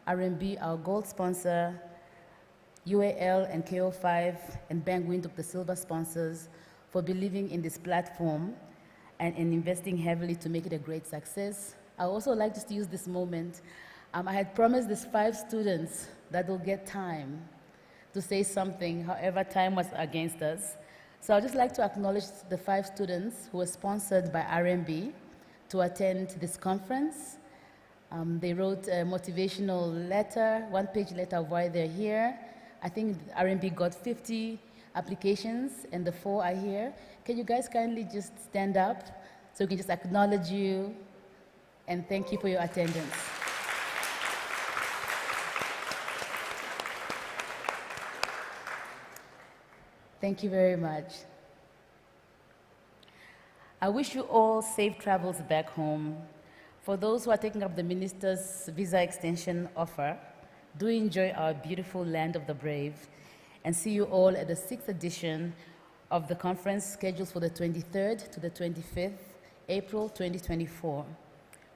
RMB, our gold sponsor, UAL and KO5, and Bank Windhoek, the silver sponsors, for believing in this platform and in investing heavily to make it a great success. I would also like just to use this moment. I had promised these 5 students that they'll get time to say something, however time was against us. So I'd just like to acknowledge the 5 students who were sponsored by RMB to attend this conference. They wrote a motivational letter, 1-page letter of why they're here. I think RMB got 50 applications and the 4 are here. Can you guys kindly just stand up so we can just acknowledge you and thank you for your attendance. Thank you very much. I wish you all safe travels back home. For those who are taking up the minister's visa extension offer, do enjoy our beautiful land of the brave, and see you all at the 6th edition of the conference scheduled for the 23rd to the 25th April 2024.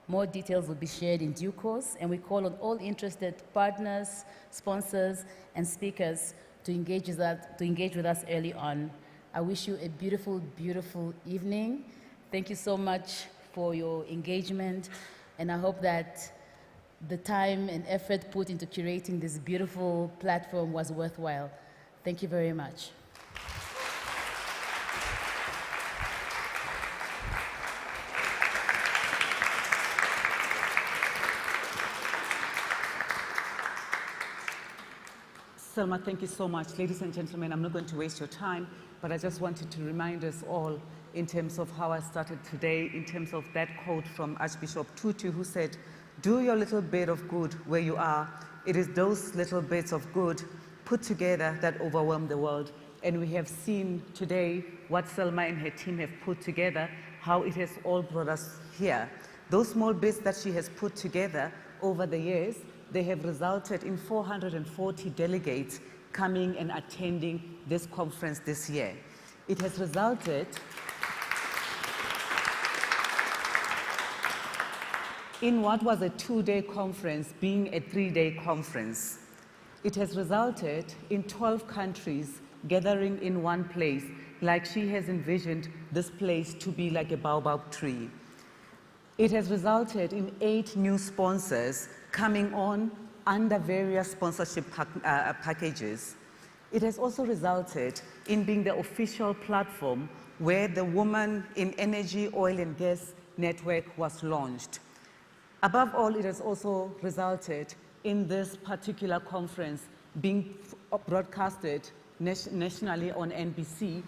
More details will be shared in due course, and we call on all interested partners, sponsors, and speakers to engage with us early on. I wish you a beautiful, beautiful evening. Thank you so much for your engagement, and I hope that the time and effort put into curating this beautiful platform was worthwhile. Thank you very much. Selma, thank you so much. Ladies and gentlemen, I'm not going to waste your time, but I just wanted to remind us all in terms of how I started today, in terms of that quote from Archbishop Tutu, who said, "Do your little bit of good where you are. It is those little bits of good put together that overwhelm the world." And we have seen today what Selma and her team have put together, how it has all brought us here. Those small bits that she has put together over the years, they have resulted in 440 delegates coming and attending this conference this year. It has resulted in what was a 2-day conference being a 3-day conference. It has resulted in 12 countries gathering in one place, like she has envisioned this place to be like a baobab tree. It has resulted in 8 new sponsors coming on under various sponsorship packages. It has also resulted in being the official platform where the Women in Energy, Oil and Gas Network was launched. Above all, it has also resulted in this particular conference being broadcasted nationally on NBC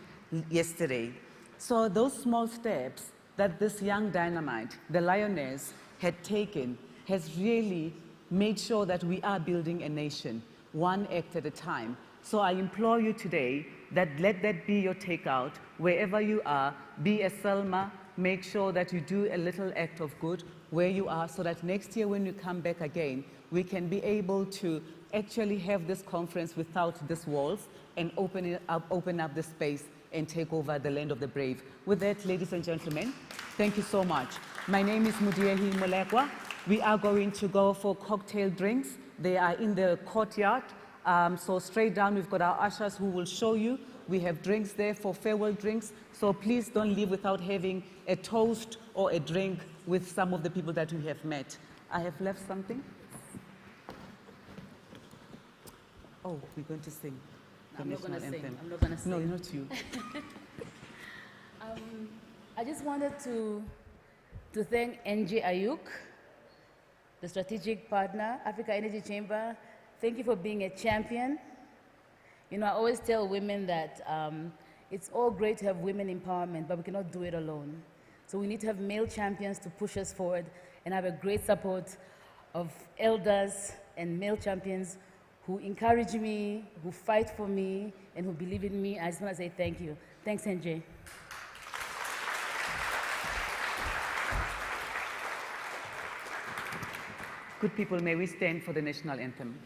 yesterday. So those small steps that this young dynamite, the lioness, had taken has really made sure that we are building a nation, one act at a time. So I implore you today that let that be your takeout. Wherever you are, be a Selma, make sure that you do a little act of good where you are, so that next year when you come back again, we can be able to actually have this conference without these walls and open up the space and take over the land of the brave. With that, ladies and gentlemen, thank you so much. My name is Mudiehi Molekwa. We are going to go for cocktail drinks. They are in the courtyard. So straight down, we've got our ushers who will show you. We have drinks there for farewell drinks. So please don't leave without having a toast or a drink with some of the people that we have met. I have left something. Oh, we're going to sing. I'm not going to sing. Anthem. I'm not going to sing. No, not you. I just wanted to thank NJ Ayuk, the strategic partner, Africa Energy Chamber. Thank you for being a champion. You know, I always tell women that it's all great to have women empowerment, but we cannot do it alone. So we need to have male champions to push us forward, and I have a great support of elders and male champions who encourage me, who fight for me, and who believe in me. I just want to say thank you. Thanks, NJ. Good people, may we stand for the national anthem.